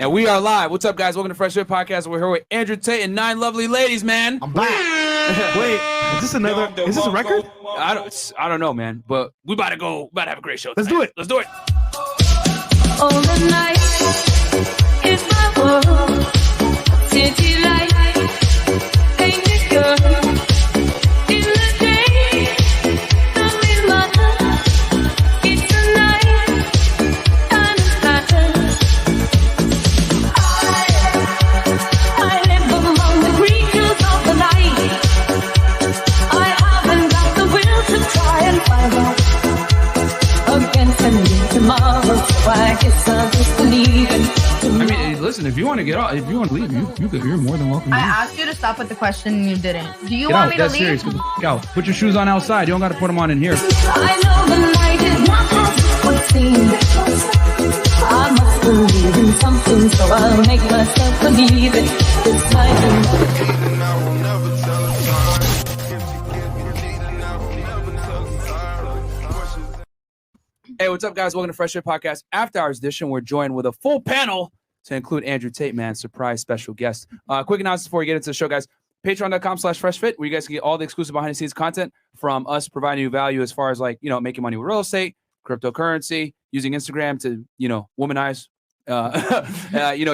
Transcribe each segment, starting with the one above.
And we are live. What's up, guys? Welcome to Fresh Fit Podcast. We're here with Andrew Tate and 9 lovely ladies, man. I'm back. Wait, is this another? Is this a record? I don't know, man. But we about to go. About to have a great show. Let's do it. Let's do it. All the night is my world. City light, painted girl. In the day, I'm in my love. It's the night, and it's pattern. I live among the creatures of the night. I haven't got the will to try and find out against a new tomorrow. So I guess I'll just believe it. I mean, listen. If you want to get off, if you want to leave, you're more than welcome. I asked you to stop with the question and you didn't. Do you Get want out. me to That's leave? serious. Get the f- out. Put your shoes on outside. You don't got to put them on in here. I know the night is not as what seems. I must believe in something, so I'll make myself believe it. This night Hey, what's up, guys? Welcome to Fresh Fit Podcast After Hours Edition. We're joined with a full panel to include Andrew Tate, man, surprise special guest. Quick announcement before we get into the show, guys. Patreon.com/FreshFit, where you guys can get all the exclusive behind-the-scenes content from us, providing you value as far as making money with real estate, cryptocurrency, using Instagram to womanize,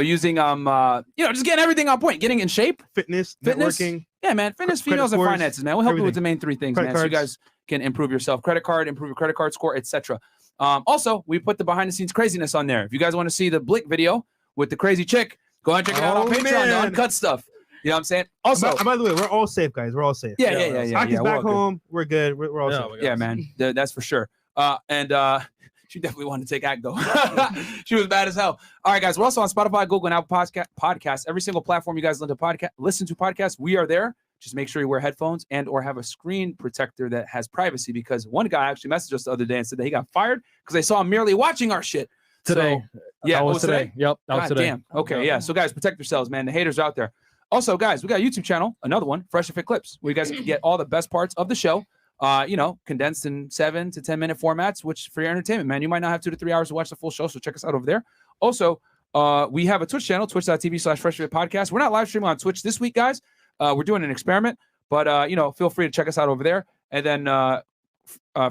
using just getting everything on point, getting in shape, Fitness, networking. yeah, man, fitness, Credit females, and scores, finances, man. We'll help you with the main three things, Credit man, so you cards. guys can improve yourself. Credit card, improve your credit card score, etc. Also, we put the behind-the-scenes craziness on there. If you guys want to see the Blick video with the crazy chick, go ahead and check it out on Oh, Patreon, the man. uncut stuff. You know what I'm saying? Also, By the way, we're all safe, guys. We're all safe. yeah. Hockey's we're back all good. home. We're good. We're all safe. Yeah, man, that's for sure. And she definitely wanted to take act though. She was bad as hell. All right, guys, we're also on Spotify, Google, and Apple Podcasts. Every single platform you guys listen to podcasts, we are there. Just make sure you wear headphones and or have a screen protector that has privacy, because one guy actually messaged us the other day and said that he got fired because they saw him merely watching our shit. Today. So, yeah, that it was today. Yep, that was God today. damn. Okay, yeah. So guys, protect yourselves, man. The haters are out there. Also, guys, we got a YouTube channel, another one, Fresh and Fit Clips, where you guys can get all the best parts of the show, condensed in 7 to 10 minute formats, which for your entertainment, man. You might not have 2 to 3 hours to watch the full show, so check us out over there. Also, we have a Twitch channel, twitch.tv/Fresh Fit Podcast. We're not live streaming on Twitch this week, guys. We're doing an experiment, but feel free to check us out over there. And then,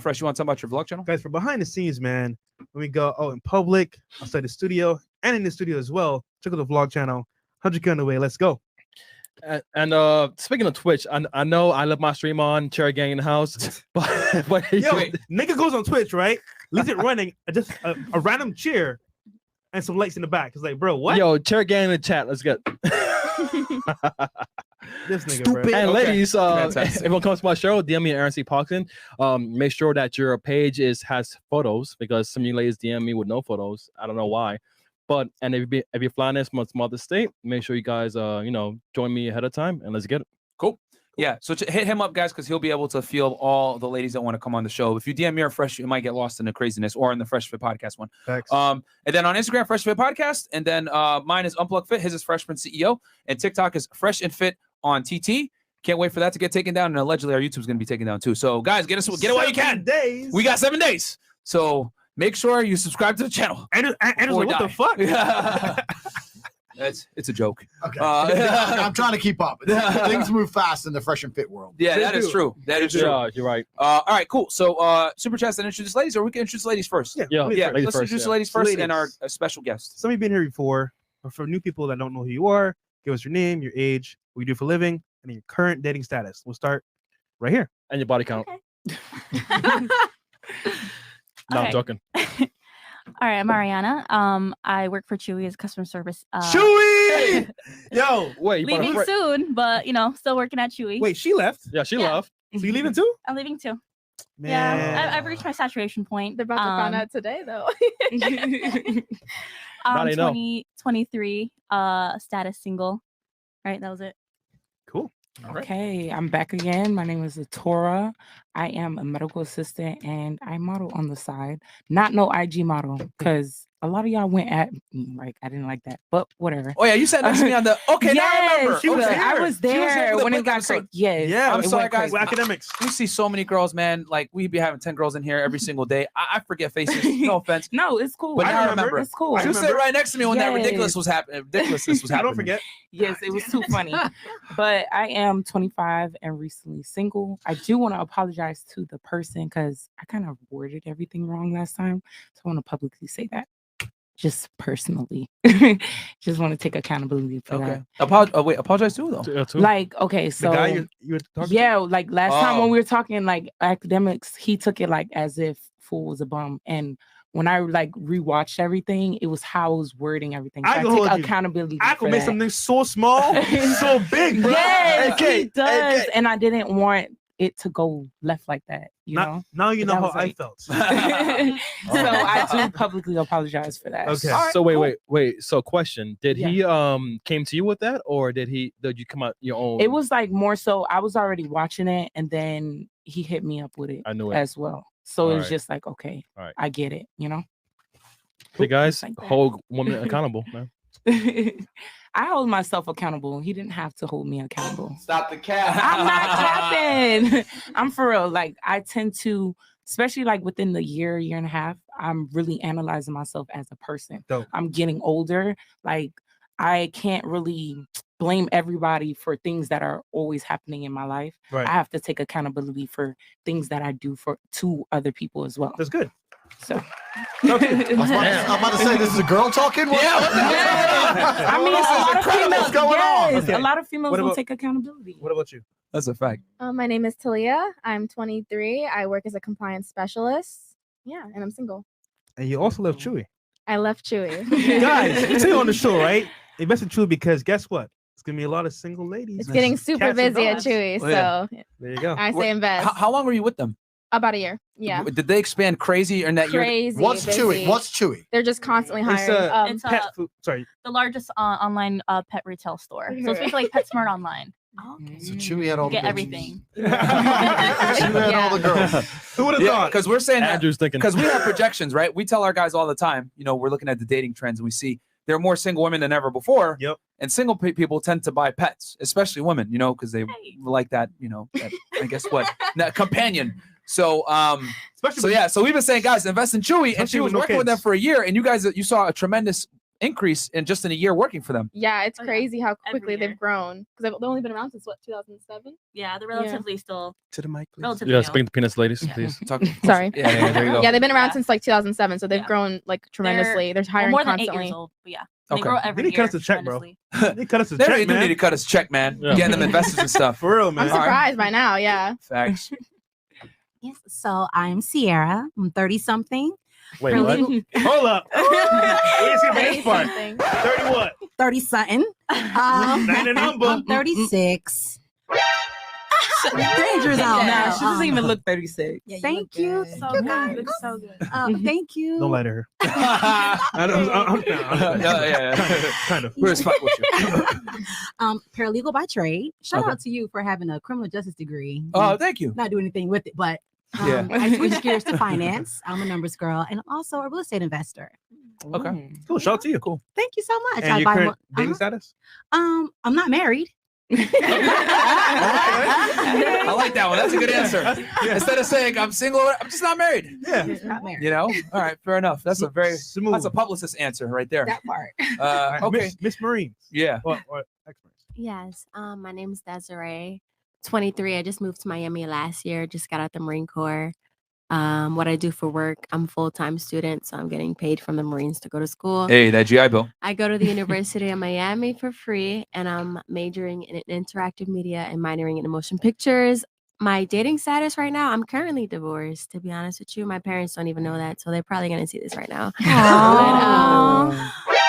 Fresh, you want to talk about your vlog channel? Guys, for behind the scenes, man, when we go out in public, outside the studio, and in the studio as well, check out the vlog channel. 100K on the way. Let's go. And speaking of Twitch, I know I left my stream on, Cherry Gang in the house, but Yo, nigga goes on Twitch, right? Leaves it running, just a random chair and some lights in the back. It's like, bro, what? Yo, Cherry Gang in the chat. Let's get. This nigga, Stupid. bro. And Okay. ladies, if Fantastic. anyone comes to my show, DM me at Aaron C. Parkson. Make sure that your page has photos, because some of you ladies DM me with no photos. I don't know why. But if you're flying in from some other state, make sure you guys join me ahead of time, and let's get it. Cool. Yeah, so hit him up, guys, because he'll be able to field all the ladies that want to come on the show. If you DM me or Fresh, you might get lost in the craziness, or in the Fresh Fit Podcast one. Facts. And then on Instagram, Fresh Fit Podcast, and then mine is Unplug Fit. His is Freshman CEO, and TikTok is Fresh and Fit on TT. Can't wait for that to get taken down, and allegedly our YouTube's going to be taken down too. So guys, get it while you can. 7 days. We got 7 days, so make sure you subscribe to the channel. Andrew's before like, we what the die. fuck? It's a joke. Okay. I'm trying to keep up. Things move fast in the fresh and fit world. Yeah, They that is do. true. That is true. Yeah, you're right. All right, cool. So super chats and introduce ladies, or we can introduce ladies first. Yeah, ladies Yeah, first. ladies let's first, introduce yeah. the ladies first, Ladies. and our special guest. Some of you been here before, but for new people that don't know who you are, give us your name, your age, what you do for a living, and then your current dating status. We'll start right here. And your body count. Okay. No, I'm Okay. joking. All right, I'm Mariana. I work for Chewy as customer service. Chewy! Yo, Wait, you bought a Leaving friend? soon, but still working at Chewy. wait, she left. Yeah, she Yeah. left. So you leaving too? I'm leaving too. Man. Yeah, I've reached my saturation point. They're about to find out today, though. Now they know. 23, status single. Right, that was it. Cool. Okay, I'm back again. My name is Atora. I am a medical assistant and I model on the side. Not no IG model, because a lot of y'all went at me. Like I didn't like that, but whatever. Oh yeah, you sat next to me on the. Okay, now I remember. She was Okay. here. I was She was here there for the when it Blink got episode. crazy. Yes. Yeah, I'm it sorry, went guys. crazy. Academics. We see so many girls, man. Like we be having 10 girls in here every single day. I forget faces. No offense. No, it's cool. But now I remember. remember. It's cool. She was sitting right next to me when that Yes. ridiculousness was happening. I don't forget. Yes, it was too funny. But I am 25 and recently single. I do want to apologize to the person because I kind of worded everything wrong last time. So I want to publicly say that. Just personally. Just want to take accountability for Okay. that. Wait, apologize to who though? Yeah, too. Like, okay, The so guy you were talking yeah, like last time Oh. when we were talking like academics, he took it like as if Fool was a bum. And when I like rewatched everything, it was how I was wording everything. So I I can take hold you. accountability. I for could make that. something so small, so big, bro. Yes, AK, he does. AK. And I didn't want it to go left like that, you know? Now you But know that how was I like- felt. So I do publicly apologize for that. Okay. All right, So cool. wait. So question: Did Yeah. he came to you with that, or did you come out your own? It was like more so I was already watching it and then he hit me up with it I knew it. as well. So it was Alright. just like, okay, Alright. I get it, you know? Hey guys, like that. hold women accountable, man. I hold myself accountable. He didn't have to hold me accountable. Stop the cat. I'm not capping. I'm for real. Like I tend to, especially like within the year and a half, I'm really analyzing myself as a person. Dope. I'm getting older. Like I can't really blame everybody for things that are always happening in my life. Right. I have to take accountability for things that I do to other people as well. That's good. So I'm about to say, this is a girl talking? What? Yeah, what the hell? I mean, a This is lot of incredible. females, What's going on? yes, Okay. a lot of females What will about- take accountability. What about you? That's a fact. My name is Talia. I'm 23. I work as a compliance specialist. Yeah, and I'm single. And you also love Chewy. I left Chewy. Guys, we say on the show, right? Invest in Chewy because guess what? It's gonna be a lot of single ladies. It's getting super Cats and busy at dogs. Chewy, Oh, yeah. so There you go. I Wait, say invest. How long were you with them? About a year. Yeah. Did they expand crazy in that year? Crazy. What's busy. Chewy? What's Chewy? They're just constantly It's hiring. It's pet food. Sorry. the largest online pet retail store. So it's basically like PetSmart online. So Chewy had all the Get bitches. everything. Chewy had all the girls. Who would have Yeah, thought? because we're saying that Andrew's thinking because we have projections, right? We tell our guys all the time, you know, we're looking at the dating trends and we see there are more single women than ever before. Yep. And single people tend to buy pets, especially women, you know, because they like that, you know, that, I guess what, that companion. So, Especially so yeah, so we've been saying, guys, invest in Chewy, and Especially she was with no working with them kids. for a year, and you guys, you saw a tremendous increase in just in a year working for them. Yeah, it's Oh, yeah. crazy how Every quickly year. they've grown. Because they've only been around since what, 2007? Yeah, they're relatively still to the mic, please. relatively Yeah, new. speaking to penis ladies, please. Talk, Sorry. yeah, there you go. Yeah, they've been around Yeah. since like 2007, so they've Yeah. grown like tremendously. They're Well, hiring more than constantly. 8 years old, but yeah. Okay. They grow every They need to year. cut us a check, bro. tremendously. They cut us a They check, really do need man. to cut us a check, man. Yeah. Getting them investors and stuff. For real, I'm man. All right. surprised by now. Yeah. Facts. Yes, so I'm Sierra. I'm 30 something. Wait, what? Hold up. Wait, see Say this part. something. 30 what? 30 something. Nine a number. I'm 36. Dangerous out Nah, now. she doesn't even look 36. Thank you. So You good. guys. Looks so good. Thank you. Don't lie to her. yeah, yeah. Kind of. We're just fuck with you. Paralegal by trade. Shout Okay. out to you for having a criminal justice degree. Oh, thank you. Not doing anything with it, but Yeah. I switched gears to finance. I'm a numbers girl and also a real estate investor. Okay. Cool. Shout out to you. Cool. Thank you so much. And your buy current more- dating status? I'm not married. I like that one. That's a good answer. Instead of saying I'm single, I'm just not married. Yeah. Not married. You know? All right, fair enough. That's a very Smooth. that's a publicist answer right there. That part. All right, Okay. Miss Marine. Yeah. What experts? Yes. My name is Desiree. 23. I just moved to Miami last year. Just got out the Marine Corps. What I do for work, I'm a full-time student, so I'm getting paid from the Marines to go to school. Hey, that GI Bill. I go to the University of Miami for free, and I'm majoring in interactive media and minoring in motion pictures. My dating status right now, I'm currently divorced, to be honest with you. My parents don't even know that, so they're probably going to see this right now. But,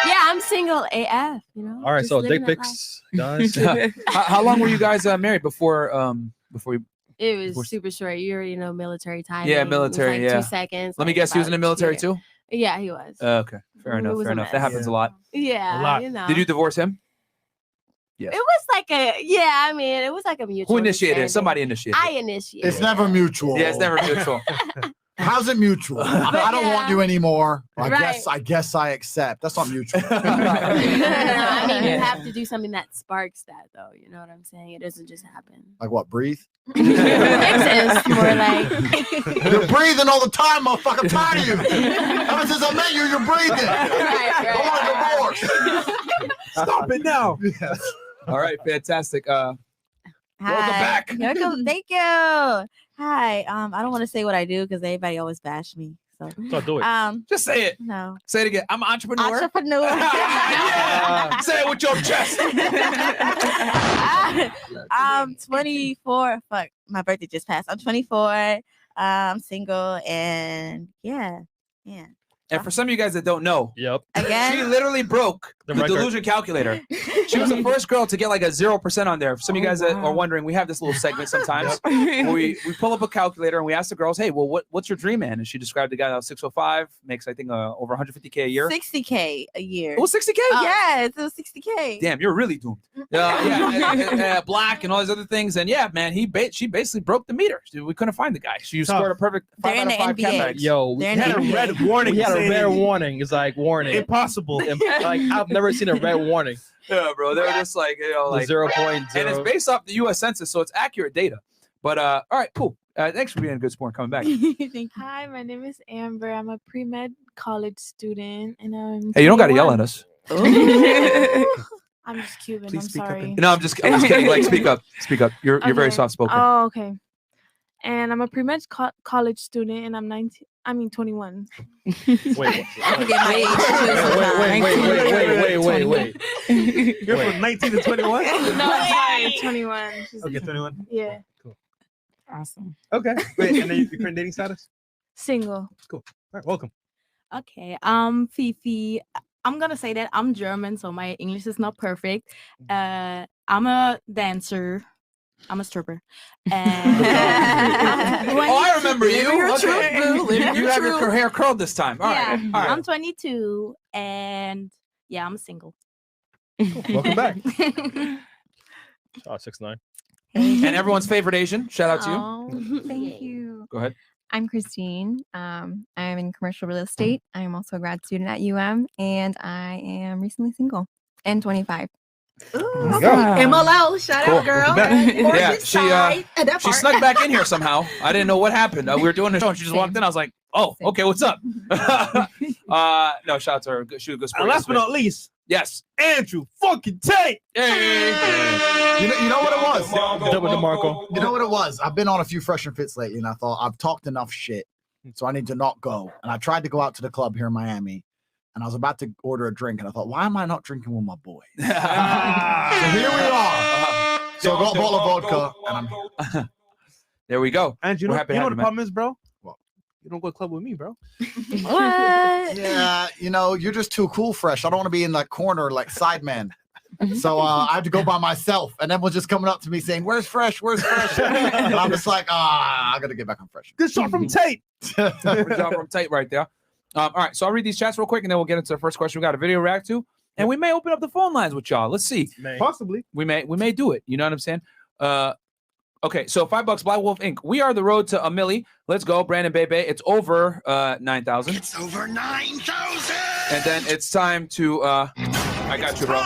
yeah, I'm single AF, you know. All right, just so living dick that life. pics, guys. How long were you guys married before you It was Divorced. super short. You already know military time. Yeah, military, yeah. 2 seconds. Let me like guess, he was in the about military 2 too? Yeah, he was. Okay. Fair It enough. was Fair a enough. That mess. happens a lot. Yeah, A lot. you know. Did you divorce him? Yes. It was like I mean, it was like a mutual. Who initiated it? understanding. Somebody initiated I it. initiated. It's never mutual. Yeah, it's never mutual. How's it mutual? I don't want you anymore. I Right. guess I accept. That's not mutual. I mean, you have to do something that sparks that, though. You know what I'm saying? It doesn't just happen. Like what? Breathe? Exist, more like. You're breathing all the time, motherfucker. I'm tired of you. Ever since I met you, you're breathing. I want a divorce. Stop it now. All right, fantastic. Welcome back. Welcome. Thank you. Hi. I don't want to say what I do because everybody always bash me. So do it. Just say it. No. Say it again. I'm an entrepreneur. Entrepreneur. Yeah. Say it with your chest. I'm 24. Fuck, my birthday just passed. I'm 24. I'm single, and yeah. And for some of you guys that don't know, Again? she literally broke the record. delusion calculator. She was the first girl to get like a 0% on there. For some of you guys that are wondering, we have this little segment sometimes where we pull up a calculator and we ask the girls, hey, well, what's your dream man? And she described the guy that was 605, makes I think over 150K a year. 60K a year. It was 60K? Yes, it was 60K. Damn, you're really doomed. Black and all these other things. And yeah, man, she basically broke the meter. We couldn't find the guy. She scored a perfect 5 They're out in of the 5 cat NBA. bags. Yo, They're we in had the a NBA. red warning. We had a saying red warning. It's like warning. Impossible. Like I've never seen a red warning. Yeah, bro. They're just like, like 0.0. And it's based off the U.S. Census, so it's accurate data. But all right, cool. Thanks for being a good sport. Coming back. Hi, my name is Amber. I'm a pre-med college student, and I'm. Hey, you don't got to yell at 21. us. I'm just Cuban. Please I'm speak up sorry. and- No, I'm just kidding. Like, speak up. Speak up. You're very Okay. soft spoken. Oh, okay. And I'm a pre-med college student, and I'm 19. I mean 21. Wait. I forget my age. Wait. You're from 19 to 21? No, I'm sorry, 21. Okay, 21. Yeah. Cool. Awesome. Okay. Wait, and then your current dating status? Single. Cool. All right, welcome. Okay, Fifi. I'm gonna say that I'm German, so my English is not perfect. I'm a dancer. I'm a stripper. And I remember you. Living your Okay. truth, boo. Living You your have your truth. hair curled this time. All right. Yeah, All right. I'm 22, and yeah, I'm single. Welcome back. Oh, 6'9". And everyone's favorite Asian. Shout out to you. Oh, thank you. Go ahead. I'm Christine. I'm in commercial real estate. I'm also a grad student at UM, and I am recently single and 25. MLO, shout Cool. out, girl. Yeah, she snuck back in here somehow. I didn't know what happened. We were doing the show and she just walked in. I was like, oh, okay, what's up? No, shout out to her. She was a good sport. And last but not least, yes, Andrew fucking Tate. Hey. You know what it was? Double DeMarco. You know what it was? I've been on a few Fresh and Fits lately, and I thought I've talked enough shit, so I need to not go. And I tried to go out to the club here in Miami, and I was about to order a drink, and I thought, why am I not drinking with my boys? So here we are. So I got a bottle of vodka, and I'm. There we go. And you We're know, happy to you know have what you, the man. problem is, bro? Well, you don't go to club with me, bro. What? Yeah, you're just too cool, Fresh. I don't want to be in that corner like sideman. So I have to go by myself, and everyone's just coming up to me saying, "Where's Fresh? Where's Fresh?" And I'm just like, I gotta get back on Fresh. Good shot from Tate. Good job from Tate right there. All right, so I'll read these chats real quick, and then we'll get into the first question. We got a video to react to, and we may open up the phone lines with y'all. Let's see. Possibly. We may do it. You know what I'm saying? Okay, so $5 Black Wolf Inc. We are the road to a milli. Let's go, Brandon Bebe. It's over 9,000. It's over 9,000. And then it's time to I got you, bro.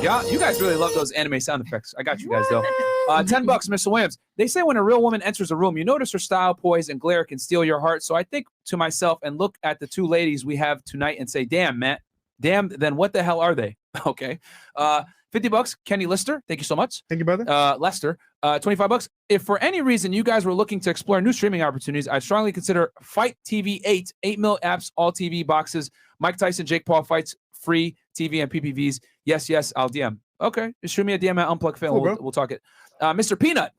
Yeah, you guys really love those anime sound effects. I got you guys though. $10, Mr. Williams. They say when a real woman enters a room, you notice her style, poise, and glare can steal your heart. So I think to myself and look at the two ladies we have tonight and say, damn, Matt. Damn, then what the hell are they? Okay. $50, Kenny Lister. Thank you so much. Thank you, brother. Lester. $25. If for any reason you guys were looking to explore new streaming opportunities, I'd strongly consider Fight TV 8 mil apps, all TV boxes, Mike Tyson, Jake Paul fights, free TV and PPVs. Yes, I'll DM. Okay, just shoot me a DM at Unplug Film. Cool, we'll talk it. Mr. Peanut.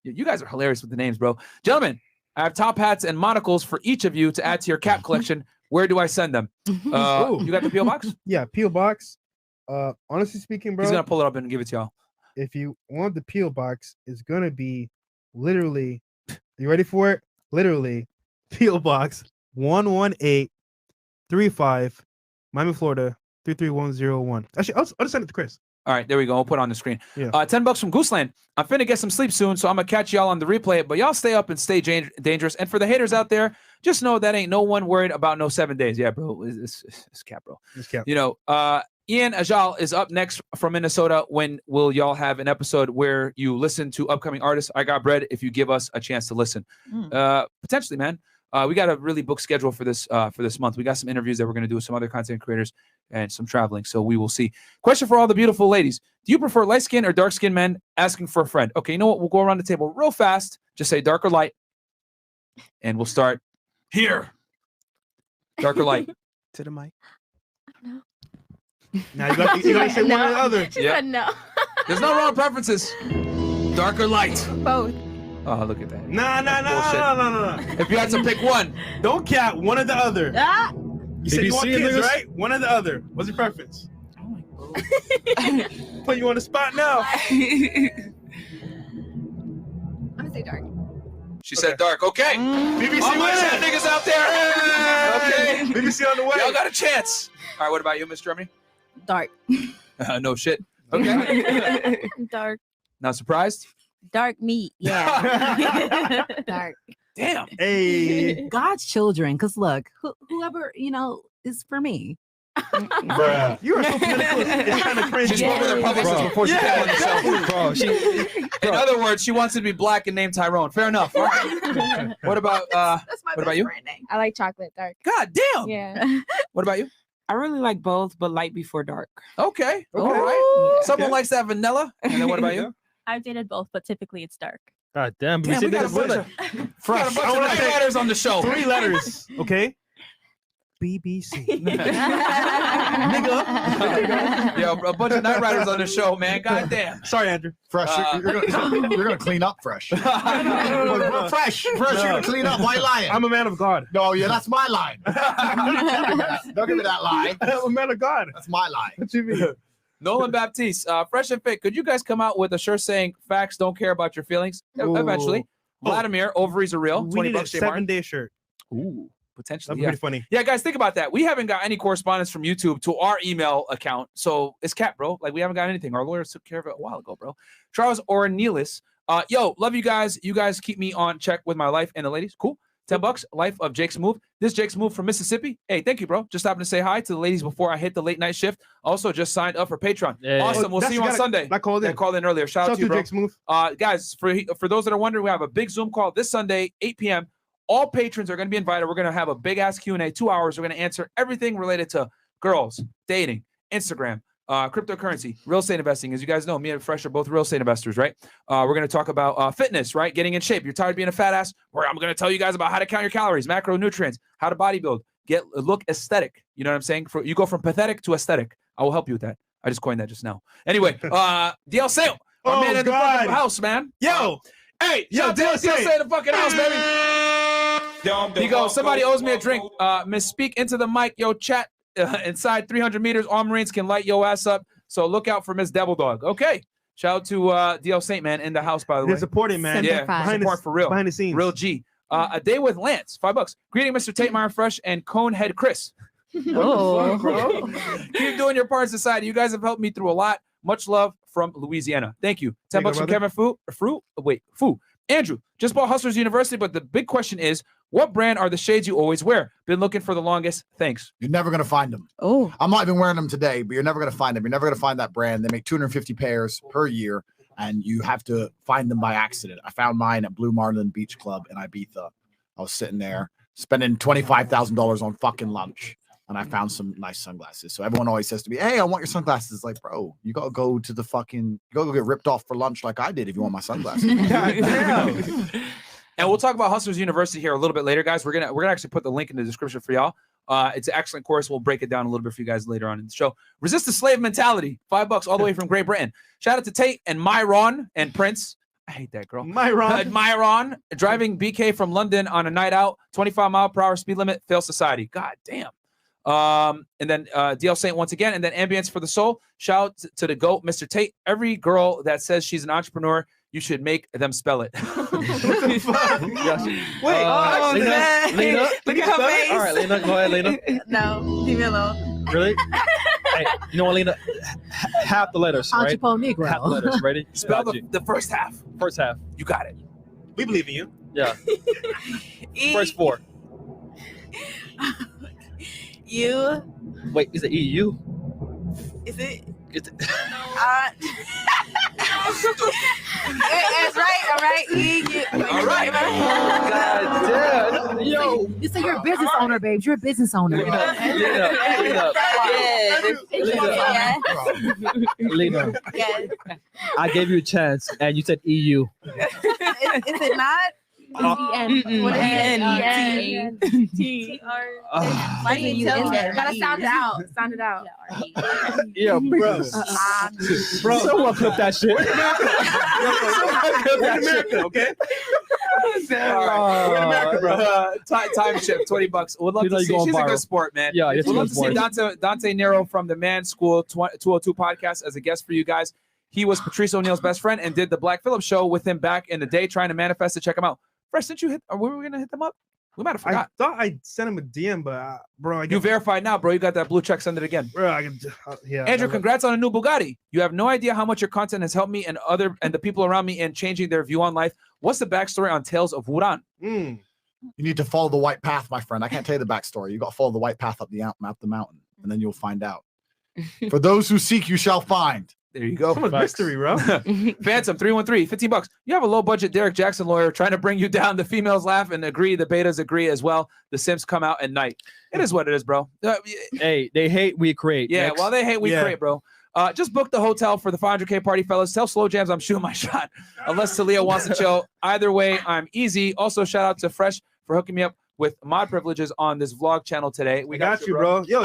You guys are hilarious with the names, bro. Gentlemen, I have top hats and monocles for each of you to add to your cap collection. Where do I send them? You got the P.O. box? Yeah, P.O. box. Honestly speaking, bro, He's gonna pull it up and give it to y'all. if you want the P.O. box, it's gonna be literally. You ready for it? Literally, P.O. box 11835, Miami, Florida 33101. Actually, I'll just send it to Chris. All right, there we go. We'll put it on the screen. Yeah. $10 from Gooseland. I'm finna get some sleep soon, so I'm gonna catch y'all on the replay. But y'all stay up and stay dangerous. And for the haters out there, just know that ain't no one worried about no 7 days. Yeah, bro. It's cap, bro. It's cap. You know, Ian Ajal is up next from Minnesota. When will y'all have an episode where you listen to upcoming artists? I got bread if you give us a chance to listen. Potentially, man. We got a really booked schedule for this month. We got some interviews that we're going to do with some other content creators and some traveling. So we will see. Question for all the beautiful ladies. Do you prefer light skin or dark skin men asking for a friend? Okay, you know what? We'll go around the table real fast. Just say dark or light. And we'll start here. Dark or light? To the mic. I don't know. Now you got to say one or the other. She said no. There's no wrong preferences. Dark or light? Both. Oh, look at that. No. If you had to pick one. Don't cap one or the other. Ah. You said you want BBC kids, niggas? right? One or the other. What's your preference? Put you on the spot now. I'm gonna say dark. She said dark. Okay. BBC All my winning. chat niggas out there. Okay. BBC on the way. Y'all got a chance. All right, what about you, Miss Germany? Dark. No shit. Okay. Dark. Not surprised? Dark meat. Yeah. Dark. Damn. Hey. God's children. Because look, whoever, is for me. Bruh. You are so political. It's kind of cringy. She spoke with her publicist before she came on the show. Bro, In other words, she wants to be black and named Tyrone. Fair enough. All right. What about That's my what about you? I like chocolate dark. God damn. Yeah. What about you? I really like both, but light before dark. Okay. Oh, All right. Someone okay. likes that vanilla. And then what about you? I've dated both, but typically it's dark. God damn. Damn, BBC we got a niggas bunch winning. of Fresh. I night want to say riders on the show. 3 letters. Okay. BBC. Nigga. Yo, a bunch of night riders on the show, man. God damn. Sorry, Andrew. Fresh, you're gonna clean up, Fresh. Fresh, you're gonna clean up. Why lying? I'm a man of God. No, yeah, that's my line. Don't give me that lie. I'm a man of God. That's my lie. What you mean? Nolan Baptiste, Fresh and Fit. Could you guys come out with a shirt saying "Facts don't care about your feelings"? Eventually. Vladimir, ovaries are real. We need a $20 J. Martin. 7-day shirt. Ooh, potentially. That'd be Yeah. pretty funny. Yeah, guys, think about that. We haven't got any correspondence from YouTube to our email account, so it's capped, bro. Like we haven't got anything. Our lawyers took care of it a while ago, bro. Charles Ornelis, yo, love you guys. You guys keep me on check with my life and the ladies. Cool. $10. Life of Jake's Move. This Jake's Move from Mississippi. Hey, thank you, bro. Just happened to say hi to the ladies before I hit the late night shift. Also, just signed up for Patreon. Yeah. Awesome. We'll see you on Sunday. I called in. I called in earlier. Shout out to you, bro. Jake's Move. Guys, for those that are wondering, we have a big Zoom call this Sunday, 8 p.m. All patrons are going to be invited. We're going to have a big ass Q&A, 2 hours. We're going to answer everything related to girls, dating, Instagram, cryptocurrency, real estate investing. As you guys know, me and Fresh are both real estate investors, right? We're going to talk about fitness, right? Getting in shape. You're tired of being a fat ass? Where I'm going to tell you guys about how to count your calories, macronutrients, how to bodybuild, look aesthetic. You know what I'm saying? You go from pathetic to aesthetic. I will help you with that. I just coined that just now. Anyway, DL Sale, our man in the fucking house, man. Yo. Hey, Yo, DL DL Sale in the fucking house, baby. He goes, somebody owes me a drink. Misspeak into the mic. Yo, chat inside 300 meters. All Marines can light your ass up. So look out for Miss Devil Dog. Okay. Shout out to DL Saint, man, in the house, by the way. They're supporting, man. Yeah, support for real. Behind the scenes. Real G. A day with Lance, $5. Greeting, Mr. Tate, Meyer Fresh, and Conehead Chris. Oh, bro. Keep doing your part in society. You guys have helped me through a lot. Much love from Louisiana. Thank you. $10 from Kevin Fu. Andrew, just bought Hustlers University, but the big question is, what brand are the shades you always wear? Been looking for the longest. Thanks. You're never going to find them. Oh. I'm not even wearing them today, but you're never going to find them. You're never going to find that brand. They make 250 pairs per year, and you have to find them by accident. I found mine at Blue Marlin Beach Club in Ibiza. I was sitting there spending $25,000 on fucking lunch, and I found some nice sunglasses. So everyone always says to me, hey, I want your sunglasses. It's like, bro, you got to go to the fucking, you got to go get ripped off for lunch like I did if you want my sunglasses. And we'll talk about Hustlers University here a little bit later, guys. We're gonna actually put the link in the description for y'all. It's an excellent course. We'll break it down a little bit for you guys later on in the show. Resist the slave mentality. $5 all the way from Great Britain. Shout out to Tate and Myron and Prince. I hate that girl. Myron driving BK from London on a night out. 25-mile-per-hour speed limit. Fail society. God damn. And then DL Saint once again, and then Ambience for the Soul. Shout out to the GOAT, Mr. Tate. Every girl that says she's an entrepreneur, you should make them spell it. Wait, Lena, Look at her face. All right, Lena, go ahead, Lena. No, leave me alone. Really? Hey, you know what, Lena? Half the letters, right? Entrepot Negro. Half the letters. Ready? Spell Got you. the first half. First half. You got it. We believe in you. Yeah. E- First four. U. Wait, is it EU? Is it? It's It's right. All right. E. U. All right. God damn. Yo. You say you're a business owner, babes. You're a business owner. Lena, Yes. I gave you a chance, and you said EU. Is it not? What is it? Why do you tell me that? Gotta sound it out. Sound it out. Yeah, bro. Bro, Someone clip that shit. we're in America, okay? We're in America, bro. Time shift, $20. We'd love You know to you see. going She's a viral. good sport, man. Yeah, We'd love to see Dante Nero from the Man School 202 podcast as a guest for you guys. He was Patrice O'Neal's best friend and did the Black Phillip show with him back in the day, trying to manifest it. Check him out. Fresh, didn't you hit? Or were we gonna hit them up? We might have I forgot. thought I sent him a DM, but bro, I You verified now, bro. You got that blue check. Send it again. Bro, I can, yeah. Andrew, congrats on a new Bugatti. You have no idea how much your content has helped me and the people around me in changing their view on life. What's the backstory on Tales of Wuran? You need to follow the white path, my friend. I can't tell you the backstory. You got to follow the white path up the mountain, and then you'll find out. For those who seek, you shall find. There you go. So much mystery, bro. Phantom 313, $15. You have a low budget Derek Jackson lawyer trying to bring you down. The females laugh and agree. The betas agree as well. The simps come out at night. It is what it is, bro. Hey, they hate, we create. Yeah, Next. well, they hate, we create, bro. Just book the hotel for the 500K party, fellas. Tell Slow Jams I'm shooting my shot. Unless Talia wants to chill. Either way, I'm easy. Also, shout out to Fresh for hooking me up with mod privileges on this vlog channel today. We got you, bro. Yo.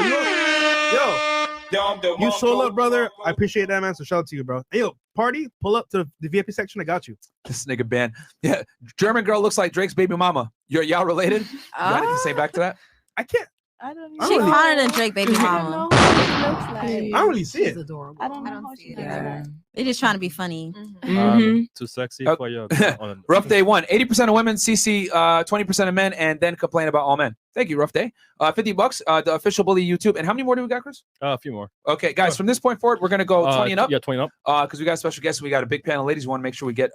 You show love, brother. I appreciate that, man. So shout out to you, bro. Hey, yo, party, pull up to the VIP section. I got you. This nigga band. Yeah, German girl looks like Drake's baby mama. Y'all related? You got anything to say back to that? I can't. I don't She know. hotter than Drake, baby mama. I don't really see it. Adorable. I don't know how she does that. They're just trying to be funny. Too sexy Oh. for you. Rough day 1. 80% of women CC 20% of men and then complain about all men. Thank you, Rough Day. $50. The official bully YouTube. And how many more do we got, Chris? A few more. Okay, guys. From this point forward, we're gonna go 20 and up. Yeah, 20 and up. Because we got a special guest. We got a big panel of ladies. We want to make sure we get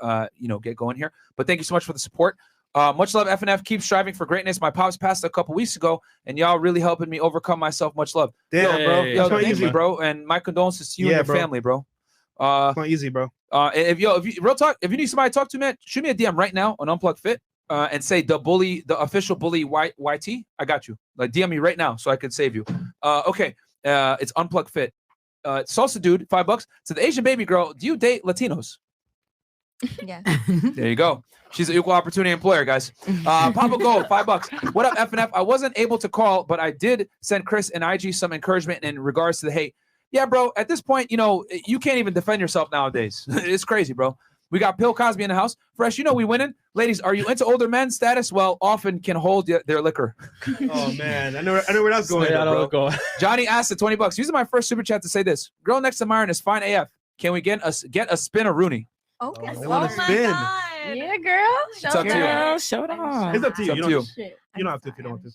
get going here. But thank you so much for the support. Much love, FNF. Keep striving for greatness. My pops passed a couple weeks ago, and y'all really helping me overcome myself. Much love. Damn, bro. Yo, That's not thank easy, you, bro. And my condolences to you Yeah, and your bro. family, bro. It's not easy, bro. If you real talk, if you need somebody to talk to, man, shoot me a DM right now on Unplugged Fit, and say the official bully YT. I got you. Like DM me right now so I can save you. Okay. It's Unplugged Fit. Salsa dude, $5. So the Asian baby girl, do you date Latinos? Yes. There you go. She's an equal opportunity employer, guys. Papa Gold, $5. What up, FNF? I wasn't able to call, but I did send Chris and IG some encouragement in regards to the hate. Yeah, bro. At this point, you can't even defend yourself nowadays. It's crazy, bro. We got Bill Cosby in the house. Fresh, we winning. Ladies, are you into older men status? Well, often can hold their liquor. Oh man, I know where that's going. Yeah, I know bro. where it's Johnny asked at $20. Using my first super chat to say this: girl next to Myron is fine AF. Can we get a spin of Rooney? Okay. I want to spin. Yeah, girl. It's up to you. Girl, show it off. It's up to you. It's up to you. You don't have to if you don't want to.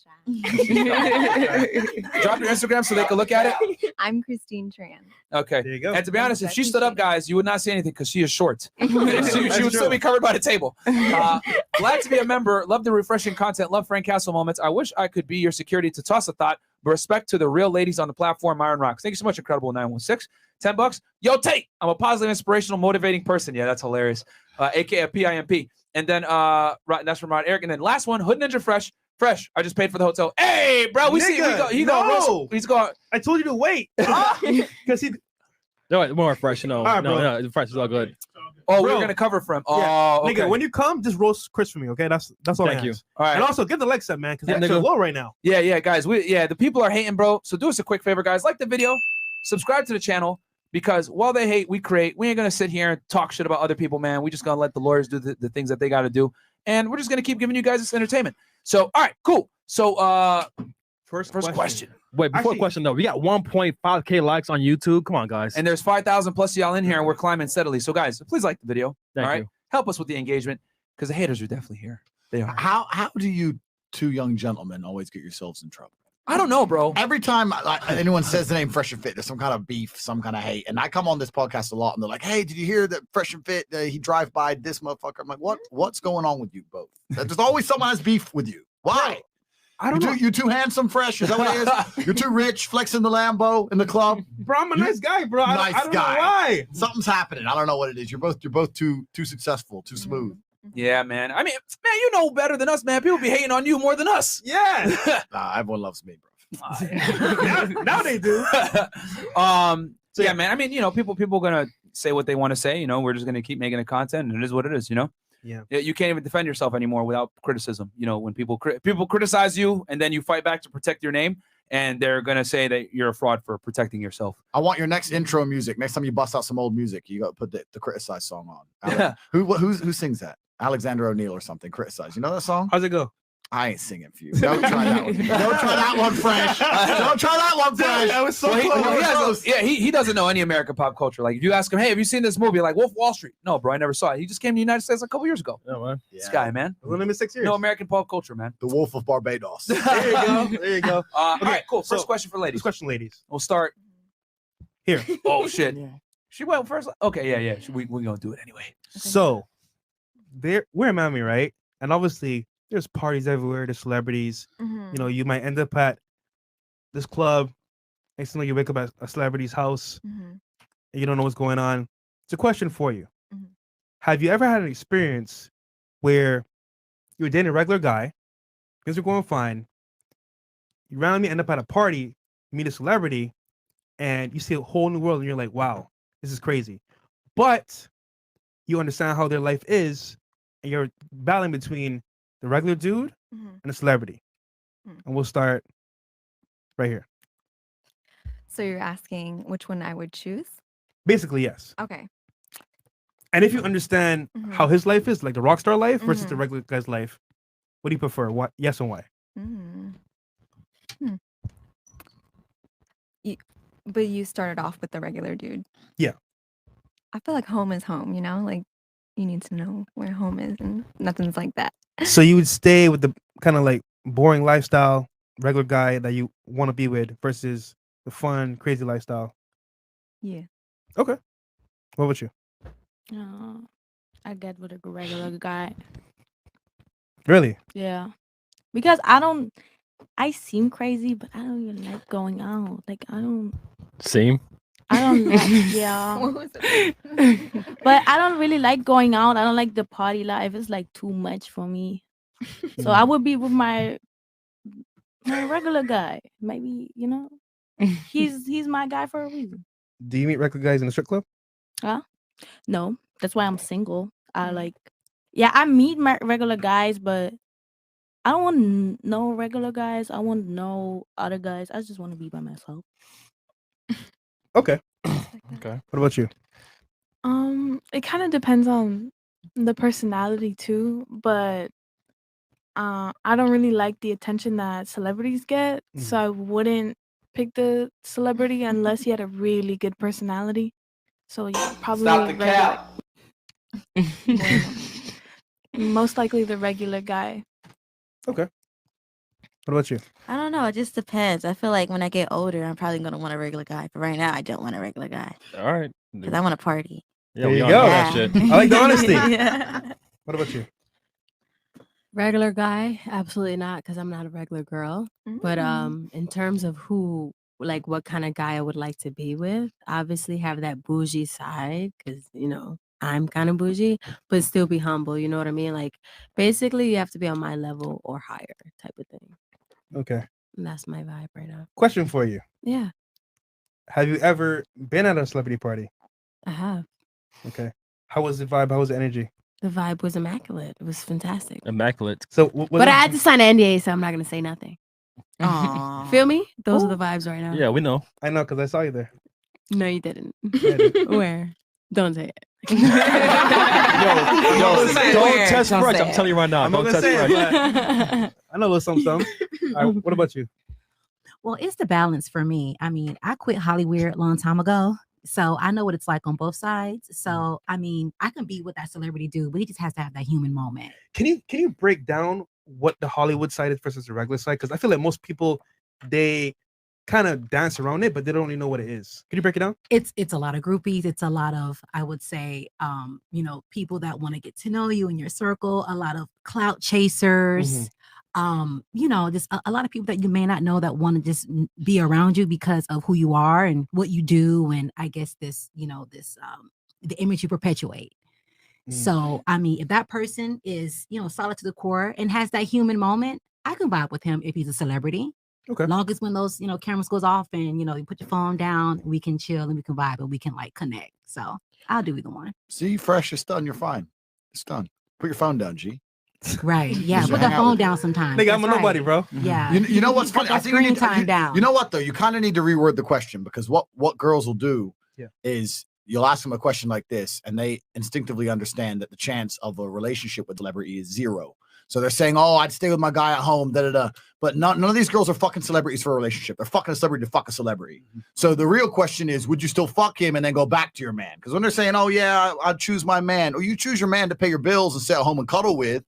Drop your Instagram so they can look at it. I'm Christine Tran. Okay. There you go. And to be honest, if she stood up, guys, you would not see anything because she is short. she would still be covered by the table. Glad to be a member. Love the refreshing content. Love Frank Castle moments. I wish I could be your security to toss a thought, but respect to the real ladies on the platform. Myron Rocks. Thank you so much, Incredible 916. $10. Yo, Tate. I'm a positive, inspirational, motivating person. Yeah, that's hilarious. AKA PIMP. And then that's from Rod Eric. And then last one, Hood Ninja Fresh. Fresh. I just paid for the hotel. Hey, bro, we see. He's going. I told you to wait. Because he. No, more fresh. No, All right, bro. no, the fresh is all good. Oh, Bro. we're gonna cover for him. Yeah. Oh, okay. Nigga, when you come, just roast Chris for me, okay? That's all. Thank I you. ask. All right. And also get the legs up, man, because Yeah, that's nigga. low right now. Yeah, guys. The people are hating, bro. So do us a quick favor, guys. Like the video, subscribe to the channel, because while they hate, we create. We ain't gonna sit here and talk shit about other people, man. We just gonna let the lawyers do the things that they gotta do, and we're just gonna keep giving you guys this entertainment. So, all right, cool. So, First question. Wait, before Actually- question though, we got 1.5K likes on YouTube. Come on, guys. And there's 5,000 plus y'all in here, and we're climbing steadily. So, guys, please like the video. Thank all right, you. help us with the engagement, because the haters are definitely here. They are. How do you two young gentlemen always get yourselves in trouble? I don't know, bro. Every time anyone says the name Fresh and Fit, there's some kind of beef, some kind of hate. And I come on this podcast a lot, and they're like, "Hey, did you hear that Fresh and Fit? He drive by this motherfucker." I'm like, What's going on with you both? There's always someone has beef with you. Why? I don't know. You too handsome, Fresh. Is that what it is? You're too rich, flexing the Lambo in the club. Bro, I'm a nice guy, bro. I don't know guy. why. Something's happening. I don't know what it is. You're both too successful, too smooth. Yeah, man. I mean, man, you know better than us, man. People be hating on you more than us. Yeah. Nah, everyone loves me, bro. now they do. So yeah, man. I mean, people gonna say what they want to say. We're just gonna keep making the content, and it is what it is. Yeah. You can't even defend yourself anymore without criticism. When people criticize you, and then you fight back to protect your name, and they're gonna say that you're a fraud for protecting yourself. I want your next intro music. Next time you bust out some old music, you got to put the Criticize song on. Who sings that? Alexander O'Neill or something. Criticize. You know that song? How's it go? I ain't singing for you. Don't try that one. Don't try that one, Fresh. Don't try that one, Fresh. That was so close. He doesn't know any American pop culture. Like if you ask him, hey, have you seen this movie? Like Wolf of Wall Street? No, bro, I never saw it. He just came to the United States a couple years ago. Oh, man. This guy, man. It's only been 6 years. No American pop culture, man. The Wolf of Barbados. There you go. There you go. All right, cool. First question for ladies. First question, ladies. We'll start here. Oh shit. She went first. Okay, yeah. We're gonna do it anyway. So we're in Miami, right? And obviously there's parties everywhere, there's celebrities. You might end up at this club. Next thing you wake up at a celebrity's house and you don't know what's going on. It's a question for you. Have you ever had an experience where you were dating a regular guy, things are going fine, you randomly end up at a party, meet a celebrity, and you see a whole new world and you're like, wow, this is crazy. But you understand how their life is, and you're battling between the regular dude and the celebrity. And we'll start right here. So you're asking which one I would choose? Basically, yes. Okay. And if you understand how his life is, like the rock star life versus the regular guy's life, what do you prefer? What? Yes and why? But you started off with the regular dude. Yeah. I feel like home is home, like you need to know where home is and nothing's like that. So you would stay with the kind of like boring lifestyle, regular guy that you want to be with versus the fun, crazy lifestyle. Yeah. Okay. What about you? I get with a regular guy. Really? Yeah. Because I seem crazy, but I don't even like going out. Like I don't like, yeah. But I don't really like going out. I don't like the party life. It's like too much for me. So I would be with my regular guy. Maybe, he's my guy for a reason. Do you meet regular guys in the strip club? No, that's why I'm single. I meet my regular guys, but I don't want no regular guys. I want no other guys. I just want to be by myself. Okay. Okay. What about you? It kind of depends on the personality too, but I don't really like the attention that celebrities get, so I wouldn't pick the celebrity unless he had a really good personality. So yeah, probably Stop the cap. most likely the regular guy. Okay. What about you? I don't know. It just depends. I feel like when I get older, I'm probably gonna want a regular guy. But right now, I don't want a regular guy All right. because I want to party. Yeah, There we you all go. know that shit. I like the honesty. Yeah. What about you? Regular guy, absolutely not, because I'm not a regular girl. But in terms of what kind of guy I would like to be with, obviously have that bougie side, because I'm kind of bougie, but still be humble. You know what I mean? Like basically, you have to be on my level or higher, type of thing. Okay. And that's my vibe right now. Question for you. Yeah, Have you ever been at a celebrity party? I have. Okay. How was the vibe? How was the energy? The vibe was immaculate. It was fantastic. Immaculate. So, But I had to sign an NDA, so I'm not gonna say nothing. Aw. Feel me? Those are the vibes right now. Yeah, we know. I know because I saw you there. No, you didn't. Yeah, I did. Where? Don't say it. Yo, don't test Fresh. I'm telling you right now. I'm not Don't gonna test say it, Fresh. but I know a little something. All right, what about you? Well, it's the balance for me. I mean, I quit Hollywood a long time ago, so I know what it's like on both sides. So, I mean, I can be with that celebrity dude, but he just has to have that human moment. Can you break down what the Hollywood side is versus the regular side? Because I feel like most people they kind of dance around it, but they don't really know what it is. Can you break it down? It's a lot of groupies. It's a lot of, I would say, people that want to get to know you in your circle, a lot of clout chasers. Just a lot of people that you may not know that want to just be around you because of who you are and what you do, and I guess the image you perpetuate. So I mean, if that person is solid to the core and has that human moment, I can vibe with him if he's a celebrity. Okay. Long as when those cameras goes off and you put your phone down, we can chill and we can vibe and we can like connect. So I'll do either one. See, fresh, it's done. You're fine. It's done. Put your phone down, G. Right. Yeah. Just Put hang that out phone with down you. sometimes. Nigga, I'm That's a nobody, right. bro. Yeah. You know what's Put funny? that I think screen time down. You know what though? You kind of need to reword the question, because what girls will do is you'll ask them a question like this, and they instinctively understand that the chance of a relationship with a celebrity is 0. So they're saying, "Oh, I'd stay with my guy at home." Da da da. But none of these girls are fucking celebrities for a relationship. They're fucking a celebrity to fuck a celebrity. So the real question is, would you still fuck him and then go back to your man? Because when they're saying, "Oh yeah, I'd choose my man," or you choose your man to pay your bills and stay at home and cuddle with.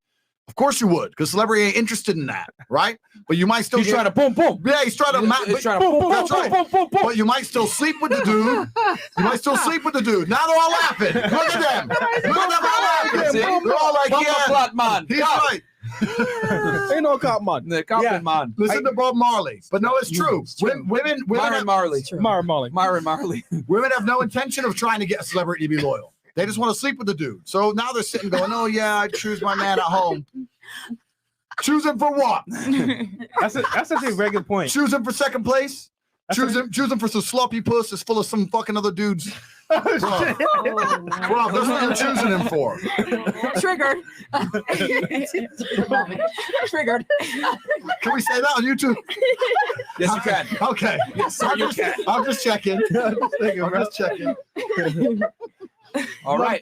Of course you would, because celebrity ain't interested in that, right? But you might still He's trying to boom, boom. Yeah, he's trying to. He's trying to boom, boom, That's boom, right. boom, boom, boom. But you might still sleep with the dude. You might still sleep with the dude. Now they're all laughing. Look at them. Look at them all laughing. See? They're all like, Bumper yeah. clot man. He's Yeah. right. Ain't no cop man. The Compton man. Listen to Bob Marley. But no, it's true. Women Myron Marley. Myron Marley. Women have no intention of trying to get a celebrity to be loyal. They just want to sleep with the dude. So now they're sitting going, "Oh yeah, I choose my man at home." Choose him for what? That's actually a very good point. Choose him for second place. Choose him for some sloppy puss that's full of some fucking other dudes. Bro, that's what you're choosing him for. Triggered. Triggered. Can we say that on YouTube? Yes, you can. Okay. Yes, sir, you can. I'm just checking. I'm just checking. All right.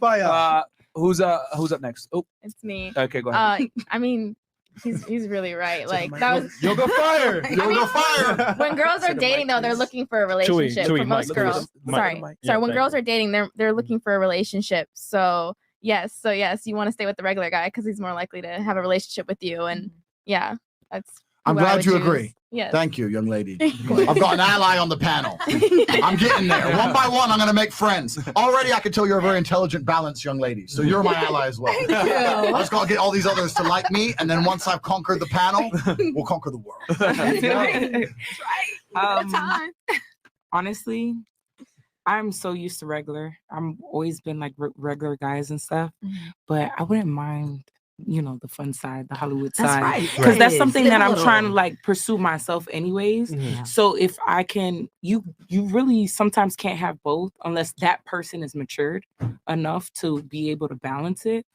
Who's up next? Oh, It's me. okay, go ahead. I mean, he's really right. Like that was Yoga fire. Yoga fire. when girls are dating though, they're looking for a relationship. Chewy, For most Mike, girls, Mike, sorry, Mike. sorry. Yeah, When thank girls are dating, they're looking for a relationship. So yes, you want to stay with the regular guy because he's more likely to have a relationship with you. And yeah, that's. I'm who I glad would you choose. agree. Yes. Thank you, young lady. I've got an ally on the panel. I'm getting there. One by one, I'm going to make friends. Already, I can tell you're a very intelligent, balanced young lady. So you're my ally as well. I just got to get all these others to like me. And then once I've conquered the panel, we'll conquer the world. Honestly, I'm so used to regular. I'm always been like regular guys and stuff, but I wouldn't mind, the fun side, the Hollywood That's side, right. because that's Yes. something Live that a I'm little. trying to like pursue myself anyways. So if I can, you really sometimes can't have both unless that person is matured enough to be able to balance it.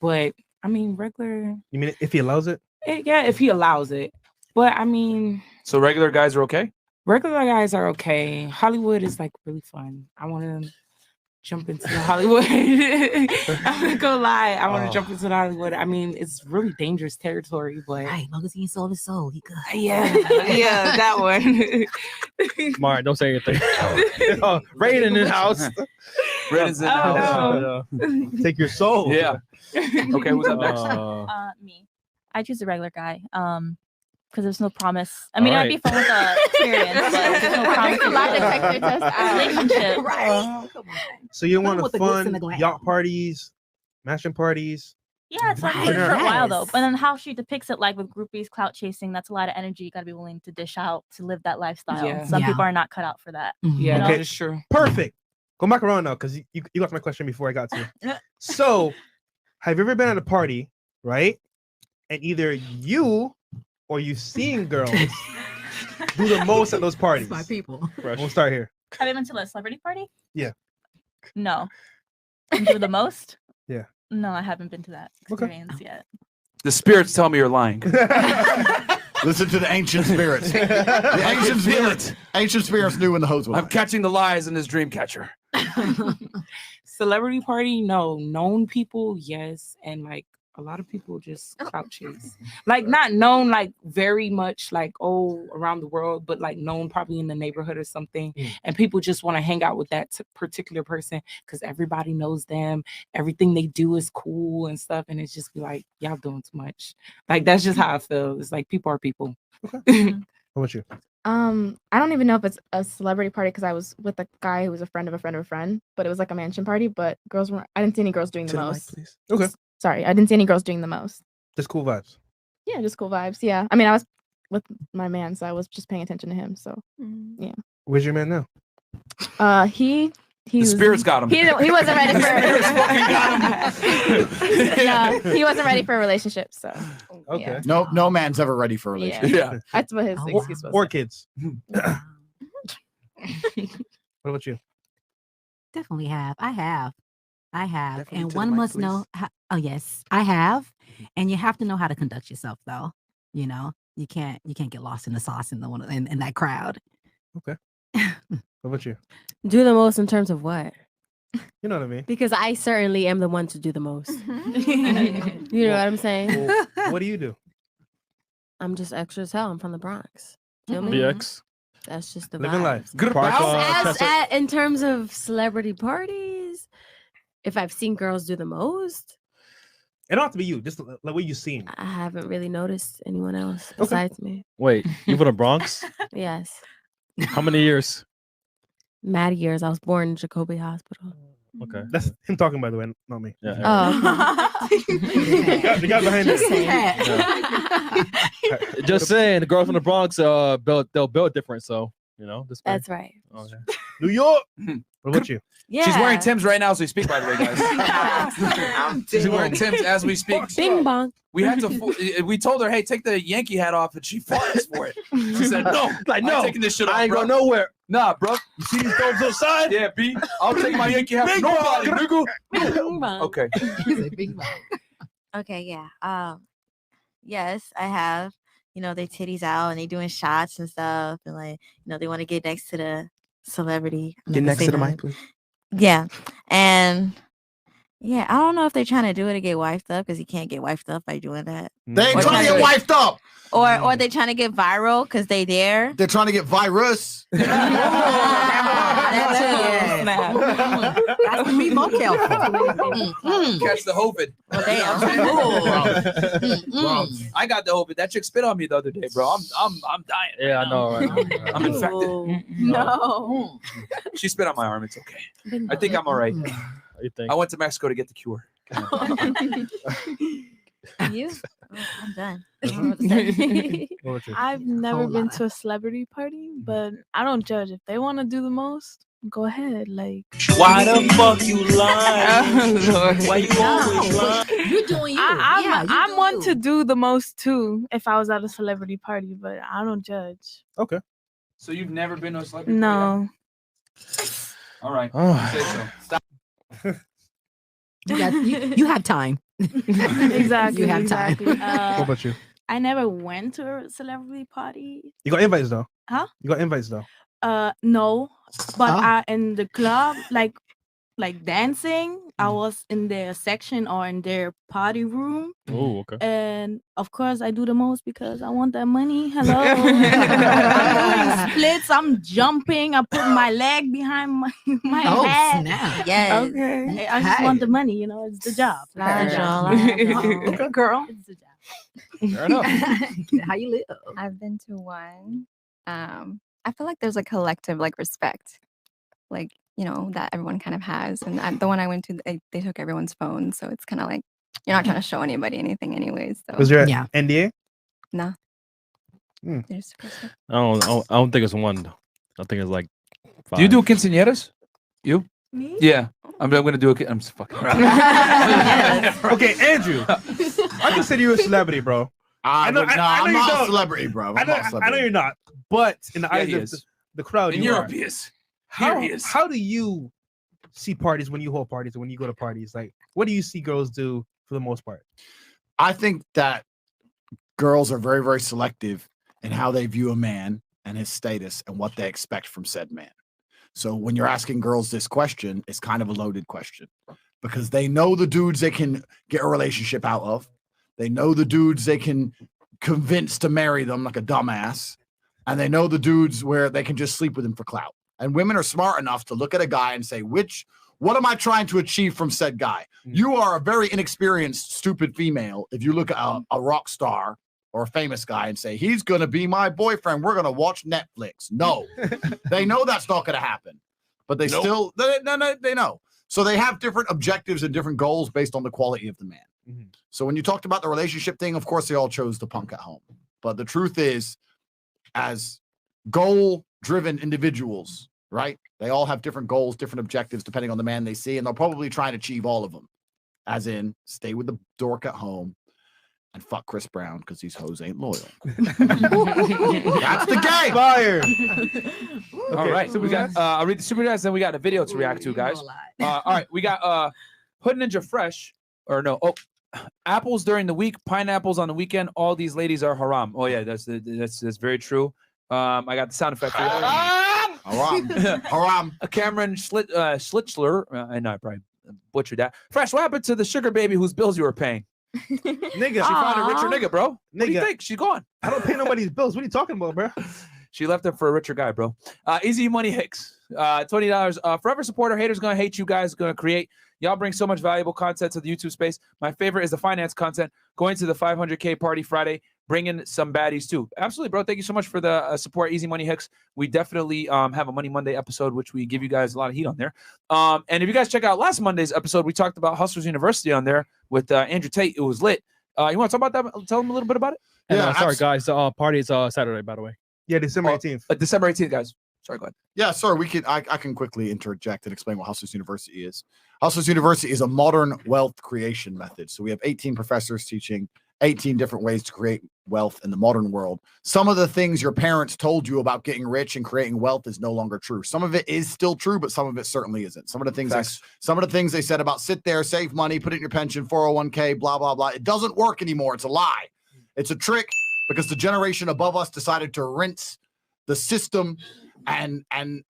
But I mean, regular, You mean if he allows it? yeah, if he allows it. But I mean, So regular guys are okay? regular guys are okay. Hollywood is like really fun. I want to jump into the Hollywood. I'm not gonna lie. I want to jump into the Hollywood. I mean, it's really dangerous territory, but Right, long as he ain't sold his soul, he good. yeah, that one. Mark, don't say anything. Rain in the house. Brandon's in the house. Take your soul. Yeah. Okay, who's up next? Me. I choose a regular guy. Because there's no promise. I mean, All I'd be right. fun with the experience, but there's no promise. A lie detector test out. Relationship. Right. So you want with a the glitz and fun the glam. yacht parties, mansion parties. Yeah, it's like Right. good for a while though. Yes. But then how she depicts it, like with groupies, clout chasing, that's a lot of energy you got to be willing to dish out to live that lifestyle. Yeah. Some Yeah. people are not cut out for that. Mhm. Yeah, know? that is true. Perfect. Go back around now because you got my question before I got to you. So, have you ever been at a party, right? And either you or you've seen girls do the most at those parties? My people. We'll start here. Have you been to a celebrity party? Yeah. No. And do the most? Yeah. No, I haven't been to that Okay. experience yet. The spirits tell me you're lying. Listen to the ancient spirits. The ancient spirits. Ancient spirits knew when the hose was. I'm catching the lies in this dream catcher. Celebrity party, no. Known people, yes. And like a lot of people just clout chase. Like not known like very much like around the world, but like known probably in the neighborhood or something. And people just want to hang out with that particular person because everybody knows them. Everything they do is cool and stuff. And it's just be like, y'all doing too much. Like that's just how I feel. It's like people are people. How about you? I don't even know if it's a celebrity party because I was with a guy who was a friend of a friend of a friend, but it was like a mansion party. But girls weren't. I didn't see any girls doing the To the mic, most. please. Okay. Sorry, I didn't see any girls doing the most. Just cool vibes. Yeah, just cool vibes. Yeah, I mean, I was with my man, so I was just paying attention to him. So yeah. Where's your man now? He The spirits got him. He wasn't ready for. Spirits fucking got him. No, he wasn't ready for a relationship. So Okay. No man's ever ready for a yeah, relationship. that's what his excuse was. Or kids. What about you? Definitely have. I have. Definitely And to the one mic, must know. Oh yes, I have. And you have to know how to conduct yourself, though. You know, you can't get lost in the sauce in that crowd. Okay. What about you? Do the most in terms of what? You know what I mean? Because I certainly am the one to do the most. You know what I'm saying? Well, what do you do? I'm just extra as hell. I'm from the Bronx. Feel me? BX. That's just the Living life. vibes. Good In terms of celebrity parties, if I've seen girls do the most, It don't have to be you. Just like what you seen. I haven't really noticed anyone else besides me. Wait, you from the Bronx? Yes. How many years? Mad years. I was born in Jacoby Hospital. Okay. That's him talking, by the way, not me. Yeah. Oh. The guy behind Just it. Just saying, the girls from the Bronx, they'll build different. So this way. That's right. Okay. New York. What about you? She's wearing Tim's right now as we speak, by the way, guys. She's wearing Tim's as we speak. Bing bong. We had to. We told her, "Hey, take the Yankee hat off," and she fought us for it. She said, "No, Like, I'm no, taking this shit off. I ain't bro. going nowhere. Nah, bro. You see these dogs outside? Yeah, B. I'll take my Yankee hat. For nobody, nigga. Bing bong. Okay. Okay, yeah. Yes, I have. You know, their titties out and they doing shots and stuff, and like, they want to get next to the celebrity. I'm Get not next gonna to the say mic, please. Yeah, and yeah, I don't know if they're trying to do it to get wifed up because you can't get wifed up by doing that. They ain't Or trying to trying get wifed up. Or they trying to get viral because they there. They're trying to get virus. That's to be more careful. Catch the COVID. Damn. I got the COVID. That chick spit on me the other day, bro. I'm dying. Yeah, I know, right? I'm infected. No. She spit on my arm. It's okay. I think I'm all right. You think? I went to Mexico to get the cure. You? Oh, I'm done. I don't know what to say. What about you? I've never Whole been lot. to a celebrity party, but I don't judge. If they want to do the most, go ahead. Like, Why the fuck you lying? Why you always lying? You're doing you. I'm one to do the most too. If I was at a celebrity party, but I don't judge. Okay. So you've never been to a celebrity party? No. All right. Oh. Say so. Stop. You have time. Exactly. You have time. exactly. What about you? I never went to a celebrity party. You got invites though. Huh? You got invites though. No, but Oh. I in the club, like dancing. I was in their section or in their party room, Oh, okay. and of course I do the most because I want that money. Hello, I'm doing splits. I'm jumping. I put my leg behind my Oh, head. snap. Yes. Okay, I just Hey. want the money. It's the job. Virgil. Okay, girl. It's the job. Fair enough. How you live? I've been to one. I feel like there's a collective respect, that everyone kind of has. And the one I went to, they took everyone's phone, so it's kind of like you're not trying to show anybody anything, anyways. So Was there an Yeah. NDA? no. Hmm. There's respect. I don't think it's one. Though. I think it's like 5. Do you do quinceañeras? You? Me? Yeah. I'm gonna do it. I'm just fucking around. Okay, Andrew. I consider you a celebrity, bro. I'm know you not a don't. celebrity, bro. I'm I know, not a celebrity. I know you're not, but in the Yeah, eyes he of is. the crowd, In you Europe, are. he is. Here he is. How do you see parties when you hold parties and when you go to parties? Like, what do you see girls do for the most part? I think that girls are very, very selective in how they view a man and his status and what they expect from said man. So when you're asking girls this question, it's kind of a loaded question because they know the dudes they can get a relationship out of. They know the dudes they can convince to marry them like a dumbass. And they know the dudes where they can just sleep with him for clout. And women are smart enough to look at a guy and say, what am I trying to achieve from said guy? You are a very inexperienced, stupid female if you look at a rock star or a famous guy and say, he's going to be my boyfriend. We're going to watch Netflix. No, they know that's not going to happen, but they still, they know. So they have different objectives and different goals based on the quality of the man. So when you talked about the relationship thing, of course, they all chose the punk at home. But the truth is, as goal-driven individuals, right? They all have different goals, different objectives, depending on the man they see, and they'll probably try and achieve all of them. As in, stay with the dork at home and fuck Chris Brown because these hoes ain't loyal. That's the game. Fire. All right, so we got. I'll read the super chats, then we got a video to react to, guys. All right, we got Hood Ninja Fresh, or no? Oh, apples during the week, pineapples on the weekend. All these ladies are haram. Oh yeah, that's very true. I got the sound effect. Haram. Haram. Cameron Schlitzler. I know I probably butchered that. Fresh, what happened to the sugar baby whose bills you were paying? Nigga, she found a richer nigga, bro. What do you think? She's gone. I don't pay nobody's bills. What are you talking about, bro? She left him for a richer guy, bro. Easy Money Hicks, $20. Forever supporter. Haters gonna hate you guys. Gonna create. Y'all bring so much valuable content to the YouTube space. My favorite is the finance content. Going to the 500K party Friday. Bringing some baddies too. Absolutely, bro. Thank you so much for the support, Easy Money Hicks. We definitely have a Money Monday episode, which we give you guys a lot of heat on there. And if you guys check out last Monday's episode, we talked about Hustlers University on there with Andrew Tate. It was lit. You want to talk about that? Tell them a little bit about it. And, sorry, guys. The party is Saturday, by the way. Yeah, December 18th. December 18th, guys. Sorry, go ahead. Yeah, sir. I can quickly interject and explain what Hustlers University is. Hustlers University is a modern wealth creation method. So we have 18 professors teaching 18 different ways to create wealth in the modern world. Some of the things your parents told you about getting rich and creating wealth is no longer true. Some of it is still true, but some of it certainly isn't. Some of the things they said about sit there, save money, put it in your pension, 401k, blah, blah, blah. It doesn't work anymore. It's a lie. It's a trick because the generation above us decided to rinse the system and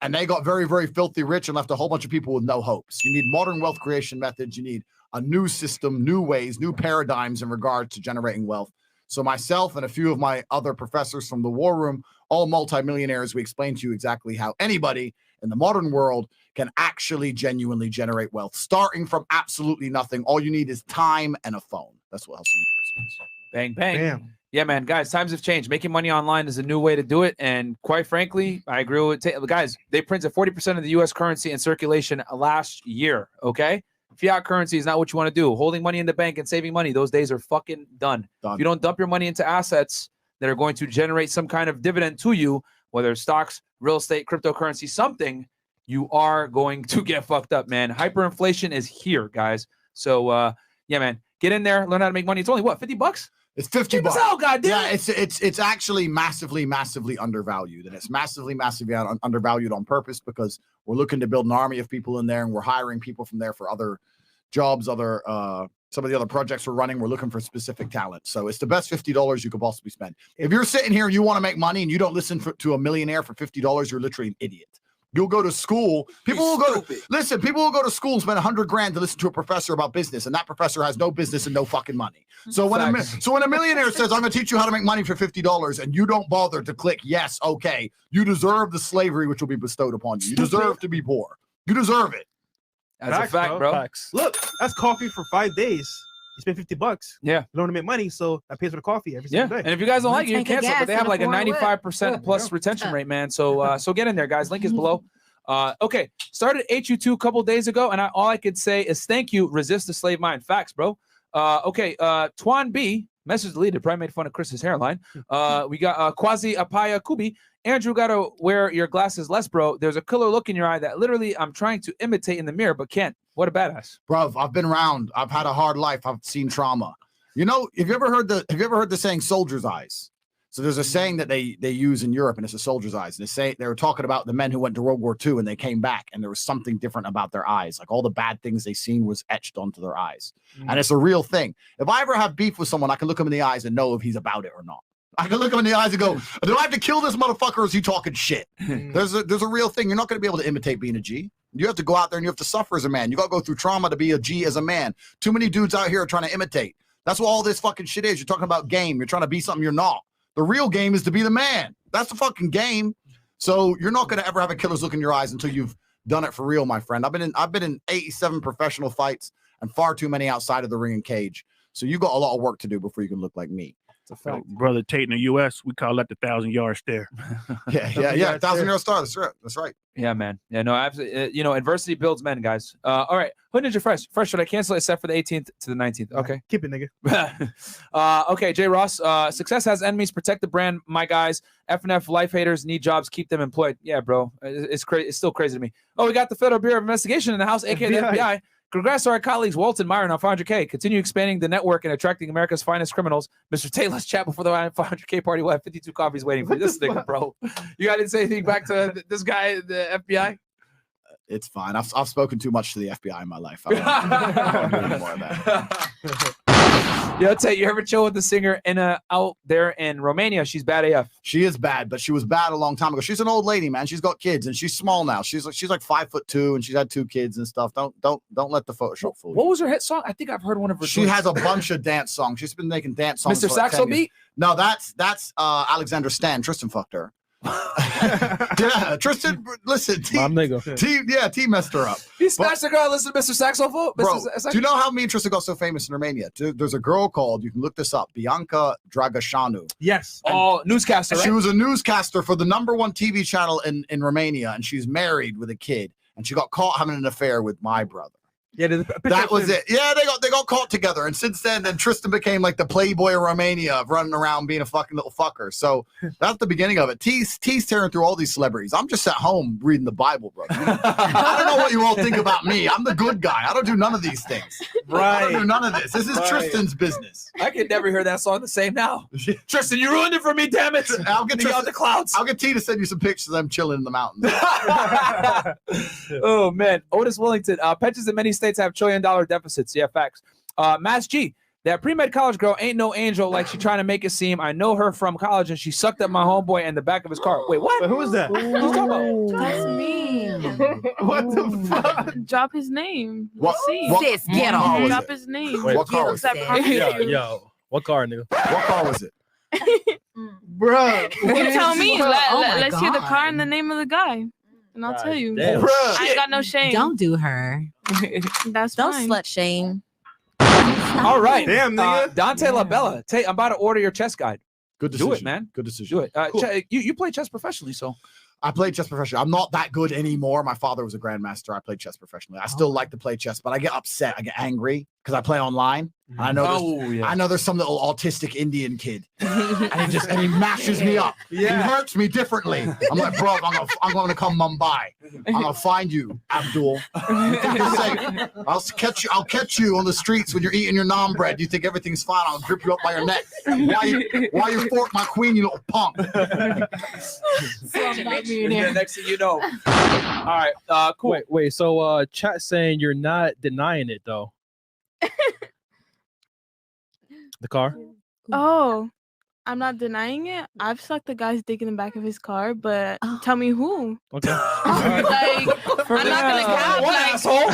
they got very, very filthy rich and left a whole bunch of people with no hopes. You need modern wealth creation methods. You need a new system, new ways, new paradigms in regard to generating wealth. So myself and a few of my other professors from the War Room, all multimillionaires, we explain to you exactly how anybody in the modern world can actually genuinely generate wealth, starting from absolutely nothing. All you need is time and a phone. That's what Hustlers University is. Bang, bang. Damn. Yeah, man, guys, times have changed. Making money online is a new way to do it. And quite frankly, I agree with guys, they printed 40% of the U.S. currency in circulation last year, okay? Fiat currency is not what you want to do. Holding money in the bank and saving money, those days are fucking done. If you don't dump your money into assets that are going to generate some kind of dividend to you, whether it's stocks, real estate, cryptocurrency, something, you are going to get fucked up, man. Hyperinflation is here, guys. So, yeah, man, get in there, learn how to make money. It's only what, $50? It's $50. Oh, goddamn. Yeah, it's actually massively undervalued, and it's massively undervalued on purpose because we're looking to build an army of people in there, and we're hiring people from there for other jobs, some of the other projects we're running. We're looking for specific talent, so it's the best $50 you could possibly spend. If you're sitting here and you want to make money and you don't listen to a millionaire for $50, you're literally an idiot. You'll go to school. People will go to school and spend $100,000 to listen to a professor about business, and that professor has no business and no fucking money. So when a millionaire says, "I'm going to teach you how to make money for $50," and you don't bother to click yes, okay, you deserve the slavery which will be bestowed upon you. You deserve to be poor. You deserve it. That's a fact, bro. Facts. Look, that's coffee for 5 days. You spend $50. Yeah. You don't want to make money, so that pays for the coffee every single day. And if you guys don't like it, you can cancel. But they have like a 95% Yeah, plus retention rate, man. So so get in there, guys. Link is below. Okay, started HU2 a couple days ago, and all I could say is thank you. Resist the slave mind. Facts, bro. Okay, Twan B, message deleted. Probably made fun of Chris's hairline. We got Quasi Apaya Kubi. Andrew, gotta wear your glasses less, bro. There's a killer look in your eye that literally I'm trying to imitate in the mirror, but can't. What a badass, bro. I've been around. I've had a hard life. I've seen trauma. You know, have you ever heard the saying "soldier's eyes"? So there's a saying that they use in Europe, and it's a soldier's eyes. They were talking about the men who went to World War II and they came back, and there was something different about their eyes. Like all the bad things they seen was etched onto their eyes, and it's a real thing. If I ever have beef with someone, I can look him in the eyes and know if he's about it or not. I can look him in the eyes and go, "Do I have to kill this motherfucker, or is he talking shit?" There's a real thing. You're not going to be able to imitate being a G. You have to go out there and you have to suffer as a man. You got to go through trauma to be a G as a man. Too many dudes out here are trying to imitate. That's what all this fucking shit is. You're talking about game. You're trying to be something you're not. The real game is to be the man. That's the fucking game. So you're not going to ever have a killer's look in your eyes until you've done it for real, my friend. I've been in 87 professional fights and far too many outside of the ring and cage. So you got a lot of work to do before you can look like me. It's a fact. Brother Tate in the U.S., we call that the 1,000-yard stare. Yeah, 1,000-yard star. That's right. Yeah, man. Yeah, no, absolutely. You know, adversity builds men, guys. All right. Hood Ninja Fresh. Fresh, should I cancel it except for the 18th to the 19th? Okay. Keep it, nigga. Okay, J. Ross. Success has enemies. Protect the brand, my guys. FNF life haters need jobs. Keep them employed. Yeah, bro. It's crazy. It's still crazy to me. Oh, we got the Federal Bureau of Investigation in the house, aka the FBI. Congrats to our colleagues Walton Myron on 500K. Continue expanding the network and attracting America's finest criminals. Mr. Tate, let's chat before the 500K party. We'll have 52 coffees waiting for you. This nigga, bro. You got to say anything back to this guy, the FBI? It's fine. I've spoken too much to the FBI in my life. I don't do any more of that. Yo, Tate, you ever chill with the singer out there in Romania? She's bad AF. She is bad, but she was bad a long time ago. She's an old lady, man. She's got kids and she's small now. She's like 5'2" and she's had 2 kids and stuff. Don't let the Photoshop fool you. What was her hit song? I think I've heard one of her. She has a bunch of dance songs. She's been making dance songs. Mr. for like Saxo 10 years. Beat? No, that's Alexander Stan. Tristan fucked her. Yeah, Tristan, listen, T messed her up. He smashed the girl. Listen to Mr. Saxophone. Bro, do you know how me and Tristan got so famous in Romania? There's a girl called, you can look this up, Bianca Dragășanu. Yes. Oh, newscaster, right? She was a newscaster for the #1 TV channel in Romania, and she's married with a kid, and she got caught having an affair with my brother. Yeah, that was it. Yeah, they got caught together, and since then Tristan became like the playboy of Romania, of running around being a fucking little fucker. So that's the beginning of it. T's tearing through all these celebrities. I'm just at home reading the Bible, bro. I don't know what you all think about me. I'm the good guy. I don't do none of these things. I don't do none of this. This is Tristan's business. I could never hear that song the same now. Tristan, you ruined it for me, damn it. I'll get Tristan, the clouds. I'll get T to send you some pictures of them chilling in the mountains. Oh man, Otis Willington. Pensions in many states have $1 trillion deficits. Yeah, facts. Mass G. That pre-med college girl ain't no angel like she trying to make it seem. I know her from college and she sucked up my homeboy in the back of his car. Wait, what? Who is that? That's me. What the fuck? Drop his name. What? See. Sis, get on. Drop his name. Wait, what car was it? Yo, what car, nigga? What car was it? Bro. You tell me. Let's hear the God. car and the name of the guy. And I'll tell you. Damn. I ain't got no shame. Don't do her. That's Don't fine. slut shame. All right. Damn, nigga. Dante LaBella. Tate, I'm about to order your chess guide. Good decision. Do it, man. Good decision. Do it. Cool. You play chess professionally, so. I played chess professionally. I'm not that good anymore. My father was a grandmaster. I played chess professionally. I still like to play chess, but I get upset. I get angry because I play online. I know there's some little autistic Indian kid, and he mashes me up. He hurts me differently. I'm like, bro, I'm going to come Mumbai. I'm going to find you, Abdul. You think you're safe? I'll catch you on the streets when you're eating your naan bread. You think everything's fine? I'll grip you up by your neck. Why you fork my queen, you little punk? Yeah, next thing you know. All right. Cool. Wait. So, chat saying you're not denying it though. The car. Oh, I'm not denying it. I've sucked the guy's dick in the back of his car, but tell me who. Okay. I'm not gonna cap. One Like, asshole.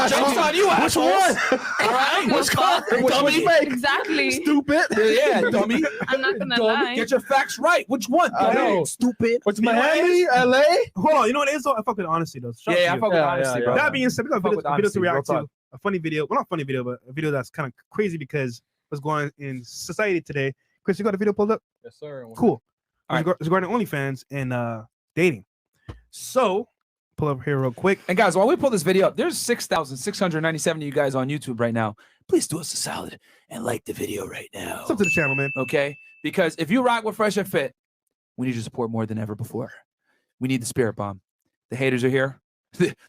Jokes on you, Which assholes. one? All right. Which car? Dummy. exactly. Stupid. Yeah, dummy. I'm not gonna Dummy. lie. Get your facts right. Which one? I know. Stupid. What's Miami? LA? Hold on. You know what it is? Though? I fuck with honesty, though. Shout out to Yeah, I you. fuck with honesty, bro. That being said, we got a Fuck with video to honesty, react real to. talk. A funny video. Well, not funny video, but a video that's kind of crazy because what's going on in society today. Chris, you got a video pulled up? Yes, sir. Cool. All right. It's regarding OnlyFans and dating. So, pull up here real quick. And guys, while we pull this video up, there's 6,697 of you guys on YouTube right now. Please do us a solid and like the video right now. What's up to the channel, man? Okay? Because if you rock with Fresh and Fit, we need your support more than ever before. We need the spirit bomb. The haters are here.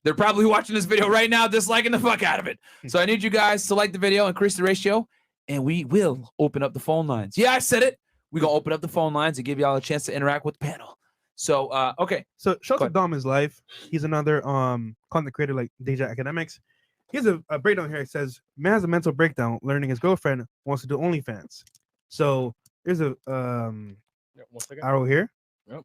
They're probably watching this video right now, disliking the fuck out of it. So I need you guys to like the video, increase the ratio, and we will open up the phone lines. Yeah, I said it. We're going to open up the phone lines and give y'all a chance to interact with the panel. So, okay. So, shout out to Dom His Life. He's another content creator like Deja Academics. Here's a breakdown here. It says, man has a mental breakdown learning his girlfriend wants to do OnlyFans. So, there's a 1 second. arrow here. Yep.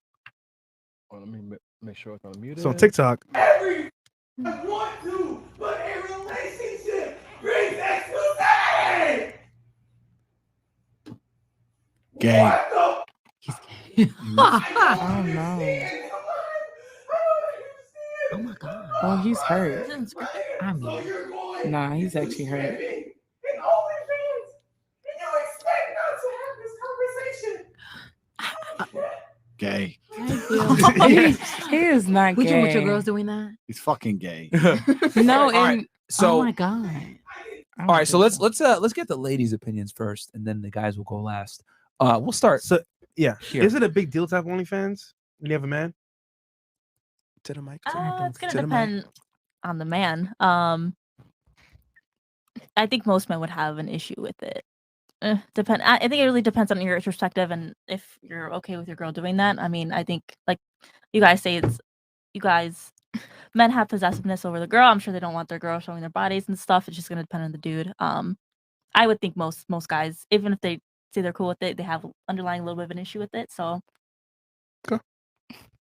Oh, let me make sure it's not muted. So, on TikTok. Every want to, but a relationship brings exclusivity. Gang. Oh no. Oh my God. Oh, he's hurt. I mean, Nah, he's actually hurt. gay. He is not Would gay. you want your girls doing that? He's fucking gay. No, All right, and so oh my god. all right, so let's get the ladies' opinions first, and then the guys will go last. We'll start. So yeah, Here. is it a big deal to have OnlyFans when you have a man? To the mic. It's gonna To the mic. depend on the man. I think most men would have an issue with it. Depend. I think it really depends on your perspective and if you're okay with your girl doing that. I mean, I think like you guys say, men have possessiveness over the girl. I'm sure they don't want their girl showing their bodies and stuff. It's just gonna depend on the dude. I would think most guys, even if they say they're cool with it, they have underlying a little bit of an issue with it. So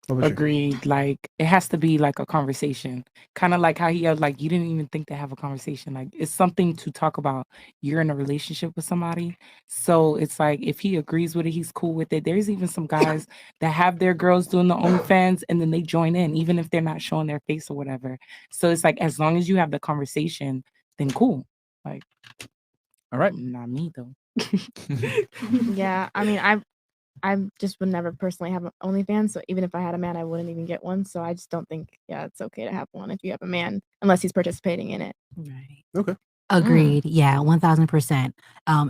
agreed. Like it has to be like a conversation, kind of like how he had like you didn't even think to have a conversation. Like it's something to talk about. You're in a relationship with somebody, so it's like if he agrees with it, he's cool with it. There's even some guys that have their girls doing the OnlyFans and then they join in, even if they're not showing their face or whatever. So it's like as long as you have the conversation, then cool. Like, all right, not me though. Yeah, I mean, I just would never personally have an OnlyFans. So even if I had a man, I wouldn't even get one. So I just don't think, it's okay to have one if you have a man, unless he's participating in it. Right. Okay. Agreed. Yeah, 1000%.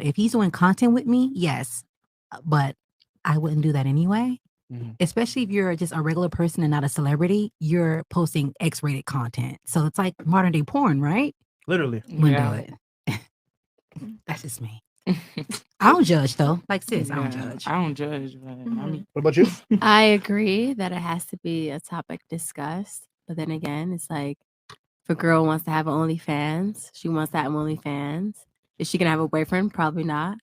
If he's doing content with me, yes, but I wouldn't do that anyway. Especially if you're just a regular person and not a celebrity, you're posting X-rated content. So it's like modern day porn, right? Literally. Wouldn't do it. That's just me. I don't judge though. Like sis, I don't judge. I don't judge. But I mean, What about you? I agree that it has to be a topic discussed. But then again, it's like if a girl wants to have an OnlyFans, she wants to have OnlyFans. Is she gonna have a boyfriend? Probably not.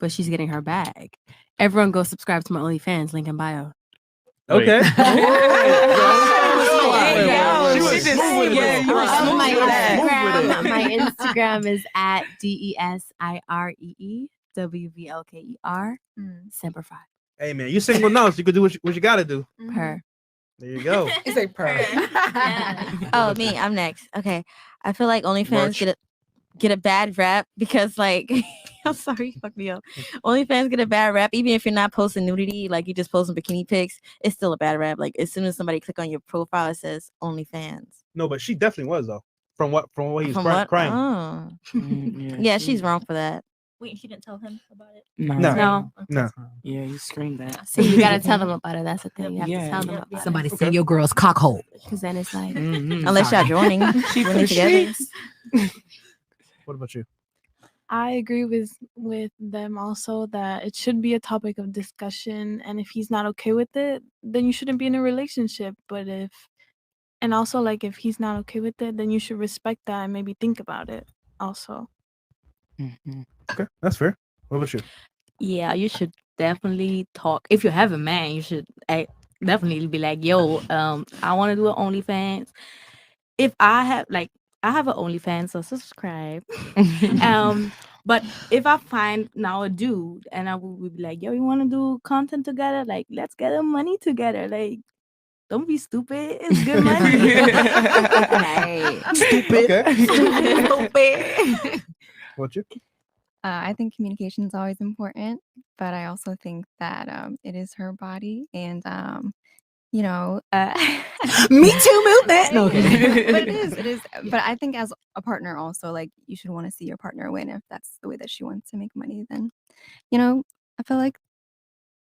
But she's getting her bag. Everyone go subscribe to my OnlyFans, link in bio. Okay. My Instagram is at DESIREEWVLKER. Semper Fi. Hey man, you single now, so you could do what you gotta do. Per. There you go. It's a per. Oh, me, I'm next. Okay. I feel like OnlyFans get a bad rap because like I'm sorry, fuck me up. OnlyFans get a bad rap, even if you're not posting nudity, like you just posting bikini pics, it's still a bad rap. Like as soon as somebody click on your profile, it says OnlyFans. No, but she definitely was though. From what he's From crying. what? Oh. Yeah, she's wrong for that. wait, she didn't tell him about it. No. Yeah, you screamed that. See, you gotta tell them about it. That's the thing. You have Yeah. to tell them about it. Somebody see your girl's cock hole. Because then it's like, Unless y'all joining, joining together. What about you? I agree with them also that it should be a topic of discussion, and if he's not okay with it, then you shouldn't be in a relationship. But if he's not okay with it, then you should respect that and maybe think about it also. Okay, that's fair. What about you? Yeah, you should definitely talk. If you have a man, you should definitely be like, yo, I want to do an OnlyFans. If I have an OnlyFans, so subscribe. But if I find now a dude and I would be like, yo, you want to do content together? Like, let's get the money together. Like, don't be stupid. It's good money. right. Stupid. Stupid. What you? I think communication is always important, but I also think that it is her body, and Me Too movement. No, okay. but it is. But I think as a partner, also, like you should want to see your partner win. If that's the way that she wants to make money, then I feel like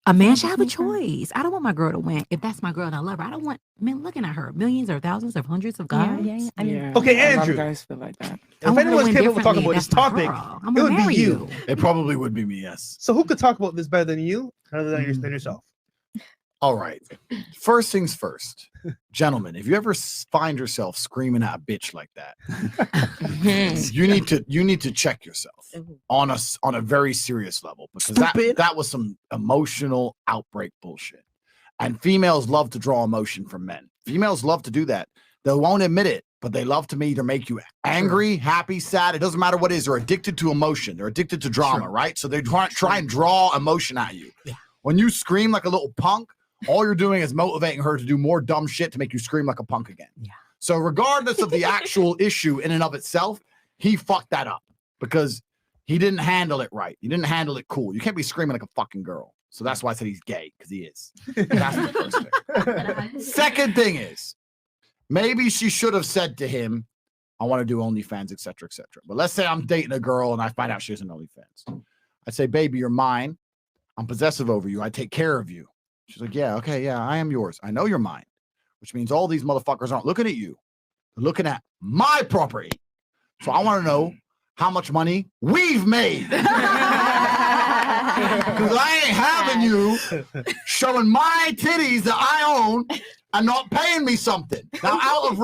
A man should have a choice. I don't want my girl to win. If that's my girl and I love her, I don't want men looking at her. Millions or thousands or hundreds of guys. Yeah. I mean, Okay, A lot Andrew. of guys feel like that. If anyone's capable of talking about this topic, I'm it gonna would be marry you. It probably would be me, yes. So who could talk about this better than you, other than yourself? All right. First things first, gentlemen. If you ever find yourself screaming at a bitch like that, you need to check yourself on a very serious level, because that was some emotional outbreak bullshit. And females love to draw emotion from men. Females love to do that. They won't admit it, but they love to either make you angry, happy, sad. It doesn't matter what it is. They're addicted to emotion. They're addicted to drama, right? So they try and draw emotion at you. Yeah. When you scream like a little punk, all you're doing is motivating her to do more dumb shit to make you scream like a punk again. Yeah. So regardless of the actual issue in and of itself, he fucked that up because he didn't handle it right. He didn't handle it cool. You can't be screaming like a fucking girl. So that's why I said he's gay, because he is. That's the first thing. Second thing is, maybe she should have said to him, I want to do OnlyFans, etc., etc. But let's say I'm dating a girl and I find out she has an OnlyFans. I say, baby, you're mine. I'm possessive over you. I take care of you. She's like, yeah, okay, yeah, I am yours. I know you're mine, which means all these motherfuckers aren't looking at you. They're looking at my property. So I want to know how much money we've made. Because I ain't having you showing my titties that I own and not paying me something. Now, out of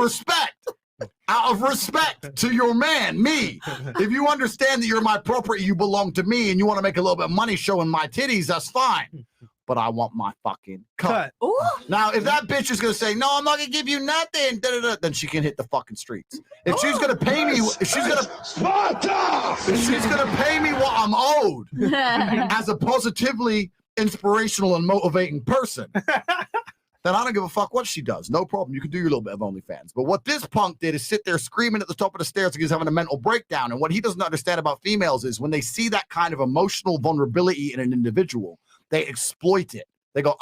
respect to your man, me, if you understand that you're my property, you belong to me, and you want to make a little bit of money showing my titties, that's fine. But I want my fucking cut. Now, if that bitch is going to say, no, I'm not going to give you nothing, then she can hit the fucking streets. If she's going to pay me, if she's going to pay me what I'm owed as a positively inspirational and motivating person, then I don't give a fuck what she does. No problem. You can do your little bit of OnlyFans. But what this punk did is sit there screaming at the top of the stairs like he's having a mental breakdown. And what he doesn't understand about females is when they see that kind of emotional vulnerability in an individual, they exploit it. They go,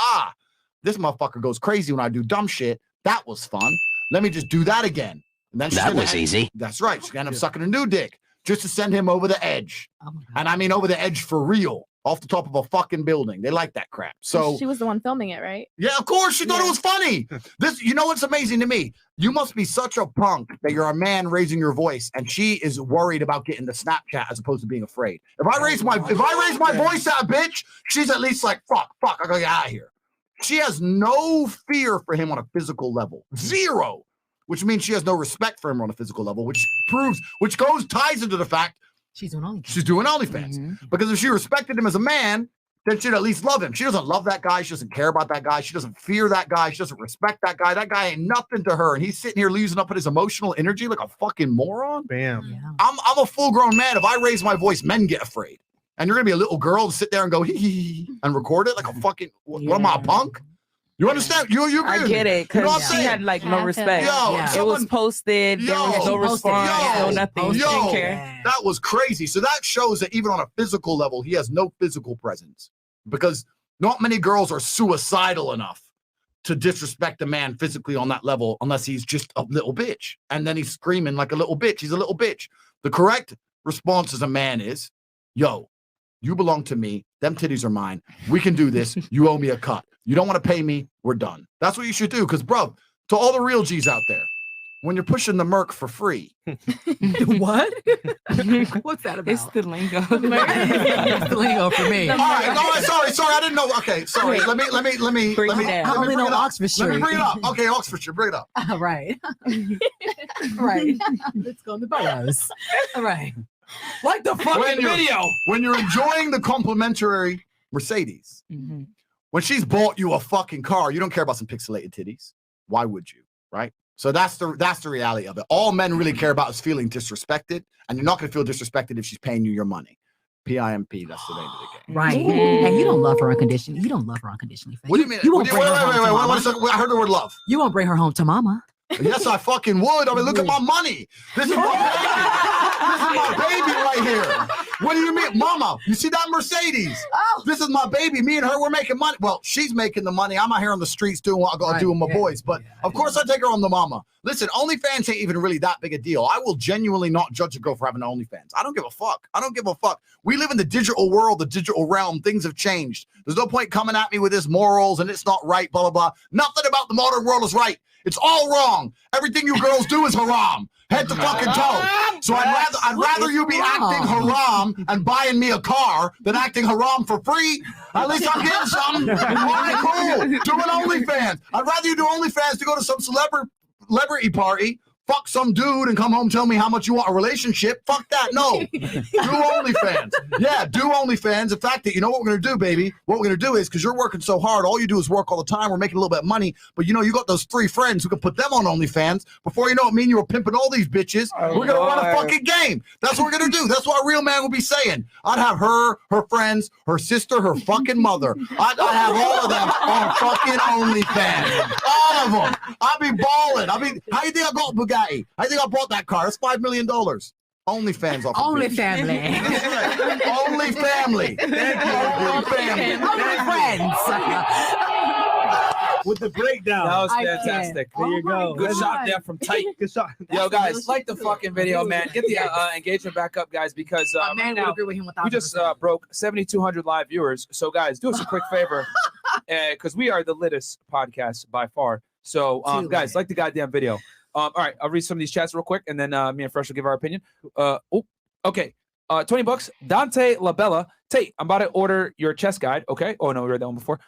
this motherfucker goes crazy when I do dumb shit. That was fun. Let me just do that again. And then That was easy. That's right. She's going to end up sucking a new dick just to send him over the edge. And I mean over the edge for real. Off the top of a fucking building. They like that crap. So she was the one filming it, right? yeah, of course. She thought it was funny. You know what's amazing to me? You must be such a punk that you're a man raising your voice, and she is worried about getting the Snapchat as opposed to being afraid. If I raise my voice at a bitch, she's at least like, fuck, I gotta get out of here. She has no fear for him on a physical level. Zero. Which means she has no respect for him on a physical level, which ties into the fact she's doing OnlyFans. She's doing OnlyFans. Because if she respected him as a man, then she'd at least love him. She doesn't love that guy. She doesn't care about that guy. She doesn't fear that guy. She doesn't respect that guy. That guy ain't nothing to her. And he's sitting here using up his emotional energy like a fucking moron. Bam. Yeah. I'm a full-grown man. If I raise my voice, men get afraid. And you're going to be a little girl to sit there and go, hee and record it like a fucking, what am I, a punk? You understand? You I get it, You know what I'm because she saying? had like no respect. Yo, It was posted. There was no response. No nothing. She didn't care. That was crazy. So that shows that even on a physical level, he has no physical presence, because not many girls are suicidal enough to disrespect a man physically on that level unless he's just a little bitch. And then he's screaming like a little bitch. He's a little bitch. The correct response as a man is, yo, you belong to me. Them titties are mine. We can do this. You owe me a cut. You don't want to pay me. We're done. That's what you should do. Because, bro, to all the real G's out there, when you're pushing the Merc for free. What? What's that about? It's the lingo. It's the lingo for me. All right. No, sorry. I didn't know. Okay. Sorry. Let me. I only know Oxfordshire. Let me bring it up. Okay. Oxfordshire. Bring it up. Right. Right. Let's go in the boroughs. All right. Like the fucking video. When you're enjoying the complimentary Mercedes, when she's bought you a fucking car, you don't care about some pixelated titties. Why would you? Right? So that's the reality of it. All men really care about is feeling disrespected, and you're not going to feel disrespected if she's paying you your money. PIMP, that's the name of the game. Right. And you don't love her unconditionally. You don't love her unconditionally. What do you mean? Wait, I heard the word love. You won't bring her home to mama. Yes, I fucking would. I mean, look at my money. This is my baby right here. What do you mean? Mama, you see that Mercedes? This is my baby. Me and her, we're making money. Well, she's making the money. I'm out here on the streets doing what I got to do with my boys. But of course, I take her on the mama. Listen, OnlyFans ain't even really that big a deal. I will genuinely not judge a girl for having OnlyFans. I don't give a fuck. I don't give a fuck. We live in the digital world, the digital realm. Things have changed. There's no point coming at me with this morals and it's not right, blah, blah, blah. Nothing about the modern world is right. It's all wrong. Everything you girls do is haram, head to fucking toe. So I'd rather you be acting haram and buying me a car than acting haram for free. At least I'm getting something. All right, cool. Doing OnlyFans. I'd rather you do OnlyFans to go to some celebrity party, fuck some dude and come home and tell me how much you want a relationship. Fuck that. No. Do OnlyFans. Yeah, do OnlyFans. The fact that, you know what we're going to do, baby? What we're going to do is, because you're working so hard, all you do is work all the time. We're making a little bit of money. But, you know, you got those 3 friends who can put them on OnlyFans. Before you know it, me and you were pimping all these bitches. We're going to run a fucking game. That's what we're going to do. That's what a real man would be saying. I'd have her friends, her sister, her fucking mother. I'd have all of them on fucking OnlyFans. All of them. I'd be balling. How you think I got Bugatti? I think I bought that car. That's $5 million. Only fans off. Only family. Only family. Only family. Only friends. With the breakdown. That was I fantastic. There you go. Good That's- shot there from Tate. Good shot. Yo, guys, like the fucking video, man. Get the engagement back up, guys, because My right man would now agree with him we just broke 7,200 live viewers. So, guys, do us a quick favor, because we are the littest podcast by far. So, guys, like the goddamn video. All right, I'll read some of these chats real quick, and then me and Fresh will give our opinion. Okay. $20. Dante Labella. Tate, I'm about to order your chess guide. Okay. Oh no, we read that one before.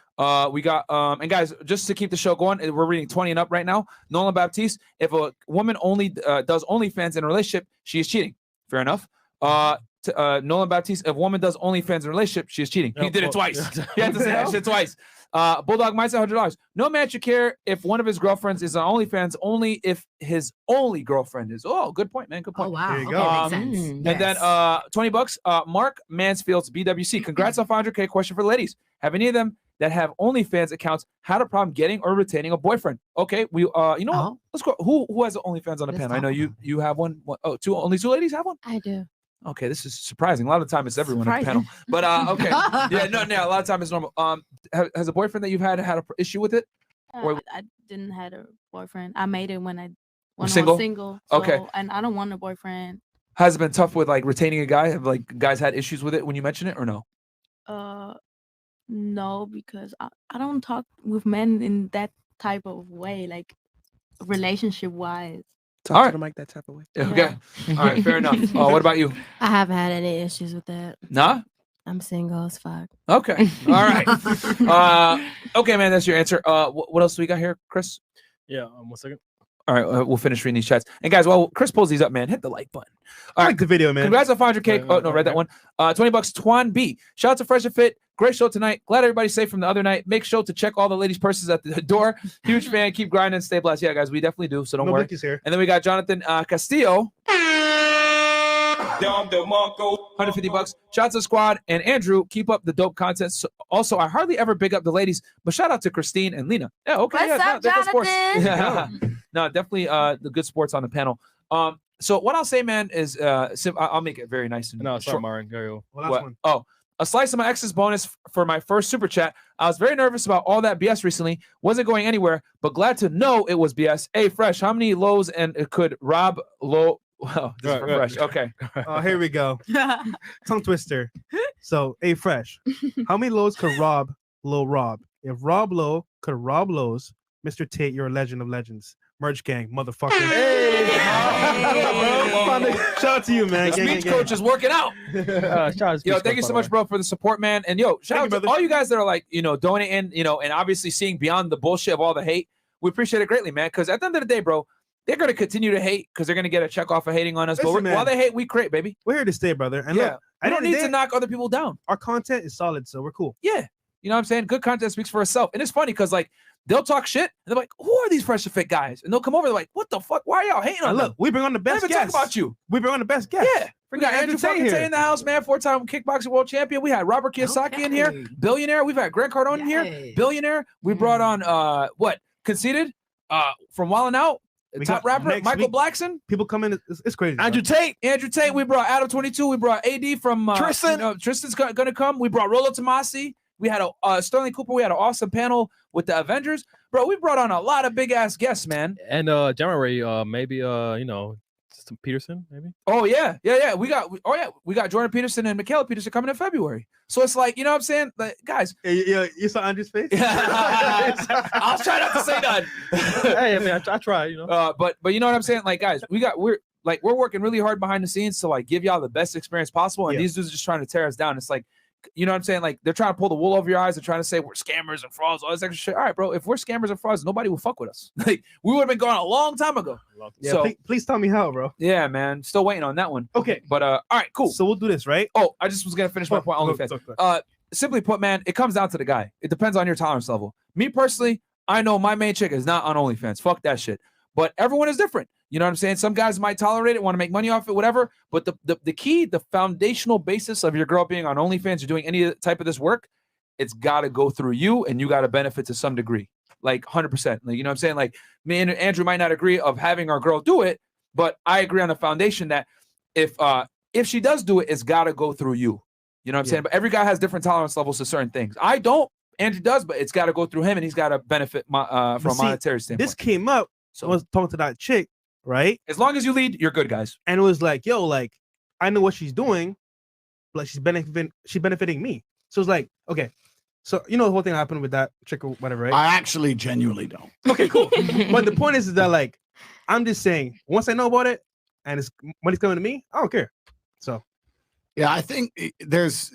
We got and guys, just to keep the show going, we're reading 20 and up right now. Nolan Baptiste. If a woman only does OnlyFans in a relationship, she is cheating. Fair enough. Nolan Baptiste. If a woman does OnlyFans in a relationship, she is cheating. He did it twice. He had to say that shit twice. Bulldog Mindset, $100. No man should care if one of his girlfriends is on OnlyFans, only if his only girlfriend is. Oh, good point, man. Good point. Oh, wow. There you Okay, go. makes sense. And then $20. Mark Mansfield's BWC. Congrats on 500K. Question for the ladies. Have any of them that have OnlyFans accounts had a problem getting or retaining a boyfriend? Okay, we you know what? Let's go. Who has OnlyFans on the panel? I know you have one. Oh, only two ladies have one? I do. Okay, this is surprising. A lot of the time it's everyone on the panel. But okay. Yeah, no, a lot of time it's normal. Has a boyfriend that you've had an issue with it? Or I didn't have a boyfriend. I made it when I was single? single. Okay. So, and I don't want a boyfriend. has it been tough with like retaining a guy? Have like guys had issues with it when you mention it or no? No, because I don't talk with men in that type of way, like relationship wise. Talk to the mic that type of way. Okay. All right. Fair enough. What about you? I haven't had any issues with that. Nah. I'm single as fuck. Okay. All right. Okay, man. That's your answer. What else do we got here, Chris? Yeah. 1 second. All right, we'll finish reading these chats. And guys, while Chris pulls these up, man, hit the like button. All right, like the video, man. Congrats on 500K. Oh, no, read that one. $20. Twan B. Shout out to Fresh and Fit. Great show tonight. Glad everybody's safe from the other night. Make sure to check all the ladies' purses at the door. Huge fan. Keep grinding. Stay blessed. Yeah, guys, we definitely do. So don't worry. Here. And then we got Jonathan Castillo. $150. Shout out to the squad and Andrew. Keep up the dope content. Also, I hardly ever big up the ladies, but shout out to Christine and Lena. Yeah, okay. What's up, they're good sports. Jonathan? No, definitely the good sports on the panel. So what I'll say, man, is I'll make it very nice and No, sorry, short. Marin. Go. What? Oh, a slice of my ex's bonus for my first super chat. I was very nervous about all that BS recently. Wasn't going anywhere, but glad to know it was BS. Hey, Fresh, how many lows and it could Rob low? Wow, this is for Fresh. Okay. Oh, here we go. Tongue twister. So, hey, Fresh, how many lows could Rob Low rob? If Rob Low could rob lows, Mr. Tate, you're a legend of legends. Merch gang, motherfucker. Hey, shout out to you, man. Speech coach is working out. Yo, thank you so much, bro, for the support, man. And yo, shout out to all you guys that are like, donating, and obviously seeing beyond the bullshit of all the hate. We appreciate it greatly, man. Because at the end of the day, bro, they're going to continue to hate because they're going to get a check off of hating on us. Listen, but while they hate, we create, baby. We're here to stay, brother. And yeah, look, I don't need to knock other people down. Our content is solid, so we're cool. Yeah. You know what I'm saying? Good content speaks for itself. And it's funny because, like, they'll talk shit and they're like, who are these Fresh and Fit guys? And they'll come over, they're like, what the fuck? Why are y'all hating on look, them? we bring on the best Talk guests. about you. We bring on the best guests. Yeah. We got Andrew fucking Tate in the house, man. 4-time kickboxing world champion. We had Robert Kiyosaki in here, billionaire. We've had Grant Cardone in here, billionaire. We brought on, Conceited from Wildin' Out. Top rapper Michael Blackson. People come in. It's crazy. Andrew Tate. We brought Adam 22. We brought AD from Tristan. Tristan's gonna come. We brought Rolo Tomasi. We had a Sterling Cooper. We had an awesome panel with the Avengers, bro. We brought on a lot of big ass guests, man. And January, maybe some Peterson, maybe. Oh yeah. We got Jordan Peterson and Michaela Peterson coming in February. So it's like, you know what I'm saying, like, guys. You saw Andrew's face. I was trying not to say none. Hey, I mean, I try, But you know what I'm saying, like, guys, we're working really hard behind the scenes to like give y'all the best experience possible, and these dudes are just trying to tear us down. It's like, you know what I'm saying? Like, they're trying to pull the wool over your eyes and trying to say we're scammers and frauds, all this extra shit. All right, bro. If we're scammers and frauds, nobody will fuck with us. Like, we would have been gone a long time ago. Yeah, so please tell me how, bro. Yeah, man. Still waiting on that one. Okay. But all right, cool. So we'll do this, right? Oh, I just was gonna finish my point. OnlyFans. Simply put, man, it comes down to the guy. It depends on your tolerance level. Me personally, I know my main chick is not on OnlyFans. Fuck that shit. But everyone is different. You know what I'm saying? Some guys might tolerate it, want to make money off it, whatever. But the key, the foundational basis of your girl being on OnlyFans or doing any type of this work, it's got to go through you, and you got to benefit to some degree, like 100%. Like, you know what I'm saying? Like, me and Andrew might not agree of having our girl do it, but I agree on the foundation that if she does do it, it's got to go through you. You know what I'm saying? But every guy has different tolerance levels to certain things. I don't. Andrew does, but it's got to go through him, and he's got to benefit from a monetary standpoint. This came up. So I was talking to that chick, right? As long as you lead, you're good, guys. And it was like, yo, like I know what she's doing, like she's benefiting me. So it's like, okay, so you know the whole thing happened with that chick or whatever, right? I actually genuinely don't. Okay, cool. But the point is that like I'm just saying, once I know about it and it's money's coming to me, I don't care. So yeah, I think there's.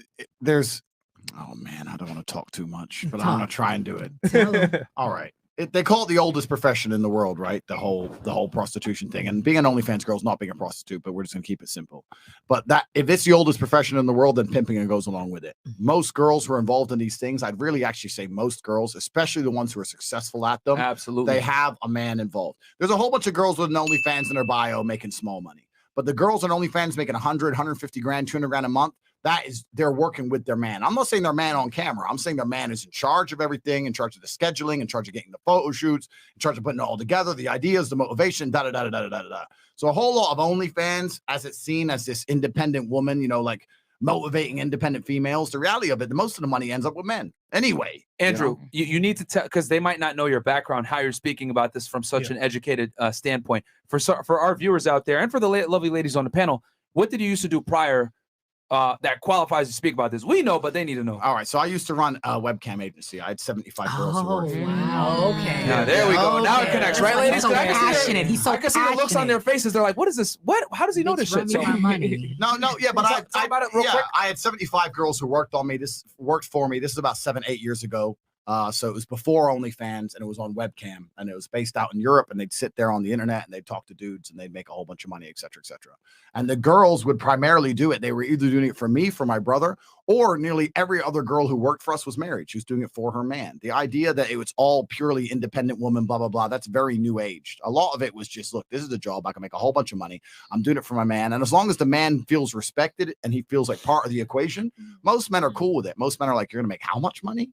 Oh man, I don't want to talk too much, but I'm gonna try and do it. All right. They call it the oldest profession in the world, right? The whole prostitution thing. And being an OnlyFans girl is not being a prostitute, but we're just gonna keep it simple. But that if it's the oldest profession in the world, then pimping goes along with it. Most girls who are involved in these things, I'd really actually say most girls, especially the ones who are successful at them, absolutely, they have a man involved. There's a whole bunch of girls with an OnlyFans in their bio making small money. But the girls on OnlyFans making 100, 150 grand, 200 grand a month, that is, they're working with their man. I'm not saying their man on camera. I'm saying their man is in charge of everything, in charge of the scheduling, in charge of getting the photo shoots, in charge of putting it all together, the ideas, the motivation, da-da-da-da-da-da-da. So a whole lot of OnlyFans, as it's seen as this independent woman, you know, like motivating independent females. The reality of it, most of the money ends up with men. Anyway, Andrew, you need to tell, because they might not know your background, how you're speaking about this from such an educated standpoint. For our viewers out there and for the lovely ladies on the panel, what did you used to do prior that qualifies to speak about this? We know, but they need to know. All right, so I used to run a webcam agency. I had 75 girls who worked for me. Wow, okay. Now, there we go. Now it connects, right, ladies? So passionate. He's so I can see the looks on their faces. They're like, what is this? What? How does he know this shit? So, No, yeah, but talk about it real quick. I had 75 girls who worked for me. This is about 7-8 years ago. So it was before OnlyFans, and it was on webcam, and it was based out in Europe, and they'd sit there on the internet and they'd talk to dudes and they'd make a whole bunch of money, et cetera, et cetera. And the girls would primarily do it. They were either doing it for me, for my brother, or nearly every other girl who worked for us was married. She was doing it for her man. The idea that it was all purely independent woman, blah, blah, blah, that's very new aged. A lot of it was just, look, this is a job. I can make a whole bunch of money. I'm doing it for my man. And as long as the man feels respected and he feels like part of the equation, most men are cool with it. Most men are like, you're going to make how much money?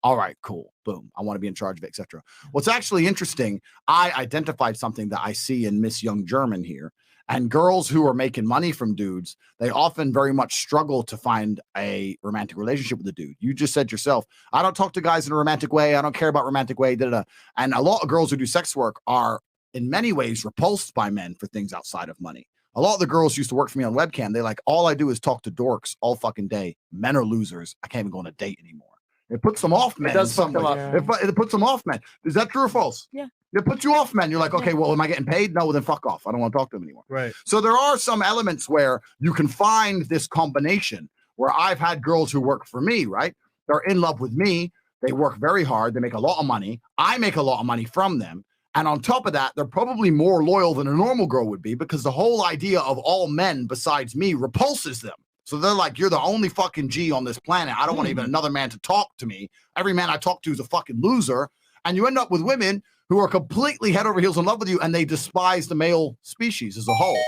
All right, cool. Boom. I want to be in charge of it, etc. What's actually interesting, I identified something that I see in Miss Young German here. And girls who are making money from dudes, they often very much struggle to find a romantic relationship with a dude. You just said yourself, I don't talk to guys in a romantic way. I don't care about romantic way. Da, da, da. And a lot of girls who do sex work are in many ways repulsed by men for things outside of money. A lot of the girls used to work for me on webcam. They're like, all I do is talk to dorks all fucking day. Men are losers. I can't even go on a date anymore. It puts them off, man. It does fuck them up. It puts them off, man. Is that true or false? Yeah. It puts you off, man. You're like, okay, well, am I getting paid? No, well, then fuck off. I don't want to talk to them anymore. Right. So there are some elements where you can find this combination where I've had girls who work for me, right? They're in love with me. They work very hard. They make a lot of money. I make a lot of money from them. And on top of that, they're probably more loyal than a normal girl would be because the whole idea of all men besides me repulses them. So they're like, you're the only fucking G on this planet. I don't want even another man to talk to me. Every man I talk to is a fucking loser. And you end up with women who are completely head over heels in love with you, and they despise the male species as a whole.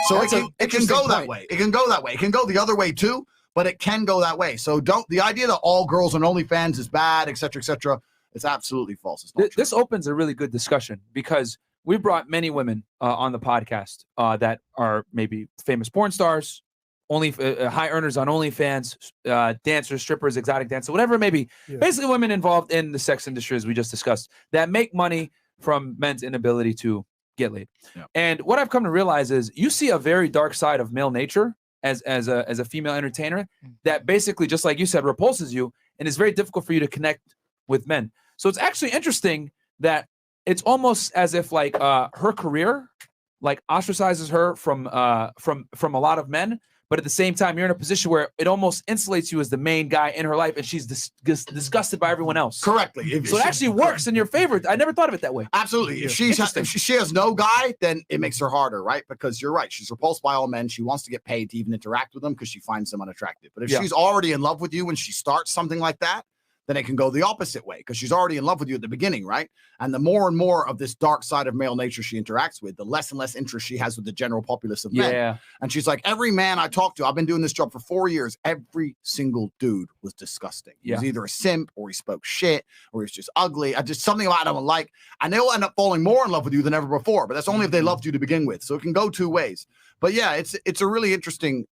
So it can go that way. It can go that way. It can go the other way too, but it can go that way. So the idea that all girls on OnlyFans is bad, et cetera, it's absolutely false. It's not true. This opens a really good discussion because we brought many women on the podcast that are maybe famous porn stars, only high earners on OnlyFans, dancers, strippers, exotic dancers, whatever it may be. Yeah. Basically, women involved in the sex industry, as we just discussed, that make money from men's inability to get laid. Yeah. And what I've come to realize is you see a very dark side of male nature as a female entertainer that basically, just like you said, repulses you, and it's very difficult for you to connect with men. So it's actually interesting that it's almost as if like her career like ostracizes her from a lot of men. But at the same time, you're in a position where it almost insulates you as the main guy in her life, and she's disgusted by everyone else. Correctly. So it actually works in your favor. I never thought of it that way. Absolutely. If she has no guy, then it makes her harder, right? Because you're right. She's repulsed by all men. She wants to get paid to even interact with them because she finds them unattractive. But if she's already in love with you when she starts something like that, then it can go the opposite way because she's already in love with you at the beginning, right? And the more and more of this dark side of male nature she interacts with, the less and less interest she has with the general populace of men. Yeah. And she's like, every man I talked to, I've been doing this job for 4 years. Every single dude was disgusting. He was either a simp or he spoke shit or he's just ugly. I just something about I don't like. And they'll end up falling more in love with you than ever before. But that's only if they loved you to begin with. So it can go two ways. But yeah, it's a really interesting.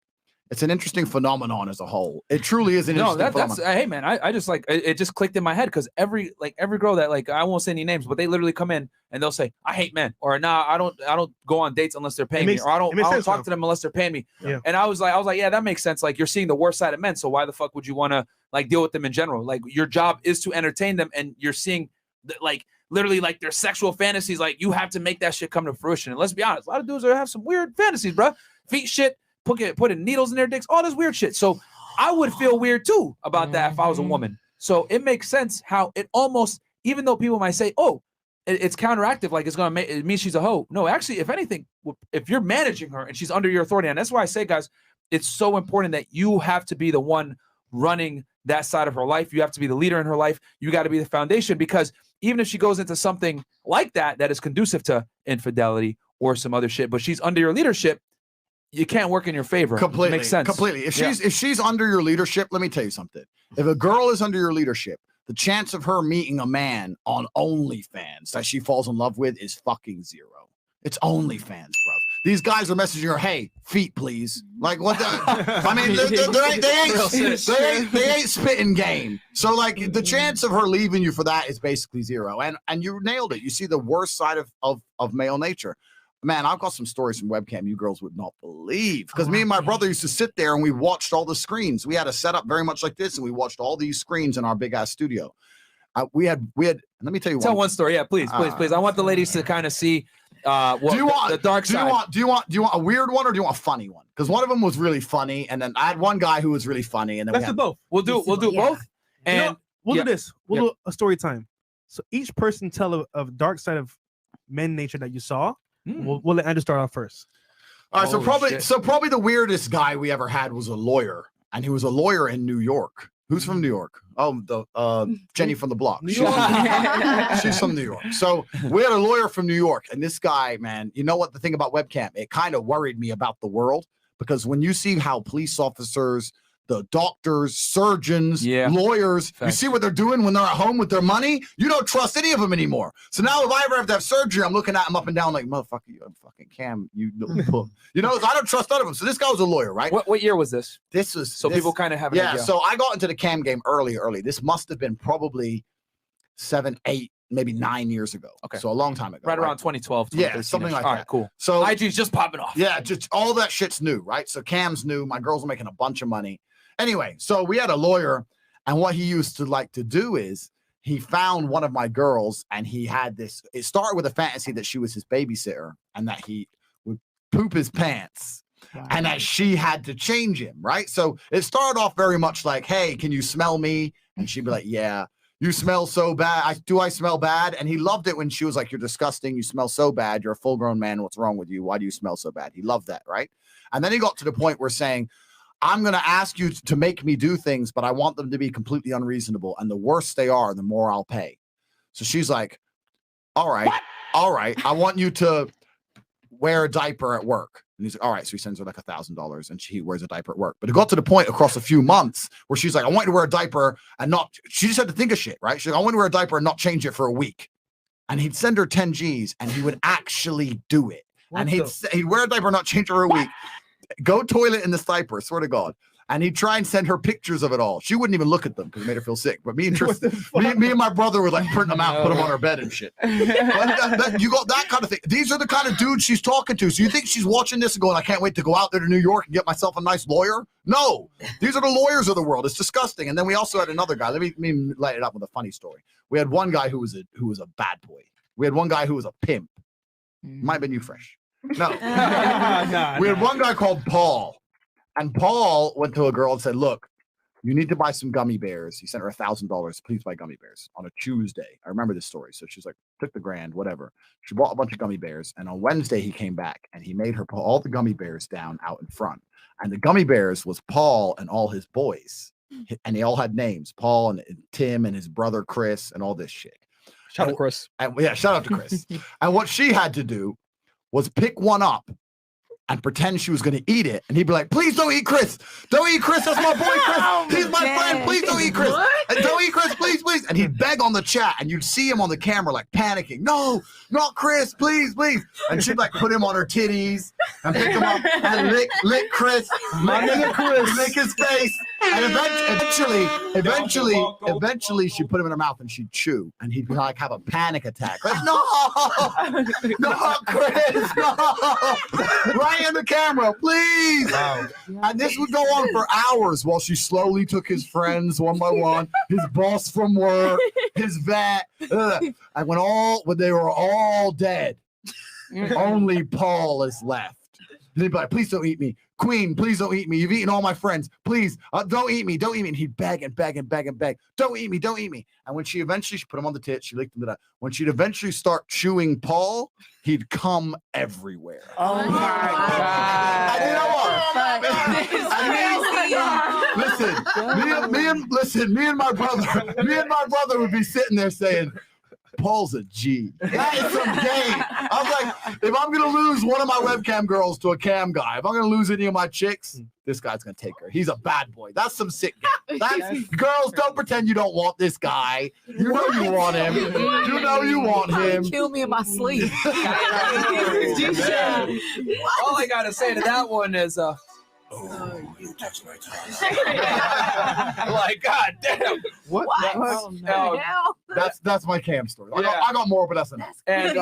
It's an interesting phenomenon as a whole. It truly is an interesting phenomenon. That's hey man, I just like it just clicked in my head because every girl that like I won't say any names, but they literally come in and they'll say I hate men or nah, I don't go on dates unless they're paying me or I don't talk to them unless they're paying me. Yeah. And I was like yeah, that makes sense. Like you're seeing the worst side of men, so why the fuck would you want to like deal with them in general? Like your job is to entertain them, and you're seeing like literally like their sexual fantasies. Like you have to make that shit come to fruition. And let's be honest, a lot of dudes have some weird fantasies, bro. Feet shit. Putting needles in their dicks, all this weird shit. So I would feel weird too about that if I was a woman. So it makes sense how it almost, even though people might say, oh, it's counteractive, like it's gonna make it means she's a hoe. No, actually, if anything, if you're managing her and she's under your authority, and that's why I say, guys, it's so important that you have to be the one running that side of her life. You have to be the leader in her life. You got to be the foundation, because even if she goes into something like that is conducive to infidelity or some other shit, but she's under your leadership, you can't work in your favor. Completely. Makes sense. Completely. If she's under your leadership, let me tell you something. If a girl is under your leadership, the chance of her meeting a man on OnlyFans that she falls in love with is fucking zero. It's OnlyFans, bro. Ththese guys are messaging her, hey, feet, please. Like, what the? I mean, they ain't spitting game. So, like, the chance of her leaving you for that is basically zero. And you nailed it. You see the worst side of male nature. Man, I've got some stories from webcam you girls would not believe. Because me and my brother used to sit there and we watched all the screens. We had a setup very much like this, and we watched all these screens in our big ass studio. We had. Let me tell you. Tell one story, yeah, please. I want the ladies to kind of see what the dark side. Do you want a weird one or do you want a funny one? Because one of them was really funny, and then I had one guy who was really funny, and then let's do both. We'll do both, and we'll do this. We'll do a story time. So each person tell a dark side of men nature that you saw. We'll let Andrew start off first. All right, so probably the weirdest guy we ever had was a lawyer, and he was a lawyer in New York. Who's from New York? Oh, the Jenny from the block. She's from New York. So we had a lawyer from New York, and this guy, man, you know what the thing about webcam? It kind of worried me about the world, because when you see how police officers, the doctors, surgeons, lawyers, you see what they're doing when they're at home with their money, you don't trust any of them anymore. So now if I ever have to have surgery, I'm looking at them up and down like, motherfucker, you fucking Cam, you know, I don't trust none of them. So this guy was a lawyer, right? What year was this? This was people kind of have an idea. So I got into the Cam game early. This must have been probably 7, 8, maybe 9 years ago. Okay. So a long time ago. Right around 2012, yeah, something like that. All right, cool. So IG's just popping off. Yeah, just all that shit's new, right? So Cam's new. My girls are making a bunch of money. Anyway, so we had a lawyer, and what he used to like to do is he found one of my girls, and he had this. It started with a fantasy that she was his babysitter and that he would poop his pants. Wow. And that she had to change him, right? So it started off very much like, hey, can you smell me? And she'd be like, yeah, you smell so bad. Do I smell bad? And he loved it when she was like, you're disgusting. You smell so bad. You're a full grown man. What's wrong with you? Why do you smell so bad? He loved that, right? And then he got to the point where saying, I'm going to ask you to make me do things, but I want them to be completely unreasonable. And the worse they are, the more I'll pay. So she's like, all right. I want you to wear a diaper at work. And he's like, all right. So he sends her like $1,000 and she wears a diaper at work. But it got to the point across a few months where she's like, I want you to wear a diaper and not, she just had to think of shit, right? She's like, I want you to wear a diaper and not change it for a week. And he'd send her 10 G's and he would actually do it. And he'd wear a diaper and not change it for a week. Go toilet in the diaper, swear to God. And he'd try and send her pictures of it all. She wouldn't even look at them because it made her feel sick. But me and my brother would like print them out, put them on her bed and shit. You got that kind of thing. These are the kind of dudes she's talking to. So you think she's watching this and going, I can't wait to go out there to New York and get myself a nice lawyer? No, these are the lawyers of the world. It's disgusting. And then we also had another guy. Let me light it up with a funny story. We had one guy who was a bad boy. We had one guy who was a pimp. Might have been you, Fresh. No. We had one guy called Paul, and Paul went to a girl and said, look, you need to buy some gummy bears. He sent her $1,000. Please buy gummy bears on a Tuesday. I remember this story. So she's like, took the grand, whatever. She bought a bunch of gummy bears. And on Wednesday, he came back and he made her put all the gummy bears down out in front. And the gummy bears was Paul and all his boys. and they all had names, Paul and Tim and his brother Chris and all this shit. Shout out Chris. And yeah, shout out to Chris. And what she had to do was pick one up and pretend she was going to eat it. And he'd be like, please don't eat Chris. Don't eat Chris. That's my boy, Chris. He's my friend. Please don't eat Chris. And don't eat Chris, please, please. And he'd beg on the chat. And you'd see him on the camera, like panicking. No, not Chris, please, please. And she'd like put him on her titties and pick him up and lick Chris. Lick his face. And eventually she'd put him in her mouth and she'd chew. And he'd be like, have a panic attack. Like, no, Chris, no. Right in the camera, please. Wow. And this would go on for hours while she slowly took his friends one by one, his boss from work, his vet. And when they were all dead, only Paul is left. And he'd be like, please don't eat me. Queen, please don't eat me. You've eaten all my friends. Please, don't eat me. Don't eat me. And he'd beg and beg and beg and beg. Don't eat me. Don't eat me. And when she put him on the tits, she licked him to that. When she'd eventually start chewing Paul, he'd come everywhere. Oh my God. And you know what? Me and my brother would be sitting there saying, Paul's a G. That is some game. I was like, if I'm gonna lose one of my webcam girls to a cam guy, if I'm gonna lose any of my chicks, this guy's gonna take her. He's a bad boy. That's some sick game. Girls, don't pretend you don't want this guy. You know you want him. You know you want him. Kill me in my sleep. All I gotta say to that one is Oh, you touched my tongue. like, God damn. What? That's my cam story. Yeah. I got more, but that's enough. And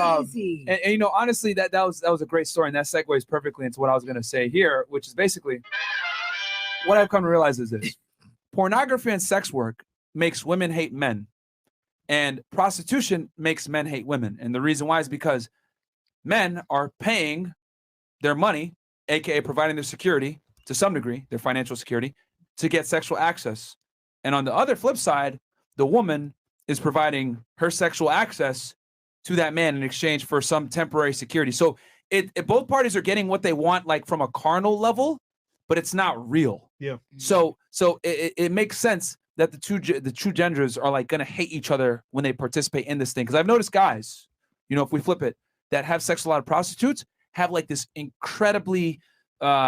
you know, honestly, that was a great story, and that segues perfectly into what I was gonna say here, which is basically what I've come to realize is this: pornography and sex work makes women hate men, and prostitution makes men hate women. And the reason why is because men are paying their money, aka providing their security to some degree, their financial security, to get sexual access. And on the other flip side, the woman is providing her sexual access to that man in exchange for some temporary security. So it both parties are getting what they want, like from a carnal level, but it's not real. Yeah. So it makes sense that the two genders are like gonna hate each other when they participate in this thing. Because I've noticed guys, you know, if we flip it, that have sex with a lot of prostitutes have like this incredibly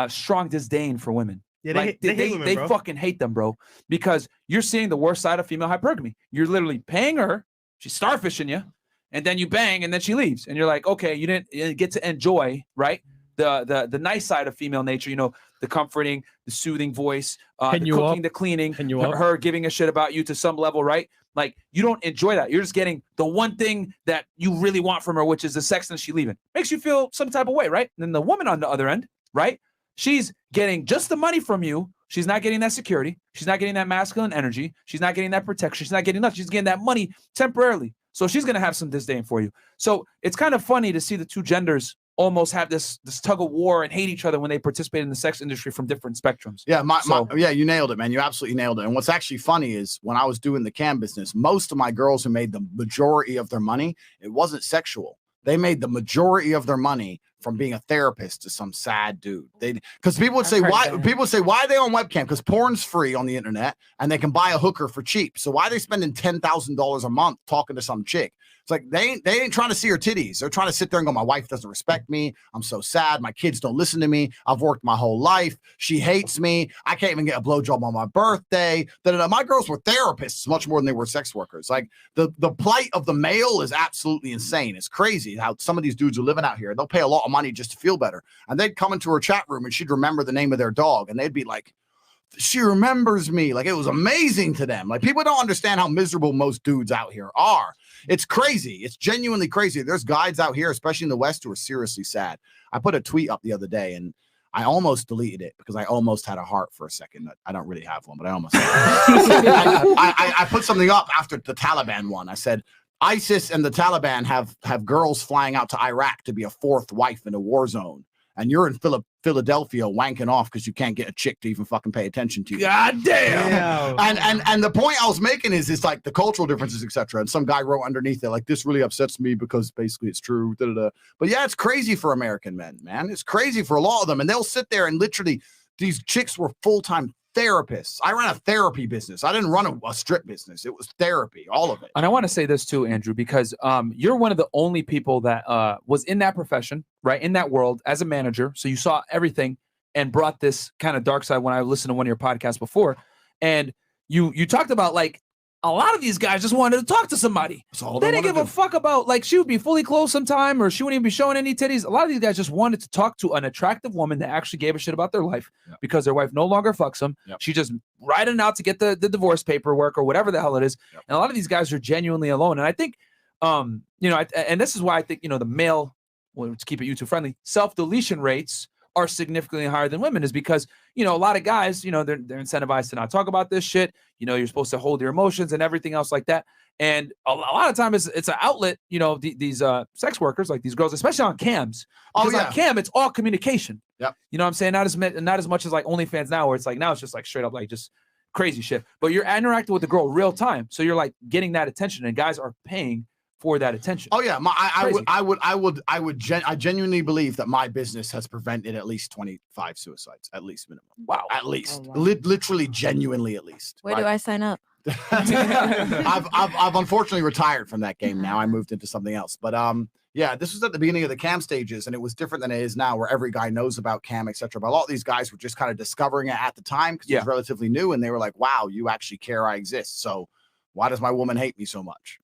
strong disdain for women. Yeah, like they fucking hate them, bro, because you're seeing the worst side of female hypergamy. You're literally paying her, she's starfishing you, and then you bang, and then she leaves, and you're like, okay, you didn't get to enjoy, right, the nice side of female nature, you know, the comforting, the soothing voice, the cooking, the cleaning, her giving a shit about you to some level, right? Like, you don't enjoy that. You're just getting the one thing that you really want from her, which is the sex, and she leaving. Makes you feel some type of way, right? And then the woman on the other end, right? She's getting just the money from you. She's not getting that security. She's not getting that masculine energy. She's not getting that protection. She's not getting nothing. She's getting that money temporarily. So she's going to have some disdain for you. So it's kind of funny to see the two genders almost have this tug of war and hate each other when they participate in the sex industry from different spectrums. Yeah, yeah, you nailed it, man. You absolutely nailed it. And what's actually funny is when I was doing the cam business, most of my girls who made the majority of their money, it wasn't sexual. They made the majority of their money from being a therapist to some sad dude. Because people would say, why are they on webcam? Because porn's free on the internet and they can buy a hooker for cheap. So why are they spending $10,000 a month talking to some chick? It's like they ain't trying to see her titties. They're trying to sit there and go, my wife doesn't respect me. I'm so sad. My kids don't listen to me. I've worked my whole life. She hates me. I can't even get a blowjob on my birthday. My girls were therapists much more than they were sex workers. Like the plight of the male is absolutely insane. It's crazy how some of these dudes are living out here. They'll pay a lot of money just to feel better. And they'd come into her chat room and she'd remember the name of their dog. And they'd be like, she remembers me. Like, it was amazing to them. Like, people don't understand how miserable most dudes out here are. It's crazy. It's genuinely crazy. There's guys out here, especially in the West, who are seriously sad. I put a tweet up the other day and I almost deleted it because I almost had a heart for a second. I don't really have one, but I almost I put something up after the Taliban one. I said, ISIS and the Taliban have girls flying out to Iraq to be a fourth wife in a war zone. And you're in Philadelphia wanking off because you can't get a chick to even fucking pay attention to you. God damn. And the point I was making is like the cultural differences, etc. And some guy wrote underneath it, like, this really upsets me because basically it's true. But yeah, it's crazy for American men, man. It's crazy for a lot of them. And they'll sit there and literally, these chicks were full-time therapists. I ran a therapy business. I didn't run a strip business. It was therapy, all of it. And I want to say this too, Andrew, because you're one of the only people that was in that profession, right, in that world as a manager. So you saw everything and brought this kind of dark side when I listened to one of your podcasts before. And you talked about like a lot of these guys just wanted to talk to somebody. They didn't give a fuck about, like, she would be fully clothed sometime or she wouldn't even be showing any titties. A lot of these guys just wanted to talk to an attractive woman that actually gave a shit about their life because their wife no longer fucks them. She just riding out to get the divorce paperwork or whatever the hell it is. And a lot of these guys are genuinely alone. And I think, you know, and this is why I think, you know, the male, well, to keep it YouTube friendly, self-deletion rates are significantly higher than women is because, you know, a lot of guys, you know, they're incentivized to not talk about this shit. You know, you're supposed to hold your emotions and everything else like that. And a lot of times it's an outlet, you know, these sex workers, like these girls, especially on cams. Because on cam, it's all communication. Yep. You know what I'm saying? Not as much as like OnlyFans now, where it's like now it's just like straight up like just crazy shit. But you're interacting with the girl real time. So you're like getting that attention and guys are paying for that attention. Oh yeah, I genuinely believe that my business has prevented at least 25 suicides, at least minimum. Wow, at least, literally, genuinely, at least. Where do I sign up? I've unfortunately retired from that game now. I moved into something else, but yeah, this was at the beginning of the cam stages, and it was different than it is now, where every guy knows about cam, etc. But a lot of these guys were just kind of discovering it at the time because it was relatively new, and they were like, "Wow, you actually care I exist." So why does my woman hate me so much?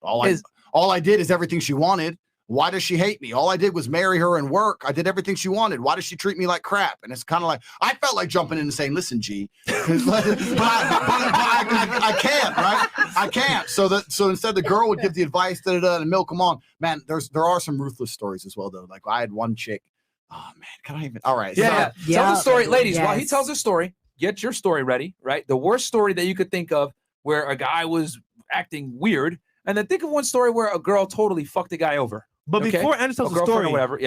All I did is everything she wanted. Why does she hate me? All I did was marry her and work. I did everything she wanted. Why does she treat me like crap? And it's kind of like, I felt like jumping in and saying, listen, G, but I can't, right? I can't. So instead the girl would give the advice, and milk them on. Man, there are some ruthless stories as well, though. Like I had one chick. Oh man, can I even? All right. Yeah. Tell the story, ladies. While he tells his story, get your story ready, right? The worst story that you could think of where a guy was acting weird. And then think of one story where a girl totally fucked a guy over. But before Andrew tells the story, or whatever,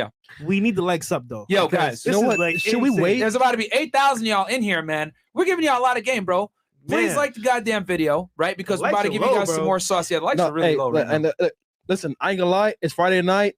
we need the likes up though. Yo, guys, you know what? Like, should we wait? There's about to be 8,000 y'all in here, man. We're giving y'all a lot of game, bro. Please like the goddamn video, right? Because we're about to give you guys some more sauce. Yeah, the likes are really low right now. Listen, I ain't gonna lie. It's Friday night.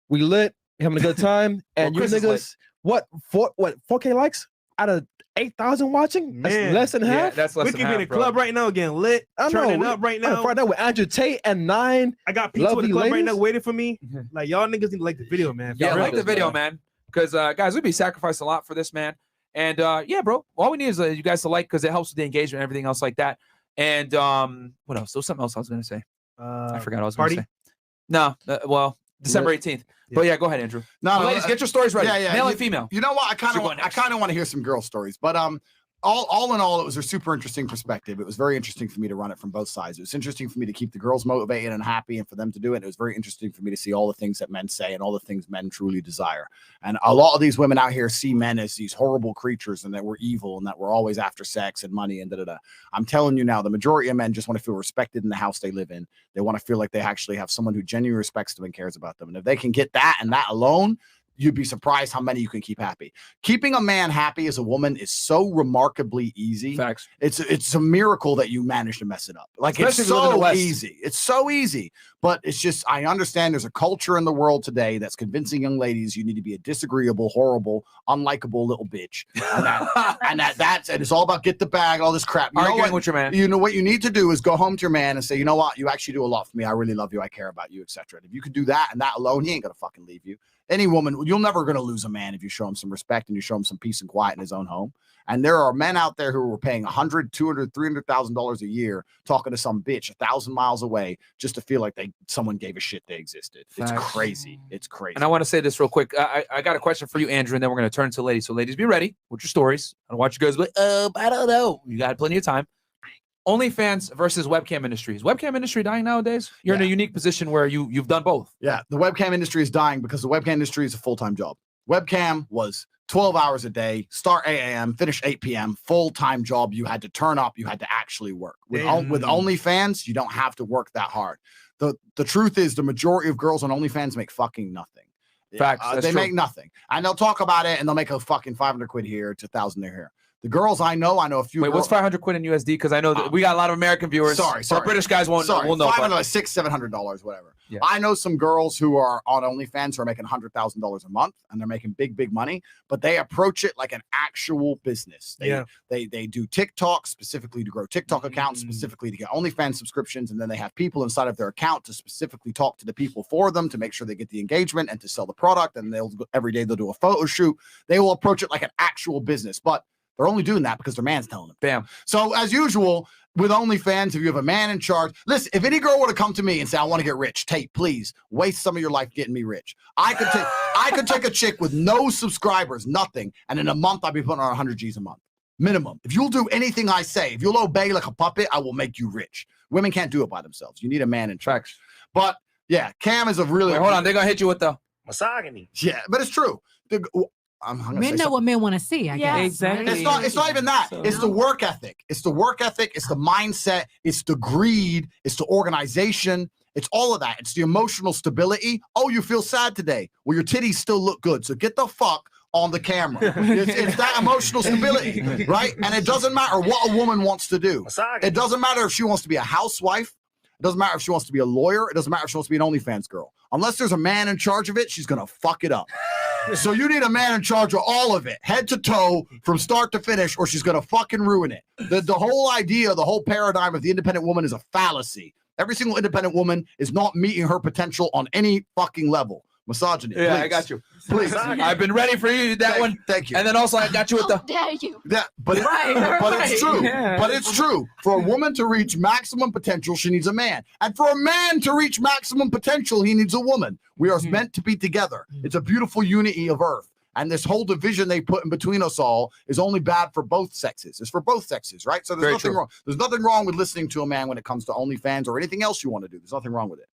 We lit, having a good time, and you niggas, what 4K likes out of 8,000 watching? That's less than half. That's less we than could half, be in the club right now, getting lit, turning up right now. Friday night with Andrew Tate and 9. I got pizza with the club right now waiting for me. Like y'all niggas need to like the video, man. Yeah, like the video, man. Because guys, we'd be sacrificing a lot for this, man. And yeah, bro, all we need is you guys to like because it helps with the engagement and everything else like that. And what else? There was something else I was gonna say. I forgot what I was gonna say. No, well, December 18th. But yeah, go ahead, Andrew. No, ladies, get your stories ready. Yeah. Male and female. You know what? I kind of want to hear some girl stories, but all in all, it was a super interesting perspective. It was very interesting for me to run it from both sides. It was interesting for me to keep the girls motivated and happy and for them to do it. It was very interesting for me to see all the things that men say and all the things men truly desire. And a lot of these women out here see men as these horrible creatures and that we're evil and that we're always after sex and money and da-da-da. I'm telling you now, the majority of men just want to feel respected in the house they live in. They want to feel like they actually have someone who genuinely respects them and cares about them. And if they can get that and that alone, you'd be surprised how many you can keep happy. Keeping a man happy as a woman is so remarkably easy. Facts. It's a miracle that you manage to mess it up. Like Especially it's so easy. It's so easy. But it's just, I understand there's a culture in the world today that's convincing young ladies you need to be a disagreeable, horrible, unlikable little bitch. And that's it's all about get the bag, all this crap. Arguing with your man. You know what you need to do is go home to your man and say, you know what, you actually do a lot for me. I really love you. I care about you, etc. If you could do that and that alone, he ain't gonna fucking leave you. Any woman, you're never going to lose a man if you show him some respect and you show him some peace and quiet in his own home. And there are men out there who are paying $100,000, $200,000, $300,000 a year talking to some bitch 1,000 miles away just to feel like someone gave a shit they existed. It's crazy. It's crazy. And I want to say this real quick. I got a question for you, Andrew, and then we're going to turn to ladies. So ladies, be ready with your stories. I don't want you guys to be like, I don't know. You got plenty of time. OnlyFans versus webcam industry. Is webcam industry dying nowadays? You're in a unique position where you've done both. Yeah, the webcam industry is dying because the webcam industry is a full-time job. Webcam was 12 hours a day, start 8 a.m., finish 8 p.m., full-time job. You had to turn up. You had to actually work. With OnlyFans, you don't have to work that hard. The truth is the majority of girls on OnlyFans make fucking nothing. Facts. They make nothing. And they'll talk about it and they'll make a fucking 500 quid here to 1,000 there here. The girls I know a few. Wait, what's 500 quid in USD? Because I know that we got a lot of American viewers. Sorry. Our British guys won't know. $500, $600-$700, whatever. Yeah. I know some girls who are on OnlyFans who are making $100,000 a month, and they're making big money, but they approach it like an actual business. They do TikTok specifically to grow TikTok accounts, specifically to get OnlyFans subscriptions, and then they have people inside of their account to specifically talk to the people for them to make sure they get the engagement and to sell the product. And every day they'll do a photo shoot. They will approach it like an actual business, but they're only doing that because their man's telling them. Bam. So as usual, with OnlyFans, if you have a man in charge, listen, if any girl were to come to me and say, I want to get rich, Tate, please waste some of your life getting me rich. I could take a chick with no subscribers, nothing, and in a month I'd be putting on 100 G's a month. Minimum. If you'll do anything I say, if you'll obey like a puppet, I will make you rich. Women can't do it by themselves. You need a man in charge. But yeah, Cam is a really... Wait, hold on, they're going to hit you with the... misogyny. Yeah, but it's true. Men know what men want to see, I guess. Exactly. It's not even that. It's the work ethic. It's the work ethic. It's the mindset. It's the greed. It's the organization. It's all of that. It's the emotional stability. Oh, you feel sad today. Well, your titties still look good. So get the fuck on the camera. It's that emotional stability, right? And it doesn't matter what a woman wants to do. It doesn't matter if she wants to be a housewife. It doesn't matter if she wants to be a lawyer. It doesn't matter if she wants to be an OnlyFans girl. Unless there's a man in charge of it, she's going to fuck it up. So you need a man in charge of all of it, head to toe, from start to finish, or she's going to fucking ruin it. The whole idea, the whole paradigm of the independent woman is a fallacy. Every single independent woman is not meeting her potential on any fucking level. Misogyny. Yeah, please. I got you. Please. I've been ready for you. That one. Thank you. And then also I got you with the... dare you? Yeah, but it's true. Yeah. But it's true. For a woman to reach maximum potential, she needs a man. And for a man to reach maximum potential, he needs a woman. We are meant to be together. It's a beautiful unity of Earth. And this whole division they put in between us all is only bad for both sexes. It's for both sexes, right? So there's nothing wrong. There's nothing wrong with listening to a man when it comes to OnlyFans or anything else you want to do. There's nothing wrong with it.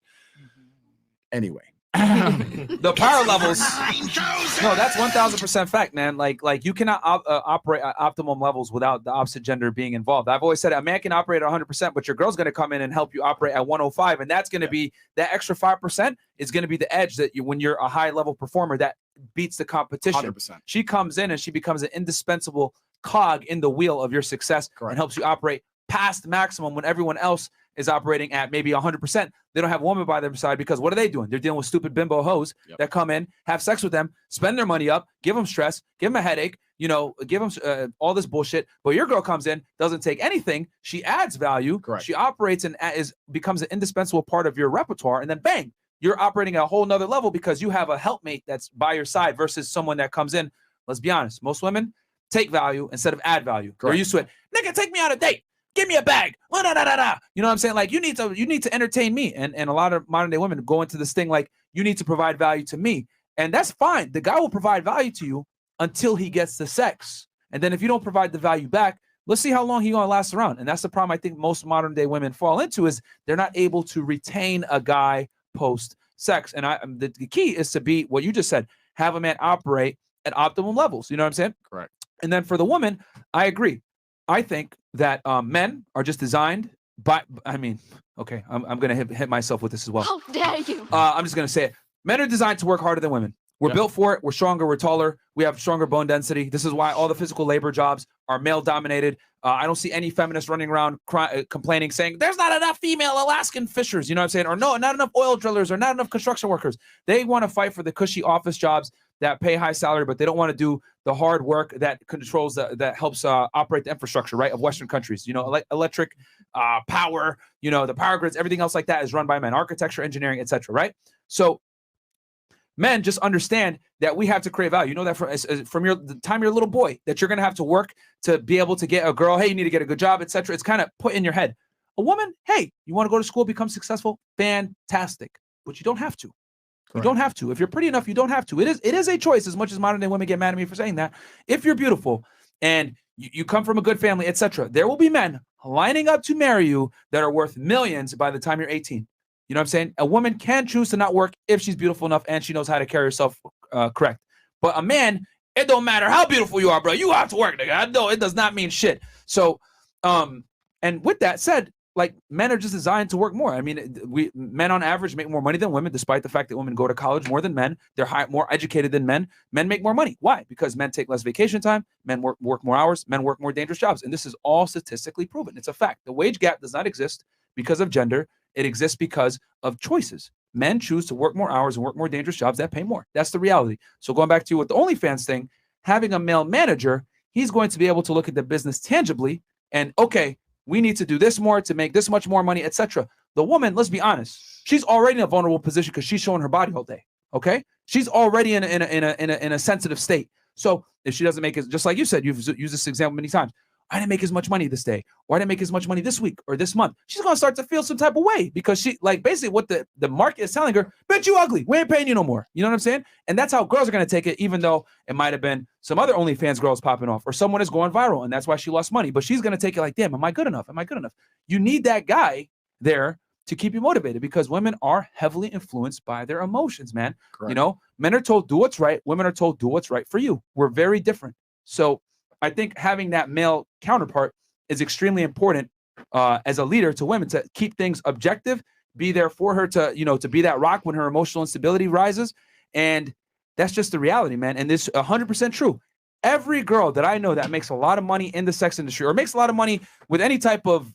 Anyway. The power levels. No, that's 1,000% fact, man. Like you cannot operate at optimum levels without the opposite gender being involved. I've always said a man can operate at 100%, but your girl's going to come in and help you operate at 105, and that's going to be that extra 5% is going to be the edge that when you're a high level performer that beats the competition. 100%. She comes in and she becomes an indispensable cog in the wheel of your success and helps you operate past maximum when everyone else is operating at maybe 100%. They don't have a woman by their side because what are they doing? They're dealing with stupid bimbo hoes that come in, have sex with them, spend their money up, give them stress, give them a headache, give them all this bullshit. But your girl comes in, doesn't take anything. She adds value. Correct. She operates and becomes an indispensable part of your repertoire. And then bang, you're operating at a whole nother level because you have a helpmeet that's by your side versus someone that comes in. Let's be honest. Most women take value instead of add value. They're used to it. Nigga, take me on a date. Give me a bag. You know what I'm saying? Like you need to entertain me. And a lot of modern day women go into this thing like you need to provide value to me. And that's fine. The guy will provide value to you until he gets the sex. And then if you don't provide the value back, let's see how long he gonna last around. And that's the problem I think most modern day women fall into is they're not able to retain a guy post sex. And the key is to be what you just said, have a man operate at optimum levels. You know what I'm saying? Correct. And then for the woman, I agree. I think that men are just designed by, okay, I'm going to hit myself with this as well. How dare you? I'm just going to say it. Men are designed to work harder than women. We're built for it. We're stronger. We're taller. We have stronger bone density. This is why all the physical labor jobs are male dominated. I don't see any feminists running around complaining, saying there's not enough female Alaskan fishers. You know what I'm saying? Or no, not enough oil drillers or not enough construction workers. They want to fight for the cushy office jobs that pay high salary, but they don't want to do the hard work that controls that helps operate the infrastructure, right, of Western countries. Electric, power, the power grids, everything else like that is run by men, architecture, engineering, etc. Right? So men just understand that we have to create value. You know that from the time you're a little boy that you're going to have to work to be able to get a girl. Hey, you need to get a good job, etc. It's kind of put in your head. A woman, hey, you want to go to school, become successful? Fantastic. But you don't have to. You don't have to. If you're pretty enough, you don't have to. It is a choice, as much as modern day women get mad at me for saying that. If you're beautiful and you come from a good family, etc., there will be men lining up to marry you that are worth millions by the time you're 18. You know what I'm saying? A woman can choose to not work if she's beautiful enough and she knows how to carry herself correct. But a man, it don't matter how beautiful you are, bro. You have to work, nigga. I know it does not mean shit. So, and with that said, like men are just designed to work more. I mean, men on average make more money than women, despite the fact that women go to college more than men. They're more educated than men. Men make more money. Why? Because men take less vacation time. Men work more hours. Men work more dangerous jobs. And this is all statistically proven. It's a fact. The wage gap does not exist because of gender. It exists because of choices. Men choose to work more hours and work more dangerous jobs that pay more. That's the reality. So going back to you with the OnlyFans thing, having a male manager, he's going to be able to look at the business tangibly and, okay, we need to do this more to make this much more money, etc. The woman, let's be honest, she's already in a vulnerable position because she's showing her body all day. Okay, she's already in a sensitive state. So if she doesn't make it, just like you said, you've used this example many times. I didn't make as much money this day, or I didn't make as much money this week or this month. She's gonna start to feel some type of way because she, like, basically what the market is telling her, bitch, you ugly. We ain't paying you no more. You know what I'm saying? And that's how girls are gonna take it, even though it might have been some other OnlyFans girls popping off, or someone is going viral, and that's why she lost money. But she's gonna take it like, damn, am I good enough? Am I good enough? You need that guy there to keep you motivated, because women are heavily influenced by their emotions, man. Correct. You know, men are told do what's right. Women are told do what's right for you. We're very different. So I think having that male counterpart is extremely important as a leader to women, to keep things objective, be there for her, to, you know, to be that rock when her emotional instability rises. And that's just the reality, man. And this 100% true. Every girl that I know that makes a lot of money in the sex industry, or makes a lot of money with any type of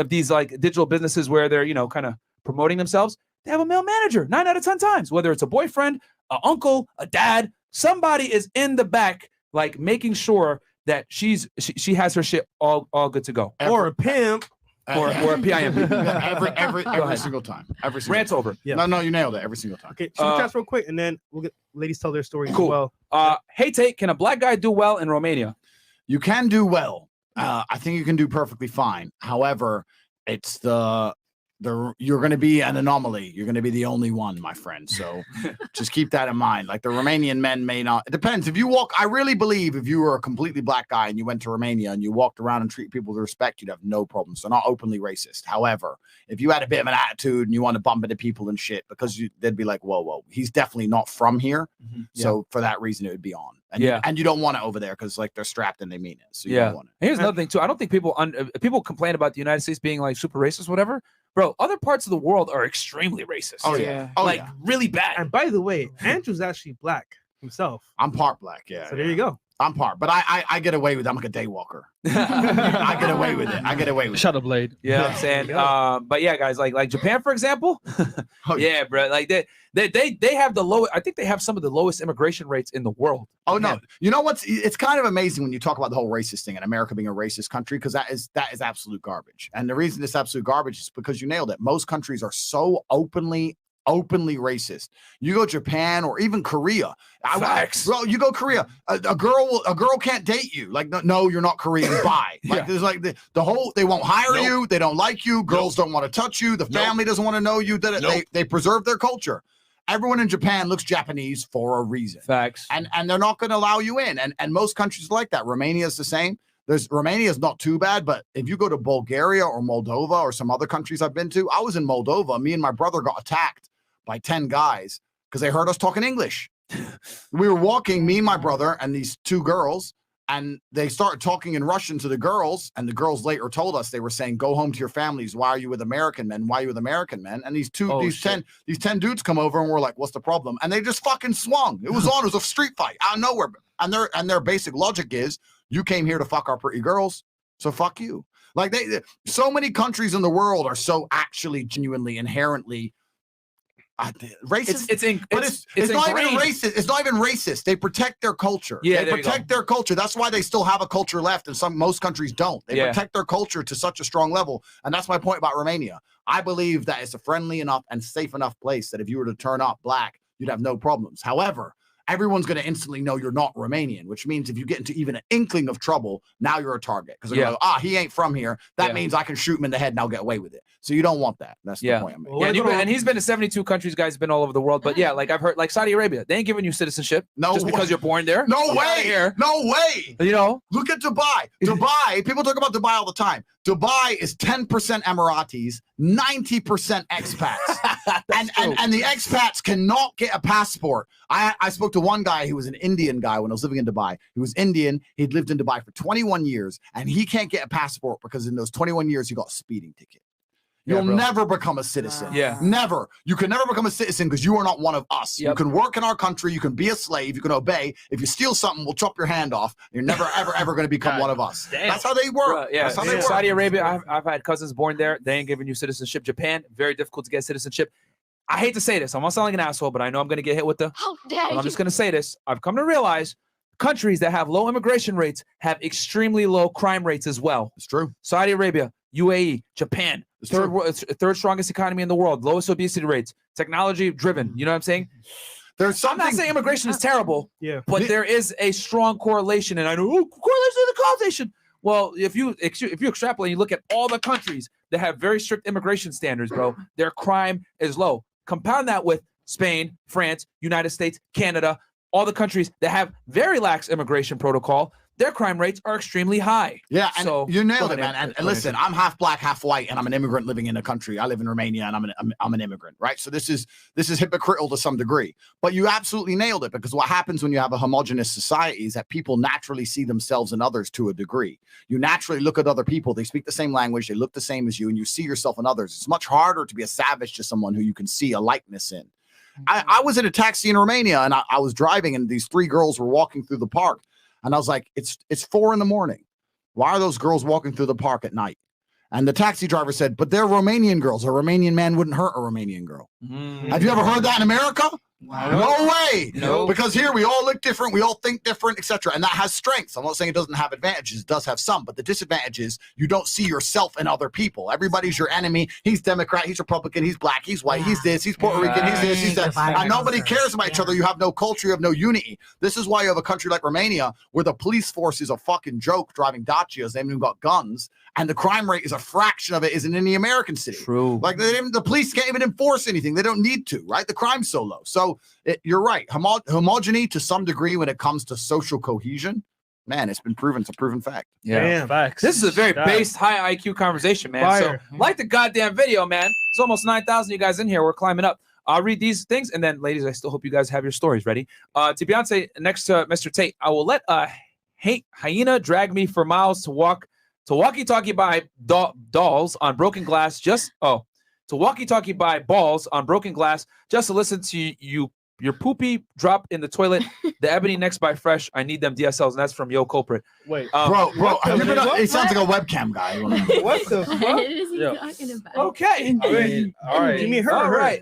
these like digital businesses where they're, you know, kind of promoting themselves, they have a male manager 9 out of 10 times, whether it's a boyfriend, an uncle, a dad, somebody is in the back, like making sure that she has her shit all good to go. Or a pimp. Or a PIMP. Every single time. Every single Rant's time. over. Yeah. No, you nailed it every single time. Okay, super chats real quick, and then we'll get ladies tell their stories Cool. as well. Hey, Tate, can a black guy do well in Romania? You can do well. I think you can do perfectly fine. However, it's you're going to be an anomaly. You're going to be the only one, my friend. So just keep that in mind. Like, the Romanian men may not. It depends. If you walk, I really believe if you were a completely black guy and you went to Romania and you walked around and treat people with respect, you'd have no problems. So not openly racist. However, if you had a bit of an attitude and you want to bump into people and shit, because they'd be like, whoa, he's definitely not from here. Mm-hmm. So for that reason, it would be on. And you don't want it over there because, like, they're strapped and they mean it. So you don't want it. Here's another thing too. I don't think people complain about the United States being like super racist, whatever. Bro, other parts of the world are extremely racist. Oh yeah, really bad. And by the way, Andrew's actually black himself. I'm part black. Yeah. So there you go. I'm part, but I get away with it. I'm like a day walker. I get away with it. I get away with it. Shut up, Blade. Yeah, I'm saying. But yeah, guys, like Japan, for example. Yeah, bro. Like they have the lowest. I think they have some of the lowest immigration rates in the world. Oh no, you know what's? It's kind of amazing when you talk about the whole racist thing and America being a racist country, because that is absolute garbage. And the reason it's absolute garbage is because you nailed it. Most countries are so openly racist. You go Japan or even Korea. Bro, you go Korea. A girl can't date you. Like, no, you're not Korean. Bye. Like, there's like the whole, they won't hire you. They don't like you. Girls don't want to touch you. The family doesn't want to know you. They preserve their culture. Everyone in Japan looks Japanese for a reason. Facts. And they're not going to allow you in. And most countries like that. Romania is the same. Romania is not too bad, but if you go to Bulgaria or Moldova or some other countries I've been to, I was in Moldova. Me and my brother got attacked by 10 guys because they heard us talking English. We were walking, me and my brother and these 2 girls, and they started talking in Russian to the girls, and the girls later told us, they were saying, go home to your families. Why are you with American men? Why are you with American men? And these 10 dudes come over and we're like, what's the problem? And they just fucking swung. It was on. It was a street fight out of nowhere. And their basic logic is, you came here to fuck our pretty girls, so fuck you. Like, so many countries in the world are so actually genuinely inherently racist. It's not even racist. It's not even racist. They protect their culture. Yeah, they protect their culture. That's why they still have a culture left, and most countries don't. They protect their culture to such a strong level. And that's my point about Romania. I believe that it's a friendly enough and safe enough place that if you were to turn up black, you'd have no problems. However, everyone's going to instantly know you're not Romanian, which means if you get into even an inkling of trouble, now you're a target. Because they're going to go, he ain't from here. That means I can shoot him in the head and I'll get away with it. So you don't want that. That's the point I'm making. And he's been to 72 countries, guys. He's been all over the world. But yeah, like I've heard, like Saudi Arabia, they ain't giving you citizenship just because you're born there. No way. No way. You know? Look at Dubai. Dubai, people talk about Dubai all the time. Dubai is 10% Emiratis, 90% expats. and the expats cannot get a passport. I spoke to one guy who was an Indian guy when I was living in Dubai. He was Indian. He'd lived in Dubai for 21 years, and he can't get a passport because in those 21 years, he got a speeding ticket. You'll bro. never become a citizen. Yeah. Never. You can never become a citizen because you are not one of us. You Yep. can work in our country. You can be a slave. You can obey. If you steal something, we'll chop your hand off. You're never, ever going to become one of us. Damn. That's how they work. Bruh, yeah. That's how they work. Saudi Arabia, I've had cousins born there. They ain't giving you citizenship. Japan, very difficult to get citizenship. I hate to say this. I'm gonna sound like an asshole, but I know I'm going to get hit with the. How dare But I'm you? just going to say this. I've come to realize countries that have low immigration rates have extremely low crime rates as well. It's true. Saudi Arabia, UAE, Japan, true. third strongest economy in the world, lowest obesity rates, technology driven. You know what I'm saying? I'm not saying immigration is terrible, but there is a strong correlation. And I know correlation to the causation. Well, if you extrapolate, you look at all the countries that have very strict immigration standards, bro, their crime is low. Compound that with Spain, France, United States, Canada, all the countries that have very lax immigration protocol, their crime rates are extremely high. Yeah, and so, you nailed go it, ahead, man. And go ahead. listen, I'm half black, half white, and I'm an immigrant living in a country. I live in Romania, and I'm an immigrant, right? So this is hypocritical to some degree. But you absolutely nailed it, because what happens when you have a homogenous society is that people naturally see themselves in others to a degree. You naturally look at other people; they speak the same language, they look the same as you, and you see yourself in others. It's much harder to be a savage to someone who you can see a likeness in. I was in a taxi in Romania, and I was driving, and these three girls were walking through the park. And I was like, it's 4 a.m. Why are those girls walking through the park at night? And the taxi driver said, but they're Romanian girls. A Romanian man wouldn't hurt a Romanian girl. Have you ever heard that in America? No way. No. Because here we all look different, we all think different, etc. And that has strengths. I'm not saying it doesn't have advantages. It does have some, but the disadvantage is you don't see yourself in other people. Everybody's your enemy. He's Democrat, he's Republican, he's black, he's white, he's this, he's Puerto Rican, he's this, he's that. And nobody cares about each other. You have no culture, you have no unity. This is why you have a country like Romania where the police force is a fucking joke, driving Dacias. They haven't even got guns. And the crime rate is a fraction of it isn't in the American city. True. Like the police can't even enforce anything. They don't need to, right? The crime's so low. So you're right. Homogeny to some degree when it comes to social cohesion, man, it's been proven. It's a proven fact. Yeah. Damn. Facts. This is a very Facts. based, high IQ conversation, man. Fire. So, like the goddamn video, man. It's almost 9,000 you guys in here. We're climbing up. I'll read these things, and then, ladies, I still hope you guys have your stories ready. To Beyonce, next to Mr. Tate, I will let a hyena drag me for miles to walkie-talkie by dolls on broken glass. To walkie-talkie by balls on broken glass just to listen to your poopy drop in the toilet. The ebony next by fresh. I need them DSLs, and that's from Yo Culprit. Wait, Bro, have you been it sounds like a webcam guy. What the fuck? What is he Yeah. talking about? Okay. I mean, all right. Give me her. All her. right.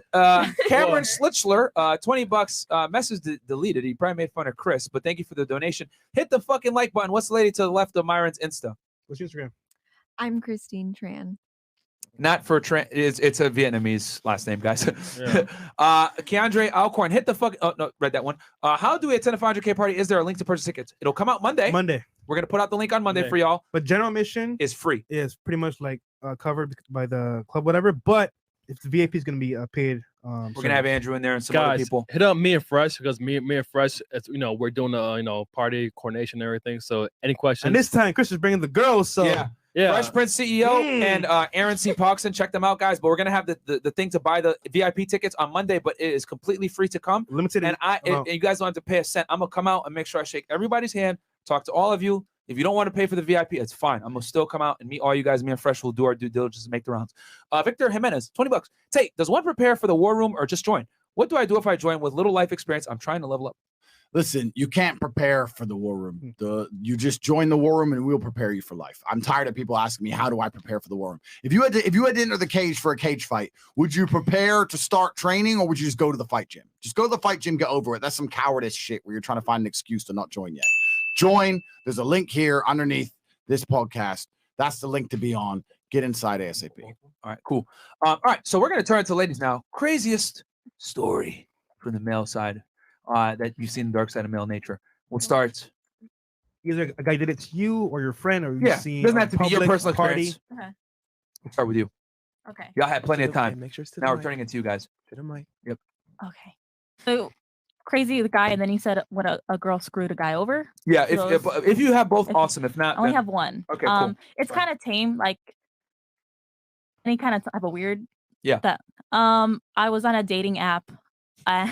Cameron Slitchler, $20. Message deleted. He probably made fun of Chris, but thank you for the donation. Hit the fucking like button. What's the lady to the left of Myron's Insta? What's your Instagram? I'm Christine Tran. Not for it's a Vietnamese last name, guys. Yeah. Keandre Alcorn, hit the fuck. Oh no, read that one. How do we attend a 500K party? Is there a link to purchase tickets? It'll come out Monday. Monday. We're gonna put out the link on Monday Monday. for y'all. But general admission Is free. is pretty much like covered by the club, whatever. But if the VIP is gonna be paid, We're gonna have Andrew in there and some other Guys, people. hit up me and Fresh, because me and Fresh, it's, we're doing a party coordination and everything. So any questions? and this time Chris is bringing the girls. So yeah. Fresh Prince CEO and Aaron C. Parkson, check them out, guys. But we're gonna have the thing to buy the VIP tickets on Monday, but it is completely free to come. limited. And and you guys don't have to pay a cent. I'm gonna come out and make sure I shake everybody's hand, talk to all of you. If you don't want to pay for the VIP, it's fine. I'm gonna still come out and meet all you guys. Me and Fresh will do our due diligence and make the rounds. Victor Jimenez, $20. Tate, does one prepare for the war room or just join? What do I do if I join with little life experience? I'm trying to level up. Listen, you can't prepare for the war room. You just join the war room and we'll prepare you for life. I'm tired of people asking me, how do I prepare for the war room? If you had to enter the cage for a cage fight, would you prepare to start training, or would you just go to the fight gym? Just go to the fight gym, get over it. That's some cowardice shit where you're trying to find an excuse to not join yet. Join. There's a link here underneath this podcast. That's the link to be on. Get inside ASAP. All right, cool. All right, so we're gonna turn to ladies now. Craziest story from the male side that you've seen the dark side of male nature. We'll start. Either a guy did it to you or your friend, or you Yeah, seen doesn't a have to be your public personal party. experience. Okay. We'll start with you. Okay. Y'all had plenty of Okay, time. make sure it's to Now the we're mic. turning it to you guys. To the mic. Yep. Okay. So crazy the guy, and then he said what a girl screwed a guy over. Yeah, So if you have both, if- awesome. If not, I only then- have one. Okay, cool. It's kind of tame, like any kind of type of weird. Yeah. That I was on a dating app, and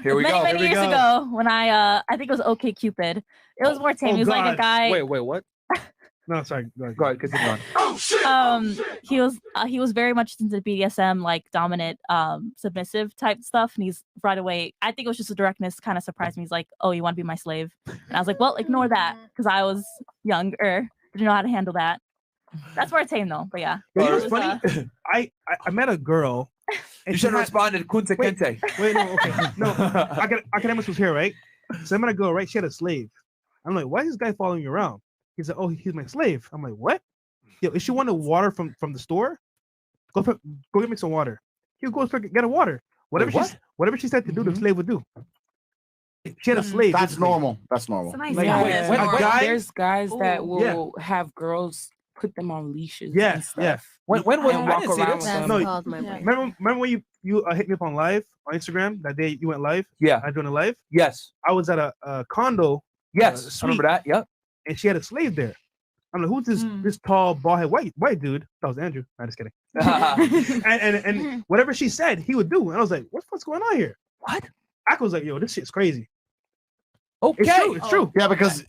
Here we many go. many Here we years go. ago when I think it was OK Cupid. It was more tame. Oh, He was like God. a guy. Wait, what? No, sorry. Go ahead. Go ahead, continue on. He was very much into BDSM, like dominant, submissive type stuff, and he's right away. I think it was just a directness kind of surprised me. He's like, "Oh, you want to be my slave?" And I was like, "Well, ignore that," because I was younger, didn't know how to handle that. That's where it's tame though, but yeah. Yo, you know It what's was, funny? I met a girl. You should have responded, Kunta Kinte. Wait, no, okay. No, academics was here, right? So I met a girl, right? She had a slave. I'm like, why is this guy following you around? He said, oh, he's my slave. I'm like, what? Yo, if she wanted water from the store, go get me some water. He'll go get a water. Whatever she said to do, the slave would do. She had a slave. That's normal. That's normal. Like, Yeah. when a guy, There's guys that Ooh. will have girls put them on leashes. Yeah, and stuff. yeah. When was And I walk didn't see around this. with them. No, remember when you hit me up on live on Instagram that day you went live? Yeah, I joined a live. Yes, I was at a condo. Yes, I remember that. Yep. And she had a slave there. I'm like, who's this tall, bald-head white dude? That was Andrew. I'm just kidding. and whatever she said, he would do. And I was like, what's going on here? What? I was like, yo, this shit's crazy. Okay, it's true. Yeah, because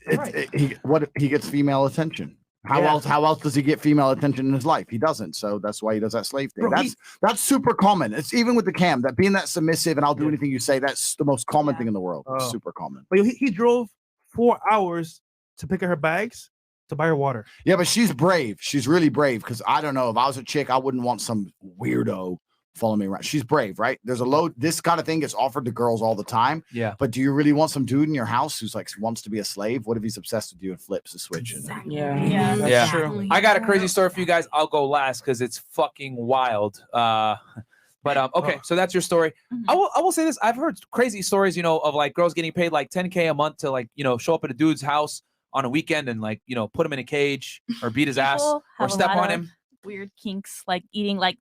he gets female attention. How else does he get female attention in his life? He doesn't. So that's why he does that slave thing. Bro, that's super common. It's even with the cam, that being that submissive and I'll do anything you say, that's the most common thing in the world. It's super common. But he drove 4 hours to pick up her bags to buy her water. Yeah, but she's brave. She's really brave, because I don't know, if I was a chick, I wouldn't want some weirdo following me around. She's brave, right? There's a load. This kind of thing gets offered to girls all the time. Yeah. But do you really want some dude in your house who's like wants to be a slave? What if he's obsessed with you and flips the switch? Yeah. That's true. I got a crazy story for you guys. I'll go last because it's fucking wild. Okay, so that's your story. I will say this. I've heard crazy stories, of like girls getting paid like $10K a month to like, show up at a dude's house on a weekend and like, put him in a cage or beat his ass People or have a step lot on of him. Weird kinks, like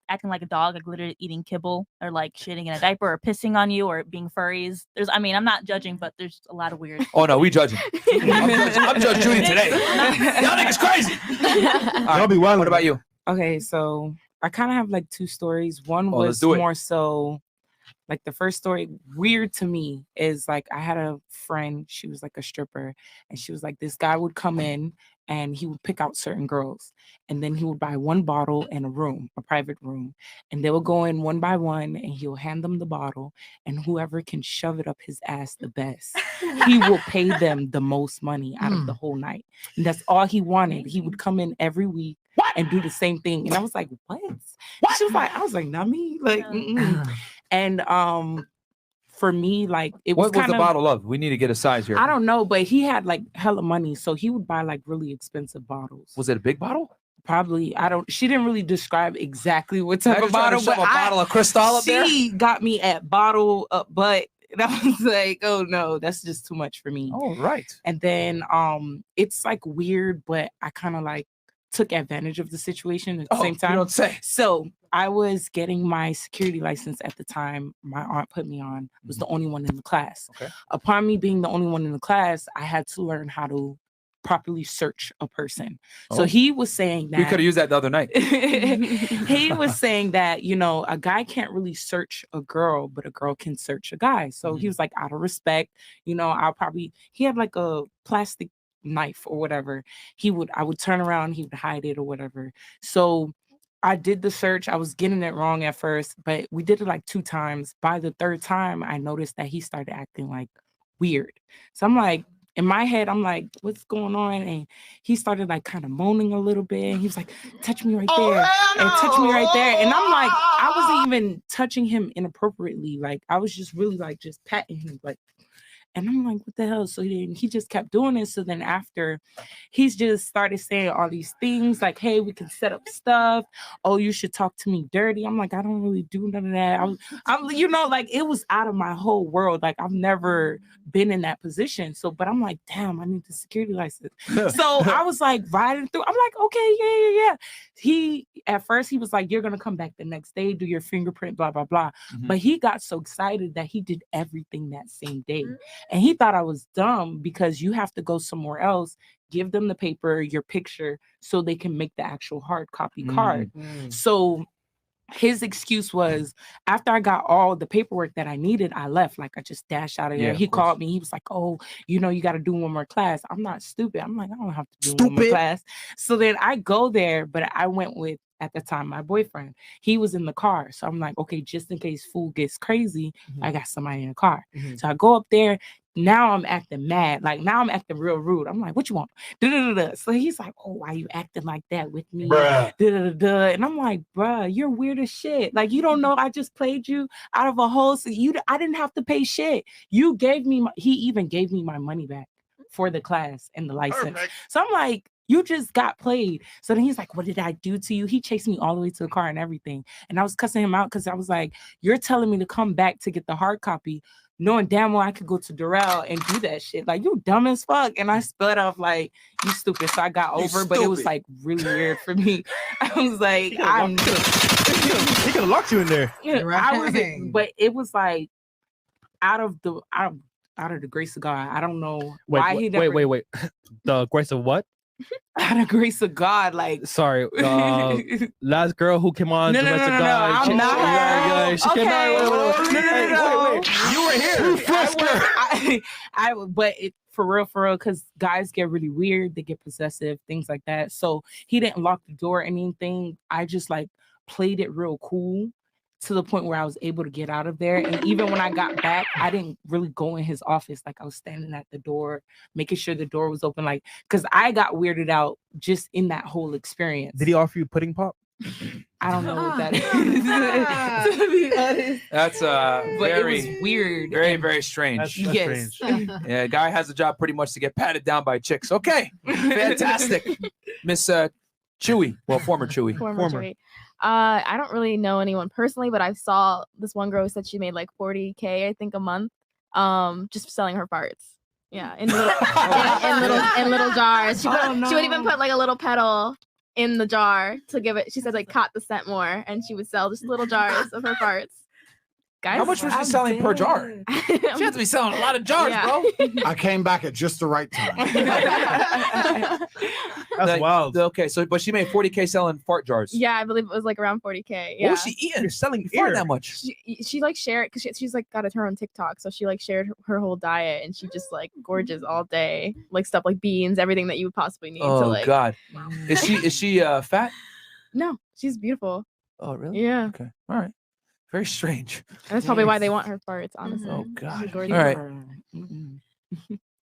acting like a dog, like literally eating kibble, or like shitting in a diaper, or pissing on you, or being furries. I'm not judging, but there's a lot of weird. Oh no, we judging. I'm Judge Judy today. Y'all niggas crazy. I'll be wild. What about you? Okay, so I kind of have like two stories. One let's was do it. more so like the first story, weird to me, is like I had a friend, she was like a stripper, and she was like, this guy would come in and he would pick out certain girls, and then he would buy one bottle and a private room, and they will go in one by one, and he'll hand them the bottle, and whoever can shove it up his ass the best, he will pay them the most money out of the whole night. And that's all he wanted. He would come in every week and do the same thing. And I was like, what? She was like, I was like, not me. Like, and for me, like, it was What was the kind bottle of? We need to get a size here. I don't know, but he had like hella money, so he would buy like really expensive bottles. Was it a big bottle? Probably. She didn't really describe exactly what type Imagine of bottle, trying to shove a bottle of Cristal up there? She got me at bottle up butt. And I was like, oh no, that's just too much for me. Oh, right. And then it's like weird, but I kind of like took advantage of the situation at the same time. You don't say. So I was getting my security license at the time my aunt put me on, was the only one in the class. Okay. Upon me being the only one in the class, I had to learn how to properly search a person. So he was saying that We could have used that the other night. he was saying that, a guy can't really search a girl, but a girl can search a guy. So he was like, out of respect, he had like a plastic knife or whatever. I would turn around, he would hide it or whatever. So I did the search. I was getting it wrong at first, but we did it like 2 times. By the 3rd time, I noticed that he started acting like weird. So I'm like, in my head, I'm like, what's going on? And he started like kind of moaning a little bit. And he was like, touch me right there. And touch me right there. And I'm like, I wasn't even touching him inappropriately. Like, I was just really like just patting him. Like, and I'm like, what the hell? So then he just kept doing it. So then after, he's just started saying all these things like, hey, we can set up stuff. Oh, you should talk to me dirty. I'm like, I don't really do none of that. I'm like, it was out of my whole world. Like, I've never been in that position. So, but I'm like, damn, I need the security license. So I was like riding through. I'm like, okay, yeah. At first he was like, you're going to come back the next day, do your fingerprint, blah, blah, blah. But he got so excited that he did everything that same day. And he thought I was dumb because you have to go somewhere else, give them the paper, your picture, so they can make the actual hard copy card. So his excuse was after I got all the paperwork that I needed, I left. Like I just dashed out of there. Yeah, He of course. called me. He was like, "Oh, you got to do one more class." I'm not stupid. I'm like, I don't have to do one more class. So then I go there, but I went with at the time my boyfriend. He was in the car, so I'm like, okay, just in case fool gets crazy, I got somebody in the car. So I go up there. Now I'm acting mad. Like now I'm acting real rude. I'm like, what you want? Da-da-da-da. So he's like, oh, why you acting like that with me? Bruh. Da-da-da-da. And I'm like, bruh, you're weird as shit. Like you don't know I just played you out of a whole. I didn't have to pay shit. You gave me. He even gave me my money back for the class and the license. Perfect. So I'm like, you just got played. So then he's like, what did I do to you? He chased me all the way to the car and everything. And I was cussing him out because I was like, you're telling me to come back to get the hard copy, knowing damn well I could go to Durrell and do that shit. Like, you dumb as fuck. And I spelled off like, you stupid. So I got over, but it was like really weird for me. I was like, I'm. He could have locked you in there. I was, but it was like out of the grace of God. I don't know why he never. Wait. The grace of what? Out of grace of God, like sorry, last girl who came on. No, Domestic I'm God, not. Yeah, she came on. No. You were here. But for real, because guys get really weird, they get possessive, things like that. So he didn't lock the door or anything. I just like played it real cool to the point where I was able to get out of there. And even when I got back, I didn't really go in his office. Like I was standing at the door, making sure the door was open. Like, because I got weirded out just in that whole experience. Did he offer you pudding pop? I don't know what that is. To be honest. That's But very it was weird. Very, very strange. That's Yes. strange. Yeah, guy has a job pretty much to get patted down by chicks. Okay, fantastic, Miss Chewy. Well, former Chewy. Former Chewy. I don't really know anyone personally, but I saw this one girl who said she made like 40K, I think, a month, just selling her farts. Yeah, in little jars. She would even put like a little pedal in the jar to give it. She said like caught the scent more, and she would sell just little jars of her farts. Guys, how much was she selling per jar? She had to be selling a lot of jars, bro. I came back at just the right time. That's wild. Okay, so but she made 40K selling fart jars. Yeah, I believe it was like around 40K. Yeah. What was she eating? You're selling fart that much. She like shared because she's like got her own TikTok, so she like shared her whole diet, and she just like gorges all day, like stuff like beans, everything that you would possibly need to like. Oh God, is she fat? No, she's beautiful. Oh really? Yeah. Okay, all right. Very strange. And that's probably why they want her farts, honestly. Oh God. She's All gorgeous. right.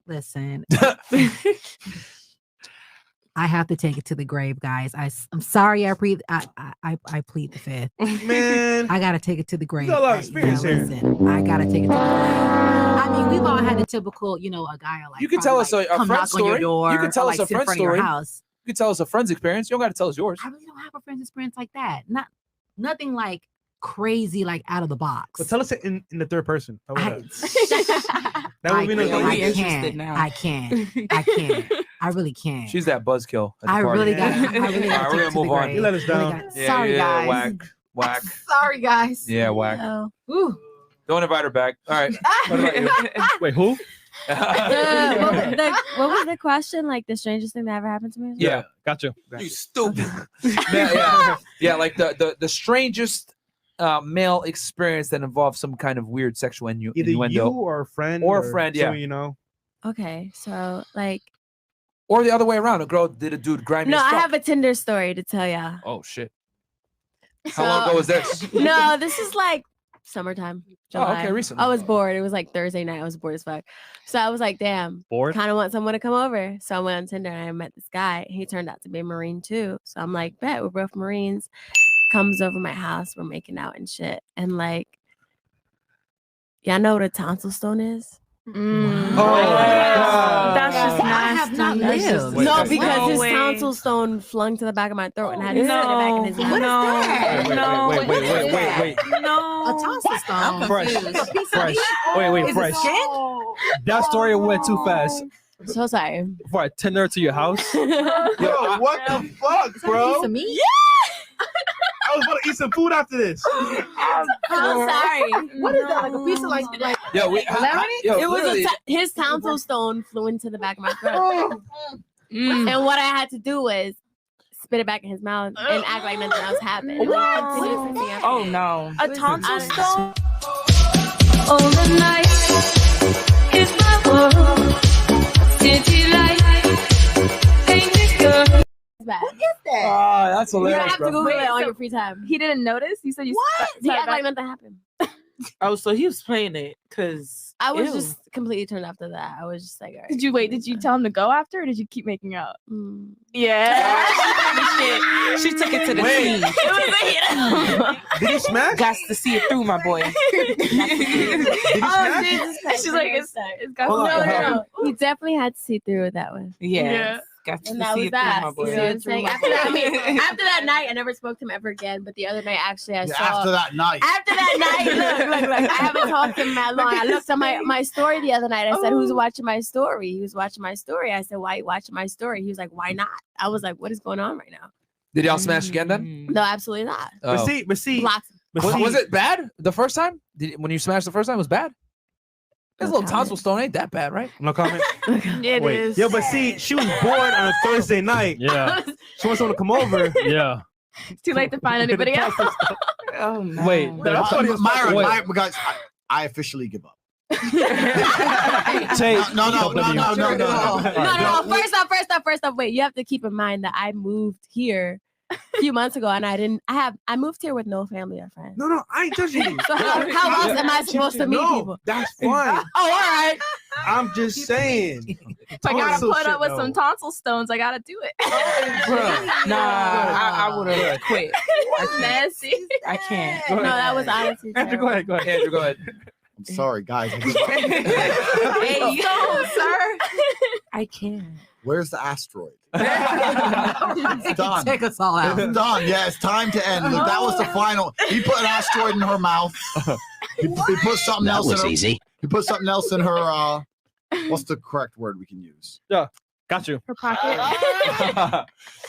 Listen. I have to take it to the grave, guys. I'm sorry. I plead the fifth. Man, I gotta take it to the grave. You got a lot of experience here. Listen, I gotta take it to the grave. I mean, we've all had the typical, a guy like You can tell us a come friend knock on your story. door You can tell or, us like, a sit in friend front of your story. house. You can tell us a friend's experience. You don't got to tell us yours. I really don't have a friend's experience like that. Nothing like crazy, like out of the box. But tell us it in the third person. How about that? I would be no. I can't. I really can't. She's that buzzkill. at the I party. really got. I really All right, got we're gonna move on. You let us down. Sorry, guys. Whack. Sorry, guys. Yeah, whack. Ooh. Don't invite her back. All right. What about you? Wait, who? What was the question? Like the strangest thing that ever happened to me? Yeah, gotcha. You stupid. Yeah. Like the strangest male experience that involves some kind of weird sexual Either innuendo. you or a friend. Or a friend, yeah. someone you know. Okay, so like. Or the other way around. A girl did a dude grimy No, as I fuck. have a Tinder story to tell ya. Oh shit. How long ago was this? No, this is like summertime. July. Oh, okay, recently. I was bored. It was like Thursday night. I was bored as fuck. So I was like, damn, bored. Kind of want someone to come over. So I went on Tinder and I met this guy. He turned out to be a Marine too. So I'm like, bet we're both Marines. Comes over my house. We're making out and shit. And like, y'all know what a tonsil stone is? That's just I have nasty. not That's lived. just- No, because No his way. tonsil stone flung to the back of my throat and I had to stick it back in his No. mouth. What is that? Wait. No. A tonsil stone. Fresh. A piece of meat? Wait, Is it fresh. skin? That story went too fast. So sorry. Before I Tinder to your house. Yo, what the fuck, bro? Piece of meat? I was gonna eat some food after this. I'm sorry. What is that? Like a piece of like Yo, it was his tonsil stone flew into the back of my throat. And what I had to do was spit it back in his mouth and act like nothing else happened. Like, continuously after Oh that. no. A tonsil stone? All the night is my world. City lights, painted girl. What is that? Oh, that's You hilarious, have to bro. Google Wait, it on so your free time. He didn't notice? You said you What? He started act like back- nothing happened. Oh, so he was playing it because I was just completely turned after that. I was just like, all right. Did you wait? Did you tell him to go after, or did you keep making out? Yeah. She took it to the Wait. T. Did you smash? Got to see it through, my boy. Did you smash? Jesus Christ. She's like, it's got Hold on. No. He definitely had to see through it that way. Yes. Got to And see that was it that. through, my boy. You know what I'm saying? After that, I mean, after that night, I never spoke to him ever again. But the other night, actually, I saw. After that night. After that night, look, I haven't talked to him that long. I looked at my story the other night. I said, "Who's watching my story?" He was watching my story. I said, "Why are you watching my story?" He was like, "Why not?" I was like, "What is going on right now?" Did y'all smash again then? No, absolutely not. But Oh. see, Lots. Was it bad the first time? When you smashed the first time, it was bad? This little tonsil stone ain't that bad, right? No comment. It is. Yeah, but see, she was bored on a Thursday night. Yeah. She wants someone to come over. Yeah. It's too late to find anybody else. Oh no. Wait. That's funny as fuck. Myron, Wait. guys, I officially give up. Tate, No. No. First off, wait. You have to keep in mind that I moved here a few months ago, and I moved here with no family or friends. No, I ain't judging you. So how else am I supposed to meet No, people? that's fine. Oh, all right. I'm just saying. If I gotta Tonsil put up shit, with though. some tonsil stones, I gotta do it. Nah, I would have quit. That's nasty. I can't. No, that was honestly Andrew, go ahead. Andrew, go ahead. I'm sorry, guys. Hey, yo, sir. I can't. Where's the asteroid? It's done. Take us all out. It's done. Yeah, it's time to end. Look, that was the final. He put an asteroid in her mouth. He put something else in her. easy. He put something else in her. What's the correct word we can use? Yeah. Got you. Her pocket.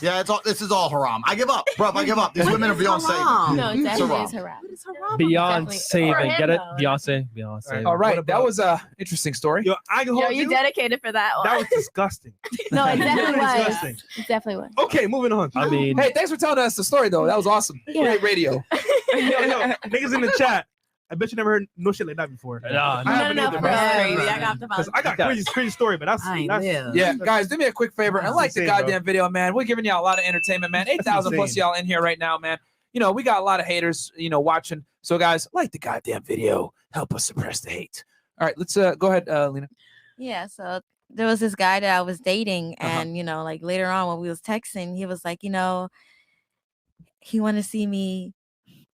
Yeah, it's all. This is all haram. I give up, bro. I give up. These women are beyond saving. No, it It's definitely haram. is haram. Beyonce, For even him, get it? though. Beyonce. All right, What that about- was a interesting story. Yo, I can Yo, hold you you. dedicated for that one. That was disgusting. No, it definitely was. Disgusting. It definitely was. Okay, moving on. I mean, Hey, thanks for telling us the story though. That was awesome. Great radio. yo, niggas in the chat. I bet you never heard no shit like that before. Nah, I haven't No, either, for bro. real. Crazy. I got the Because I got crazy story, but that's Yeah, guys, do me a quick favor and like the insane, bro. goddamn video, man. We're giving y'all a lot of entertainment, man. 8,000 plus insane. y'all in here right now, man. You know, we got a lot of haters, watching. So, guys, like the goddamn video. Help us suppress the hate. All right, let's go ahead, Lena. Yeah, so there was this guy that I was dating, Uh-huh. and like later on when we was texting, he was like, he wanted to see me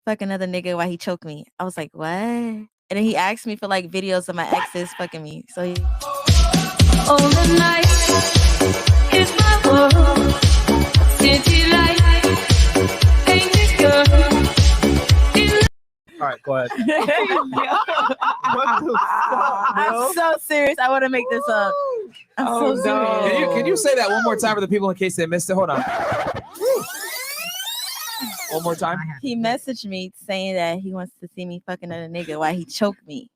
fuck another nigga while he choked me. I was like, what? And then he asked me for like videos of my exes fucking me. So he All the night is my world. City lights, painted girl. all right, go ahead. What the fuck, bro? I'm so serious. I want to make this up. I'm Oh, so no. serious. Can you say that one more time for the people in case they missed it? Hold on. One more time. he messaged me saying that he wants to see me fuck another nigga while he choked me.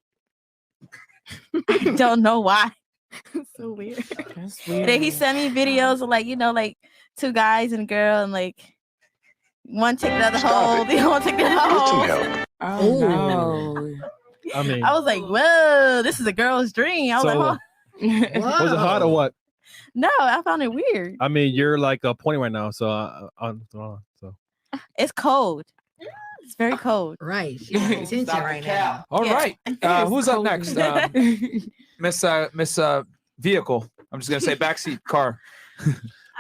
I don't know why. so weird. That's And weird. then he sent me videos of like two guys and a girl, and like one take the other hole, the other one take the other hole. Oh no. I mean, I was like, whoa, this is a girl's dream. I was So- like, oh. was it hot or what? No, I found it weird. I mean, you're like pointing right now, so so It's cold. It's very cold. Right. She's on attention right now. All Yeah. right. Who's up next? Miss Vehicle. I'm just gonna say backseat car.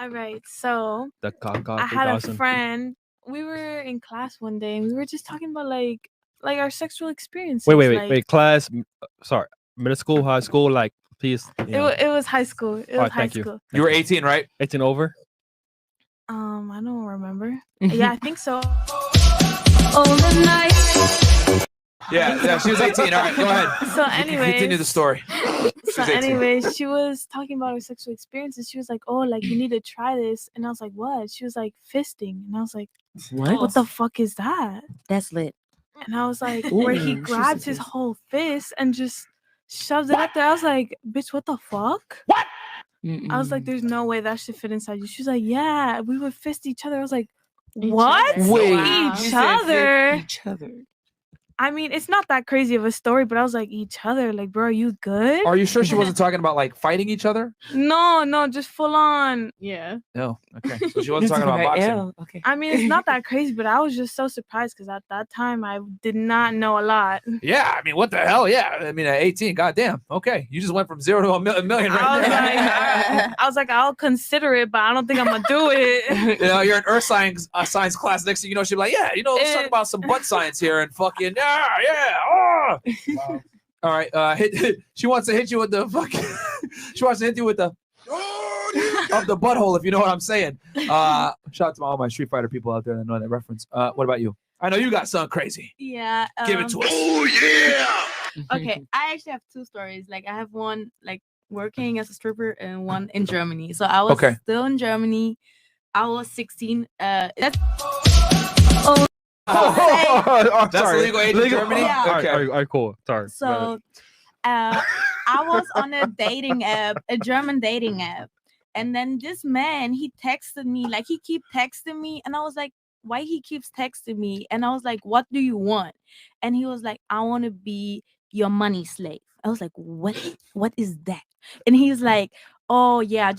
All right. So the cock. I had a friend. We were in class one day, and we were just talking about like our sexual experiences. like, Wait. Class. Sorry, middle school, high school. Like, please. It was high school. It was Alright, high thank you. school. You were 18, right? 18 over. I don't remember. Yeah, I think so. All the night. Yeah, she was 18. All right, go ahead. So, You can anyways, continue the story. So, 18. anyways, she was talking about her sexual experiences. She was like, "Oh, like you need to try this," and I was like, "What?" She was like, "Fisting," and I was like, What the fuck is that?" That's lit. And I was like, Ooh, where he she's grabs his whole fist and just shoves it up there. I was like, bitch, what the fuck? What? I was like, there's no way that should fit inside you. She was like, yeah, we would fist each other. I was like, Each what? other. Wait, Wow. you Each said fist other? each other. I mean, it's not that crazy of a story, but I was like, each other? Like, bro, are you good? Are you sure she wasn't talking about like fighting each other? No, just full on. Yeah. No. Okay. So she wasn't talking about boxing. Okay. I mean, it's not that crazy, but I was just so surprised because at that time I did not know a lot. Yeah. I mean, what the hell? Yeah. I mean, at 18, goddamn. Okay. You just went from 0 to a million right there. I was like, I'll consider it, but I don't think I'm gonna do it. You know, you're in earth science class. Next thing you know, she'll be like, yeah, you know, let's talk about some butt science here and fucking, yeah. Oh. Wow. All right. She wants to hit you with the fucking, she wants to hit you with the, of the butthole, if you know what I'm saying. Shout out to all my Street Fighter people out there that know that reference. What about you? I know you got something crazy. Yeah. Give it to us. Oh yeah. Okay, I actually have two stories. Like I have one like working as a stripper and one in Germany. So I was still in Germany. I was 16. That's That's illegal age in Germany? Yeah. Okay. All right, cool. Sorry. So I was on a dating app, a German dating app. And then this man, he texted me, like he keep texting me. And I was like, why he keeps texting me? And I was like, what do you want? And he was like, I want to be your money slave. I was like, what is that? And he's like, oh yeah,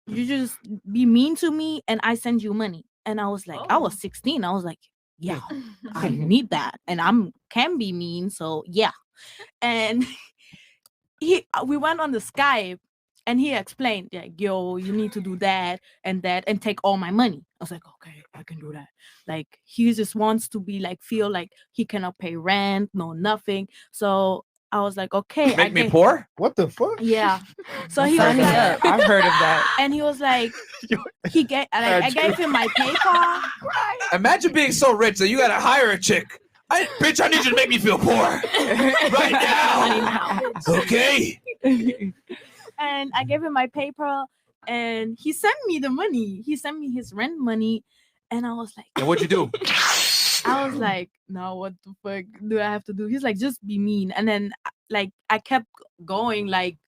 you just be mean to me and I send you money. And I was like, I was 16. I was like, yeah, I need that. And can be mean. So yeah. And we went on the Skype and he explained, like, yo, you need to do that and take all my money. I was like, okay, I can do that. Like he just wants to be like, feel like he cannot pay rent, no nothing. So I was like, okay. Make me poor? What the fuck? Yeah. So he was Sign me like, up. I've heard of that. and he was like, I gave him my PayPal. Imagine being so rich that you gotta hire a chick. Bitch, I need you to make me feel poor right now. Okay. And I gave him my PayPal, and he sent me the money. He sent me his rent money, and I was like, and what'd you do? I was like, no, what the fuck do I have to do? He's like, just be mean. And then like I kept going like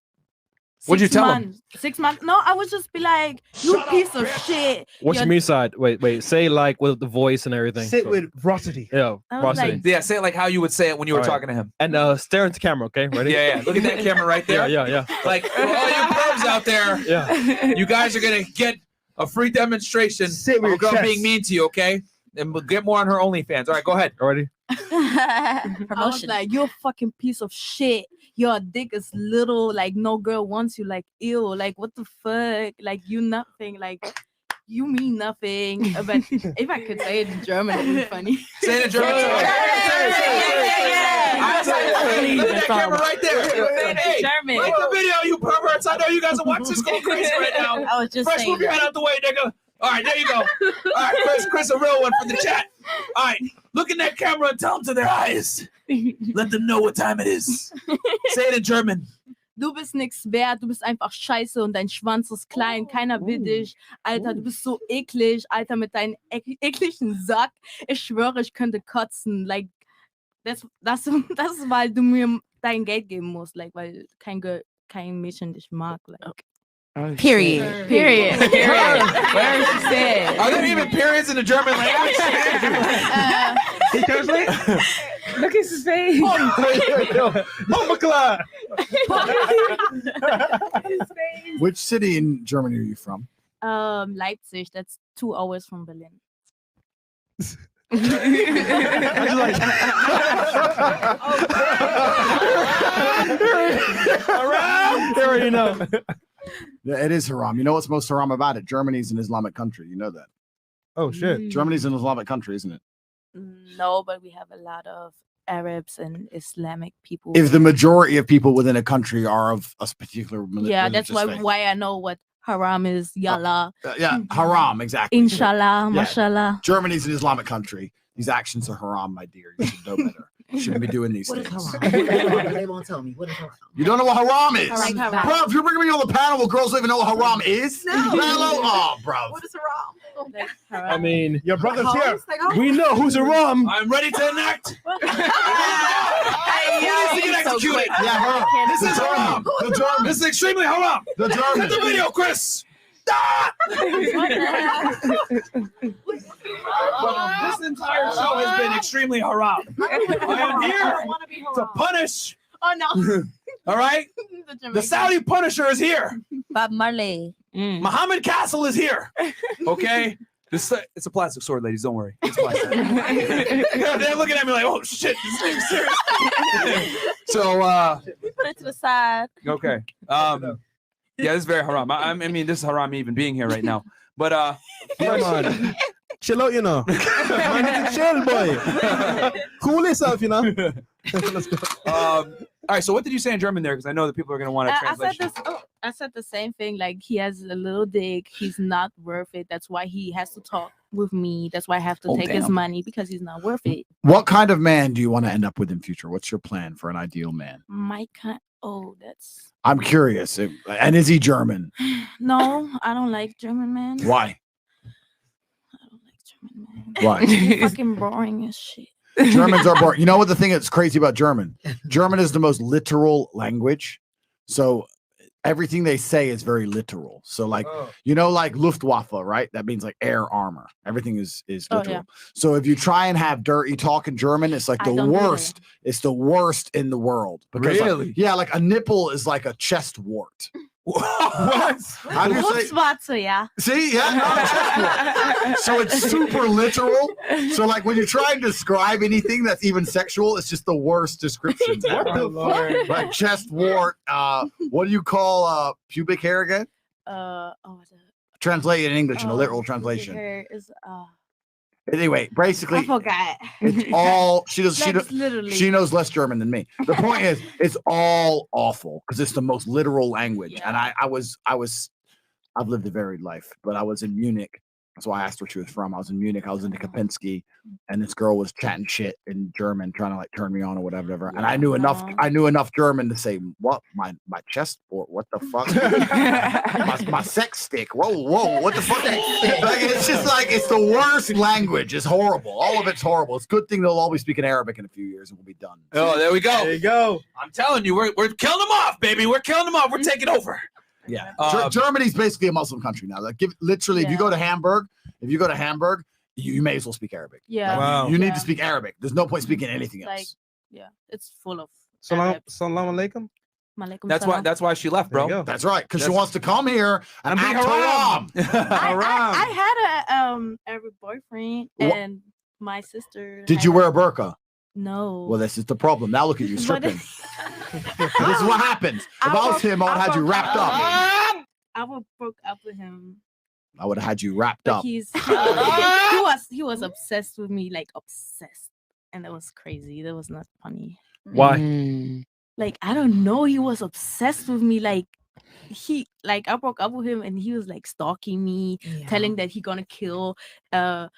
What'd you tell him? 6 months. No, I would just be like, you piece of shit. What's your mean side? Wait. Say like with the voice and everything. Say it with veracity. Yeah, I was veracity. like- Yeah, say it like how you would say it when you were All right. talking to him. And stare into camera, okay? Ready? Yeah. Look at that camera right there. Yeah. Like, for all you pervs out there, Yeah. you guys are gonna get a free demonstration Sit with of a your girl chest. being mean to you, okay? And we'll get more on her OnlyFans. All right, go ahead. Ready? I was like, you're a fucking piece of shit. Your dick is little, like no girl wants you, like ew, like what the fuck, like you nothing, like you mean nothing. But if I could say it in German, it'd be funny. Say it in German. Look at that camera right there. Hey, German. like the video, you perverts. I know you guys are watching this going crazy right now. I was just Fresh, saying move your head out the way, nigga. All right, there you go. All right, Chris, a real one for the chat. All right, look in that camera and tell them to their eyes. Let them know what time it is. Say it in German. Du bist nix wert, du bist einfach scheiße und dein Schwanz ist klein, keiner will dich. Alter, du bist so eklig, Alter, mit deinem ekligen Sack. Ich schwöre, ich könnte kotzen. Like, das ist, weil du mir dein Geld geben musst, like, weil kein Mädchen dich mag. Like. Oh, Period. Period. Where is she said? Are there even periods in the German language? Can you translate? Look at his face. Which city in Germany are you from? Leipzig, that's 2 hours from Berlin. They already know. Yeah, it is haram. You know what's most haram about it? Germany's an Islamic country. You know that. Oh shit. Germany's an Islamic country, isn't it? No, but we have a lot of Arabs and Islamic people. If the majority of people within a country are of a particular yeah, that's religious faith. why I know what haram is. Yallah. Yeah, haram, exactly. Inshallah, Yeah. mashallah. Germany's an Islamic country. These actions are haram, my dear. You should know better. You shouldn't be doing these What is things. haram? They won't tell me. What is haram? You don't know what haram is? Haram. Bro, if you're bringing me on the panel where girls don't even know what haram is? No. Hello? Oh, bro. What is haram? I mean, your brother's here. We know who's a rum. I'm ready to enact. Who needs to get executed? Yeah, her. This is haram. The German. This is extremely haram. The German. Hit the video, Chris. This entire show has been extremely haram. I am here to punish. Oh no. All right? The Saudi Punisher is here. Bob Marley. Muhammad Castle is here. Okay? It's a plastic sword, ladies. Don't worry. It's plastic. They're looking at me like, oh shit, this thing's serious. So We put it to the side. okay. Yeah, this is very haram. I mean, this is haram even being here right now. But Yeah, man. Chill out, you know. Man, need to chill, boy. Cool yourself, you know. Let's go. all right, so what did you say in German there? Because I know that people are going to want to translate. I said the same thing. Like he has a little dick. He's not worth it. That's why he has to talk with me. That's why I have to take his damn. money because he's not worth it. What kind of man do you want to end up with in future? What's your plan for an ideal man? My kind. Oh, that's I'm curious. And is he German? no. I don't like German man. Why? Why? Why? Fucking boring as shit. Germans are boring. You know what the thing that's crazy about German? German is the most literal language. So everything they say is very literal. So like, you know, like Luftwaffe, right? That means like air armor. Everything is literal. yeah. So if you try and have dirty talk in German, it's like I the don't do worst. It's the worst in the world. Because like, Really? yeah, like a nipple is like a chest wart. What? How do you say? Hochschwarze, yeah. See, yeah, not a chest wart. So it's super literal. So like when you try and describe anything that's even sexual, it's just the worst description. What the fuck? Like chest wart. What do you call pubic hair again? Translate it in English in a literal translation. Hair is Anyway, basically, I forgot. it's all she does. That's literally- She knows less German than me. The point is, it's all awful because it's the most literal language. And I've lived a varied life, but I was in Munich. That's why I asked where she was from. I was in Munich. I was in the Kapinski, and this girl was chatting shit in German, trying to like turn me on or whatever. And I knew enough. I knew enough German to say, "What my chest? What the fuck? my sex stick? Whoa, what the fuck?" Like, it's just like it's the worst language. It's horrible. All of it's horrible. It's a good thing they'll all be speaking Arabic in a few years and we'll be done. Oh, there we go. There you go. I'm telling you, we're killing them off, baby. We're killing them off. We're taking over. Yeah, Germany's basically a Muslim country now. Like, literally, if you go to Hamburg, you may as well speak Arabic. Yeah. Like, Wow. you need to speak Arabic. There's no point speaking anything Like, else. yeah, it's full of. Salam alaikum. Malaikum That's salam. why she left, There you bro. go. That's right, because she That's- wants to come here and be act haram. haram. I had a every boyfriend and my sister. Did had you wear a- a burqa? No. Well, this is the problem. Now look at you But- stripping. This is what happens. If I was him, I would have had you wrapped up. I would broke up with him. I would have had you wrapped But up. he was obsessed with me, like obsessed, and that was crazy. That was not funny. Why? Like I don't know. He was obsessed with me. Like I broke up with him, and he was like stalking me, telling that he gonna kill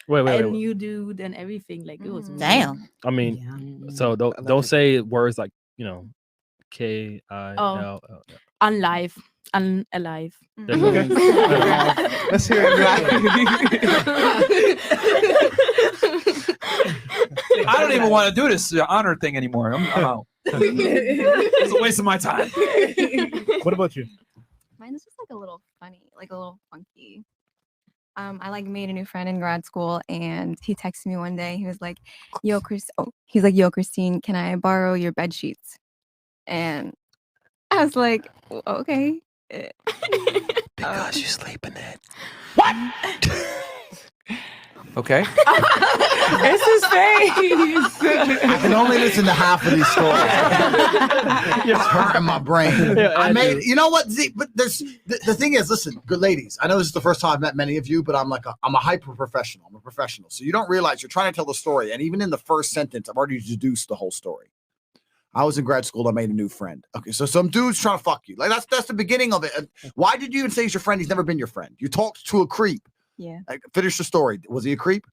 Wait. new dude and everything. Like it was Damn. I mean, so don't say words like KILL. unalive. Unalive. Okay. Let's hear it. I don't even want to do this honor thing anymore. I'm out. It's a waste of my time. What about you? Mine's just like a little funny, like a little funky. I like made a new friend in grad school, and he texted me one day. He was like, "Yo, Christine, can I borrow your bed sheets?" And I was like, "Okay." Because you sleep in it. Okay. It's his face. I can only listen to half of these stories. It's hurting my brain. I made, you know what? But there's the thing is, listen, good ladies. I know this is the first time I've met many of you, but I'm a hyper professional. I'm a professional, so you don't realize you're trying to tell the story, and even in the first sentence, I've already deduced the whole story. I was in grad school. I made a new friend. Okay, so some dude's trying to fuck you. Like that's the beginning of it. And why did you even say he's your friend? He's never been your friend. You talked to a creep. Yeah. Like, finish the story. Was he a creep?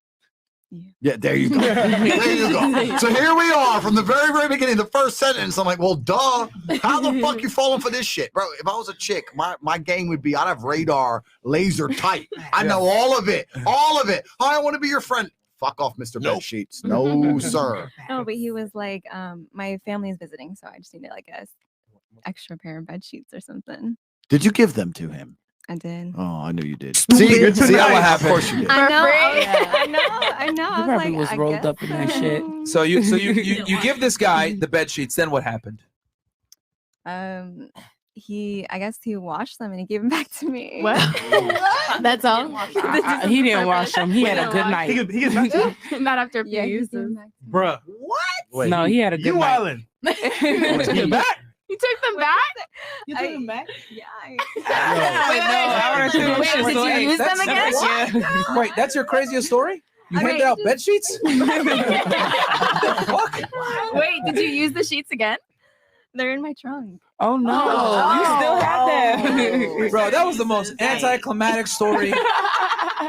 Yeah, there you go. There you go. So here we are from the very, very beginning, the first sentence. I'm like, well, duh. How the fuck you falling for this shit? Bro, if I was a chick, my game would be I'd have radar laser tight. I know all of it. All of it. I want to be your friend. Fuck off, Mr. Bed Sheets. No, sir. No, but he was like, my family is visiting, so I just needed like a extra pair of bed sheets or something. Did you give them to him? I did. Oh, I knew you did. See how what Of happened. course you did. I know. I know. I know. I was probably like, was I rolled guess up in that shit. So you give this guy the bed sheets. Then what happened? I guess he washed them and he gave them back to me. What? That's all? He didn't wash them. He had a good night. He gets back to you? Not after a few Yeah, he uses. gave them back. Bruh. Wait, No, he had a good You night. wildin'. You Get back. took them back? You took them back? Yeah. Wait, did you use them again? Wait, that's your craziest story? You handed out bed sheets? Wait, did you use the sheets again? They're in my trunk. Oh no, you still have them. Bro, that was the most anticlimactic story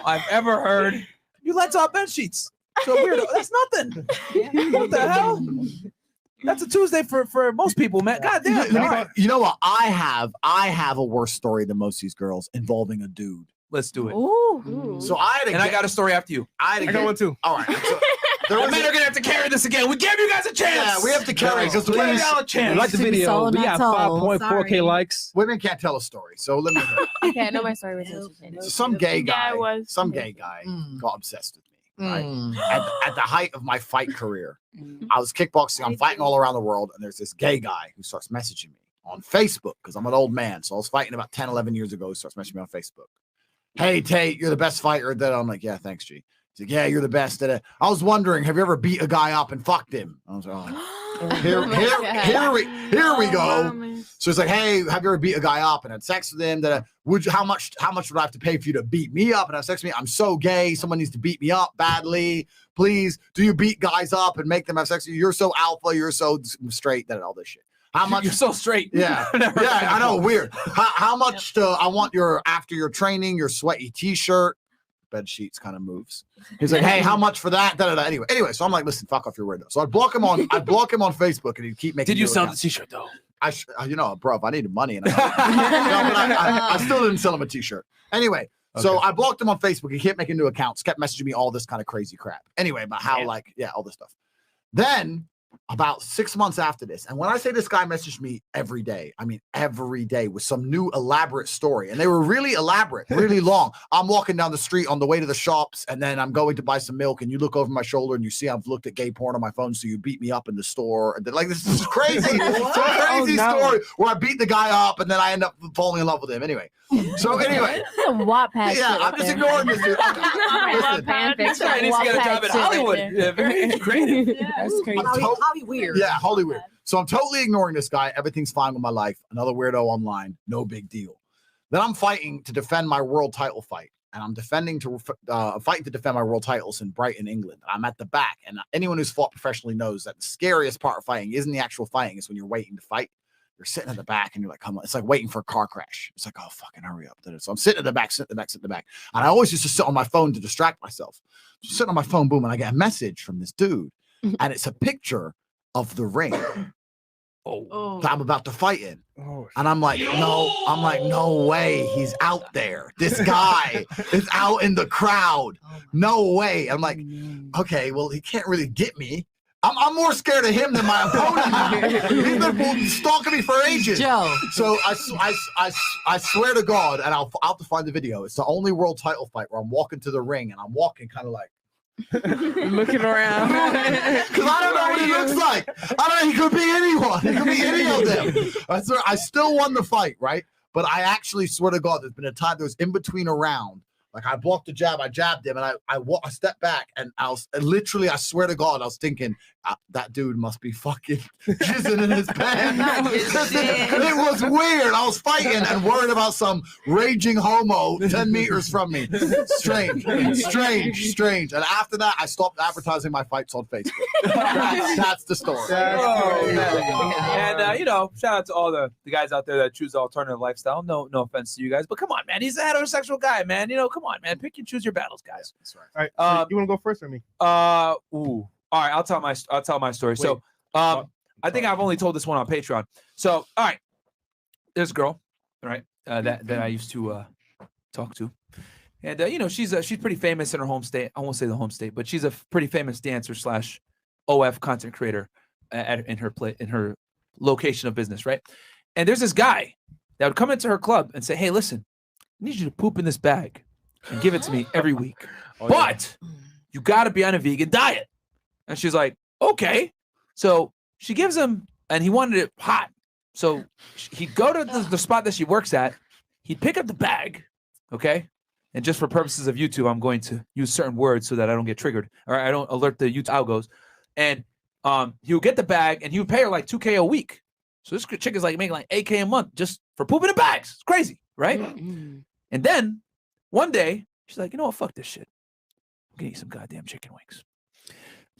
I've ever heard. You lent out bed sheets. So weirdo. That's nothing. What the hell? That's a Tuesday for most people, man. God damn. You know what? I have a worse story than most of these girls involving a dude. Let's do it. Ooh. So I got a story after you. I got one too. All right. So, The men are gonna have to carry this again. We gave you guys a chance. yeah, we have to carry because We gave y'all a chance. Like the video, we got 5.4K likes. Women can't tell a story, so let me. Okay, I know my story was interesting. So some gay guy, Yeah, it was. some gay guy got obsessed with me. Right? At the height of my fight career, I was kickboxing. I'm fighting all around the world, and there's this gay guy who starts messaging me on Facebook because I'm an old man. So I was fighting about 10, 11 years ago. He starts messaging me on Facebook. Hey, Tate, you're the best fighter. That I'm like, yeah, thanks, G. He's like, yeah, you're the best. I was wondering, have you ever beat a guy up and fucked him? I was like, oh, here we go. So it's like, hey, have you ever beat a guy up and had sex with him? How much would I have to pay for you to beat me up and have sex with me? I'm so gay. Someone needs to beat me up badly. Please, do you beat guys up and make them have sex with you? You're so alpha. You're so straight. That all this shit. How much? You're so straight. Yeah, yeah, I know. Weird. How much? I want after your training, your sweaty T-shirt. Bed sheets kind of moves. He's like, hey, how much for that? Anyway, so I'm like, listen, fuck off your weirdo. So I block him on Facebook, and he'd keep making. Did you sell the T-shirt though? Bro, if I needed money, and I still didn't sell him a T-shirt. Anyway, so I blocked him on Facebook. He kept making new accounts, kept messaging me all this kind of crazy crap. Anyway, about how all this stuff. Then about 6 months after this, and when I say this guy messaged me every day, I mean every day with some new elaborate story, and they were really elaborate, really long. I'm walking down the street on the way to the shops, and then I'm going to buy some milk, and you look over my shoulder and you see I've looked at gay porn on my phone, so you beat me up in the store. And like, this is crazy. It's a crazy story where I beat the guy up and then I end up falling in love with him. Anyway, Wattpad. Yeah, I'm just ignoring this dude. Fan This guy needs to get a job in Hollywood. Yeah, very creative. That's crazy. Holly weird. Yeah, holy weird. So I'm totally ignoring this guy. Everything's fine with my life. Another weirdo online. No big deal. Then I'm fighting to defend my world title fight. And I'm fighting to defend my world titles in Brighton, England. I'm at the back. And anyone who's fought professionally knows that the scariest part of fighting isn't the actual fighting. It's when you're waiting to fight. You're sitting at the back and you're like, come on. It's like waiting for a car crash. It's like, oh, fucking hurry up. So I'm sitting at the back. And I always used to sit on my phone to distract myself. Just sitting on my phone, boom, and I get a message from this dude. And it's a picture of the ring that I'm about to fight in. And I'm like, no way he's out there. This guy is out in the crowd. No way. I'm like, okay, well, he can't really get me. I'm more scared of him than my opponent. He's been stalking me for ages. Joe. So I swear to God, and I'll have to find the video. It's the only world title fight where I'm walking to the ring and I'm walking kind of like looking around because I don't know what he looks like. I don't know. He could be anyone. He could be any of them. I still won the fight, right? But I actually swear to God, there's been a time there was in between a round. Like I blocked the jab, I jabbed him, and I stepped back, and I swear to God, I was thinking that dude must be fucking jizzing in his pants. It was weird. I was fighting and worried about some raging homo 10 meters from me. Strange. And after that, I stopped advertising my fights on Facebook. That's the story. And shout out to all the guys out there that choose the alternative lifestyle. No offense to you guys, but come on, man, he's a heterosexual guy, man. Come Come on, man. Pick and choose your battles, guys. That's right. All right. So you want to go first or me? All right. I'll tell my story. So, I think I've only told this one on Patreon. So, all right. There's a girl, right? That I used to talk to, and you know, she's pretty famous in her home state. I won't say the home state, but she's a pretty famous dancer / OF content creator in her location of business, right? And there's this guy that would come into her club and say, "Hey, listen, I need you to poop in this bag and give it to me every week, but you got to be on a vegan diet." And she's like, "Okay." So she gives him, and he wanted it hot. So he'd go to the spot that she works at. He'd pick up the bag, okay? And just for purposes of YouTube, I'm going to use certain words so that I don't get triggered or I don't alert the YouTube algos. And he would get the bag, and he would pay her like $2K a week. So this chick is like making like $8K a month just for pooping in bags. It's crazy, right? And then one day, she's like, "You know what? Fuck this shit. I'm gonna eat some goddamn chicken wings.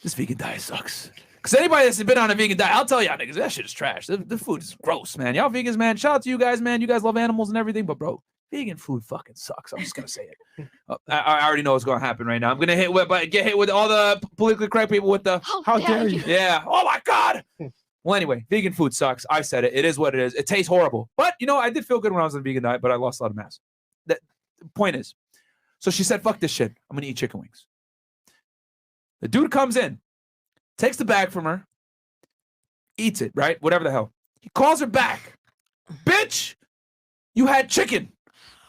This vegan diet sucks." Because anybody that's been on a vegan diet, I'll tell y'all niggas, that shit is trash. The food is gross, man. Y'all vegans, man. Shout out to you guys, man. You guys love animals and everything, but bro, vegan food fucking sucks. I'm just gonna say it. I already know what's gonna happen right now. I'm gonna get hit with all the politically correct people with the How dare you? Yeah. Oh my god. Well, anyway, vegan food sucks. I said it. It is what it is. It tastes horrible. But you know, I did feel good when I was on a vegan diet, but I lost a lot of mass. The point is, so she said, "Fuck this shit. I'm gonna eat chicken wings." The dude comes in, takes the bag from her, eats it, right? Whatever the hell. He calls her back. "Bitch, you had chicken.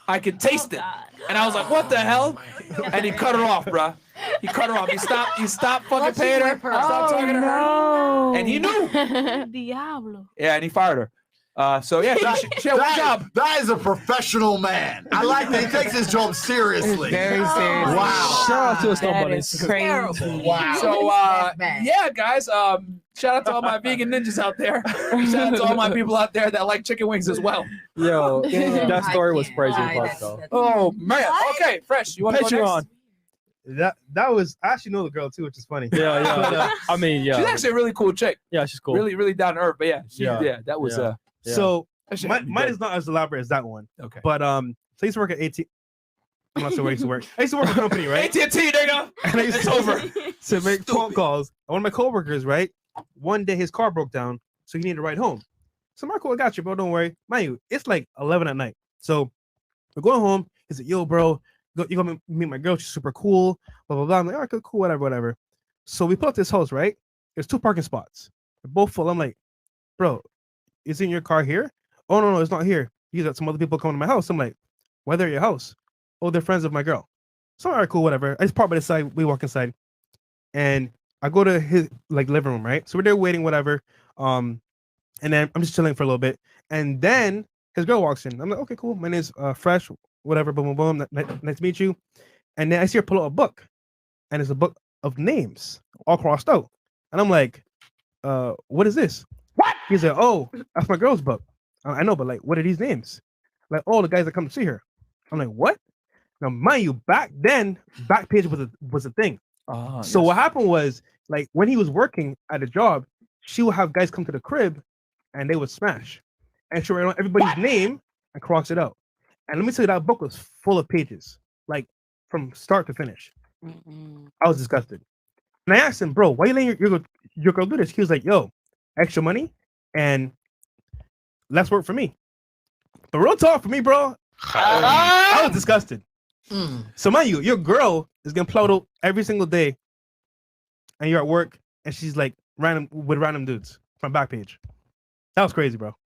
I could taste it." And I was like, "What the hell?" And he cut her off, bruh. He cut her off. He stopped fucking paying her. Stopped talking to her. And he knew. Diablo. Yeah, and he fired her. So yeah, she had one job. That is a professional man. I like that. He takes his job seriously. Very serious. Wow. Shout out to the Stone That Bunnies. is crazy. Wow. So yeah, guys. Shout out to all my vegan ninjas out there. Shout out to all my people out there that like chicken wings as well. Yo, that story was crazy. Though. Oh man. Okay, Fresh. You want to go Patreon. next? That was I actually know the girl too, which is funny. Yeah. I mean, yeah. She's actually a really cool chick. Yeah, she's cool. Really, really down to earth. But yeah, that was Yeah. So That shit mine, had to be mine good. is not as elaborate as that one. Okay. But so I used to work at AT. I'm not sure where I used to work. I used to work at a company, right? AT&T, nigga. And I used It's over. to make phone calls. And one of my coworkers, right? One day his car broke down, so he needed to ride home. So Marco, I got you, bro. Don't worry. Mind you, it's like 11 at night. So we're going home. He's like, "Yo, bro, you gonna meet my girl? She's super cool." Blah blah blah. I'm like, "All right, cool, whatever." So we pull up this house, right? There's 2 parking spots. They're both full. I'm like, "Bro, is in your car here?" "Oh no, it's not here. You got some other people coming to my house." I'm like, "Why they're at your house?" "Oh, they're friends of my girl." So all right, cool, whatever. I just park by the side. We walk inside, and I go to his like living room, right? So we're there waiting, whatever. And then I'm just chilling for a little bit, and then his girl walks in. I'm like, "Okay, cool. My name's Fresh, whatever. Boom, boom, boom. Nice to meet you." And then I see her pull out a book, and it's a book of names all crossed out. And I'm like, "What is this?" "What?" He's like, "Oh, that's my girl's book." I know, but like, what are these names? Like, "Oh, the guys that come to see her." I'm like, "What?" Now, mind you, back then, Backpage was a thing. So what happened was, like, when he was working at a job, she would have guys come to the crib, and they would smash, and she would write on everybody's name and cross it out. And let me tell you, that book was full of pages, like from start to finish. I was disgusted, and I asked him, "Bro, why you letting your girl do this?" He was like, "Yo, extra money and less work for me." But real talk for me, bro, I was disgusted. So mind you, your girl is getting plowed out every single day, and you're at work, and she's like random dudes from Backpage. That was crazy, bro.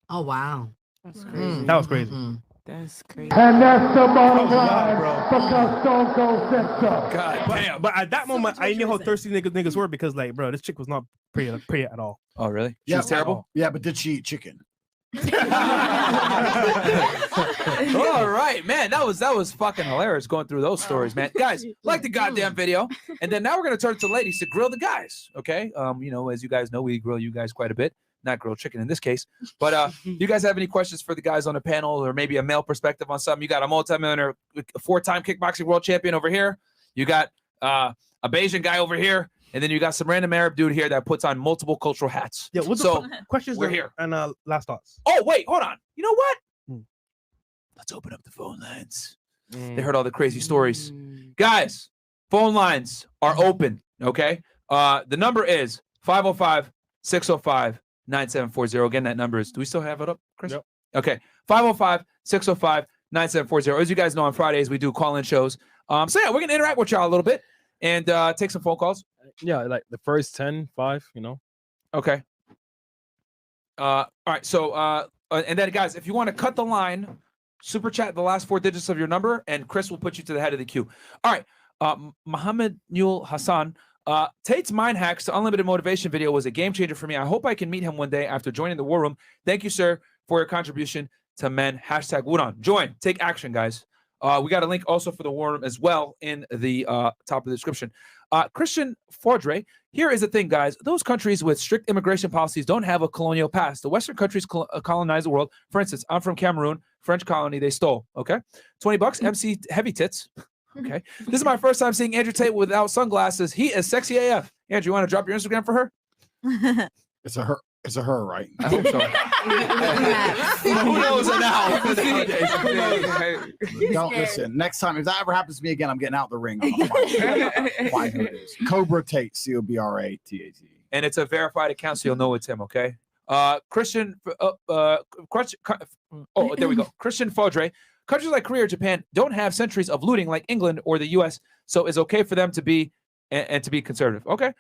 Oh wow. That's crazy. That was crazy. That's crazy. And that's the bottom line, bro. because Stone Cold said so. God damn. But at that moment, I knew how thirsty niggas were, because, like, bro, this chick was not pretty at all. Oh really? She Yeah, was terrible. Yeah, but did she eat chicken? All right, man. That was fucking hilarious going through those stories, man. Guys, like the goddamn video, and then now we're gonna turn to the ladies to grill the guys. Okay. You know, as you guys know, we grill you guys quite a bit. Not grilled chicken in this case, but you guys have any questions for the guys on the panel, or maybe a male perspective on something? You got a multi-millionaire, 4-time kickboxing world champion over here. You got a Bayesian guy over here. And then you got some random Arab dude here that puts on multiple cultural hats. Yeah, what's so the questions? we're here. And last thoughts. Oh, wait, hold on. You know what? Let's open up the phone lines. They heard all the crazy stories. Guys, phone lines are open. Okay. The number is 505-605-9740. Again, that number is, do we still have it up, Chris? Yep. Okay. 505-605-9740. As you guys know, on Fridays, we do call-in shows. So yeah, we're going to interact with y'all a little bit and take some phone calls. Yeah, like the first 10, 5, you know. Okay. All right. So, and then guys, if you want to cut the line, super chat the last 4 digits of your number, and Chris will put you to the head of the queue. All right. Mohammed Nul Hassan. Tate's Mind Hacks to Unlimited Motivation video was a game changer for me. I hope I can meet him one day after joining the War Room. Thank you, sir, for your contribution to men. Hashtag Wudon. Join. Take action, guys. We got a link also for the War Room as well in the top of the description. Christian Fordre, here is the thing, guys. Those countries with strict immigration policies don't have a colonial past. The Western countries colonized the world. For instance, I'm from Cameroon, French colony, they stole. Okay. $20, MC Heavy Tits. Okay. This is my first time seeing Andrew Tate without sunglasses. He is sexy AF. Andrew, you want to drop your Instagram for her? It's a her. It's a her, right? I hope so. Who knows now? Don't listen. Next time, if that ever happens to me again, I'm getting out the ring. Find who it is. Cobra Tate, COBRATATE. And it's a verified account, so you'll know it's him. Okay. Christian. There we go. Christian Fodre. Countries like Korea or Japan don't have centuries of looting like England or the U.S., so it's okay for them to be and to be conservative. Okay.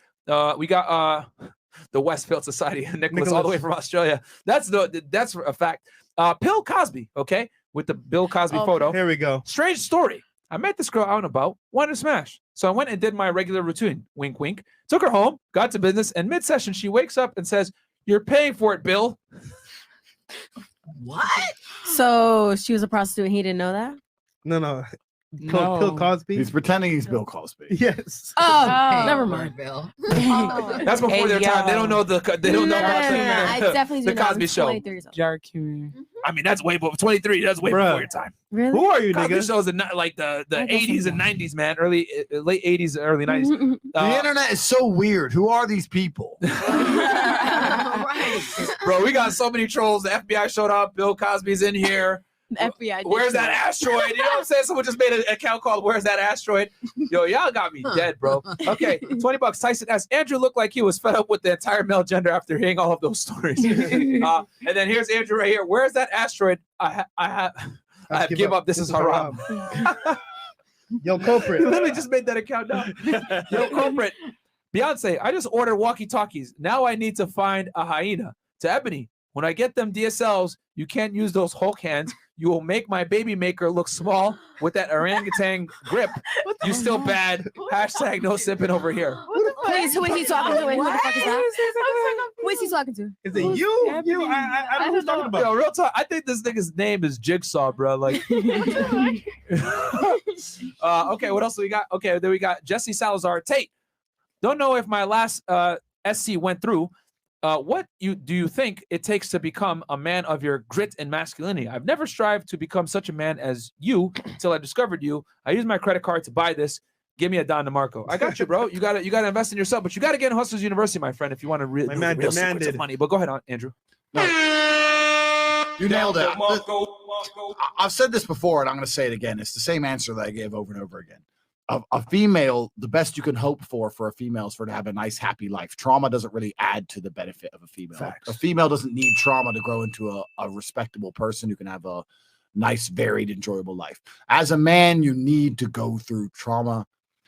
We got the Westfield Society, Nicholas, all the way from Australia. That's a fact. Bill Cosby, okay, with the Bill Cosby photo. Here we go. Strange story. I met this girl out and about, wanted to smash. So I went and did my regular routine. Wink, wink. Took her home, got to business, and mid-session, she wakes up and says, "You're paying for it, Bill." What? So she was a prostitute and he didn't know that? No. Bill Cosby. He's pretending he's Bill Cosby. Yes. Oh, never mind, Bill. That's before their time. They don't know the. They don't know about I definitely the do Cosby Show. I mean, that's way before 23. That's way before your time. Really? Who are you, Cosby nigga? shows in like the 80s and 90s, man. Late 80s, early 90s. The internet is so weird. Who are these people? Bro, we got so many trolls. The FBI showed up. Bill Cosby's in here. The FBI. Where's that asteroid? You know what I'm saying? Someone just made an account called "Where's that asteroid?" Yo, y'all got me dead, bro. Okay, $20. Tyson S. Andrew looked like he was fed up with the entire male gender after hearing all of those stories. And then here's Andrew right here. Where's that asteroid? I have give up. This is haram. Yo, culprit. He literally just made that account now. Yo, culprit. Beyonce, I just ordered walkie-talkies. Now I need to find a hyena. To Ebony, when I get them DSLs, you can't use those Hulk hands. You will make my baby maker look small with that orangutan grip. You still bad. Hashtag no sipping over here. Please, who is he talking to? And who the fuck is that? Who is he talking to? Is it you? I don't know who's talking about. Yo, real talk. I think this nigga's name is Jigsaw, bro. Like, okay, what else do we got? Okay, then we got Jesse Salazar. Tate, don't know if my last SC went through. What do you think it takes to become a man of your grit and masculinity? I've never strived to become such a man as you until I discovered you. I used my credit card to buy this. Give me a Don DeMarco. I got you, bro. You got to invest in yourself, but you got to get in Hustlers University, my friend, if you want to real secrets of money. But go ahead, Andrew. You nailed it. I've said this before, and I'm going to say it again. It's the same answer that I gave over and over again. A female, the best you can hope for a female is for her to have a nice, happy life. Trauma doesn't really add to the benefit of a female. Facts. A female doesn't need trauma to grow into a respectable person who can have a nice, varied, enjoyable life. As a man, you need to go through trauma.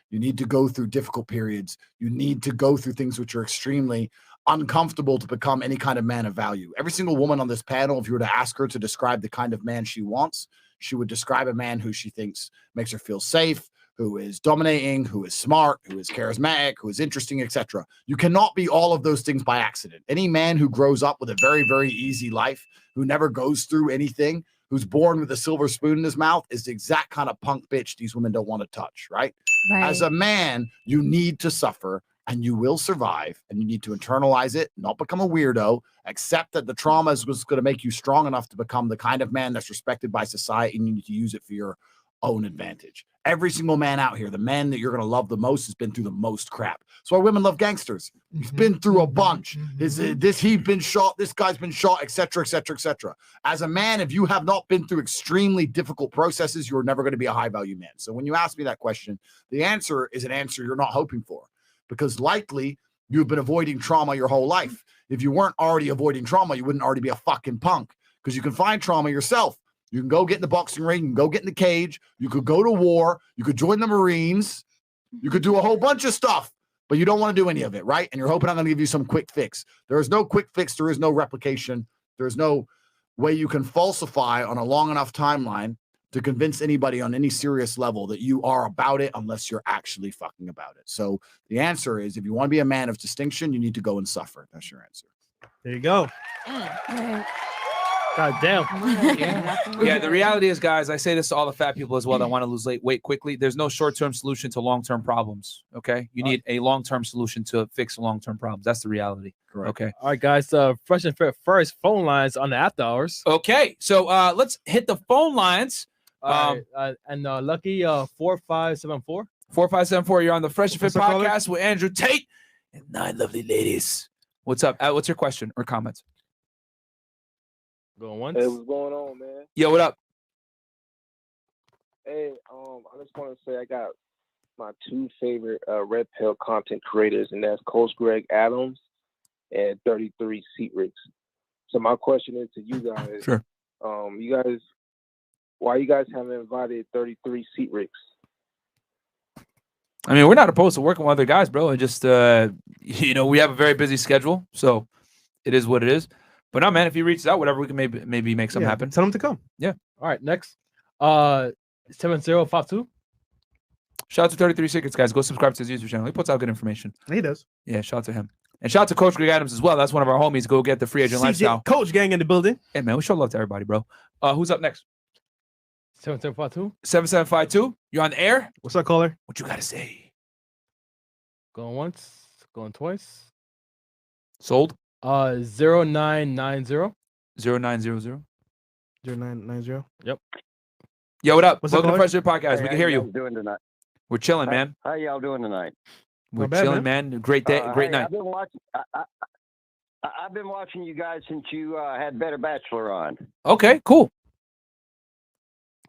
You need to go through difficult periods. You need to go through things which are extremely uncomfortable to become any kind of man of value. Every single woman on this panel, if you were to ask her to describe the kind of man she wants, she would describe a man who she thinks makes her feel safe, who is dominating, who is smart, who is charismatic, who is interesting, etc. You cannot be all of those things by accident. Any man who grows up with a very, very easy life, who never goes through anything, who's born with a silver spoon in his mouth, is the exact kind of punk bitch these women don't want to touch, right? As a man, you need to suffer and you will survive, and you need to internalize it, not become a weirdo, accept that the trauma is going to make you strong enough to become the kind of man that's respected by society, and you need to use it for your own advantage. Every single man out here, the man that you're going to love the most has been through the most crap. That's why women love gangsters. He's been through a bunch. He's been shot, this guy's been shot, etc., etc., etc. As a man, if you have not been through extremely difficult processes, you're never going to be a high-value man. So when you ask me that question, the answer is an answer you're not hoping for, because likely you've been avoiding trauma your whole life. If you weren't already avoiding trauma, you wouldn't already be a fucking punk, because you can find trauma yourself. You can go get in the boxing ring, you can go get in the cage, you could go to war, you could join the Marines, you could do a whole bunch of stuff, but you don't want to do any of it, right? And you're hoping I'm going to give you some quick fix. There is no quick fix, there is no replication, there's no way you can falsify on a long enough timeline to convince anybody on any serious level that you are about it unless you're actually fucking about it. So the answer is, if you want to be a man of distinction, you need to go and suffer. That's your answer. There you go. God damn. Yeah, the reality is, guys, I say this to all the fat people as well that want to lose weight quickly. There's no short-term solution to long-term problems. Okay, you need a long-term solution to fix long-term problems. That's the reality. Correct. Okay. All right, guys. Fresh and Fit first phone lines on the after hours. Okay, so let's hit the phone lines. And lucky 4574. 4574. You're on the Fresh and Fit What's up, caller? podcast with Andrew Tate and 9 lovely ladies. What's up? What's your question or comments? Going once. Hey, what's going on, man? Yo, what up? Hey, I just want to say I got my two favorite Red Pill content creators, and that's Coach Greg Adams and 33 Seat Ricks. So my question is to you guys. Sure. Why you guys haven't invited 33 Seat Ricks? I mean, we're not opposed to working with other guys, bro. It just, we have a very busy schedule, so it is what it is. But no, man, if he reaches out, whatever, we can maybe make something happen. Tell him to come. Yeah. All right, next. 7052. Shout out to 33 Secrets, guys. Go subscribe to his YouTube channel. He puts out good information. He does. Yeah, shout out to him. And shout out to Coach Greg Adams as well. That's one of our homies. Go get the free agent CJ lifestyle. Coach gang in the building. Hey, man, we show love to everybody, bro. Who's up next? 7752. 7752. You're on the air. What's up, caller? What you got to say? Going once. Going twice. Sold. 0990. 0900. 0990. Yep. Yo, what up? What's up, Welcome to caller? Fresh Air Podcast. Hey, We can how hear you guys you. doing tonight? We're chilling, man. How y'all doing tonight? We're Not bad, chilling, man. Great day. Great Hey, night. I've been watching. I've been watching you guys since you had Better Bachelor on. Okay, cool.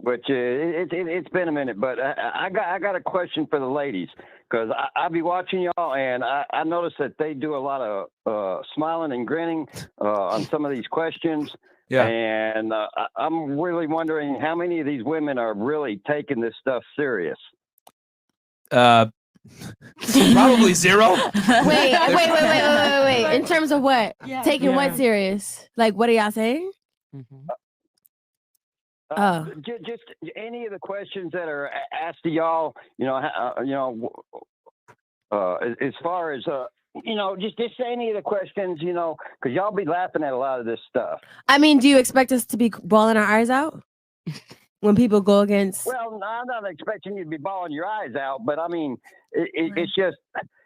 Which it's been a minute, but I got a question for the ladies, because I be watching y'all, and I noticed that they do a lot of smiling and grinning on some of these questions. Yeah. And I'm really wondering how many of these women are really taking this stuff serious. Probably zero. Wait. In terms of what? Taking what serious? Like, what are y'all saying? Just any of the questions that are asked to y'all, as far as just any of the questions, because y'all be laughing at a lot of this stuff. I mean, do you expect us to be bawling our eyes out when people go against? Well, I'm not expecting you to be bawling your eyes out, but I mean, it's just,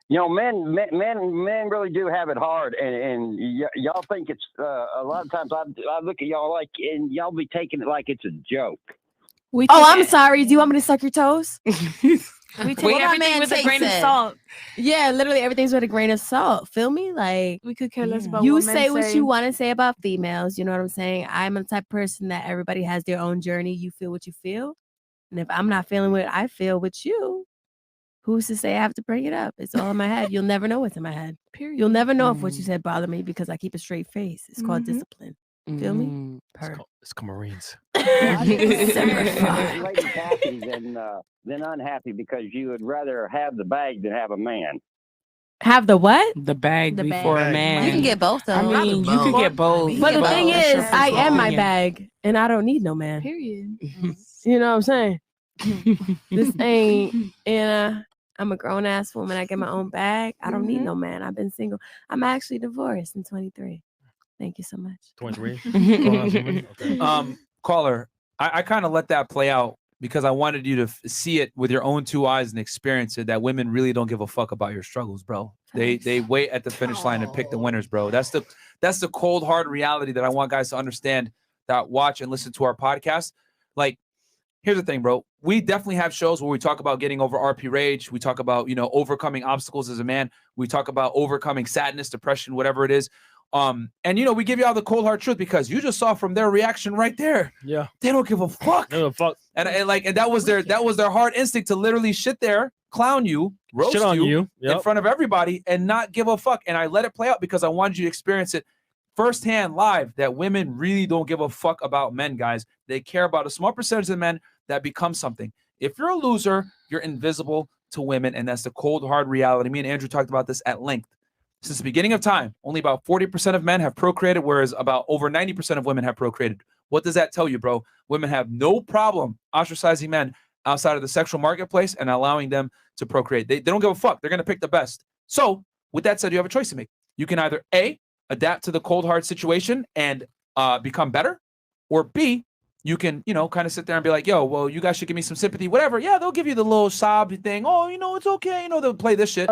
men really do have it hard, and y'all think it's a lot of times. I look at y'all like, and y'all be taking it like it's a joke. I'm sorry. Do you want me to suck your toes? We take everything with a grain of salt. Yeah, literally everything's with a grain of salt. Feel me? Like, we could care less about you what men say what you want to say about females. You know what I'm saying? I'm the type of person that everybody has their own journey. You feel what you feel, and if I'm not feeling what I feel with you, who's to say I have to bring it up? It's all in my head. You'll never know what's in my head. Period. You'll never know if what you said bothered me because I keep a straight face. It's called discipline. Feel me? It's called Marines. Lady happy than unhappy because you would rather have the bag than have a man. Have the what? The bag The before bag. a man. You can get both, though. I mean, you could get both. But the thing is, I am my Yeah. bag, and I don't need no man. Period. You know what I'm saying? This ain't, I'm a grown ass woman. I get my own bag. I don't need no man. I've been single. I'm actually divorced in 23. Thank you so much. 23. Caller, I kind of let that play out because I wanted you to see it with your own two eyes and experience it, that women really don't give a fuck about your struggles, bro. They wait at the finish line and pick the winners, bro. That's the cold hard reality that I want guys to understand that watch and listen to our podcast. Like, here's the thing, bro. We definitely have shows where we talk about getting over RP rage. We talk about, overcoming obstacles as a man. We talk about overcoming sadness, depression, whatever it is. And we give you all the cold hard truth because you just saw from their reaction right there. Yeah. They don't give a fuck. No fuck. And that was their hard instinct to literally shit there, clown you, roast Shit on you. in Yep. front of everybody and not give a fuck. And I let it play out because I wanted you to experience it firsthand live that women really don't give a fuck about men, guys. They care about a small percentage of men that become something. If you're a loser, you're invisible to women, and that's the cold, hard reality. Me and Andrew talked about this at length. Since the beginning of time, only about 40% of men have procreated, whereas about over 90% of women have procreated. What does that tell you, bro? Women have no problem ostracizing men outside of the sexual marketplace and allowing them to procreate. They don't give a fuck. They're going to pick the best. So with that said, you have a choice to make. You can either A, adapt to the cold, hard situation and become better, or B, you can, kind of sit there and be like, yo, well, you guys should give me some sympathy, whatever. Yeah, they'll give you the little sob thing. Oh, it's okay. They'll play this shit.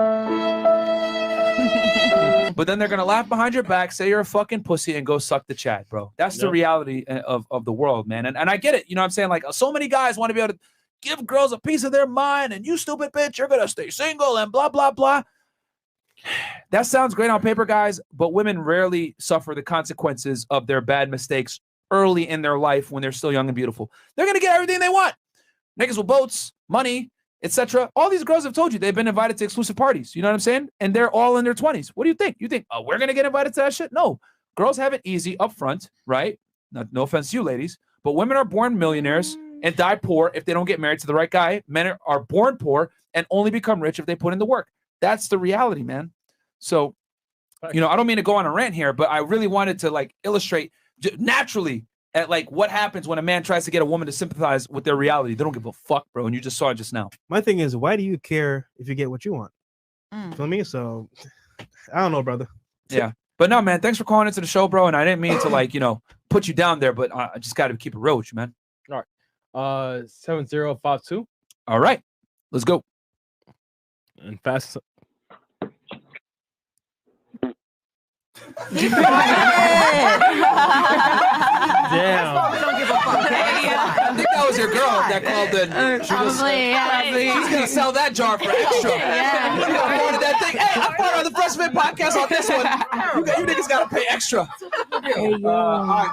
But then they're going to laugh behind your back, say you're a fucking pussy, and go suck the Chad, bro. That's the reality of the world, man. And I get it. You know what I'm saying? Like, so many guys want to be able to give girls a piece of their mind, and you stupid bitch, you're going to stay single and blah, blah, blah. That sounds great on paper, guys, but women rarely suffer the consequences of their bad mistakes early in their life when they're still young and beautiful. They're going to get everything they want. Niggas with boats, money, etc. All these girls have told you they've been invited to exclusive parties. You know what I'm saying? And they're all in their 20s. What do you think? You think, oh, we're going to get invited to that shit? No. Girls have it easy up front, right? No offense to you, ladies, but women are born millionaires and die poor if they don't get married to the right guy. Men are born poor and only become rich if they put in the work. That's the reality, man. So, I don't mean to go on a rant here, but I really wanted to illustrate naturally at what happens when a man tries to get a woman to sympathize with their reality. They don't give a fuck, bro. And you just saw it just now. My thing is, why do you care if you get what you want? Feel me? So, I don't know, brother. Yeah. But no, man, thanks for calling into the show, bro. And I didn't mean to put you down there, but I just got to keep it real with you, man. All right. 7052. All right. Let's go. And fast. Damn. I think that was your girl that called in. She's gonna sell that jar for extra. You wanted that thing. Hey, I'm part of the Freshman Podcast on this one. You niggas gotta pay extra. All right.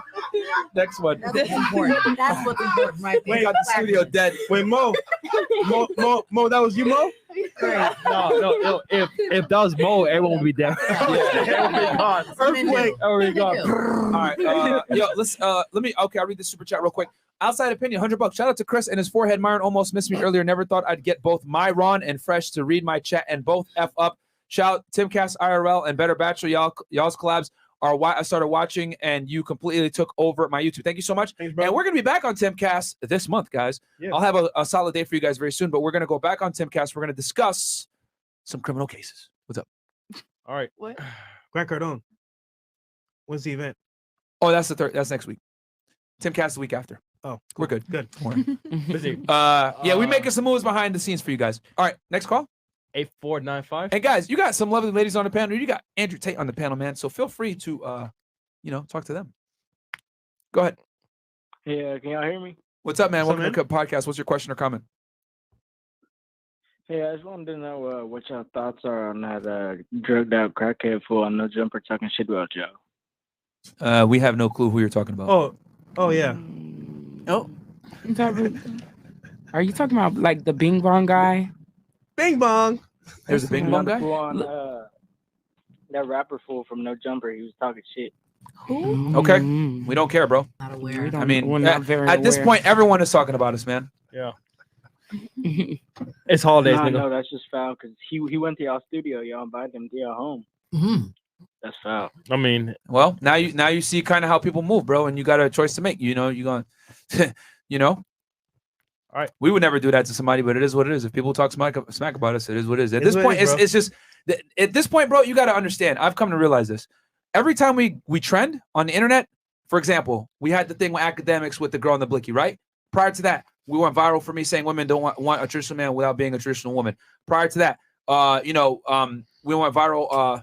Next one. That's what's important. That's what's important, right there. We got the studio dead. Wait, Mo, that was you, Mo? No. If that was Mo, everyone would be dead. Everyone would be gone. Earthquake. Everyone would be gone. All right. I'll read this super chat real quick. Outside opinion, $100. Shout out to Chris and his forehead. Myron almost missed me earlier. Never thought I'd get both Myron and Fresh to read my chat and both F up. Shout out Timcast IRL and Better Bachelor. Y'all's collabs are why I started watching, and you completely took over my YouTube. Thank you so much. Thanks, and we're going to be back on Timcast this month, guys. Yeah. I'll have a solid day for you guys very soon, but we're going to go back on Timcast. We're going to discuss some criminal cases. What's up? All right. What? Grant Cardone. When's the event? Oh, that's that's next week. Timcast the week after. Oh, we're good. Good. Busy. We're making some moves behind the scenes for you guys. All right, next call. 8495. And guys, you got some lovely ladies on the panel. You got Andrew Tate on the panel, man. So feel free to talk to them. Go ahead. Yeah, can y'all hear me? What's up, man? Welcome to the podcast. What's your question or comment? Hey, I just wanted to know what y'all thoughts are on that drugged out crackhead fool on No Jumper talking shit about y'all. We have no clue who you're talking about. Oh yeah. Oh. Are you talking about like the Bing Bong guy? Bing Bong. There's a Bing Bong guy? On, that rapper fool from No Jumper, he was talking shit. Who? Okay. We don't care, bro. Not aware. I mean, at this point, everyone is talking about us, man. Yeah. It's holidays, nigga. No, that's just foul because he went to y'all studio. Y'all invited him to your home. That's foul. I mean, well, now you see kind of how people move, bro, and you got a choice to make. You're going, All right. We would never do that to somebody, but it is what it is. If people talk smack about us, it is what it is. At this point, it's just at this point, bro, you got to understand. I've come to realize this. Every time we trend on the internet, for example, we had the thing with academics with the girl in the blicky, right? Prior to that, we went viral for me saying women don't want a traditional man without being a traditional woman. Prior to that, we went viral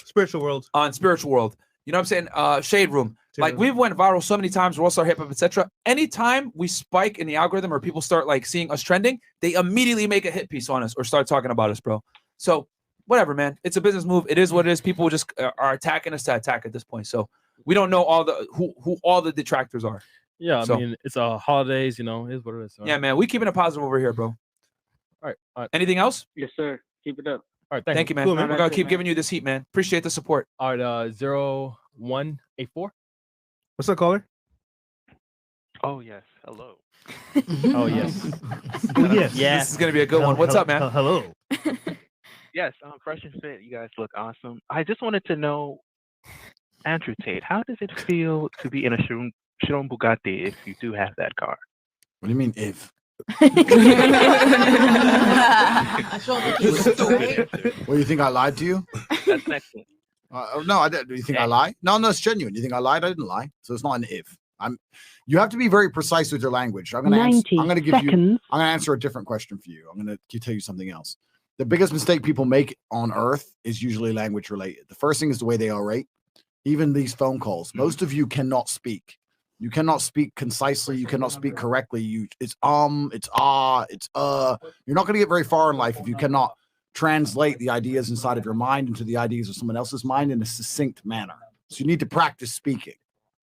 Spiritual World. On Spiritual World. You know what I'm saying? Shade Room. Like we've went viral so many times, World Star Hip Hop, etc. Anytime we spike in the algorithm or people start like seeing us trending, they immediately make a hit piece on us or start talking about us, bro. So whatever, man. It's a business move. It is what it is. People just are attacking us to attack at this point. So we don't know all the who all the detractors are. Yeah, So- I mean, it's holidays, you know, it is what it is. Yeah, man. We keeping it positive over here, bro. All right. Anything else? Yes, sir. Keep it up. All right, Thank you, man. Cool, We're gonna keep giving you this heat, man. Appreciate the support. All right, 0184. What's up, caller? Oh yes, hello. Oh yes. Oh, yes. This is gonna be a good one. What's up, man? Hello. Yes, Fresh and Fit. You guys look awesome. I just wanted to know, Andrew Tate, how does it feel to be in a Chiron Bugatti if you do have that car? What do you mean if? Well, you think I lied to you? That's next one. No, I didn't. Do you think I lied? No, it's genuine. You think I lied? I didn't lie. So it's not an if. You have to be very precise with your language. I'm gonna answer a different question for you. I'm gonna tell you something else. The biggest mistake people make on earth is usually language related. The first thing is the way they orate. Even these phone calls, most of you cannot speak. You cannot speak concisely. You cannot speak correctly. It's it's You're not going to get very far in life if you cannot translate the ideas inside of your mind into the ideas of someone else's mind in a succinct manner. So you need to practice speaking.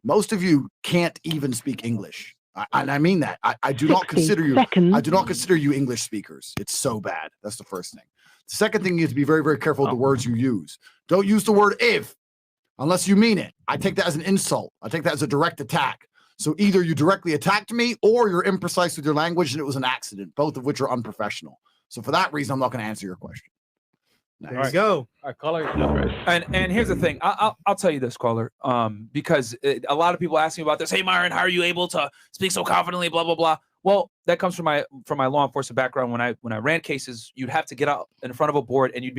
Most of you can't even speak English. And I mean that. I do not consider you. I do not consider you English speakers. It's so bad. That's the first thing. The second thing, you have to be very, very careful with the words you use. Don't use the word if unless you mean it. I take that as an insult. I take that as a direct attack. So either you directly attacked me or you're imprecise with your language and it was an accident, both of which are unprofessional. So for that reason, I'm not going to answer your question. There you go. All right, caller. And here's the thing. I'll tell you this, caller. Because a lot of people ask me about this. Hey, Myron, how are you able to speak so confidently? Blah blah blah. Well, that comes from my law enforcement background. When I ran cases, you'd have to get out in front of a board and you'd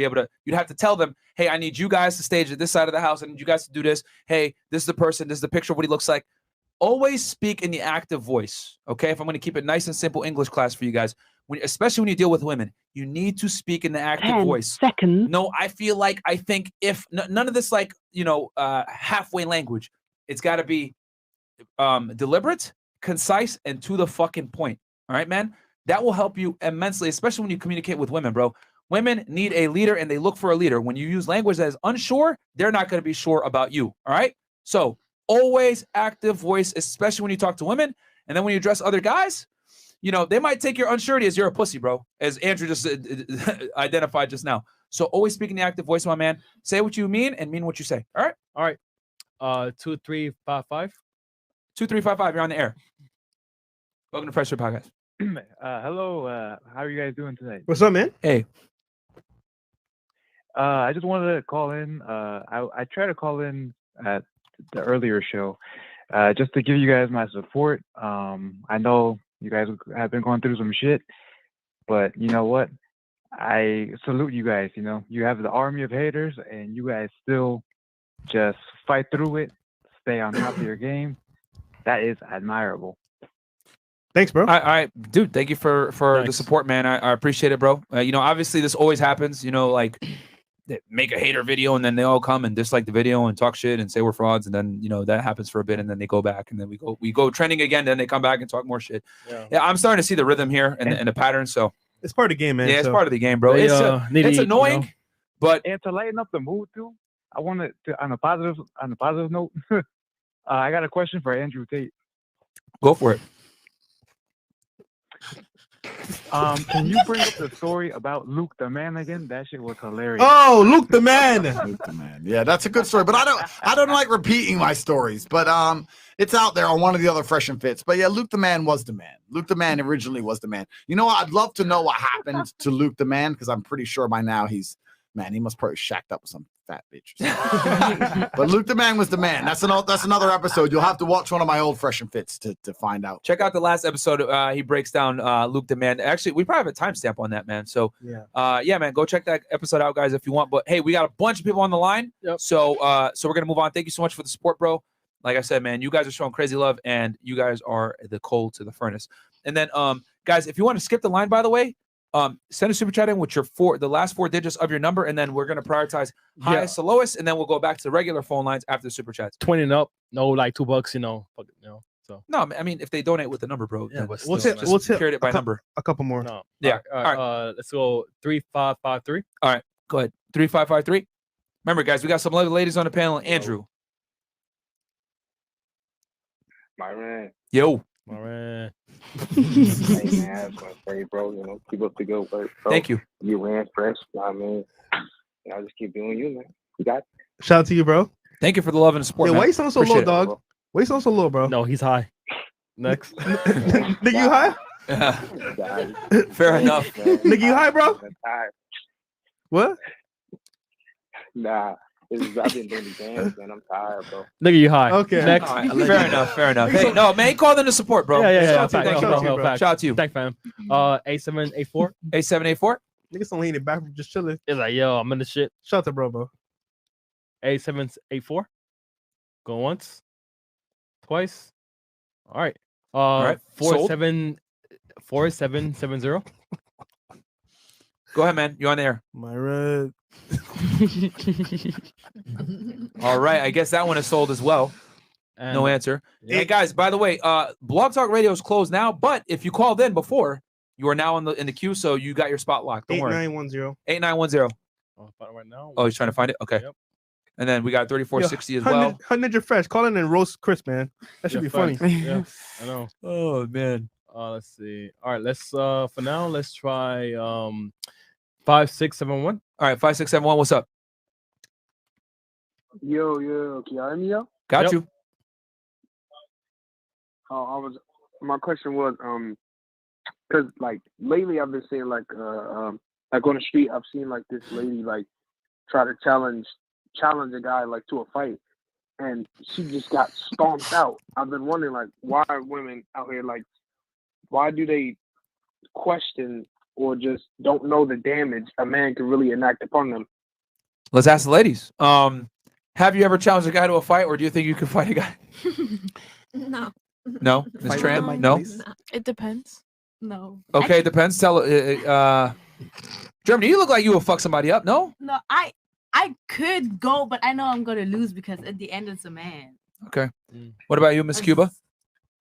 have to tell them, hey, I need you guys to stage at this side of the house. I need you guys to do this. Hey, this is the person. This is the picture of what he looks like. Always speak in the active voice. Okay, if I'm going to keep it nice and simple English class for you guys, especially when you deal with women, you need to speak in the active voice. No, I feel like, I think, if none of this like halfway language. It's got to be deliberate, concise, and to the fucking point. All right, man. That will help you immensely, especially when you communicate with women, bro. Women need a leader and they look for a leader. When you use language that is unsure, they're not going to be sure about you. All right. So always active voice, especially when you talk to women. And then when you address other guys, they might take your unsurety as you're a pussy, bro, as Andrew just identified just now. So always speak in the active voice, my man. Say what you mean and mean what you say. All right. All right. 2355. 2355. You're on the air. Welcome to Fresh Air Podcast. Hello. How are you guys doing tonight? What's up, man? Hey. I just wanted to call in. I tried to call in at the earlier show just to give you guys my support. I know you guys have been going through some shit, but you know what? I salute you guys. You have the army of haters, and you guys still just fight through it, stay on top of your game. That is admirable. Thanks, bro. I dude, thank you for the support, man. I appreciate it, bro. Obviously this always happens. Like they make a hater video and then they all come and dislike the video and talk shit and say we're frauds, and then that happens for a bit and then they go back and then we go trending again. Then they come back and talk more shit. Yeah, I'm starting to see the rhythm here and the pattern. So it's part of the game, man. Yeah, it's part of the game, bro. It's annoying, but and to lighten up the mood too, I wanted to on a positive note. I got a question for Andrew Tate. Go for it. Can you bring up the story about Luke the Man again? That shit was hilarious. Oh, Luke the Man. Luke the Man. Yeah, that's a good story. But I don't like repeating my stories. But it's out there on one of the other Fresh and Fits. But yeah, Luke the Man was the man. Luke the Man originally was the man. You know what? I'd love to know what happened to Luke the Man, because I'm pretty sure by now he must probably shacked up with some fat bitch. But Luke the Man was the man. That's another episode. You'll have to watch one of my old Fresh and Fits to find out. Check out the last episode. He breaks down Luke the Man. Actually, we probably have a timestamp on that, man. So yeah, man, go check that episode out, guys, if you want. But hey, we got a bunch of people on the line. Yep. So we're gonna move on. Thank you so much for the support, bro. Like I said, man, you guys are showing crazy love, and you guys are the coal to the furnace. And then guys, if you want to skip the line, by the way, Send a super chat in with the last 4 digits of your number, and then we're gonna prioritize highest to lowest, and then we'll go back to the regular phone lines after the super chats. 20 and up, no, like $2, you know. So no, I mean if they donate with the number, bro. Yeah, but We'll still, hit. We'll hit carry it by number. A couple more. No. Yeah. All right. Let's go 3553. All right, go ahead. 3553. Remember, guys, we got some lovely ladies on the panel. Andrew. My man. Yo. My man. Hey, man, I was gonna say, bro, you know, keep up the good work, bro. Thank you. You ran fresh, I mean, I'll just keep doing you, man. You got it. Shout out to you, bro. Thank you for the love and support. Yeah, man. why you sound so Appreciate low, it. dog? Why you sound so low, bro? No, he's high. Next. Nigga, you high? Fair enough. Nigga, you high, bro? I'm tired. What? Nah, I've been doing the dance, man. I'm tired, bro. Nigga, you high. Okay. Next. All right, fair enough. Fair enough. Hey, no, man, he called in to support, bro. Yeah. Shout out to you. Fact, Thank you, no, bro. fact. Shout out to you. Thanks, fam. 8784. 8784. Niggas don't lean it back, just chilling. It's like, yo, I'm in the shit. Shout out to bro. 8784. Go once. Twice. All right. right. Sold. 4770. Go ahead, man. You're on the air. My red. All right. I guess that one is sold as well. No answer. Hey, guys, by the way, Blog Talk Radio is closed now, but if you called in before, you are now in the queue, so you got your spot locked. Don't worry. 8910. 8910. Oh, right now. Oh, he's trying to find it? Okay. Yep. And then we got 3460 Yo, as well. Ninja Fresh. Call in and roast Chris, man. That should be funny. Yeah, I know. Oh, man. Let's see. All right, let's for now, let's try 5671. All right, 5671. What's up? Yo, can y'all hear me, yo? Got you. My question was, because like lately I've been seeing like on the street, I've seen like this lady like try to challenge a guy like to a fight, and she just got stomped out. I've been wondering like why are women out here like, why do they question or just don't know the damage a man can really enact upon them? Let's ask the ladies. Have you ever challenged a guy to a fight, or do you think you could fight a guy? No. No, Ms. Tran? No. It depends. No. Okay, it depends. Tell Germany, you look like you will fuck somebody up. No. No, I could go, but I know I'm gonna lose because at the end it's a man. Okay. What about you, Miss Cuba?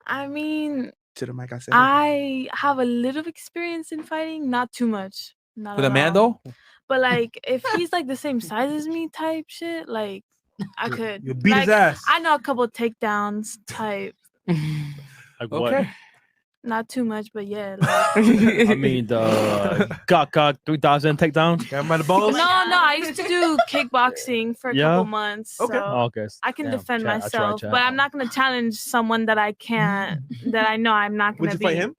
I mean, To the mic, I said. I have a little experience in fighting, not too much. Not With a at man all. though? But like, if he's like the same size as me, type shit, like I could. You beat his like, ass. I know a couple takedowns, type. Like Okay. what? Not too much, but yeah. I mean, the Gok 3000 takedown. Got him by the No, balls. I used to do kickboxing for a Yeah? couple months. Okay. So Oh, okay. I can Damn, defend chat, I tried, myself, chat. but I'm not gonna challenge someone that I can't, that I know I'm not Would gonna you be. fight him?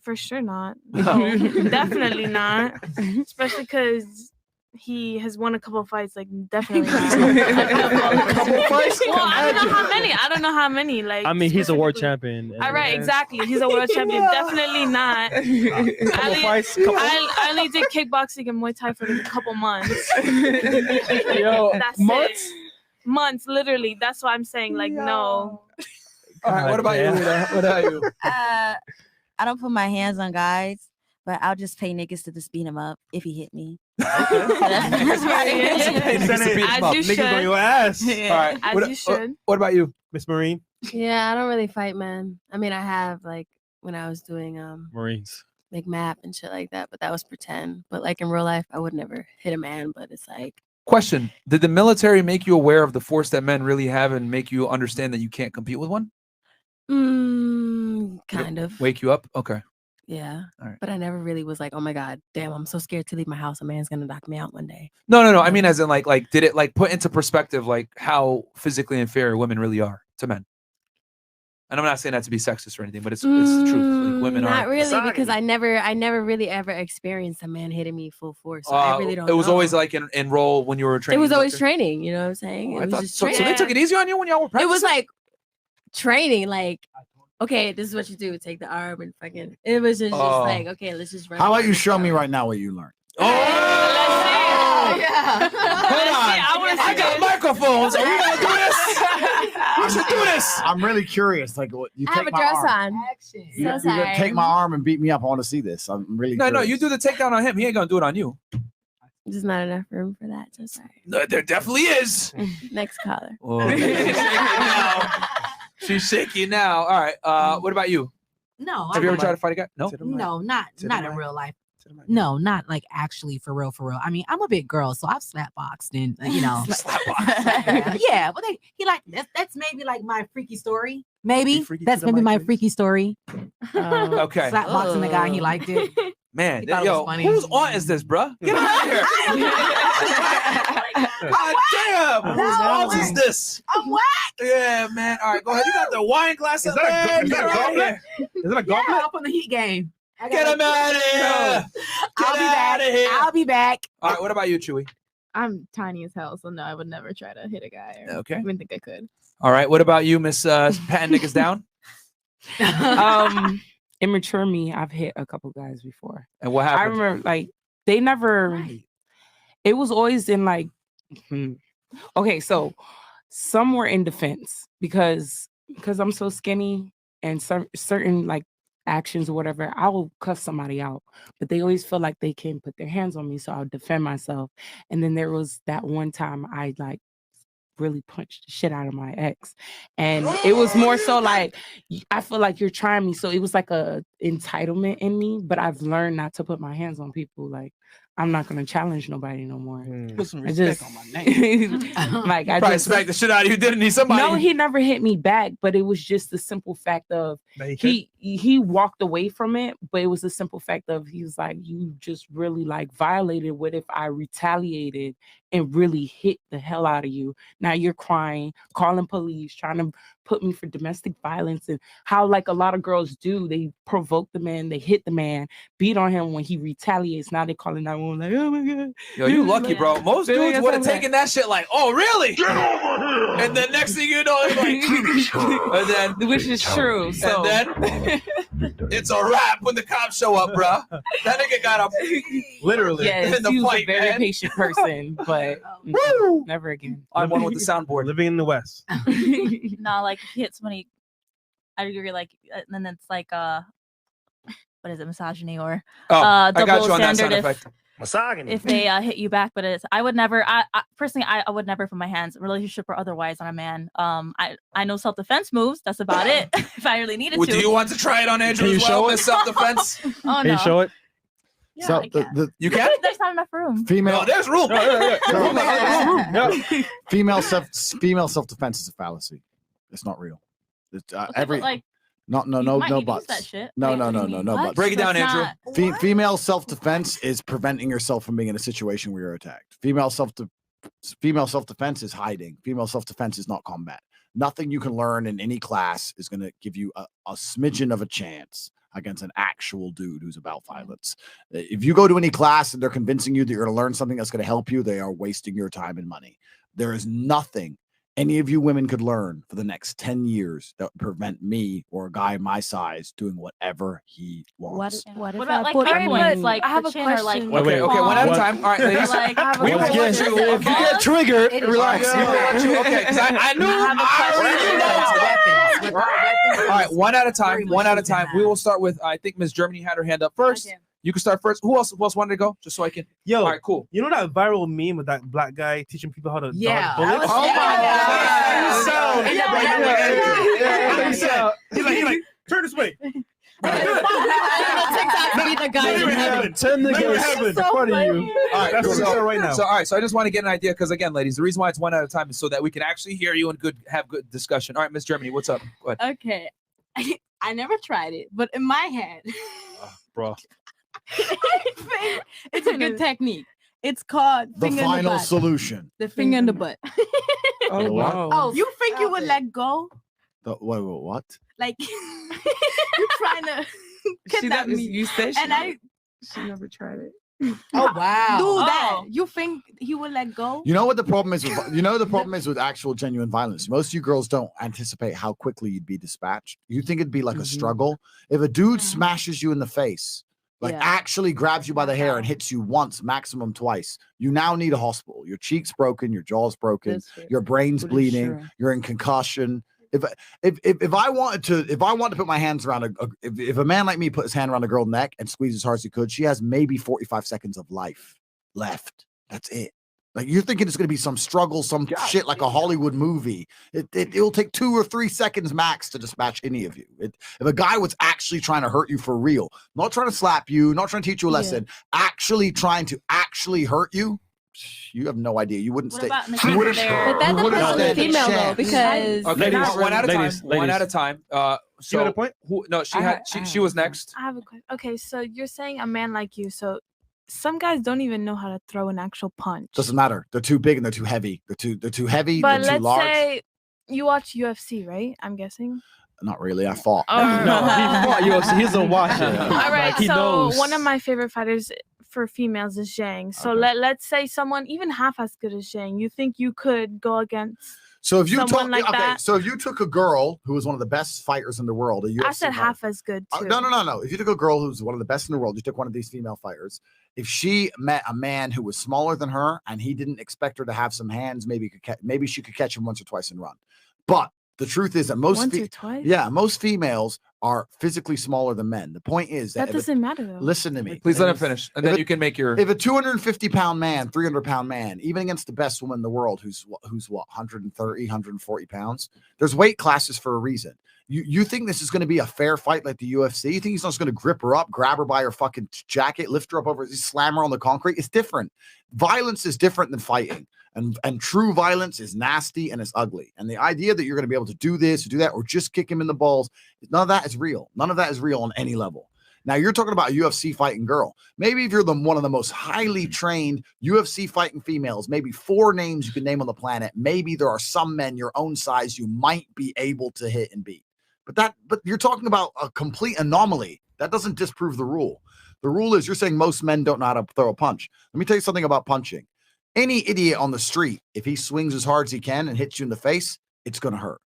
For sure not. No. Definitely not. Especially because he has won a couple of fights. Like definitely not. Couple fights? Well, I don't know how many. I don't know how many. Like I mean, he's a world champion. all right, exactly. He's a world champion. Definitely not. I only did kickboxing and Muay Thai for like a couple months. Yo, That's months? it. Months, literally. That's why I'm saying, like, no. All right. What about you? Rita? What about you? I don't put my hands on guys, but I'll just pay niggas to just beat him up if he hit me. As you should. Niggas on your ass. Yeah, All right. as you should. What about you, Miss Marine? Yeah, I don't really fight, man. I mean, I have like when I was doing Marines. like map and shit like that, but that was pretend. But like in real life, I would never hit a man. But it's like, Question: did the military make you aware of the force that men really have and make you understand that you can't compete with one? kind of. Wake you up? Okay. Yeah. All right. But I never really was like, oh my God, damn, I'm so scared to leave my house. A man's gonna knock me out one day. No. I mean, as in like, did it like put into perspective like how physically inferior women really are to men? And I'm not saying that to be sexist or anything, but it's the truth. Like women Not are really, because I never really ever experienced a man hitting me full force. So I really don't. It was know. always like in role when you were training. It was always military? training. You know what I'm saying? Oh, It I was thought just so they training. took it easy on you when y'all were practicing? It was like training, like, okay, this is what you do. Take the arm and fucking. It was just like, okay, let's just run. How about you show me right now what you learned? Hold on. I got microphones. Are we gonna do this? We should do this. I'm really curious. Like, what you I have take a my dress arm. on. You're So gonna sorry. take my arm and beat me up. I want to see this. I'm really No, curious. you do the takedown on him. He ain't gonna do it on you. There's not enough room for that. So sorry. No, there definitely is. Next caller. Oh, she's shaky now. All right. What about you? No, Have you ever tried to fight a guy? No. No, not To the not in mic. real life. No, not like actually for real, for real. I mean, I'm a big girl, so I've slapboxed and yeah, but he like that's maybe like my freaky story. Maybe that's maybe my freaky story. Okay. Slapboxing the guy, and he liked it. Man, He thought it was yo, funny. whose aunt is this, bruh? Get out of here. God damn. Whose aunt is this? I'm whack. Yeah, man. All right, go ahead. You got the wine glass up there. Is that a goblet? Is that a goblet? Yeah, up on the heat game. Get him out of here. I'll be back. I'll be back. All right, what about you, Chewy? I'm tiny as hell, so no, I would never try to hit a guy. Or Okay. I wouldn't think I could. All right, what about you, Miss patting niggas down? Immature me, I've hit a couple guys before. And what I happened? remember like they never it was always in like okay, so some were in defense because I'm so skinny and some certain like actions or whatever, I will cuss somebody out, but they always feel like they can put their hands on me, so I'll defend myself. And then there was that one time I like really punched the shit out of my ex, and it was more so like I feel like you're trying me, so it was like a entitlement in me, but I've learned not to put my hands on people. Like I'm not gonna challenge nobody no more. Put some I respect just on my name. like I Probably just smacked the shit out of you, didn't he? Somebody. no, he never hit me back, but it was just the simple fact of he walked away from it, but it was the simple fact of he was like, you just really like violated. What if I retaliated and really hit the hell out of you? Now you're crying, calling police, trying to put me for domestic violence, and how like a lot of girls do, they provoke the man, they hit the man, beat on him when he retaliates. Now they calling 911 like, oh my god. Yo, you lucky, Like, bro. Most they dudes like, would have "That's taken that shit like, oh, really? Get over here. And then next thing you know, it's like, and then, which is true. So and then it's a wrap when the cops show up, bro. That nigga got up literally yes, in the he was fight, a very man. patient person, but never again. I'm one with the soundboard. Living in the West. No, like if you hit somebody, I agree. Like, and then it's like what is it, misogyny or Oh, I got double you on that standard sound if, effect. Misogyny. if they hit you back. But I would never. I personally, I would never put my hands, relationship or otherwise, on a man. I know self defense moves. That's about it. If I really needed Well, to. do you want to try it on Andrew Can as you well show with it? self defense? Oh Can no. you show it? Yeah, So I can. you can? There's not enough room. female. No, there's room. Female self defense is a fallacy. It's not real. It's, Okay, every but like, no you might no use that buts. shit. No Wait, no what do no you no mean? no What? buts. Break it down, That's Andrew. not- Female self defense is preventing yourself from being in a situation where you're attacked. Female self defense is hiding. Female self defense is not combat. Nothing you can learn in any class is going to give you a smidgen of a chance against an actual dude who's about violence. If you go to any class and they're convincing you that you're going to learn something that's going to help you, they are wasting your time and money. There is nothing any of you women could learn for the next 10 years that would prevent me or a guy my size doing whatever he wants. What if What about I like put kick points, like I have a chin or like question. Okay, okay, one at a What? time. All right, ladies. Like, I have a We will question. let you. If you get triggered, relax. We will let you. Okay, because I knew. I already know. All right, one at a time. One at a time. We will start with. I think Miss Germany had her hand up first. Okay. You can start first. Who else wanted to go? Just so I can. Yo, All right, cool. you know that viral meme with that black guy teaching people how to Yeah, dodge bullets? that was- He's like, turn this way. Turn the guys in front of you. All right, That's what so, I'm right now. So, all right, so I just want to get an idea because again, ladies, the reason why it's one at a time is so that we can actually hear you and have good discussion. All right, Miss Germany, what's up? Go ahead. Okay. I never tried it, but in my head, Bro. it's a good technique. It's called The finger in final the butt. solution. The finger in the butt. Oh wow. Oh, you think you would let go? Wait, what? Like you're trying to kidnap me. You said and she never tried it. Oh wow. do that. You think he would let go? You know what the problem is? The problem is with actual genuine violence. Most of you girls don't anticipate how quickly you'd be dispatched. You think it'd be like a struggle. If a dude smashes you in the face, like actually grabs you by the hair and hits you once, maximum twice, you now need a hospital. Your cheek's broken, your jaw's broken, your brain's bleeding, you're in concussion. If I wanted to put my hands around if a man like me put his hand around a girl's neck and squeeze as hard as he could, she has maybe 45 seconds of life left. That's it. Like you're thinking it's going to be some struggle, some shit like a Hollywood movie. It'll take 2 or 3 seconds max to dispatch any of you. If a guy was actually trying to hurt you for real, not trying to slap you, not trying to teach you a lesson, actually trying to hurt you, you have no idea. You wouldn't stay. But that depends on the female though, because okay, one at a time. So had a point? She was next. I have a question. Okay, so you're saying a man like you. So some guys don't even know how to throw an actual punch. Doesn't matter. They're too big and they're too heavy. They're too heavy. But they're too large. let's say you watch UFC, right? I'm guessing. Not really. I fought. No, he fought UFC. He's a watcher. All right. Like, he so knows. one of my favorite fighters for females is Zhang. So let's say someone even half as good as Zhang. You think you could go against? So if you someone like that? so if you took a girl who was one of the best fighters in the world, I said half as good too. No. If you took a girl who's one of the best in the world, you took one of these female fighters. If she met a man who was smaller than her and he didn't expect her to have some hands, maybe she could catch him once or twice and run. But the truth is that most females are physically smaller than men. The point is that doesn't matter though. Listen to me. Please let him finish, and then you can make your. If a 250-pound man, 300-pound man, even against the best woman in the world, who's what 130, 140 pounds, there's weight classes for a reason. You think this is going to be a fair fight like the UFC? You think he's not just going to grip her up, grab her by her fucking jacket, lift her up over, slam her on the concrete? It's different. Violence is different than fighting. And true violence is nasty and it's ugly. And the idea that you're going to be able to do this or do that or just kick him in the balls, none of that is real. None of that is real on any level. Now, you're talking about a UFC fighting girl. Maybe if you're one of the most highly trained UFC fighting females, maybe 4 names you can name on the planet, maybe there are some men your own size you might be able to hit and beat. But you're talking about a complete anomaly. That doesn't disprove the rule. The rule is you're saying most men don't know how to throw a punch. Let me tell you something about punching. Any idiot on the street, if he swings as hard as he can and hits you in the face, it's going to hurt.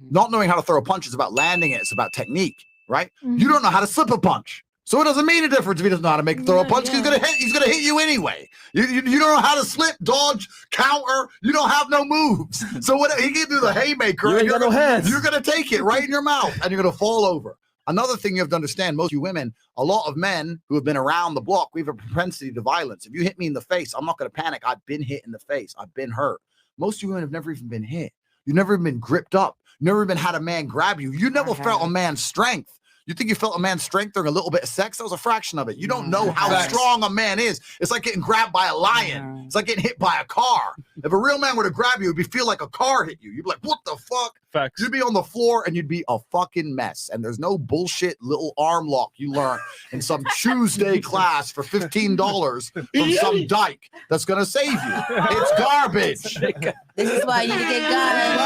Not knowing how to throw a punch is about landing it. It's about technique, right? You don't know how to slip a punch. So it doesn't mean a difference if he doesn't know how to throw a punch. He's gonna hit you anyway. You don't know how to slip, dodge, counter. You don't have no moves. So what he can do the haymaker. You ain't got no hands. You're gonna take it right in your mouth and you're gonna fall over. Another thing you have to understand, most of you women, a lot of men who have been around the block, we have a propensity to violence. If you hit me in the face, I'm not gonna panic. I've been hit in the face. I've been hurt. Most of you women have never even been hit. You've never even been gripped up. Never even had a man grab you. You never felt a man's strength. You think you felt a man's strength during a little bit of sex? That was a fraction of it. You don't know how strong a man is. It's like getting grabbed by a lion. It's like getting hit by a car. If a real man were to grab you, it'd feel like a car hit you. You'd be like, what the fuck? Facts. You'd be on the floor and you'd be a fucking mess. And there's no bullshit little arm lock you learn in some Tuesday class for $15 from some dyke that's going to save you. It's garbage. This is why you need to get guns.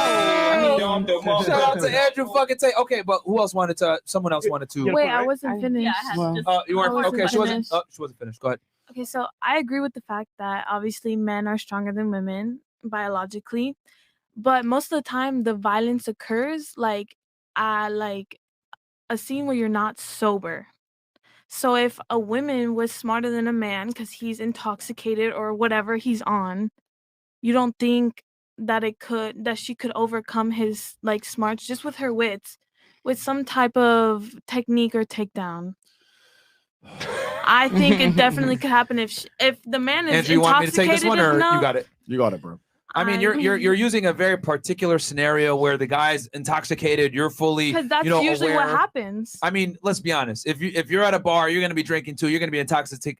Shout out to Andrew fucking Tate. Okay, but who else wanted to? Someone else wanted to. Wait, I wasn't finished. You weren't. Okay, she wasn't finished. Go ahead. Okay, so I agree with the fact that obviously men are stronger than women biologically, but most of the time the violence occurs like a scene where you're not sober. So if a woman was smarter than a man because he's intoxicated or whatever he's on, you don't think that she could overcome his like smarts just with her wits, with some type of technique or takedown. I think it definitely could happen if the man is Andrew, you want me to take this one, or enough, you got it? You got it, bro. I mean, you're using a very particular scenario where the guy's intoxicated. You're fully, because that's usually aware. what happens. I mean, let's be honest. If you're at a bar, you're going to be drinking too. You're going to be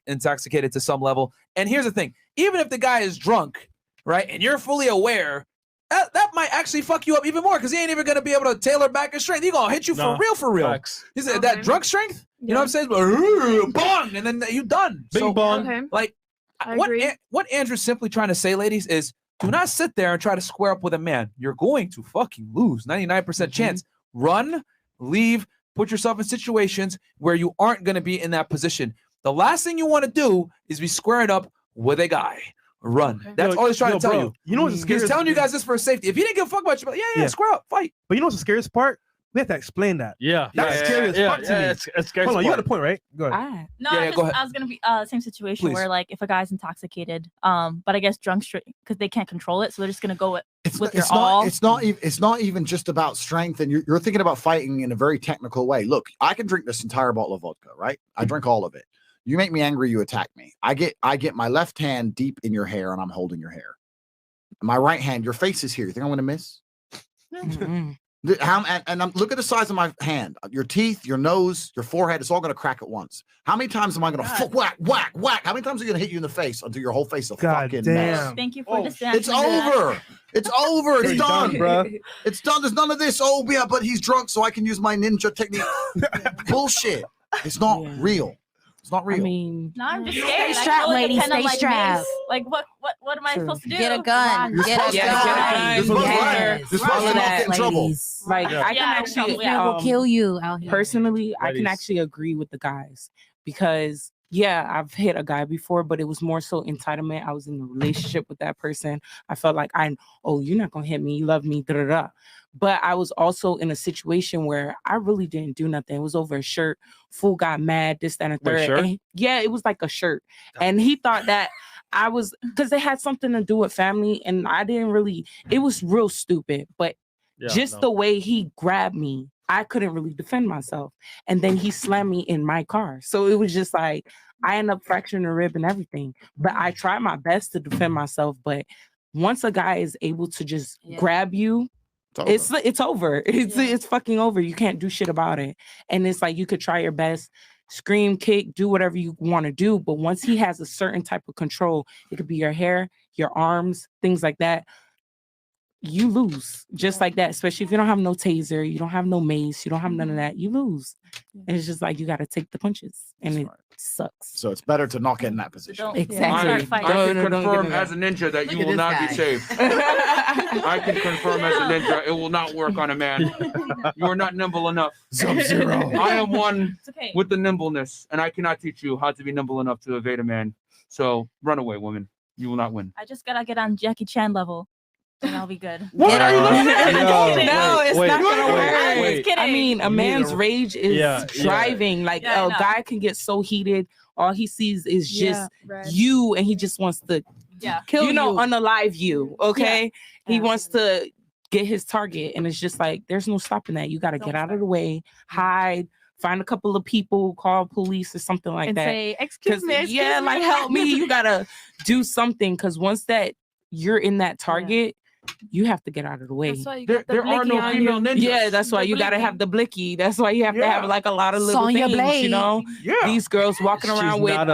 intoxicated to some level. And here's the thing: even if the guy is drunk, right, and you're fully aware, that might actually fuck you up even more because he ain't even going to be able to tailor back his strength. He's going to hit you for real. Facts. He said that drunk strength. You know what I'm saying? Bong, and then you done. Bing bong. Okay. Like what Andrew's simply trying to say, ladies, is do not sit there and try to square up with a man. You're going to fucking lose. 99% chance. Run, leave, put yourself in situations where you aren't going to be in that position. The last thing you want to do is be squaring up with a guy. Run. Okay. That's all he's trying to tell you. You know what's the scariest? He's telling you guys this for safety. If he didn't give a fuck about you, yeah, square up, fight. But you know what's the scariest part? we have to explain that. Yeah, That's scary as fuck to me. It's scary. Hold on, you part. got a point, right? Go ahead. No, Yeah, I, yeah, go ahead. I was gonna be same situation Please. where like if a guy's intoxicated, but I guess drunk because they can't control it, so they're just gonna go with your all. It's not even just about strength, and you're thinking about fighting in a very technical way. Look, I can drink this entire bottle of vodka, right? I drink all of it. You make me angry, you attack me. I get my left hand deep in your hair, and I'm holding your hair. My right hand, your face is here. You think I'm gonna miss? Look at the size of my hand. Your teeth, your nose, your forehead, it's all going to crack at once. How many times am I going to whack, whack, whack? How many times are you going to hit you in the face until your whole face is a fucking mess? Thank you for understanding. It's over. It's over. It's You're done. done, bro. It's done. There's none of this. Oh, yeah, but he's drunk, so I can use my ninja technique. Bullshit. It's not real. It's not real. I mean, No, I'm just Stay scared. strapped, I ladies, depend on, stay like, strapped. mace. Like what am I supposed to do? Get a gun. You're Get supposed a to gun. You're supposed to Yes. You're supposed to not get in trouble. Ladies. like I can Yeah, actually yeah. Will kill you out here. personally, I can Ladies. actually agree with the guys because yeah, I've hit a guy before, but it was more so entitlement. I was in a relationship with that person. I felt like you're not gonna hit me, you love me, da da da. But I was also in a situation where I really didn't do nothing. It was over a shirt. Fool got mad, this, that, and the Wait, third. shirt? And yeah, it was like a shirt. And he thought that I was because it had something to do with family, and I didn't really, it was real stupid. But the way he grabbed me, I couldn't really defend myself. And then he slammed me in my car. So it was just like I ended up fracturing a rib and everything. But I tried my best to defend myself. But once a guy is able to just grab you, it's over. It's fucking over. You can't do shit about it. And it's like you could try your best, scream, kick, do whatever you want to do. But once he has a certain type of control, it could be your hair, your arms, things like that. You lose just like that, especially if you don't have no taser, you don't have no mace, you don't have none of that, you lose. And it's just like you got to take the punches, and it sucks. So it's better to not get in that position. Exactly. I can confirm as a ninja that you will not be safe. I can confirm as a ninja it will not work on a man. You are not nimble enough. Sub-Zero. I am one with the nimbleness, and I cannot teach you how to be nimble enough to evade a man. So run away, woman. You will not win. I just gotta get on Jackie Chan level, and I'll be good. What are you looking at? No, it's not gonna work. I'm just kidding. I mean, a man's rage is driving. Like Yeah, I a know. guy can get so heated. All he sees is just right. you, and he just wants to kill you. unalive you. Okay, Yeah. he wants to get his target, and it's just like there's no stopping that. You got to get out of the way, hide, find a couple of people, call police or something like And that. say, "Excuse me, excuse yeah, me." like help me. You gotta do something because once that you're in that target, you have to get out of the way. That's why you There- got the there are blicky no on female you. ninjas. Yeah, that's why The you gotta blicky. have the blicky. That's why you have to have like a lot of little Sonya things, Blade. you know. Yeah. These girls walking She's around with not a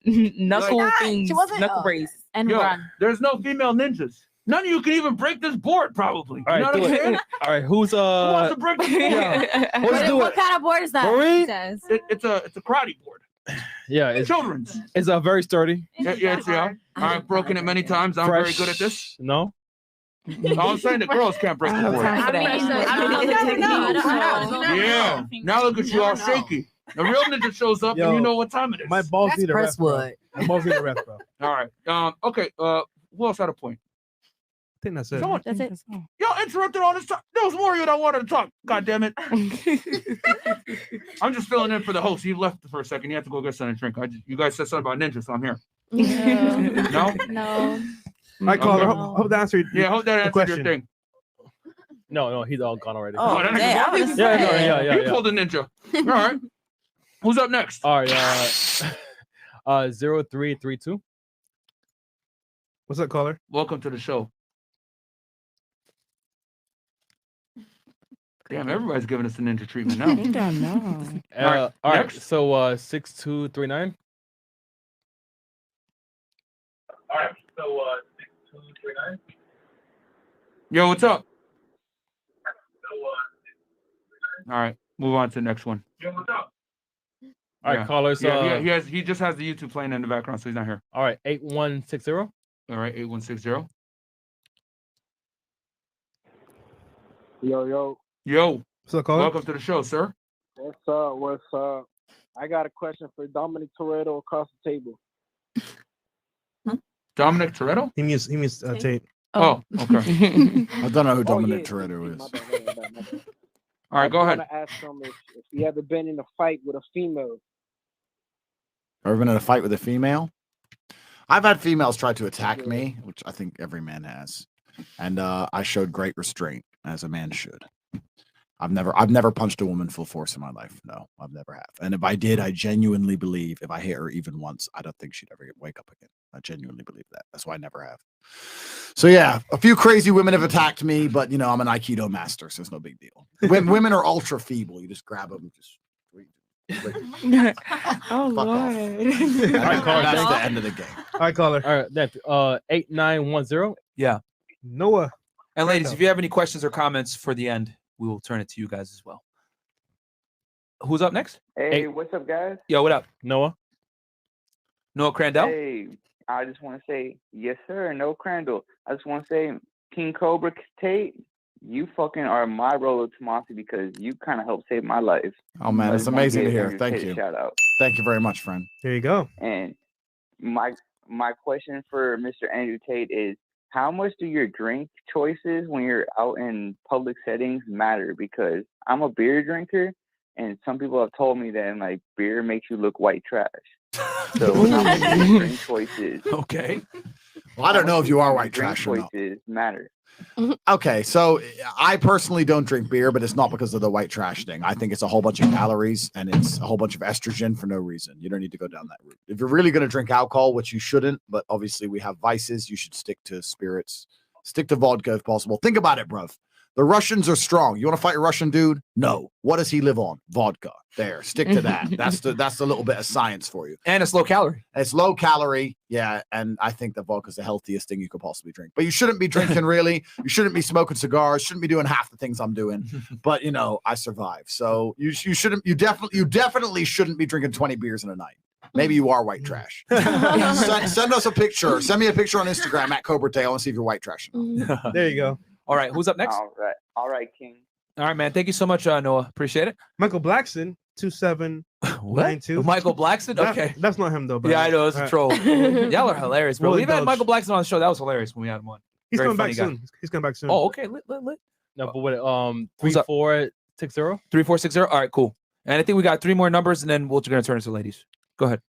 ninja. knuckle Like- things, She wasn't- knuckle oh. brace. And Yo, run. there's no female ninjas. None of you can even break this board, probably. All You know right, what do I'm it. saying? All right, who's Who wants to break this board? Let's do What it. kind of board is that? Marie? He says. It's a karate board. Yeah, it's Children's. very sturdy. Yeah. I've broken it many times. I'm very good at this. No. I'm saying the girls can't break the board. I don't know the technique. I don't know. Yeah. Now look at you all shaky. The real ninja shows up Yo, and you know what time it is. My balls That's need a rest, bro. Presswood. My balls need a rest, bro. I All right. Okay. Who else had a point? think that's it. Someone, That's it. y'all interrupted all this time. There was more of you that wanted to talk. God damn it. I'm just filling in for the host. He left for a second. You have to go get something to drink. You guys said something about ninjas, so I'm here. No? No. I call her. Okay. Hope that answered. Yeah, hope that the answered question. your thing. No, he's all gone already. Oh, that nigga's damn, gone? I was Yeah. He pulled a ninja. All right. Who's up next? All right. 0332. What's up, caller? Welcome to the show. Damn, everybody's giving us the ninja treatment now. I don't know. All right. next. So 6239. All right. So 6239. Yo, what's up? All right, move on to the next one. Yo, what's up? All right, callers. He just has the YouTube playing in the background, so he's not here. All right, 8160. All right, 8160. Yo. What's up, caller? Welcome to the show, sir. What's up? I got a question for Dominic Toretto across the table. Dominic Toretto? He means Tate. Oh, okay. I don't know who Dominic Toretto is. My bad. All right, I go ahead. want to ask him if he ever been in a fight with a female. Ever been in a fight with a female? I've had females try to attack me, which I think every man has, and I showed great restraint, as a man should. I've never punched a woman full force in my life. No, I've never have. And if I did, I genuinely believe if I hit her even once, I don't think she'd ever wake up again. I genuinely believe that. That's why I never have. So yeah, a few crazy women have attacked me, but you know I'm an Aikido master, so it's no big deal. Women are ultra feeble. You just grab them, just. Oh Fuck off. Lord. Alright, caller, That's thanks. the end of the game. All right, caller. All right, that's 8910. Yeah. Noah. And ladies, if you have any questions or comments for the end, we will turn it to you guys as well. Who's up next? Hey, what's up, guys? Yo, what up? Noah. Noah Crandall? Hey, I just want to say, yes, sir, no Crandall. I just want to say, King Cobra Tate, you fucking are my Rolo Tomasi because you kind of helped save my life. Oh man, I it's just wanna amazing to give hear. Andrew Thank Tate a you. Shout out. Thank you very much, friend. There you go. And my question for Mr. Andrew Tate is, how much do your drink choices when you're out in public settings matter? Because I'm a beer drinker, and some people have told me that like beer makes you look white trash. So how much do your drink choices? Okay. Well, I don't know if you are white drink trash or not. choices matter. Okay, so I personally don't drink beer, but it's not because of the white trash thing. I think it's a whole bunch of calories and it's a whole bunch of estrogen for no reason. You don't need to go down that route. If you're really going to drink alcohol, which you shouldn't, but obviously we have vices, you should stick to spirits. Stick to vodka if possible. Think about it, bruv. The Russians are strong. You want to fight a Russian dude? No. What does he live on? Vodka. There. Stick to that. That's the little bit of science for you. And it's low calorie. It's low calorie. Yeah. And I think that vodka is the healthiest thing you could possibly drink. But you shouldn't be drinking really. You shouldn't be smoking cigars. Shouldn't be doing half the things I'm doing. But you know, I survive. So you definitely shouldn't be drinking 20 beers in a night. Maybe you are white trash. Send us a picture. Send me a picture on Instagram at Cobra Tail and see if you're white trash. There you go. All right, who's up next? All right, King. All right, man. Thank you so much, Noah. Appreciate it. Michael Blackson, 2792. Michael Blackson? Okay. That's not him though. But Yeah, I know. It's a troll. Y'all are hilarious, bro. We'll We've had indulge. Michael Blackson on the show. That was hilarious when we had him on. He's Very coming back funny guy. soon. He's coming back soon. Oh, okay. Lit. No, but what? Who's up? 3460. 3460. All right, cool. And I think we got 3 more numbers, and then we're going to turn it to ladies. Go ahead.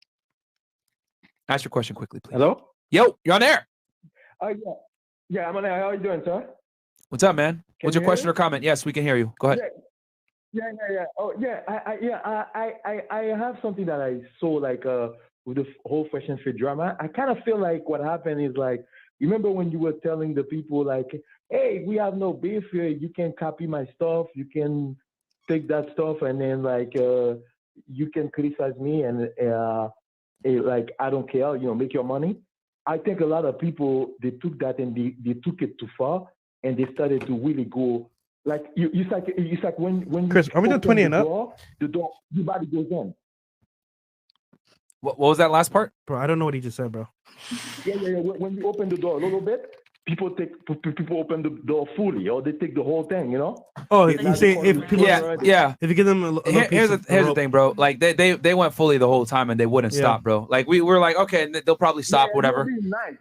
Ask your question quickly, please. Hello? Yo, you're on air. Yeah, I'm on air. How are you doing, sir? What's up, man? What's you your hear question me? or comment? Yes, we can hear you. Go ahead. Yeah. Oh, yeah. I have something that I saw like with the whole fashion fit drama. I kind of feel like what happened is like, remember when you were telling the people like, hey, we have no beef here. You can copy my stuff. You can take that stuff and then like you can criticize me and like I don't care. You know, make your money. I think a lot of people they took that and they took it too far and they started to really go. Like it's like when Chris, are we doing 20 and up? The door, your body goes in. What was that last part? Bro, I don't know what he just said, bro. Yeah. When you open the door a little bit, people open the door fully, or they take the whole thing. You know. Oh, They you say if people, Yeah. if you give them a little Here's piece the of rope. thing, bro. Like they went fully the whole time and they wouldn't Yeah. stop, bro. Like we were like, okay, they'll probably stop, whatever. You were being nice.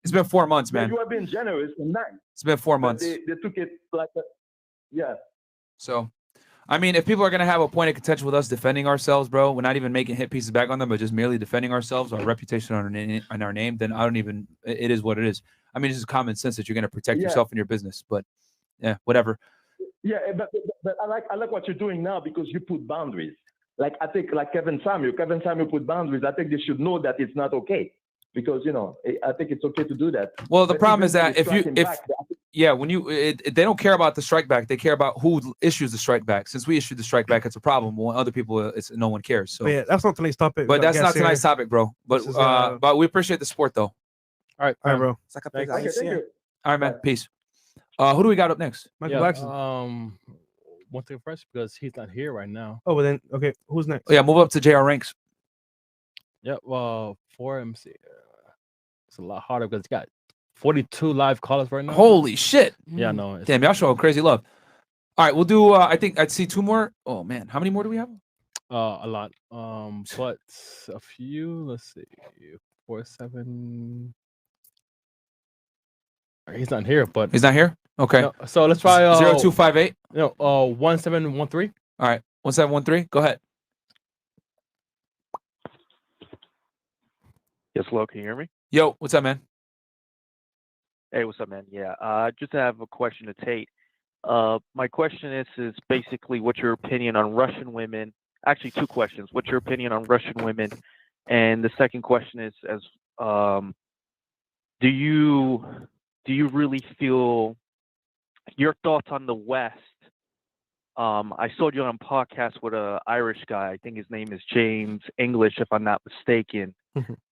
It's been 4 months, man. You were being generous and nice. It's been 4 But months. They took it like that. Yeah. So, I mean, if people are gonna have a point of contention with us defending ourselves, bro, we're not even making hit pieces back on them, but just merely defending ourselves, our reputation on our name, then I don't even. It is what it is. I mean, it's just common sense that you're gonna protect Yeah. yourself and your business. But yeah, whatever. Yeah, but I like what you're doing now because you put boundaries. Like I think like Kevin Samuel put boundaries. I think they should know that it's not okay because you know I think it's okay to do that. Well, the But problem even is that you're if striking back, when they don't care about the strike back, they care about who issues the strike back. Since we issued the strike back, it's a problem. When other people, no one cares. So But yeah, that's not tonight's topic. But We got that's not guests here. tonight's topic, bro. But This is, but we appreciate the support, though. All right, All right, bro. Okay, thank you. All right, man. Peace. Who do we got up next? Michael Blackson. One thing first because he's not here right now. Oh, well then, okay. Who's next? Oh, yeah, move up to JR ranks. Yeah, well, for MC, it's a lot harder because he got 42 live callers right now. Holy shit! Yeah, no. It's, Damn, y'all showing crazy love. All right, we'll do. I think I'd see 2 more. Oh man, how many more do we have? a lot. But a few. Let's see, 4, 7. He's not here, but He's not here. Okay. No, so let's try 0258. No, 1713. All right, 1713. Go ahead. Yes, hello. Can you hear me? Yo, what's up, man? Hey, what's up, man? Yeah, just have a question to Tate. My question is basically what's your opinion on Russian women? Actually, two questions. What's your opinion on Russian women? And the second question is, do you really feel your thoughts on the West? I saw you on a podcast with an Irish guy. I think his name is James English, if I'm not mistaken.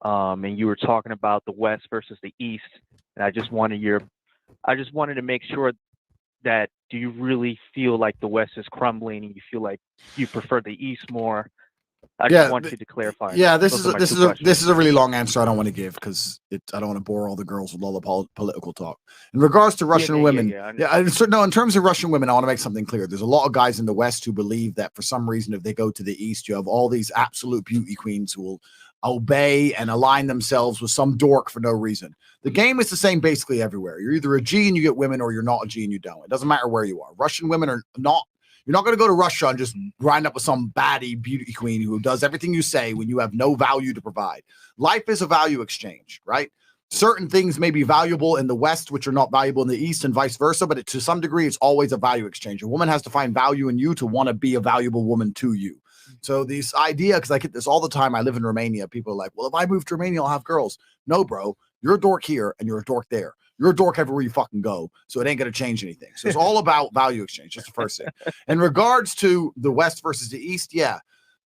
And you were talking about the West versus the East. And I just wanted to make sure that do you really feel like the West is crumbling and you feel like you prefer the East more? I just want you to clarify. Yeah, this Those is are my this two is a questions. this is a really long answer I don't want to give because I don't want to bore all the girls with all the political talk. In regards to Russian women, no, in terms of Russian women, I want to make something clear. There's a lot of guys in the West who believe that for some reason, if they go to the East, you have all these absolute beauty queens who will obey and align themselves with some dork for no reason. The game is the same basically everywhere. You're either a G and you get women, or you're not a G and you don't. It doesn't matter where you are. Russian women are not. You're not going to go to Russia and just grind up with some baddie beauty queen who does everything you say when you have no value to provide. Life is a value exchange, right? Certain things may be valuable in the West, which are not valuable in the East, and vice versa. But to some degree, it's always a value exchange. A woman has to find value in you to want to be a valuable woman to you. So this idea, because I get this all the time. I live in Romania. People are like, well, if I move to Romania, I'll have girls. No, bro. You're a dork here and you're a dork there. You're a dork everywhere you fucking go. So it ain't going to change anything. So it's all about value exchange. That's the first thing. In regards to the West versus the East, yeah,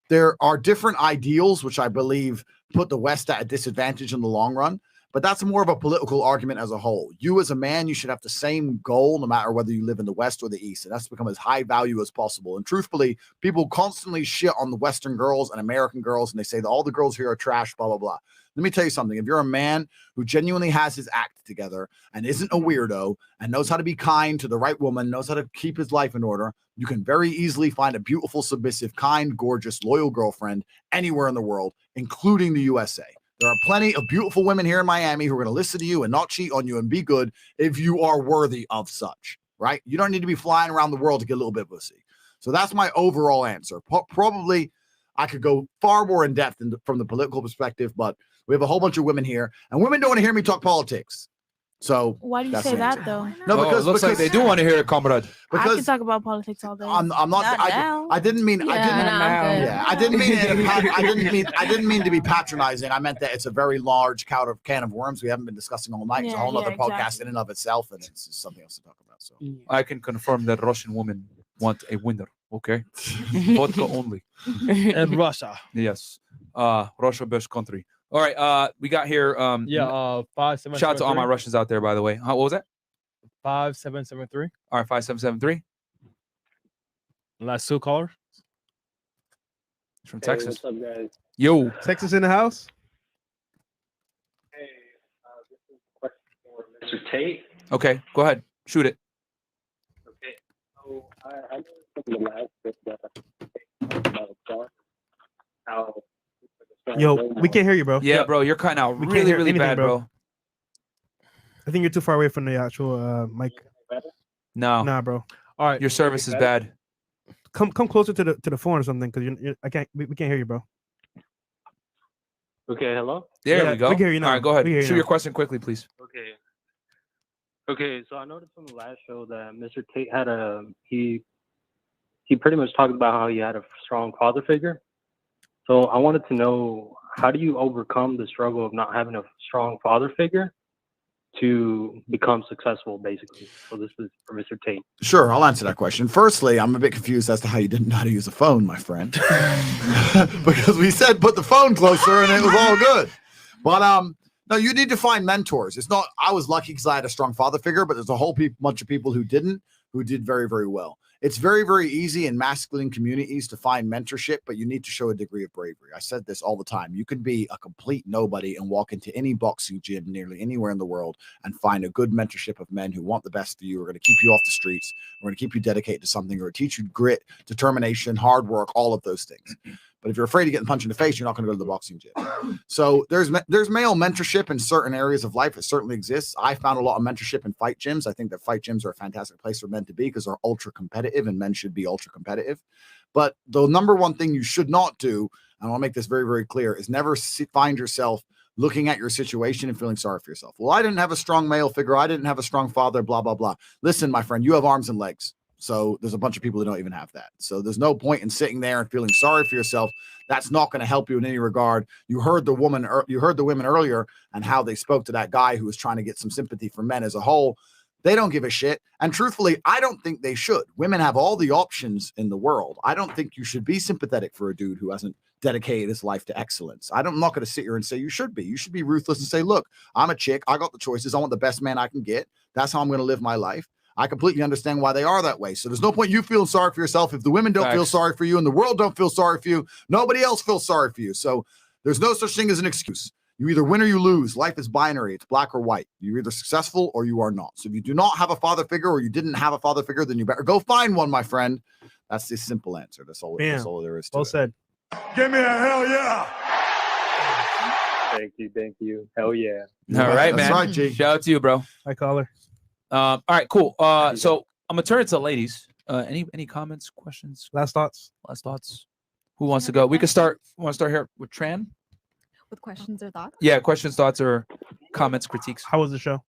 there are different ideals, which I believe put the West at a disadvantage in the long run. But that's more of a political argument as a whole. You as a man, you should have the same goal no matter whether you live in the West or the East. And that's to become as high value as possible. And truthfully, people constantly shit on the Western girls and American girls, and they say that all the girls here are trash, blah, blah, blah. Let me tell you something. If you're a man who genuinely has his act together and isn't a weirdo and knows how to be kind to the right woman, knows how to keep his life in order, you can very easily find a beautiful, submissive, kind, gorgeous, loyal girlfriend anywhere in the world, including the USA. There are plenty of beautiful women here in Miami who are going to listen to you and not cheat on you and be good if you are worthy of such, right? You don't need to be flying around the world to get a little bit of pussy. So that's my overall answer. Probably I could go far more in depth from the political perspective, but we have a whole bunch of women here, and women don't want to hear me talk politics. So why do you that's say the that answer. though? No, because it looks like they do want to hear it, comrade. I can talk about politics all day. I'm not. I didn't mean. I didn't mean to be patronizing. I meant that it's a very large can of worms we haven't been discussing all night. It's a whole other podcast in and of itself, and it's just something else to talk about. So I can confirm that Russian women want a winner. Okay, vodka only. In Russia. Yes, Russia best country. All right, we got here. 5773. Shout out to all my Russians out there, by the way. What was that? 5773. All right, 5773. Last two callers. From Texas. What's up, guys? Yo, Texas in the house. This is a question for Mr. Tate. okay, go ahead, shoot it. Okay, so I know from the last bit that how. Yo, we can't hear you, bro. Yeah, bro, you're cutting out We can't really, hear really anything, bad, bro. I think you're too far away from the actual mic. No, Nah, bro. All right, your service is bad. Come closer to the phone or something, because I can't. We can't hear you, bro. Okay, hello? There Yeah, we go. we can hear you now. All right, go ahead. We hear you Shoot now. your question quickly, please. Okay. Okay, so I noticed from the last show that Mr. Tate had he pretty much talked about how he had a strong father figure. So I wanted to know, how do you overcome the struggle of not having a strong father figure to become successful, basically? So this is for Mr. Tate. sure, I'll answer that question. Firstly, I'm a bit confused as to how you didn't know how to use a phone, my friend, because we said put the phone closer and it was all good. But no, you need to find mentors. It's not. I was lucky because I had a strong father figure, but there's a whole bunch of people who didn't, who did very, very well. It's very, very easy in masculine communities to find mentorship, but you need to show a degree of bravery. I said this all the time. You could be a complete nobody and walk into any boxing gym nearly anywhere in the world and find a good mentorship of men who want the best for you, are going to keep you off the streets, are going to keep you dedicated to something, or teach you grit, determination, hard work, all of those things. But if you're afraid of getting punched in the face, you're not going to go to the boxing gym. So there's male mentorship in certain areas of life. It certainly exists. I found a lot of mentorship in fight gyms. I think that fight gyms are a fantastic place for men to be because they're ultra competitive, and men should be ultra competitive. But the number one thing you should not do, and I'll make this very, very clear, is never find yourself looking at your situation and feeling sorry for yourself. Well, I didn't have a strong male figure. I didn't have a strong father, blah, blah, blah. Listen, my friend, you have arms and legs. So there's a bunch of people who don't even have that. So there's no point in sitting there and feeling sorry for yourself. That's not going to help you in any regard. You heard the women earlier and how they spoke to that guy who was trying to get some sympathy for men as a whole. They don't give a shit. And truthfully, I don't think they should. Women have all the options in the world. I don't think you should be sympathetic for a dude who hasn't dedicated his life to excellence. I'm not going to sit here and say you should be. You should be ruthless and say, look, I'm a chick. I got the choices. I want the best man I can get. That's how I'm going to live my life. I completely understand why they are that way. So there's no point you feeling sorry for yourself. If the women don't feel sorry for you and the world don't feel sorry for you, nobody else feels sorry for you. So there's no such thing as an excuse. You either win or you lose. Life is binary. It's black or white. You're either successful or you are not. So if you do not have a father figure or you didn't have a father figure, then you better go find one, my friend. That's the simple answer. That's all there is to it. Well said. Give me a hell yeah. Thank you. Hell yeah. All right, That's man. right, G. Shout out to you, bro. Hi, caller. All right, cool. So I'm gonna turn it to the ladies. Any comments, questions? Last thoughts. Who wants to go? We can start. Want to start here with Tran? With questions or thoughts? Yeah, questions, thoughts, or comments, critiques. How was the show?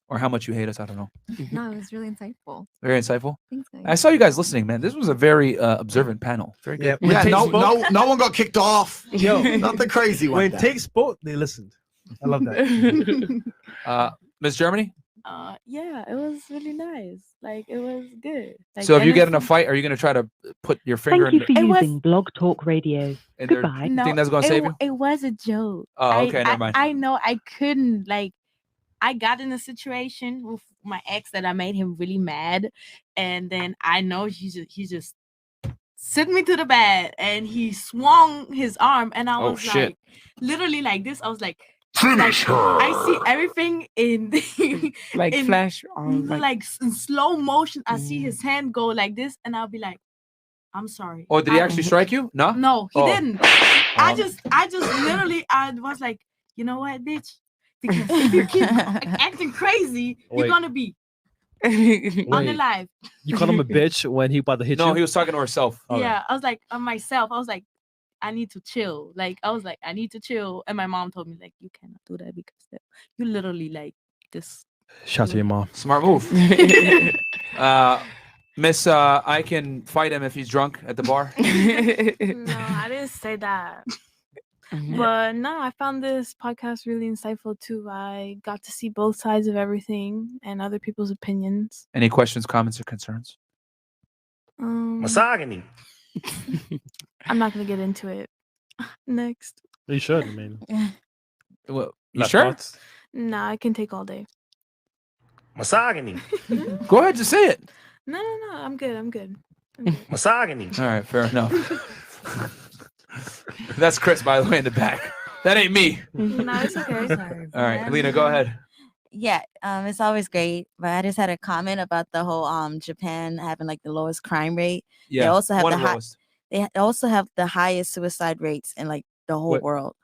Or how much you hate us? I don't know. No, it was really insightful. Very insightful. Thanks, guys. I saw you guys listening, man. This was a very observant panel. Very good. Yeah, no one got kicked off. Yo, nothing crazy. When Like Tate spoke, they listened. I love that. Miss Germany. Yeah, it was really nice. Like it was good. Like, So if you and get in a it's- fight, are you gonna try to put your finger in? It was- Blog Talk Radio. And there- Goodbye. You think that's gonna save you? It was a joke. Oh, okay, never mind. I know I couldn't like. I got in a situation with my ex that I made him really mad, and then I know he just sent me to the bed, and he swung his arm, and I Oh, was shit. like, literally like this. I was like, Finish her. I see everything in Like in, flash on, like in slow motion. I see his hand go like this, and I'll be like, I'm sorry. Oh, did he I- actually strike you? No. No, he Oh. didn't. I just literally, I was like, you know what, bitch? Because if you keep acting crazy, you're Wait. gonna be Wait, unalive. you called him a bitch when he about to hit you? No, he was talking to herself. Yeah, I was like on myself. I was like, I need to chill. Like I was like, I need to chill. And my mom told me like, you cannot do that because you literally like this. Shout out to your mom. Smart move. Miss, I can fight him if he's drunk at the bar. No, I didn't say that. But no, I found this podcast really insightful too. I got to see both sides of everything and other people's opinions. Any questions, comments, or concerns? Misogyny. I'm not gonna get into it. Next. You should. I mean, Well, you last sure? thoughts? Nah, I can take all day. Misogyny. Go ahead, just say it. No, I'm good. I'm good. Misogyny. All right, fair enough. That's Chris, by the way, in the back. That ain't me. No, it's okay. All right, Lena, go ahead. Yeah, it's always great. But I just had a comment about the whole Japan having like the lowest crime rate. They Yeah, also have one the of the high, lowest. they also have the highest suicide rates in like the whole Wait. world.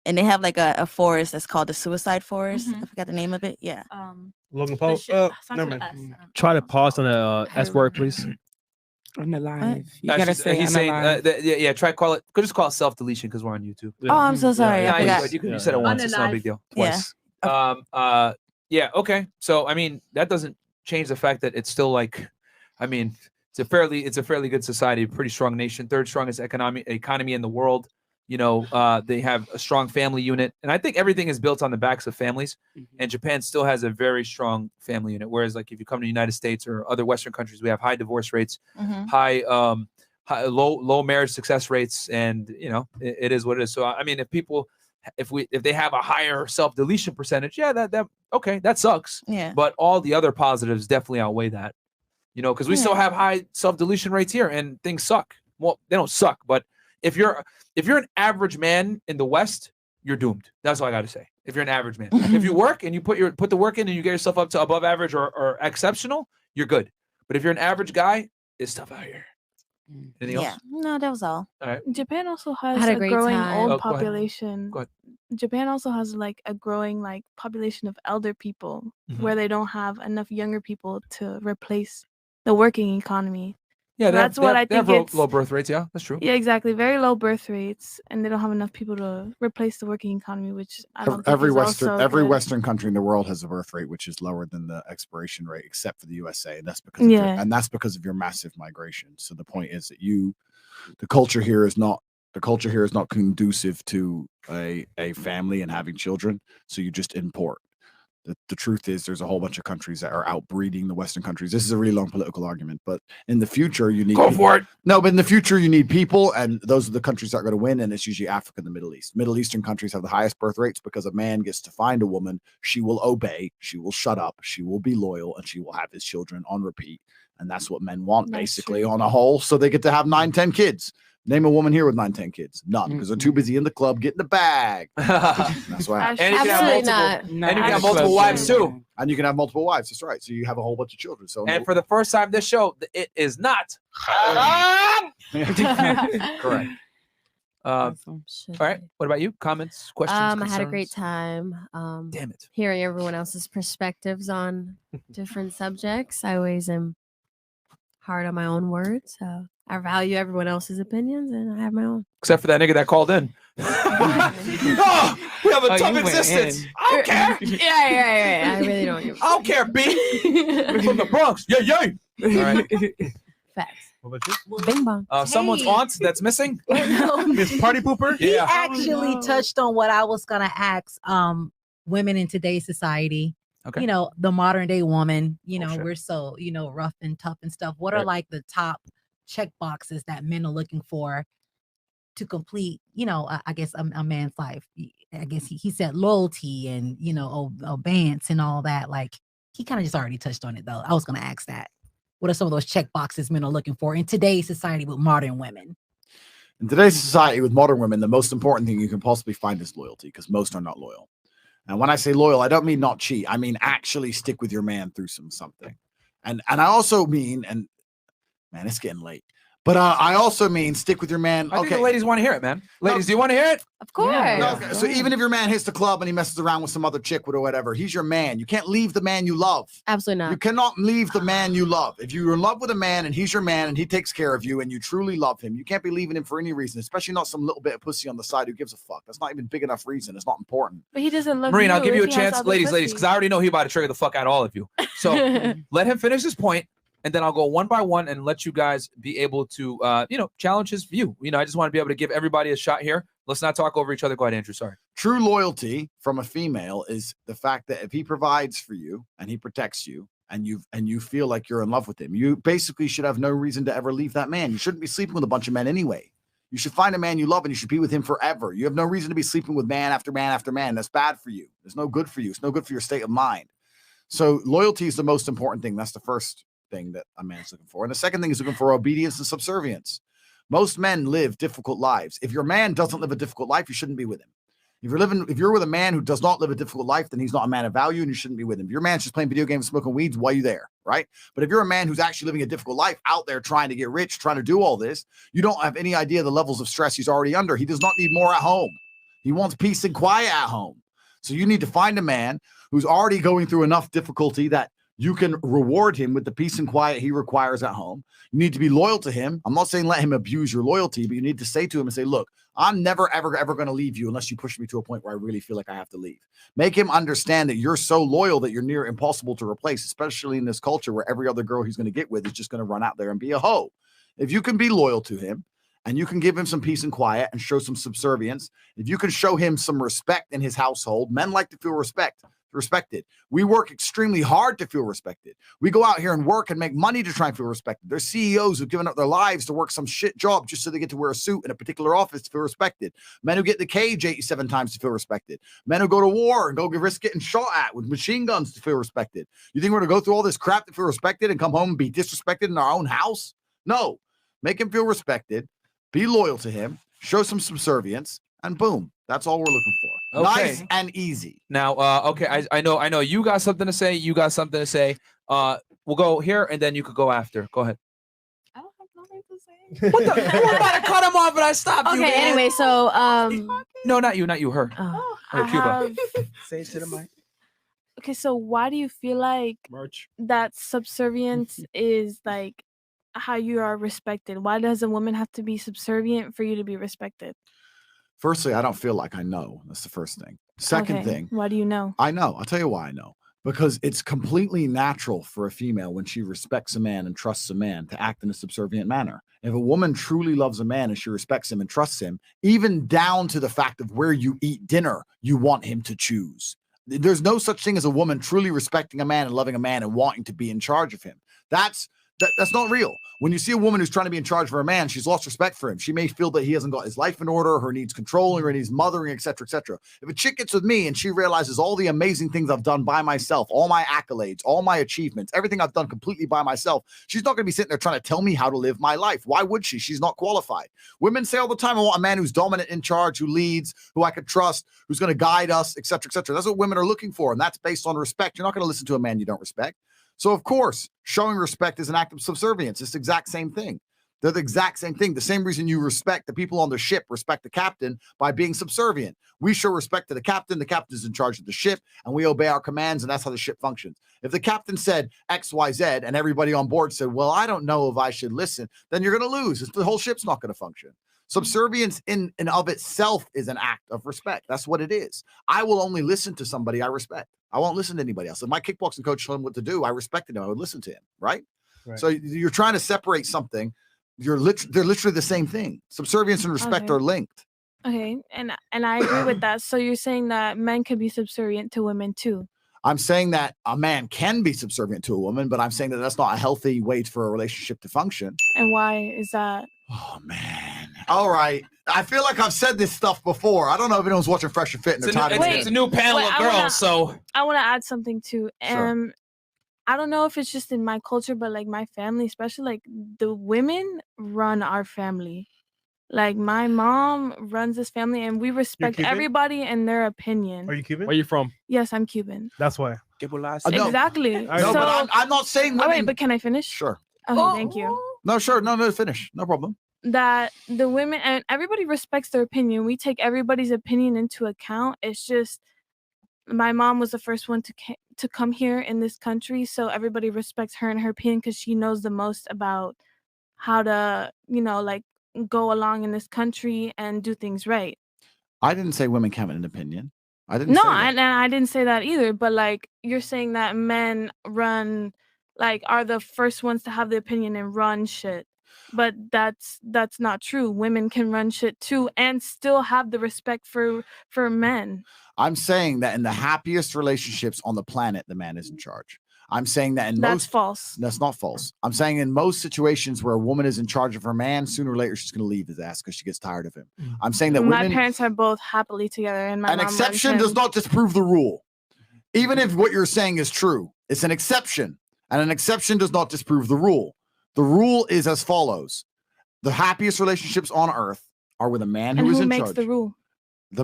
And they have like a forest that's called the suicide forest. I forgot the name of it. Yeah. Logan Paul. Never mind. Try to pause on the S word, please. On the live. You No, gotta she's- say he's on saying, the live. yeah, try call it. Could just call it self deletion because we're on YouTube. Oh, I'm so sorry. I Yeah, forgot. you said it On once. the It's not a live. big deal. Yeah. Twice. Yeah. Okay. So I mean, that doesn't change the fact that it's still like, I mean, it's a fairly good society, pretty strong nation, third strongest economy in the world. You know, they have a strong family unit, and I think everything is built on the backs of families. And Japan still has a very strong family unit. Whereas, like, if you come to the United States or other Western countries, we have high divorce rates, Mhm. high low marriage success rates, and you know, it is what it is. So I mean, if they have a higher self deletion percentage, yeah, that okay, that sucks. Yeah. But all the other positives definitely outweigh that. You know, because we still have high self deletion rates here, and things suck. Well, they don't suck, but if you're an average man in the West, you're doomed. That's all I got to say. If you're an average man, if you work and you put the work in and you get yourself up to above average or exceptional, you're good. But if you're an average guy, it's tough out here. Anything else? Yeah. No, that was all. All right. Japan also has had a a great growing time. old Oh, go ahead. population. Go ahead. Japan also has like a growing like population of elder people Mhm. where they don't have enough younger people to replace the working economy. Yeah, So they that's have, what they I have, they think have it's low birth rates. Yeah, that's true. yeah, exactly. Very low birth rates, and they don't have enough people to replace the working economy, which I don't think Every is Western also every good. Western country in the world has a birth rate which is lower than the expiration rate, except for the USA. And that's because of Yeah. and that's because of your massive migration. So the point is that the culture here is not conducive to a family and having children. So you just import. The truth is there's a whole bunch of countries that are outbreeding the Western countries. This is a really long political argument, but in the future you need Go for it. No, but in the future you need people, and those are the countries that are going to win, and it's usually Africa and the Middle East. Middle Eastern countries have the highest birth rates because a man gets to find a woman, she will obey, she will shut up, she will be loyal, and she will have his children on repeat. And that's what men want, basically, on a whole. So they get to have 9-10 kids. Name a woman here with 9-10 kids. None, because they're too busy in the club getting the bag. That's why. And you can have multiple, and you can have multiple wives too. And you can have multiple wives. That's right. So you have a whole bunch of children. So And for the first time this show, it is not. correct. All right. What about you? Comments, questions, I had a great concerns? time. Damn it. Hearing everyone else's perspectives on different subjects. I always am hard on my own words. So I value everyone else's opinions, and I have my own. Except for that nigga that called in. Oh, we have a Oh, tough you went existence. in. I don't care. Yeah. I really don't give a I don't care, B. From the Bronx. Yeah. All right. Facts. What about you? Bing bong. Someone's aunt that's missing. Miss Party Pooper? He Yeah. actually touched on what I was gonna ask women in today's society. Okay. You know, the modern day woman, you know, shit. we're so, you know, rough and tough and stuff. What are Right. like the top check boxes that men are looking for to complete, you know, I guess a man's life? I guess he said loyalty and, you know, obedience and all that. Like he kind of just already touched on it though. I was gonna ask that. What are some of those check boxes men are looking for in today's society with modern women? In today's society with modern women, the most important thing you can possibly find is loyalty, because most are not loyal. And when I say loyal, I don't mean not cheat. I mean actually stick with your man through something. And I also mean, and man, it's getting late. But I also mean stick with your man. I think the ladies want to hear it, man. Ladies, do you want to hear it? Of course. No, okay. So even if your man hits the club and he messes around with some other chick or whatever, he's your man. You can't leave the man you love. Absolutely not. You cannot leave the man you love. If you're in love with a man and he's your man and he takes care of you and you truly love him, you can't be leaving him for any reason, especially not some little bit of pussy on the side who gives a fuck. That's not even big enough reason. It's not important. But he doesn't love Marine, you. I'll give you a if he has chance. other Ladies, pussy. because I already know he about to trigger the fuck out of all of you. So let him finish his point, and then I'll go one by one and let you guys be able to, challenge his view. I just want to be able to give everybody a shot here. Let's not talk over each other. Go ahead, Andrew. Sorry. True loyalty from a female is the fact that if he provides for you and he protects you and you feel like you're in love with him, you basically should have no reason to ever leave that man. You shouldn't be sleeping with a bunch of men anyway. You should find a man you love and you should be with him forever. You have no reason to be sleeping with man after man after man. That's bad for you. It's no good for you. It's no good for your state of mind. So loyalty is the most important thing. That's the first thing that a man's looking for. And the second thing is looking for obedience and subservience. Most men live difficult lives. If your man doesn't live a difficult life, you shouldn't be with him. If you're with a man who does not live a difficult life, then he's not a man of value and you shouldn't be with him. If your man's just playing video games, smoking weeds, why are you there? Right? But if you're a man who's actually living a difficult life out there trying to get rich, trying to do all this, you don't have any idea the levels of stress he's already under. He does not need more at home. He wants peace and quiet at home. So you need to find a man who's already going through enough difficulty that you can reward him with the peace and quiet he requires at home. You need to be loyal to him. I'm not saying let him abuse your loyalty, but you need to say to him and say, look, I'm never, ever, ever going to leave you unless you push me to a point where I really feel like I have to leave. Make him understand that you're so loyal that you're near impossible to replace, especially in this culture where every other girl he's going to get with is just going to run out there and be a hoe. If you can be loyal to him and you can give him some peace and quiet and show some subservience, if you can show him some respect in his household, men like to feel respected. We work extremely hard to feel respected. We go out here and work and make money to try and feel respected. There's CEOs who've given up their lives to work some shit job just so they get to wear a suit in a particular office to feel respected. Men who get in the cage 87 times to feel respected. Men who go to war and go risk getting shot at with machine guns to feel respected. You think we're going to go through all this crap to feel respected and come home and be disrespected in our own house? No. Make him feel respected. Be loyal to him. Show some subservience. And boom. That's all we're looking for. Okay. Nice and easy. Now, okay, I know you got something to say. You got something to say. We'll go here, and then you could go after. Go ahead. I don't have nothing to say. What the? You were about to cut him off, and I stopped you. Okay, man. anyway, so No, not you, her. Oh, Or Cuba. have- Say it to the mic. Okay, so why do you feel like Merch. that subservience is like how you are respected? Why does a woman have to be subservient for you to be respected? Firstly, I don't feel like I know. That's the first thing. Second Okay, thing, why do you know? I know. I'll tell you why I know. Because it's completely natural for a female when she respects a man and trusts a man to act in a subservient manner. If a woman truly loves a man and she respects him and trusts him, even down to the fact of where you eat dinner, you want him to choose. There's no such thing as a woman truly respecting a man and loving a man and wanting to be in charge of him. That's not real. When you see a woman who's trying to be in charge of her man, she's lost respect for him. She may feel that he hasn't got his life in order, or needs controlling, or needs mothering, etc., etc. If a chick gets with me and she realizes all the amazing things I've done by myself, all my accolades, all my achievements, everything I've done completely by myself, she's not going to be sitting there trying to tell me how to live my life. Why would she? She's not qualified. Women say all the time, I want a man who's dominant, in charge, who leads, who I could trust, who's going to guide us, etc., etc. That's what women are looking for, and that's based on respect. You're not going to listen to a man you don't respect. So, of course, showing respect is an act of subservience. It's the exact same thing. They're the exact same thing. The same reason you respect the people on the ship, respect the captain by being subservient. We show respect to the captain is in charge of the ship, and we obey our commands, and that's how the ship functions. If the captain said X, Y, Z, and everybody on board said, well, I don't know if I should listen, then you're going to lose. The whole ship's not going to function. Subservience in and of itself is an act of respect. That's what it is. I will only listen to somebody I respect. I won't listen to anybody else. If my kickboxing coach told him what to do, I respected him. I would listen to him, right? So you're trying to separate something. They're literally the same thing. Subservience and respect Okay. are linked. Okay, and I agree with that. So you're saying that men can be subservient to women too. I'm saying that a man can be subservient to a woman, but I'm saying that that's not a healthy way for a relationship to function. And why is that? All right. I feel like I've said this stuff before. I don't know if anyone's watching Fresh and Fit and they're tired of It's it. a new panel Wait, of I girls, wanna- so I want to add something too. Sure. I don't know if it's just in my culture, but like my family, especially like the women run our family. Like my mom runs this family, and we respect Cuban? everybody and their opinion. Are you Cuban? Where you from? Yes, I'm Cuban. That's why. No. Exactly. No, So, but I'm not saying oh, women. wait, but can I finish? Sure. Okay, thank you. No, sure. No, finish. No problem. That the women and everybody respects their opinion. We take everybody's opinion into account. It's just my mom was the first one to come here in this country, so everybody respects her and her opinion because she knows the most about how to, like go along in this country and do things right. I didn't say women can't have an opinion. I didn't No, say that. and I didn't say that either. But like you're saying that men are the first ones to have the opinion and run shit. But that's not true. Women can run shit too and still have the respect for men. I'm saying that in the happiest relationships on the planet, the man is in charge. I'm saying that in That's most false. That's not false. I'm saying in most situations where a woman is in charge of her man, sooner or later she's going to leave his ass because she gets tired of him. I'm saying that My women. parents are both happily together, and my An mom runs exception does him. not disprove the rule. Even if what you're saying is true, it's an exception, and an exception does not disprove the rule. The rule is as follows: the happiest relationships on earth are with a man And who is who in makes charge. the rule? The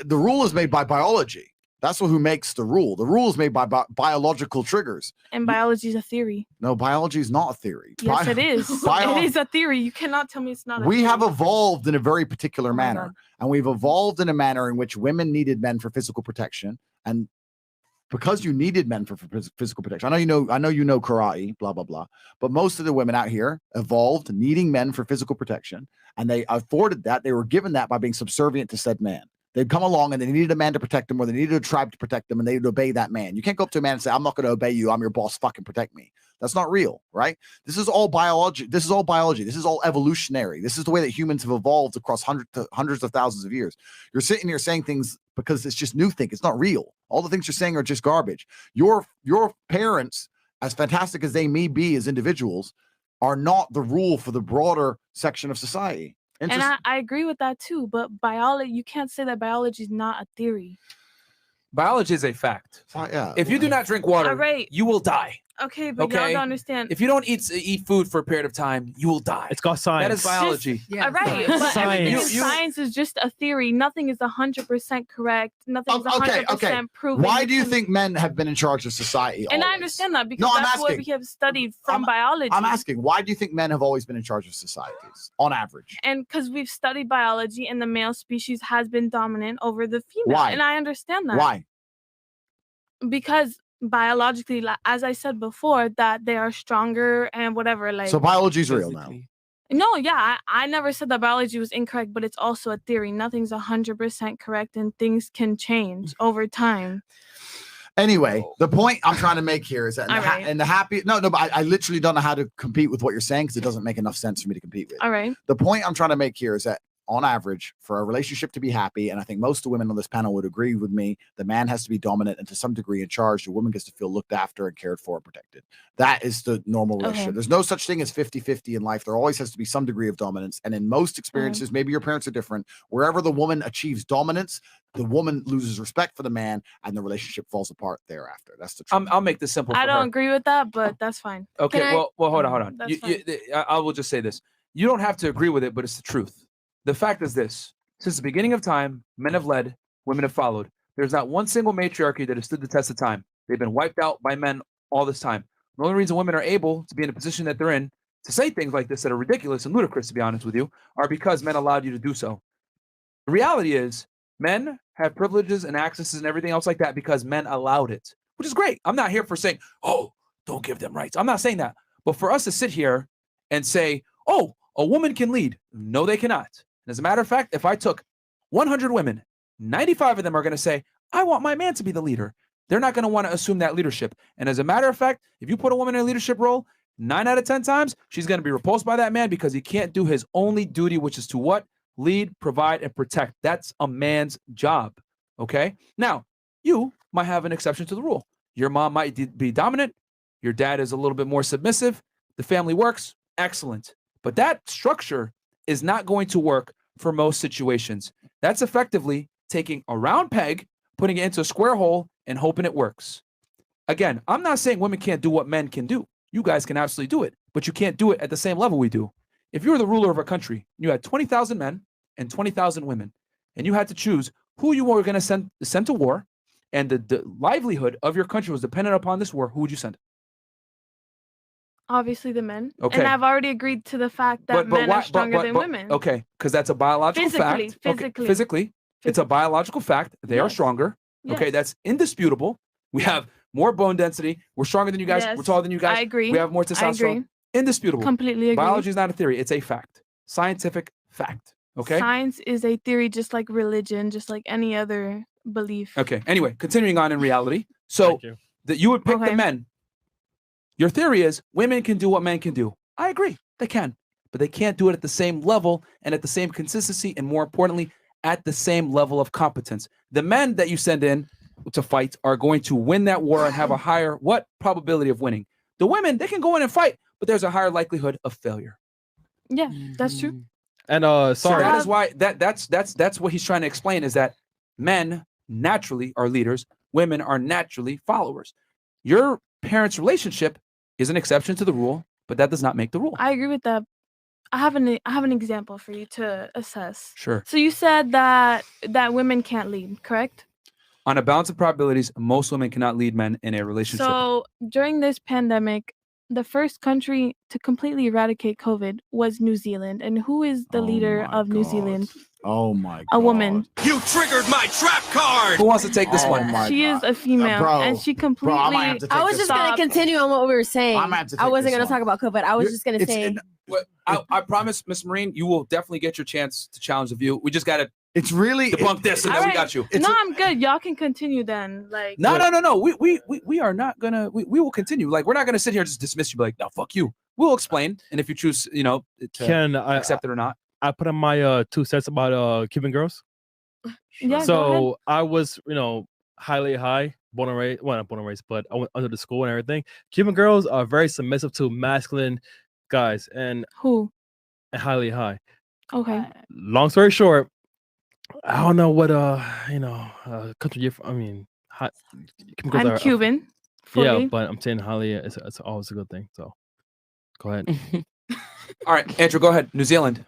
rule is made by biology. That's who makes the rule. The rule is made by biological triggers. And biology is a theory. No, biology is not a theory. Yes, it is. It is a theory. You cannot tell me it's not. We a have theory. evolved in a very particular my manner, God. and we've evolved in a manner in which women needed men for physical protection, and because you needed men for physical protection. I know you know karate, blah blah blah, but most of the women out here evolved needing men for physical protection, and they afforded that. They were given that by being subservient to said man. They'd come along and they needed a man to protect them, or they needed a tribe to protect them, and they would obey that man. You can't go up to a man and say, I'm not going to obey you. I'm your boss. Fucking protect me. That's not real, right? This is all biology. This is all biology. This is all evolutionary. This is the way that humans have evolved across hundreds of thousands of years. You're sitting here saying things because it's just new think. It's not real. All the things you're saying are just garbage. Your parents, as fantastic as they may be as individuals, are not the rule for the broader section of society. And I agree with that too. But biology, you can't say that biology is not a theory. biology is a fact. Yeah. If you do not drink water, All right. you will die. Okay, but y'all Okay, don't understand. if you don't eat food for a period of time, you will die. It's called science. That is biology. All right, but everything in science is just a theory. Nothing is 100% correct. Nothing is 100% proven. Why do you think men have been in charge of society? And I always? understand that because No, I'm that's what we asking. have studied from biology. I'm asking, why do you think men have always been in charge of societies on average? And because we've studied biology, and the male species has been dominant over the female. Why? And I understand that. Why? Because biologically, as I said before, that they are stronger and whatever. Like, So biology is real now. no, yeah, I never said that biology was incorrect, but it's also a theory. Nothing's 100% correct, and things can change over time. Anyway, the point I'm trying to make here is that All but I literally don't know how to compete with what you're saying because it doesn't make enough sense for me to compete with. All right. The point I'm trying to make here is that on average, for a relationship to be happy, and I think most of the women on this panel would agree with me, the man has to be dominant and to some degree in charge. The woman gets to feel looked after and cared for and protected. That is the normal relationship. Okay. There's no such thing as 50-50 in life. There always has to be some degree of dominance. And in most experiences, maybe your parents are different, wherever the woman achieves dominance, the woman loses respect for the man and the relationship falls apart thereafter. That's the truth. I'll make this simple. I for don't her. agree with that, but that's fine. Okay, Can I- well, hold on. That's fine. I will just say this. You don't have to agree with it, but it's the truth. The fact is this. Since the beginning of time, men have led, women have followed. There's not one single matriarchy that has stood the test of time. They've been wiped out by men all this time. The only reason women are able to be in a position that they're in, to say things like this that are ridiculous and ludicrous, to be honest with you, are because men allowed you to do so. The reality is, men have privileges and accesses and everything else like that because men allowed it, which is great. I'm not here for saying, oh, don't give them rights. I'm not saying that. But for us to sit here and say, oh, a woman can lead. No, they cannot. And as a matter of fact, if I took 100 women, 95 of them are going to say, I want my man to be the leader. They're not going to want to assume that leadership. And as a matter of fact, if you put a woman in a leadership role, 9 out of 10 times, she's going to be repulsed by that man because he can't do his only duty, which is to what? Lead, provide, and protect. That's a man's job. Okay? Now, you might have an exception to the rule. Your mom might be dominant. Your dad is a little bit more submissive. The family works. Excellent. But that structure is not going to work for most situations. That's effectively taking a round peg, putting it into a square hole, and hoping it works. Again, I'm not saying women can't do what men can do. You guys can absolutely do it, but you can't do it at the same level we do. If you were the ruler of a country, you had 20,000 men and 20,000 women, and you had to choose who you were going to send to war, and the livelihood of your country was dependent upon this war, who would you send? Obviously, the men. Okay. And I've already agreed to the fact that men are stronger than women. Okay, because that's a biological fact. Physically, it's a biological fact. They are stronger. Okay, Yes. that's indisputable. We have more bone density. We're stronger than you guys. Yes, We're taller than you guys. I agree. We have more I testosterone. agree. Indisputable. Completely agree. Biology is not a theory. It's a fact. Scientific fact. Okay. Science is a theory just like religion, just like any other belief. Okay. Anyway, continuing on in reality. So that you would pick the men. Your theory is women can do what men can do. I agree. They can. But they can't do it at the same level and at the same consistency and more importantly, at the same level of competence. The men that you send in to fight are going to win that war and have a higher probability of winning. The women, they can go in and fight, but there's a higher likelihood of failure. Yeah, that's true. And So sorry. that is why that's what he's trying to explain is that men naturally are leaders, women are naturally followers. Your parents' relationship is an exception to the rule, but that does not make the rule. I agree with that. I have an example for you to assess. Sure. So you said that women can't lead, correct? On a balance of probabilities, most women cannot lead men in a relationship. So during this pandemic, the first country to completely eradicate COVID was New Zealand. And who is the leader of New Zealand? Oh my A woman. You triggered my trap card. Who wants to take this one? She is a female, Bro. and she Bro, I completely. might have to take I was this just gonna one. continue on what we were saying. I might have to I take wasn't this gonna one. talk about COVID. I was just gonna It's- say. I promise, Miss Marine, you will definitely get your chance to challenge the view. We just gotta. It's really debunk this, and then we got you. No, I'm good. Y'all can continue then. Like. No. We are not gonna. We will continue. Like we're not gonna sit here and just dismiss you. Be like, no, fuck you. We'll explain, and if you choose, to Can I accept it or not. I put in my 2 cents about Cuban girls. Yeah, go So I was, highly high, born and raised. Well, not born and raised, but I went under the school and everything. Cuban girls are very submissive to masculine guys and Who? highly high. Okay. Long story short, I don't know what country you're from. I mean, Cuban girls I'm are Cuban. Yeah, Fully. but I'm saying Holly, it's always a good thing. So go ahead. All right, Andrew, go ahead. New Zealand.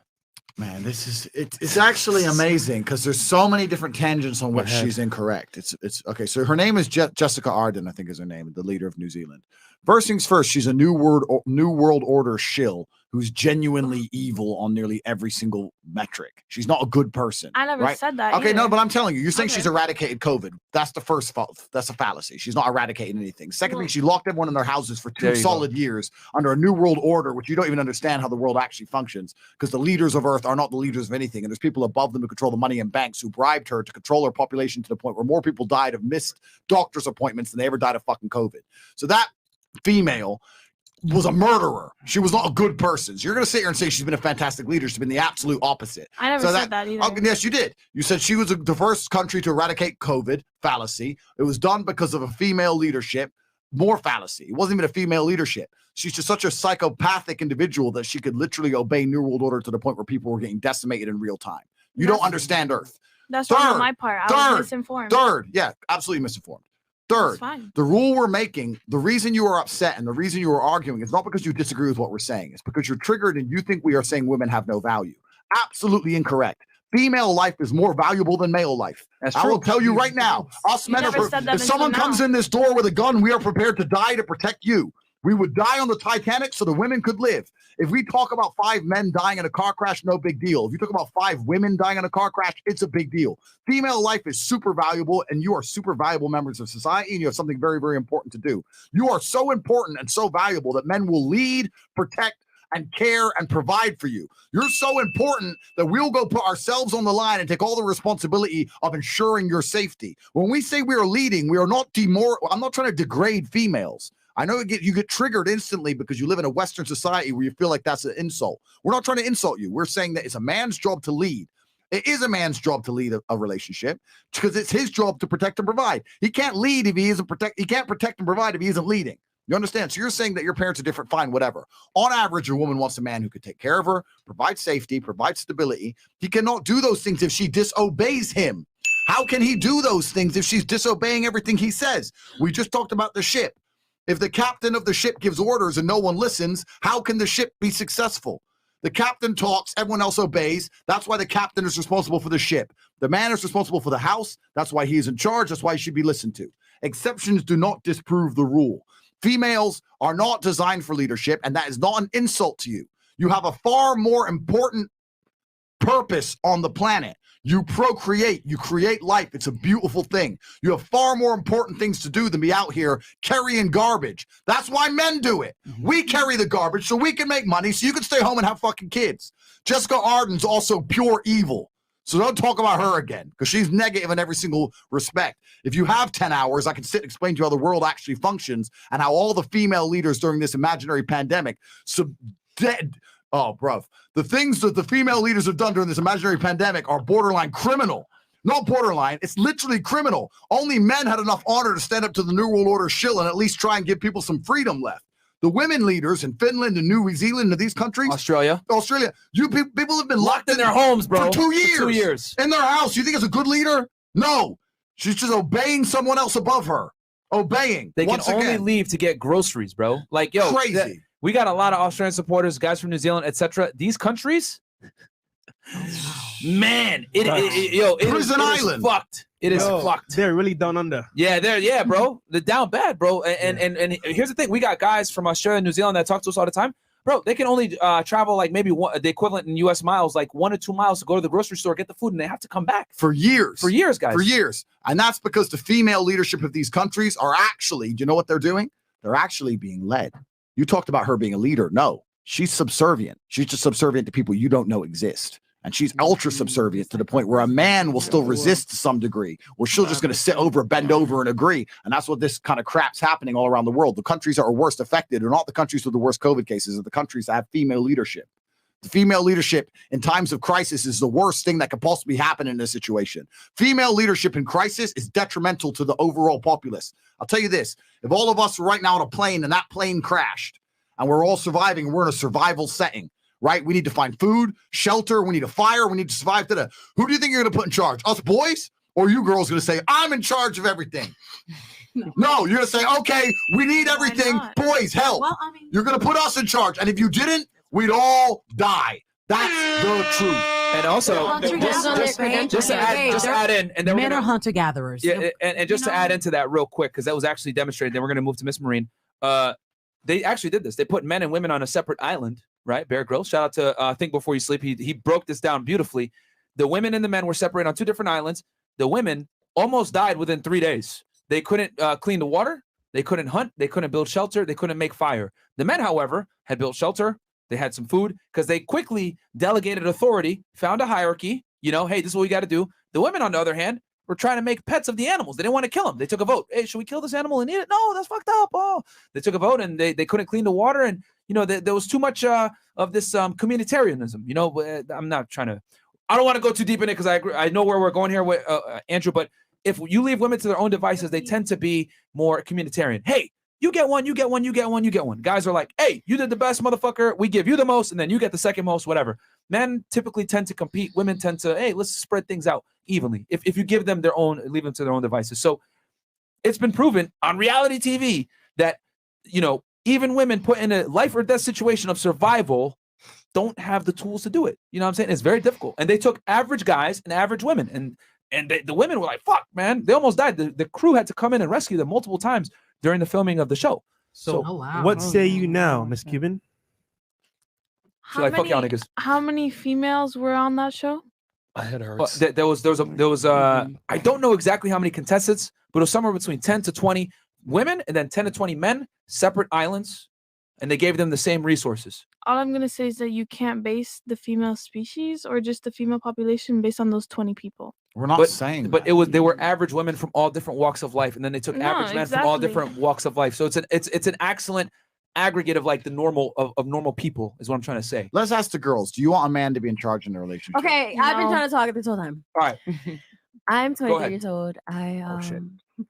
Man, it's actually amazing because there's so many different tangents on which ahead. she's incorrect. It's okay. So her name is Jessica Ardern, I think is her name, the leader of New Zealand. First things first, she's a new world order shill who's genuinely evil on nearly every single metric. She's not a good person. I never right? said that. Okay, no, either. but I'm telling you, you're saying Okay. she's eradicated COVID. That's the first fault. That's a fallacy. She's not eradicating anything. Second thing, she locked everyone in their houses for There 2 you solid years under a new world order, which you don't even understand how the world actually functions because the leaders of Earth are not the leaders of anything. And there's people above them who control the money and banks who bribed her to control her population to the point where more people died of missed doctor's appointments than they ever died of fucking COVID. So that female was a murderer. She was not a good person. So you're going to sit here and say she's been a fantastic leader. She's been the absolute opposite. I never So said that either. Oh, yes, you did. You said she was the first country to eradicate COVID. Fallacy. It was done because of a female leadership. More fallacy. It wasn't even a female leadership. She's just such a psychopathic individual that she could literally obey New World Order to the point where people were getting decimated in real time. You don't understand Earth. That's wrong on my part. I was misinformed. Third, yeah, absolutely misinformed. Third, fine. the rule we're making, the reason you are upset and the reason you are arguing is not because you disagree with what we're saying. It's because you're triggered and you think we are saying women have no value. Absolutely incorrect. Female life is more valuable than male life. I will tell you right now, us men are, if someone comes in this door with a gun, we are prepared to die to protect you. We would die on the Titanic so the women could live. If we talk about 5 men dying in a car crash, no big deal. If you talk about 5 women dying in a car crash, it's a big deal. Female life is super valuable, and you are super valuable members of society, and you have something very, very important to do. You are so important and so valuable that men will lead, protect, and care and provide for you. You're so important that we'll go put ourselves on the line and take all the responsibility of ensuring your safety. When we say we are leading, we are not I'm not trying to degrade females. I know you get triggered instantly because you live in a Western society where you feel like that's an insult. We're not trying to insult you. We're saying that it's a man's job to lead. It is a man's job to lead a relationship because it's his job to protect and provide. He can't lead if he isn't he can't protect and provide if he isn't leading. You understand? So you're saying that your parents are different, fine, whatever. On average, a woman wants a man who could take care of her, provide safety, provide stability. He cannot do those things if she disobeys him. How can he do those things if she's disobeying everything he says? We just talked about the ship. If the captain of the ship gives orders and no one listens, how can the ship be successful? The captain talks, everyone else obeys. That's why the captain is responsible for the ship. The man is responsible for the house. That's why he is in charge. That's why he should be listened to. Exceptions do not disprove the rule. Females are not designed for leadership, and that is not an insult to you. You have a far more important purpose on the planet. You procreate, you create life. It's a beautiful thing. You have far more important things to do than be out here carrying garbage. That's why men do it. We carry the garbage so we can make money so you can stay home and have fucking kids. Jessica Ardern's also pure evil. So don't talk about her again because she's negative in every single respect. If you have 10 hours, I can sit and explain to you how the world actually functions and how all the female leaders during this imaginary pandemic the things that the female leaders have done during this imaginary pandemic are borderline criminal. Not borderline, it's literally criminal. Only men had enough honor to stand up to the New World Order shill and at least try and give people some freedom left. The women leaders in Finland and New Zealand and these countries, Australia, you people have been locked in their homes, bro, for 2 years. For 2 years in their house. You think it's a good leader? No, she's just obeying someone else above her. Obeying. They can only leave to get groceries, bro. Like, yo, crazy. We got a lot of Australian supporters, guys from New Zealand, etc. These countries, man, it Prison Island. Fucked. It is fucked. They're really down under. Yeah, bro. They're down bad, bro. And here's the thing: we got guys from Australia and New Zealand that talk to us all the time, bro. They can only travel like maybe the equivalent in U.S. miles, like 1 or 2 miles to go to the grocery store, get the food, and they have to come back for years. For years, guys. For years, and that's because the female leadership of these countries are actually, do you know what they're doing? They're actually being led. You talked about her being a leader. No, she's subservient. She's just subservient to people you don't know exist. And she's ultra subservient to the point where a man will still resist to some degree, or she'll just going to sit over, bend over and agree. And that's what this kind of crap's happening all around the world. The countries that are worst affected are not the countries with the worst COVID cases, are the countries that have female leadership. The female leadership in times of crisis is the worst thing that could possibly happen in this situation. Female leadership in crisis is detrimental to the overall populace. I'll tell you this, if all of us were right now on a plane and that plane crashed and we're all surviving and we're in a survival setting, right? We need to find food, shelter, we need a fire, we need to survive to who do you think you're going to put in charge? Us boys? Or you girls going to say, I'm in charge of everything? No, you're gonna say, okay, we need everything. Boys, help. Well, I mean, You're gonna put us in charge, and if you didn't, we'd all die. That's the truth. And also, just to add in, and then men are hunter gatherers. Yeah, and just to add into that real quick, because that was actually demonstrated. Then we're going to move to Miss Marine. They actually did this. They put men and women on a separate island, right? Bear Grylls. Shout out to Think Before You Sleep. He broke this down beautifully. The women and the men were separated on 2 different islands. The women almost died within 3 days. They couldn't clean the water. They couldn't hunt. They couldn't build shelter. They couldn't make fire. The men, however, had built shelter. They had some food because they quickly delegated authority, found a hierarchy. You know, hey, this is what we got to do. The women, on the other hand, were trying to make pets of the animals. They didn't want to kill them. They took a vote. Hey, should we kill this animal and eat it? No, that's fucked up. Oh, they took a vote and they couldn't clean the water. And, you know, there was too much of this communitarianism. You know, I'm not trying to, I don't want to go too deep in it because I know where we're going here with Andrew. But if you leave women to their own devices, they tend to be more communitarian. Hey, you get one, you get one, you get one, you get one. Guys are like, hey, you did the best, motherfucker. We give you the most, and then you get the second most, whatever. Men typically tend to compete. Women tend to, hey, let's spread things out evenly. If you give them their own, leave them to their own devices. So it's been proven on reality TV that, you know, even women put in a life or death situation of survival don't have the tools to do it. You know what I'm saying? It's very difficult. And they took average guys and average women, and the women were like, fuck, man, they almost died. The crew had to come in and rescue them multiple times during the filming of the show. So what say you now, Miss Cuban? How many females were on that show? My head Well, hurts. there was I don't know exactly how many contestants, but it was somewhere between 10 to 20 women and then 10 to 20 men, separate islands, and they gave them the same resources. All I'm gonna say is that you can't base the female species or just the female population based on those 20 people. We're not saying but they were average women from all different walks of life, and then they took No, average men from all exactly. different walks of life. So it's an excellent aggregate of like the normal of normal people is what I'm trying to say. Let's ask the girls. Do you want a man to be in charge in a relationship? Okay, I've been trying to talk this whole time. All right. I'm Go 23 ahead. years old. I shit.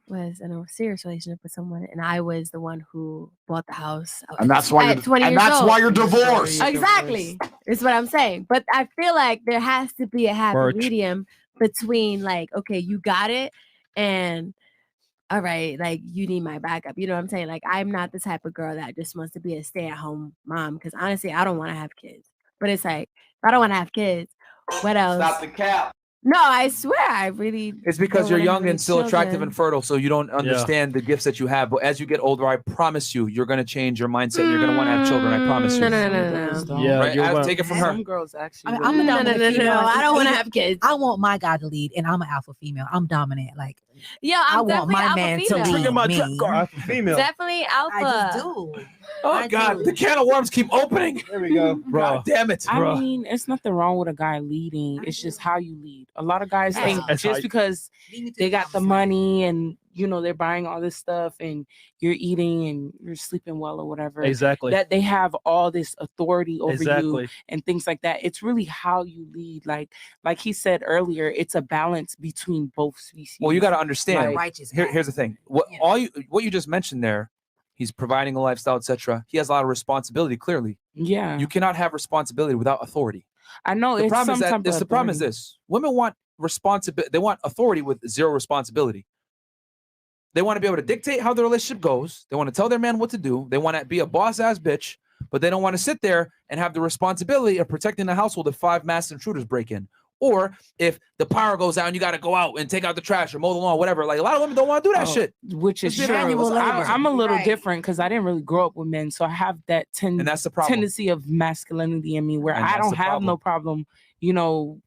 was in a serious relationship with someone, and I was the one who bought the house. And that's why at you're 20 and years that's old. why you're divorced. Exactly. It's what I'm saying. But I feel like there has to be a happy Birch. medium between like, okay, you got it, and all right, like you need my backup. You know what I'm saying? Like I'm not the type of girl that just wants to be a stay-at-home mom because honestly, I don't want to have kids. But it's like, if I don't want to have kids, what else? Stop the cap. No, I swear, I really. It's because don't you're wanna have young any and still attractive children. and fertile, so you don't understand the gifts that you have. But as you get older, I promise you're going to change your mindset. And you're going to want to have children. I promise you. No. Yeah, Right? you're Take it from her. Some girls actually. I'm a dominant female. I don't want to have kids. I want my guy to lead, and I'm an alpha female. I'm dominant. Like, Yeah, I I'm want my definitely man alpha to female. lead me. Definitely alpha. I just do. Oh God, the can of worms keep opening. There we go, God damn it, I mean, it's nothing wrong with a guy leading. It's just how you lead. A lot of guys think That's how just you- because they got the money and you know they're buying all this stuff and you're eating and you're sleeping well or whatever. Exactly. That they have all this authority over Exactly. you and things like that. It's really how you lead. Like he said earlier, it's a balance between both species. Well, you got to understand. Like, Here's the thing. What you just mentioned there, he's providing a lifestyle, etc. He has a lot of responsibility. Clearly, yeah. you cannot have responsibility without authority. I know The it's problem is some that type of the problem is authority. this: women want responsibility. They want authority with zero responsibility. They want to be able to dictate how the relationship goes. They want to tell their man what to do. They want to be a boss ass bitch, but they don't want to sit there and have the responsibility of protecting the household if 5 masked intruders break in. Or if the power goes out and you got to go out and take out the trash or mow the lawn, whatever. Like a lot of women don't want to do that shit. Which is It's true. manual labor. I'm a little Right. different because I didn't really grow up with men, so I have that And that's the problem. tendency of masculinity in me where And I that's don't the have no problem. problem, you know,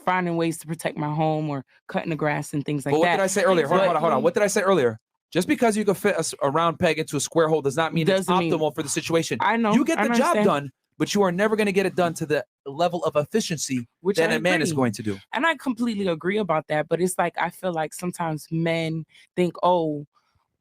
finding ways to protect my home or cutting the grass and things like But what that. did I say earlier? Hold But- on. What did I say earlier? Just because you can fit a round peg into a square hole does not mean it's Doesn't mean- optimal for the situation. I know. You get I the job understand. done, but you are never going to get it done to the level of efficiency Which that I a man is agree. going to do. And I completely agree about that. But it's like I feel like sometimes men think, oh,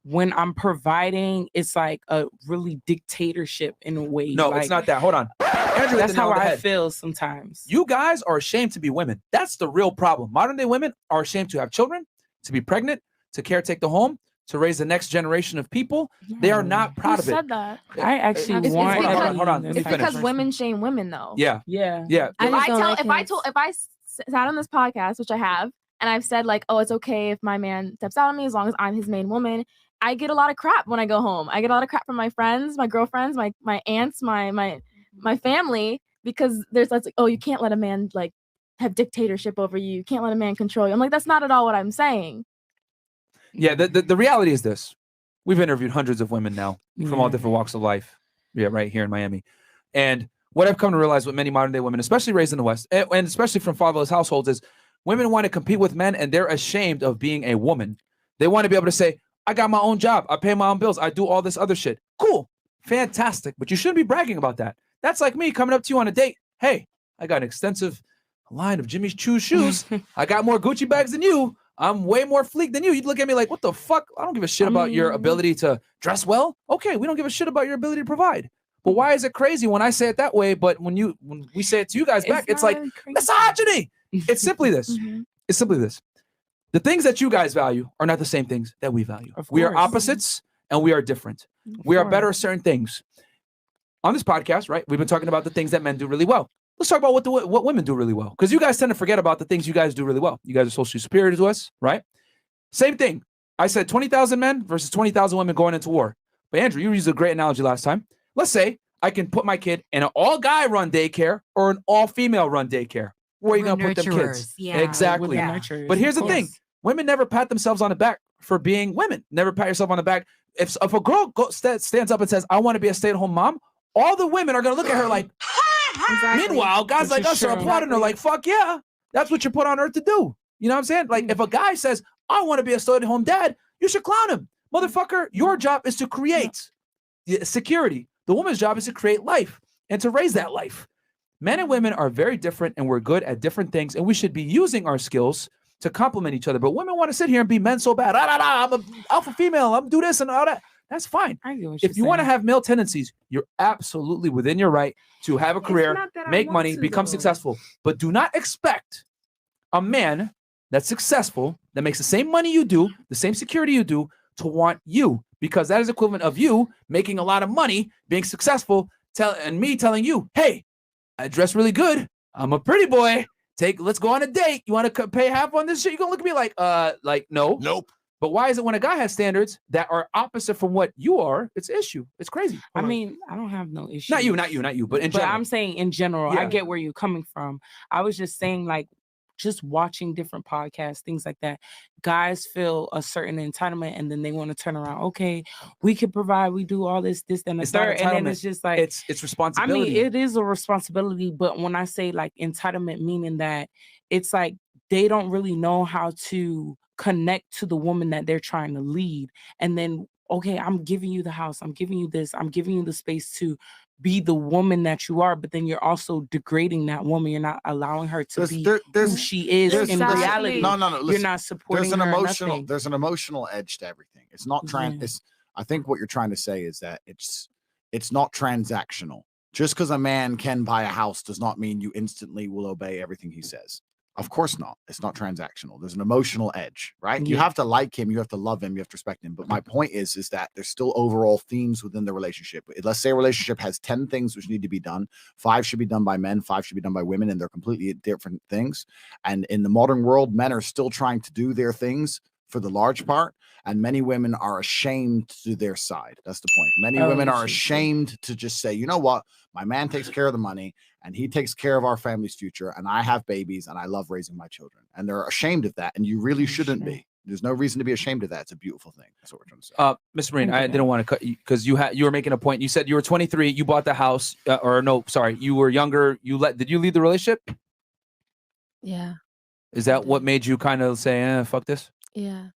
when I'm providing, it's like a really dictatorship in a way. No, like, it's not that. Hold on. Andrew hit That's the nail how on the I head. feel sometimes. You guys are ashamed to be women. That's the real problem. Modern day women are ashamed to have children, to be pregnant, to caretake the home, to raise the next generation of people. They are not proud Who of it. said that? I actually It's want. hold on. Let me It's finish. because women shame women, though. Yeah. Yeah. Yeah. If I sat on this podcast, which I have, and and I've said like, oh, it's okay if my man steps out on me as long as I'm his main woman. I get a lot of crap when I go home. I get a lot of crap from my friends, my girlfriends, my aunts, my family, because there's like, oh, you can't let a man like have dictatorship over you. You can't let a man control you. I'm like, that's not at all what I'm saying. Yeah, the reality is this. We've interviewed hundreds of women now from all different walks of life. Yeah, right here in Miami. And what I've come to realize with many modern day women, especially raised in the West, and especially from fatherless households, is women want to compete with men and they're ashamed of being a woman. They want to be able to say, I got my own job. I pay my own bills. I do all this other shit. Cool. Fantastic. But you shouldn't be bragging about that. That's like me coming up to you on a date. Hey, I got an extensive line of Jimmy Choo shoes. I got more Gucci bags than you. I'm way more fleek than you. You'd look at me like, what the fuck? I don't give a shit about your ability to dress well. Okay, we don't give a shit about your ability to provide. But why is it crazy when I say it that way? But when we say it to you guys back, it's like misogyny. It's simply this. It's simply this. The things that you guys value are not the same things that we value. We are opposites and we are different. We are better at certain things. On this podcast, right? We've been talking about the things that men do really well. Let's talk about what women do really well. Because you guys tend to forget about the things you guys do really well. You guys are socially superior to us, right? Same thing. I said 20,000 men versus 20,000 women going into war. But Andrew, you used a great analogy last time. Let's say I can put my kid in an all-guy run daycare or an all-female run daycare. Where are you going to put them kids? Yeah, exactly. But here's the thing. Women never pat themselves on the back for being women. Never pat yourself on the back. If a girl stands up and says, I want to be a stay-at-home mom, all the women are going to look at her like, meanwhile, guys like us are applauding her like, fuck yeah, that's what you're put on earth to do. You know what I'm saying? Like, if a guy says, I want to be a stay-at-home dad, you should clown him. Motherfucker, your job is to create security. The woman's job is to create life and to raise that life. Men and women are very different and we're good at different things, and we should be using our skills to complement each other. But women want to sit here and be men so bad. I'm an alpha female. I'm do this and all that. That's fine. If you want to have male tendencies, you're absolutely within your right to have a career, make money, become successful. But do not expect a man that's successful, that makes the same money you do, the same security you do, to want you. Because that is equivalent of you making a lot of money, being successful, and me telling you, hey, I dress really good. I'm a pretty boy. Let's go on a date. You want to pay half on this shit? You're going to look at me like, no. Nope. But why is it when a guy has standards that are opposite from what you are, it's an issue? It's crazy. I mean, I don't have no issue. Not you, but in general. I'm saying in general, Yeah. I get where you're coming from. I was just saying, like, just watching different podcasts, things like that, guys feel a certain entitlement and then they want to turn around. Okay, we can provide, we do all this, and the It's not third. And then entitlement. it's just like, it's responsibility. I mean, it is a responsibility, but when I say like entitlement, meaning that it's like they don't really know how to connect to the woman that they're trying to lead. And then, okay, I'm giving you the house, I'm giving you this, I'm giving you the space to be the woman that you are, but then you're also degrading that woman. You're not allowing her to be who she is in reality. No. You're Listen, not supporting there's an her. emotional. Nothing. There's an emotional edge to everything. It's not Yeah. I think what you're trying to say is that it's not transactional. Just because a man can buy a house does not mean you instantly will obey everything he says. Of course not. It's not transactional. There's an emotional edge, right? You Yeah. have to like him, you have to love him, you have to respect him. But my point is that there's still overall themes within the relationship. Let's say a relationship has 10 things which need to be done. 5 should be done by men, 5 should be done by women, and they're completely different things. And in the modern world, men are still trying to do their things for the large part, and many women are ashamed to do their side. That's the point. Many women are ashamed to just say, you know what, my man takes care of the money and he takes care of our family's future, and I have babies and I love raising my children, and they're ashamed of that, and you really shouldn't be. There's no reason to be ashamed of that. It's a beautiful thing. That's what we're trying to say. Mr. Marine, I didn't want to cut you because you were making a point. You said you were 23, you bought the house, you were younger. Did you leave the relationship? Yeah. Is that what made you kind of say, fuck this? Yeah.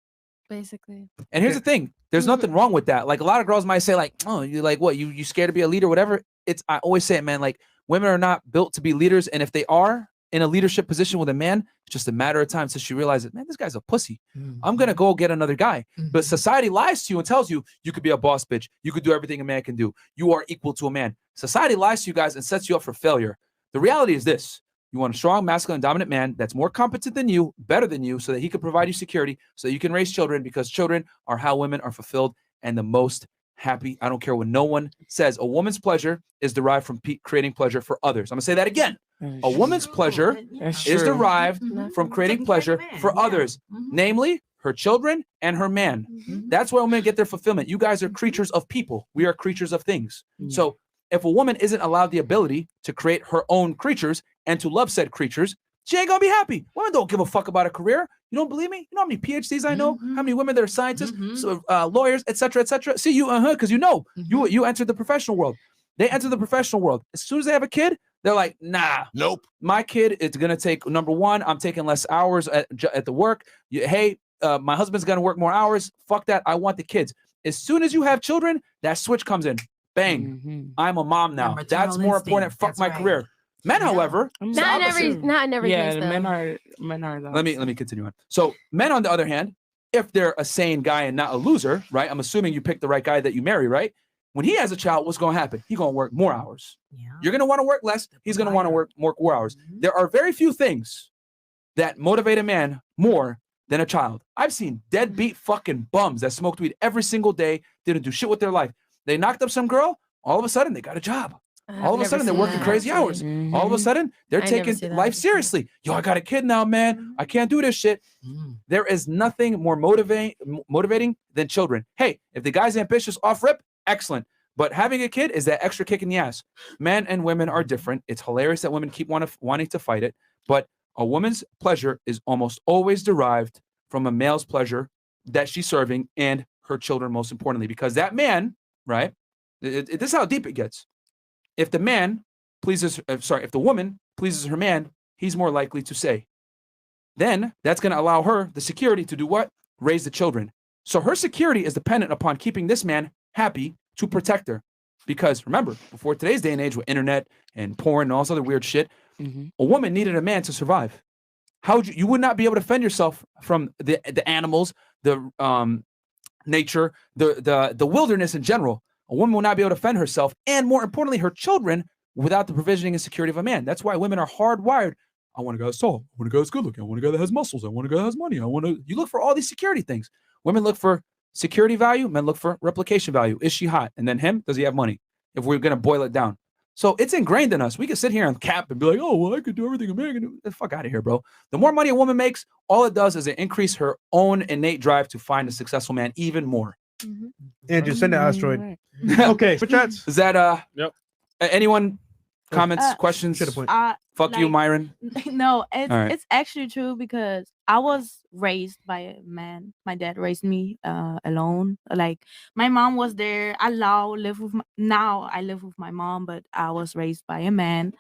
Basically. And here's the thing: there's nothing wrong with that. Like, a lot of girls might say, like, "Oh, you like what? You scared to be a leader, whatever." I always say it, man. Like, women are not built to be leaders, and if they are in a leadership position with a man, it's just a matter of time until she realizes, man, this guy's a pussy. I'm gonna go get another guy. But society lies to you and tells you you could be a boss bitch. You could do everything a man can do. You are equal to a man. Society lies to you guys and sets you up for failure. The reality is this: you want a strong, masculine, dominant man that's more competent than you, better than you, so that he can provide you security, so that you can raise children, because children are how women are fulfilled and the most happy. I don't care what no one says. A woman's pleasure is derived from creating pleasure for others. I'm going to say that again. A woman's pleasure That's is true. derived from creating pleasure for others, namely her children and her man. That's where women get their fulfillment. You guys are creatures of people. We are creatures of things. So if a woman isn't allowed the ability to create her own creatures and to love said creatures, she ain't gonna be happy. Women don't give a fuck about a career. You don't believe me? You know how many PhDs I know? How many women that are scientists, lawyers, etc., etc. See you, because you know you entered the professional world. They enter the professional world. As soon as they have a kid, they're like, nah, nope. My kid is gonna take number one. I'm taking less hours at the work. My husband's gonna work more hours. Fuck that. I want the kids. As soon as you have children, that switch comes in. Bang. I'm a mom now. That's more important. Fuck my career. Men, however, Not in every Yeah, case, the though. men are. let me continue on. So men, on the other hand, if they're a sane guy and not a loser, right? I'm assuming you pick the right guy that you marry, right? When he has a child, what's going to happen? He's going to work more hours. You're going to want to work less. He's going to want to work more hours. There are very few things that motivate a man more than a child. I've seen deadbeat fucking bums that smoked weed every single day, didn't do shit with their life. They knocked up some girl. All of a sudden, they got a job. All of a sudden, they're working crazy hours. All of a sudden, they're taking life seriously. Yo, I got a kid now, man. I can't do this shit. There is nothing more motivating than children. Hey, if the guy's ambitious off rip, excellent. But having a kid is that extra kick in the ass. Men and women are different. It's hilarious that women keep wanting to fight it. But a woman's pleasure is almost always derived from a male's pleasure that she's serving and her children, most importantly. Because that man, right? This is how deep it gets. If the woman pleases her man, he's more likely to say. Then that's going to allow her the security to do what? Raise the children. So her security is dependent upon keeping this man happy to protect her. Because remember, before today's day and age with internet and porn and all this other weird shit, a woman needed a man to survive. You would not be able to defend yourself from the animals, the nature, the wilderness in general. A woman will not be able to defend herself and, more importantly, her children without the provisioning and security of a man. That's why women are hardwired. I want a guy that's tall. I want a guy that's good looking. I want a guy that has muscles. I want a guy that has money. You look for all these security things. Women look for security value. Men look for replication value. Is she hot? And then him, does he have money? If we're going to boil it down. So it's ingrained in us. We can sit here and cap and be like, oh, well, I could do everything a man can do. The fuck out of here, bro. The more money a woman makes, all it does is it increase her own innate drive to find a successful man even more. Andrew, send the asteroid. Okay, switch chats. Is that anyone comments, questions? Fuck you, like, Myron. No, it's All right. it's actually true because I was raised by a man. My dad raised me alone. Like my mom was there. Now I live with my mom, but I was raised by a man,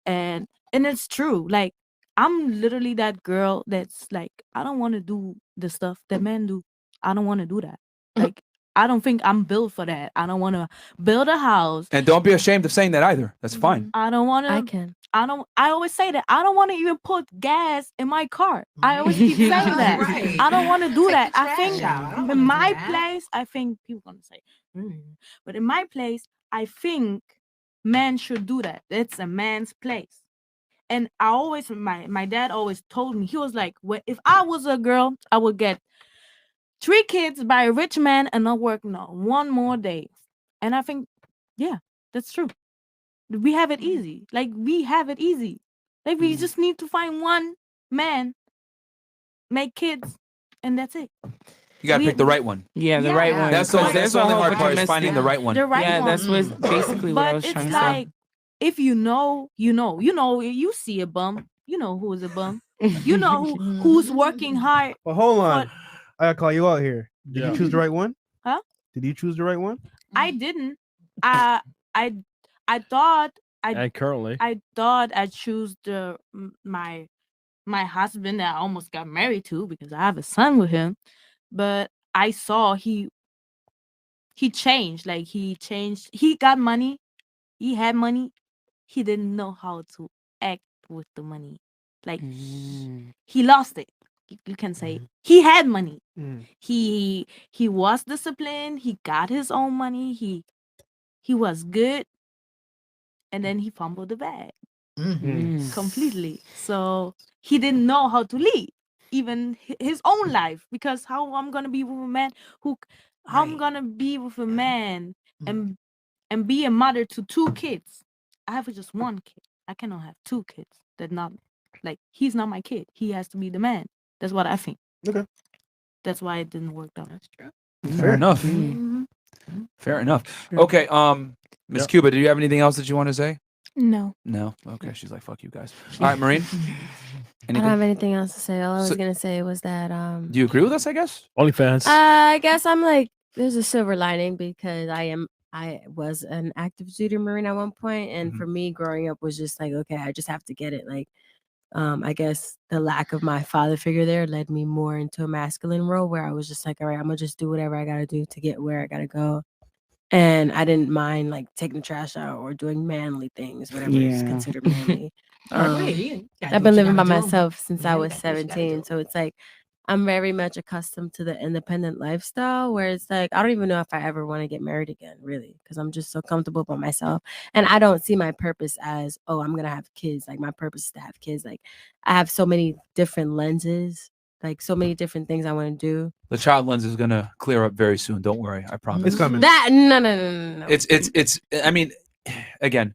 and it's true. Like I'm literally that girl that's like I don't want to do the stuff that men do. I don't want to do that. Like I don't think I'm built for that. I don't want to build a house. And don't be ashamed of saying that either. That's fine. I don't want to. I can. I always say that I don't want to even put gas in my car. I always keep saying that. Right. I don't want to do that. the I think trash out. I don't wanna in do my that. place, I think people gonna say, but in my place, I think men should do that. It's a man's place. And I always, my dad always told me, he was like, if I was a girl, I would get 3 kids by a rich man and not work not one more day. And I think, yeah, that's true. We have it easy. Like we have it easy. Like we just need to find one man, make kids, and that's it. You gotta pick the right one. Yeah, the right one. That's the only hard part is finding the right one. The right Yeah, one. that's what's basically what I was But trying it's to say. like if you know, you see a bum, you know who is a bum. You know who's working hard. Well, hold on. I gotta call you out here. Did Yeah. you choose the right one? Huh? Did you choose the right one? I didn't. I thought And currently, I thought I choose my husband that I almost got married to because I have a son with him, but I saw he changed. Like he changed. He got money. He had money. He didn't know how to act with the money. Like he lost it. You can say he had money. He was disciplined. He got his own money. He was good. And then he fumbled the bag completely. So he didn't know how to lead even his own life, because how I'm gonna be with a man I'm gonna be with a man and be a mother to 2 kids. I have just 1 kid. I cannot have 2 kids. That not like he's not my kid. He has to be the man. That's what I think. Okay. That's why it didn't work out. That's true. Fair enough. Fair enough. Okay. Miss Cuba, do you have anything else that you want to say? No. No. Okay. She's like, fuck you guys. All right, Marine. I don't have anything else to say. All I was gonna say was that Do you agree with us? I guess. OnlyFans. I guess I'm like, there's a silver lining because I was an active duty Marine at one point, and for me, growing up was just like, okay, I just have to get it. Like, I guess the lack of my father figure there led me more into a masculine role where I was just like, all right, I'm gonna just do whatever I gotta do to get where I gotta go. And I didn't mind like taking the trash out or doing manly things, whatever is considered manly. I've been living by myself since I was 17, so it's like I'm very much accustomed to the independent lifestyle where it's like I don't even know if I ever want to get married again, really, because I'm just so comfortable by myself. And I don't see my purpose as, oh, I'm gonna have kids. Like my purpose is to have kids. Like I have so many different lenses, like so many different things I want to do. The child lens is gonna clear up very soon. Don't worry. I promise. It's coming. That no. It's. I mean, again,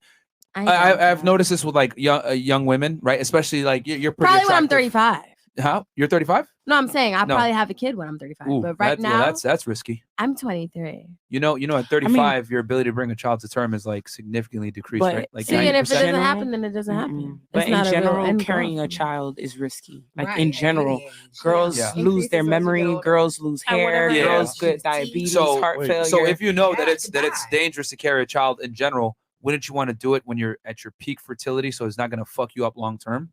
I've noticed this with like young women, right? Especially like you're pretty Probably when I'm attractive. 35. How? You're 35? No, I'm saying I'll No. probably have a kid when I'm 35. Ooh, but right now, that's risky. I'm 23. You know, at 35, your ability to bring a child to term is like significantly decreased, But right? Like See, and if it 90%. doesn't happen, then it doesn't happen. But It's not in a real general, end goal. carrying a child is risky. Like Right, in it general, really is. girls Yeah. lose their memory, girls lose hair, Yeah. girls get diabetes, heart failure. So if you know that it's dangerous to carry a child in general, wouldn't you want to do it when you're at your peak fertility, so it's not going to fuck you up long term?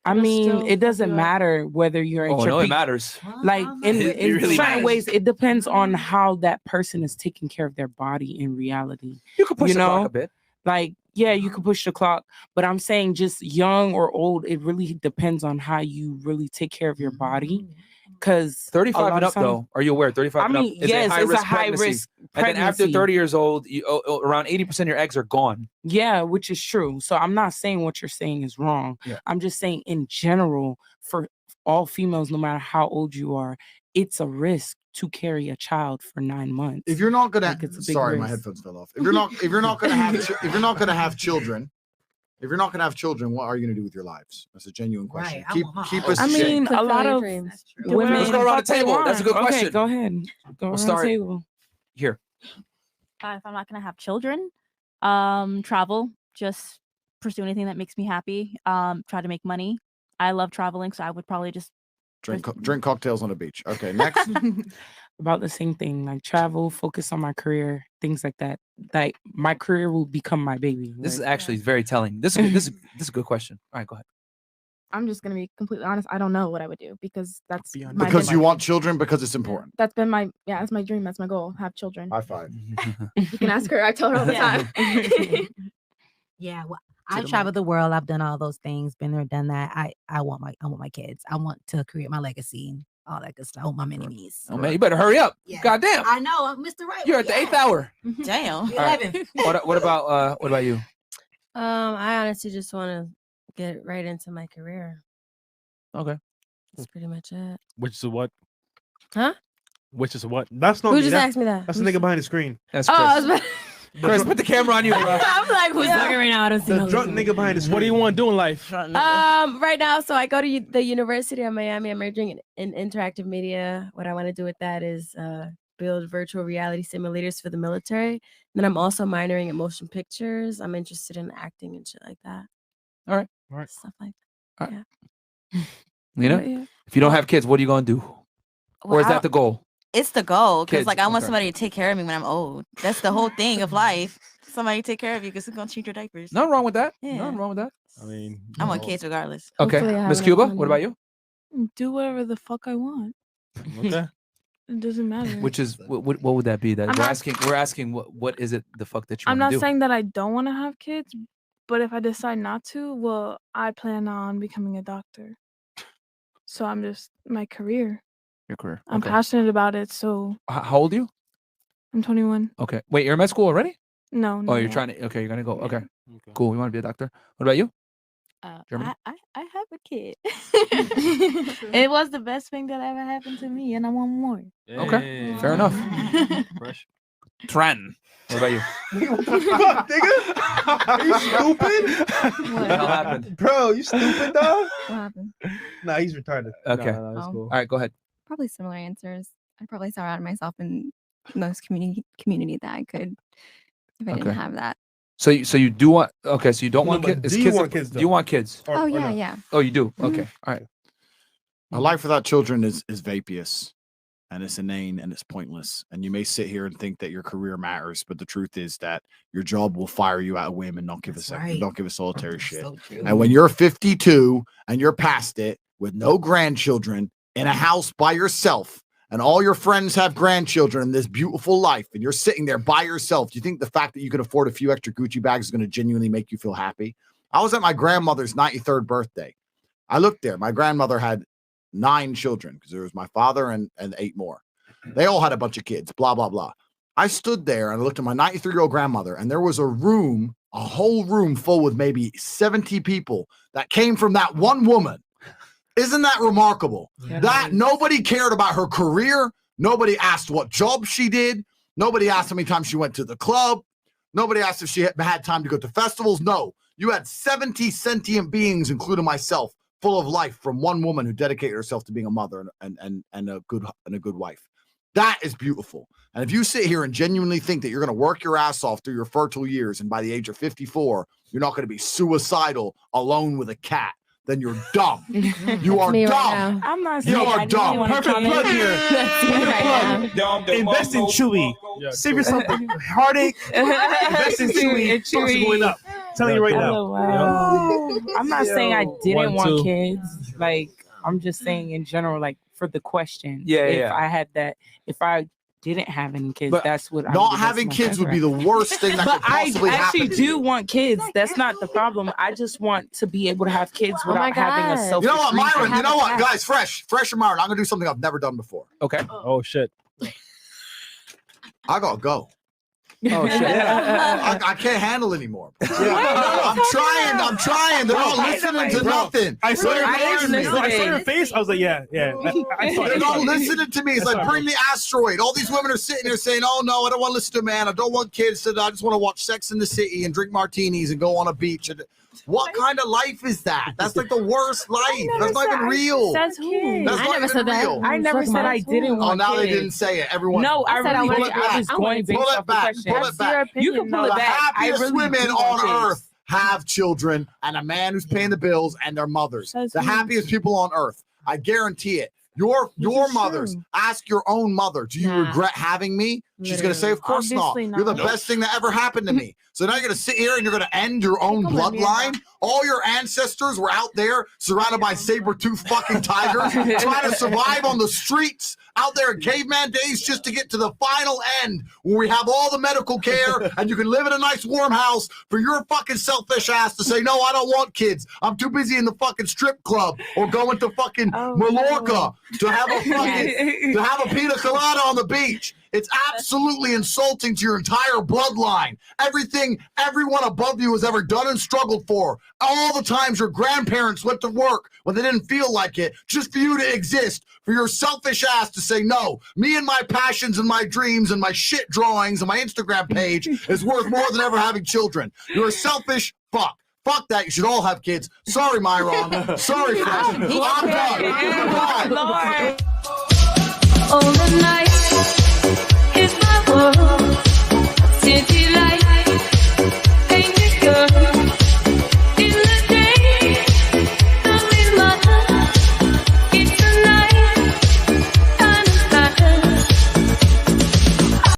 I mean, it doesn't matter whether you're at Oh, your no, it peak. matters. Like in It really certain matters. ways, it depends on how that person is taking care of their body in reality. You could push the clock a bit. Like, yeah, you could push the clock, but I'm saying just young or old, it really depends on how you really take care of your body. Because 35 and up, though, are you aware? 35 I and mean, up is yes, a high it's risk a high pregnancy. risk And then after pregnancy. 30 years old, around 80% of your eggs are gone. Yeah, which is true. So I'm not saying what you're saying is wrong. Yeah. I'm just saying in general, for all females, no matter how old you are, it's a risk to carry a child for 9 months. If you're not gonna, Like, it's a big sorry, my risk. headphones fell off. If you're not gonna have, if you're not gonna have children, what are you gonna do with your lives? That's a genuine question. Right, I Keep want my keep own. us. I mean, Fulfill a lot your of dreams. women. Let's go around the fuck they table. That's a good want. question. Okay, go ahead. Go around start- the table. Here. If I'm not gonna have children, travel, just pursue anything that makes me happy. Try to make money. I love traveling, so I would probably just Drink cocktails on the beach. Okay, next. About the same thing, like travel, focus on my career, things like that. Like my career will become my baby. This is like- actually very telling. This is a good question. All right, go ahead. I'm just gonna be completely honest. I don't know what I would do because that's Because you want children, because it's important. That's been my that's my dream. That's my goal. Have children. High five. You can ask her. I tell her all the time. Yeah, well, To I've the traveled the world. I've done all those things, been there, done that. I want my kids. I want to create my legacy and all that good stuff. I want my mini me's. Oh man, you better hurry up. Yeah. Goddamn. I know, I'm Mr. Right. You're at the 8th hour. Damn. All right. 11. What about you? I honestly just want to get right into my career. Okay. That's pretty much it. Which is what? Huh? Which is what? That's not Who me. just That's- asked me that? That's the nigga behind the screen. That's Oh, I was Chris, put the camera on you, bro. I'm like, who's talking right now? I don't see The no drunk reason. nigga behind the screen. What do you want to do in life? Right now, so I go to the University of Miami. I'm majoring in interactive media. What I want to do with that is build virtual reality simulators for the military. And then I'm also minoring in motion pictures. I'm interested in acting and shit like that. All right. Stuff like All that. right. Yeah. Lena, Yeah. if you don't have kids, what are you gonna do? Or Well, is that the goal? It's the goal because Kids, like I want okay. somebody to take care of me when I'm old. That's the whole thing of life. Somebody to take care of you because it's gonna change your diapers. Nothing wrong with that. Yeah. Nothing wrong with that. I mean, I want kids regardless. Okay, Hopefully I Miss have Cuba, enough what about you? Do whatever the fuck I want. Okay. It doesn't matter. Which is what would that be? That I'm we're not- asking. We're asking what is it the fuck that you I'm want not to do? saying that I don't want to have kids, but if I decide not to, well, I plan on becoming a doctor. So I'm just my career. Your career. I'm Okay. passionate about it, so How old are you? I'm 21. Okay. Wait, you're in med school already? No, no. Oh, you're trying to. Okay, you're gonna go. Okay. Cool. You want to be a doctor? What about you? Germany? I have a kid. It was the best thing that ever happened to me, and I want more. Okay. Fair enough. Fresh. Tren. What about you? What the fuck, nigga? Are you stupid? What the hell happened? Bro, you stupid, dog? What happened? Nah, he's retarded. Okay. that's cool. All right, go ahead. Probably similar answers. I'd probably surround myself in the most community that I could if I didn't Okay. have that. So you do want? Okay, so you don't want but kids? do you want kids, Do you want kids? Oh yeah, yeah. Oh, you do. Okay. All right. A life without children is vapious, and it's inane, and it's pointless. And you may sit here and think that your career matters, but the truth is that your job will fire you at a whim and not give don't give a solitary shit. So true. And when you're 52 and you're past it with no grandchildren in a house by yourself, and all your friends have grandchildren in this beautiful life, and you're sitting there by yourself, do you think the fact that you can afford a few extra Gucci bags is going to genuinely make you feel happy? I was at my grandmother's 93rd birthday. I looked there. My grandmother had 9 children because there was my father and 8 more. They all had a bunch of kids, blah, blah, blah. I stood there and I looked at my 93-year-old grandmother, and there was a whole room full with maybe 70 people that came from that one woman. Isn't that remarkable? Yeah. That nobody cared about her career. Nobody asked what job she did. Nobody asked how many times she went to the club. Nobody asked if she had time to go to festivals. No, you had 70 sentient beings, including myself, full of life from one woman who dedicated herself to being a mother and a good wife. That is beautiful. And if you sit here and genuinely think that you're going to work your ass off through your fertile years, and by the age of 54, you're not going to be suicidal alone with a cat, then you're dumb. You are Me dumb. right now. I'm not saying You I are didn't dumb. wanna Perfect comment. plug here. Perfect plug. Invest in Chewy. Save yourself the heartache. Invest in Chewy. Stocks are going up. Telling you right now. Wow. I'm not saying I didn't 1, want 2. kids. Like, I'm just saying in general, like for the question. Yeah, if yeah. I had that, if I didn't have any kids, But that's what I not would having invest my kids would be friends the worst thing that But could possibly I actually happen to do you. want kids. That's not the problem. I just want to be able to have kids Oh my without having a God. selfish You know what, reason. Myron? You know what, guys? Fresh and Myron. I'm gonna do something I've never done before. Okay. Oh shit. I gotta go. Oh shit. I can't handle anymore. I'm trying. They're not listening to nothing. I saw your They're face. ignoring me. I saw your face. I was like, yeah. I saw They're it. not listening to me. It's I saw like, it. bring the asteroid. All these women are sitting there saying, oh no, I don't want to listen to a man. I don't want kids. I just want to watch Sex in the City and drink martinis and go on a beach. And what kind of life is that? That's like the worst life. That's not even real. Says who? That's not even real. I never said I didn't want Oh, now they kids. didn't say it. Everyone. No, I said really pull did. it I back. was going based Pull off it back. the question. Pull it back. You can pull it The back. I happiest really women do on want kids. earth have children and a man who's paying the bills and their mothers. Says The who? happiest people on earth. I guarantee it. Your mothers. Ask your own mother. Do you regret having me? She's gonna say, of course Obviously not. You're the not. best thing that ever happened to me. So now you're gonna sit here and you're gonna end your own bloodline. All your ancestors were out there surrounded by saber-toothed fucking tigers, trying to survive on the streets out there in caveman days just to get to the final end where we have all the medical care and you can live in a nice warm house for your fucking selfish ass to say, no, I don't want kids. I'm too busy in the fucking strip club or going to fucking Mallorca to have a pina colada on the beach. It's absolutely insulting to your entire bloodline. Everything everyone above you has ever done and struggled for. All the times your grandparents went to work when they didn't feel like it, just for you to exist, for your selfish ass to say, no, me and my passions and my dreams and my shit drawings and my Instagram page is worth more than ever having children. You're a selfish fuck. Fuck that. You should all have kids. Sorry, Myron. Sorry, Fresh. I'm done. Lord. All the night.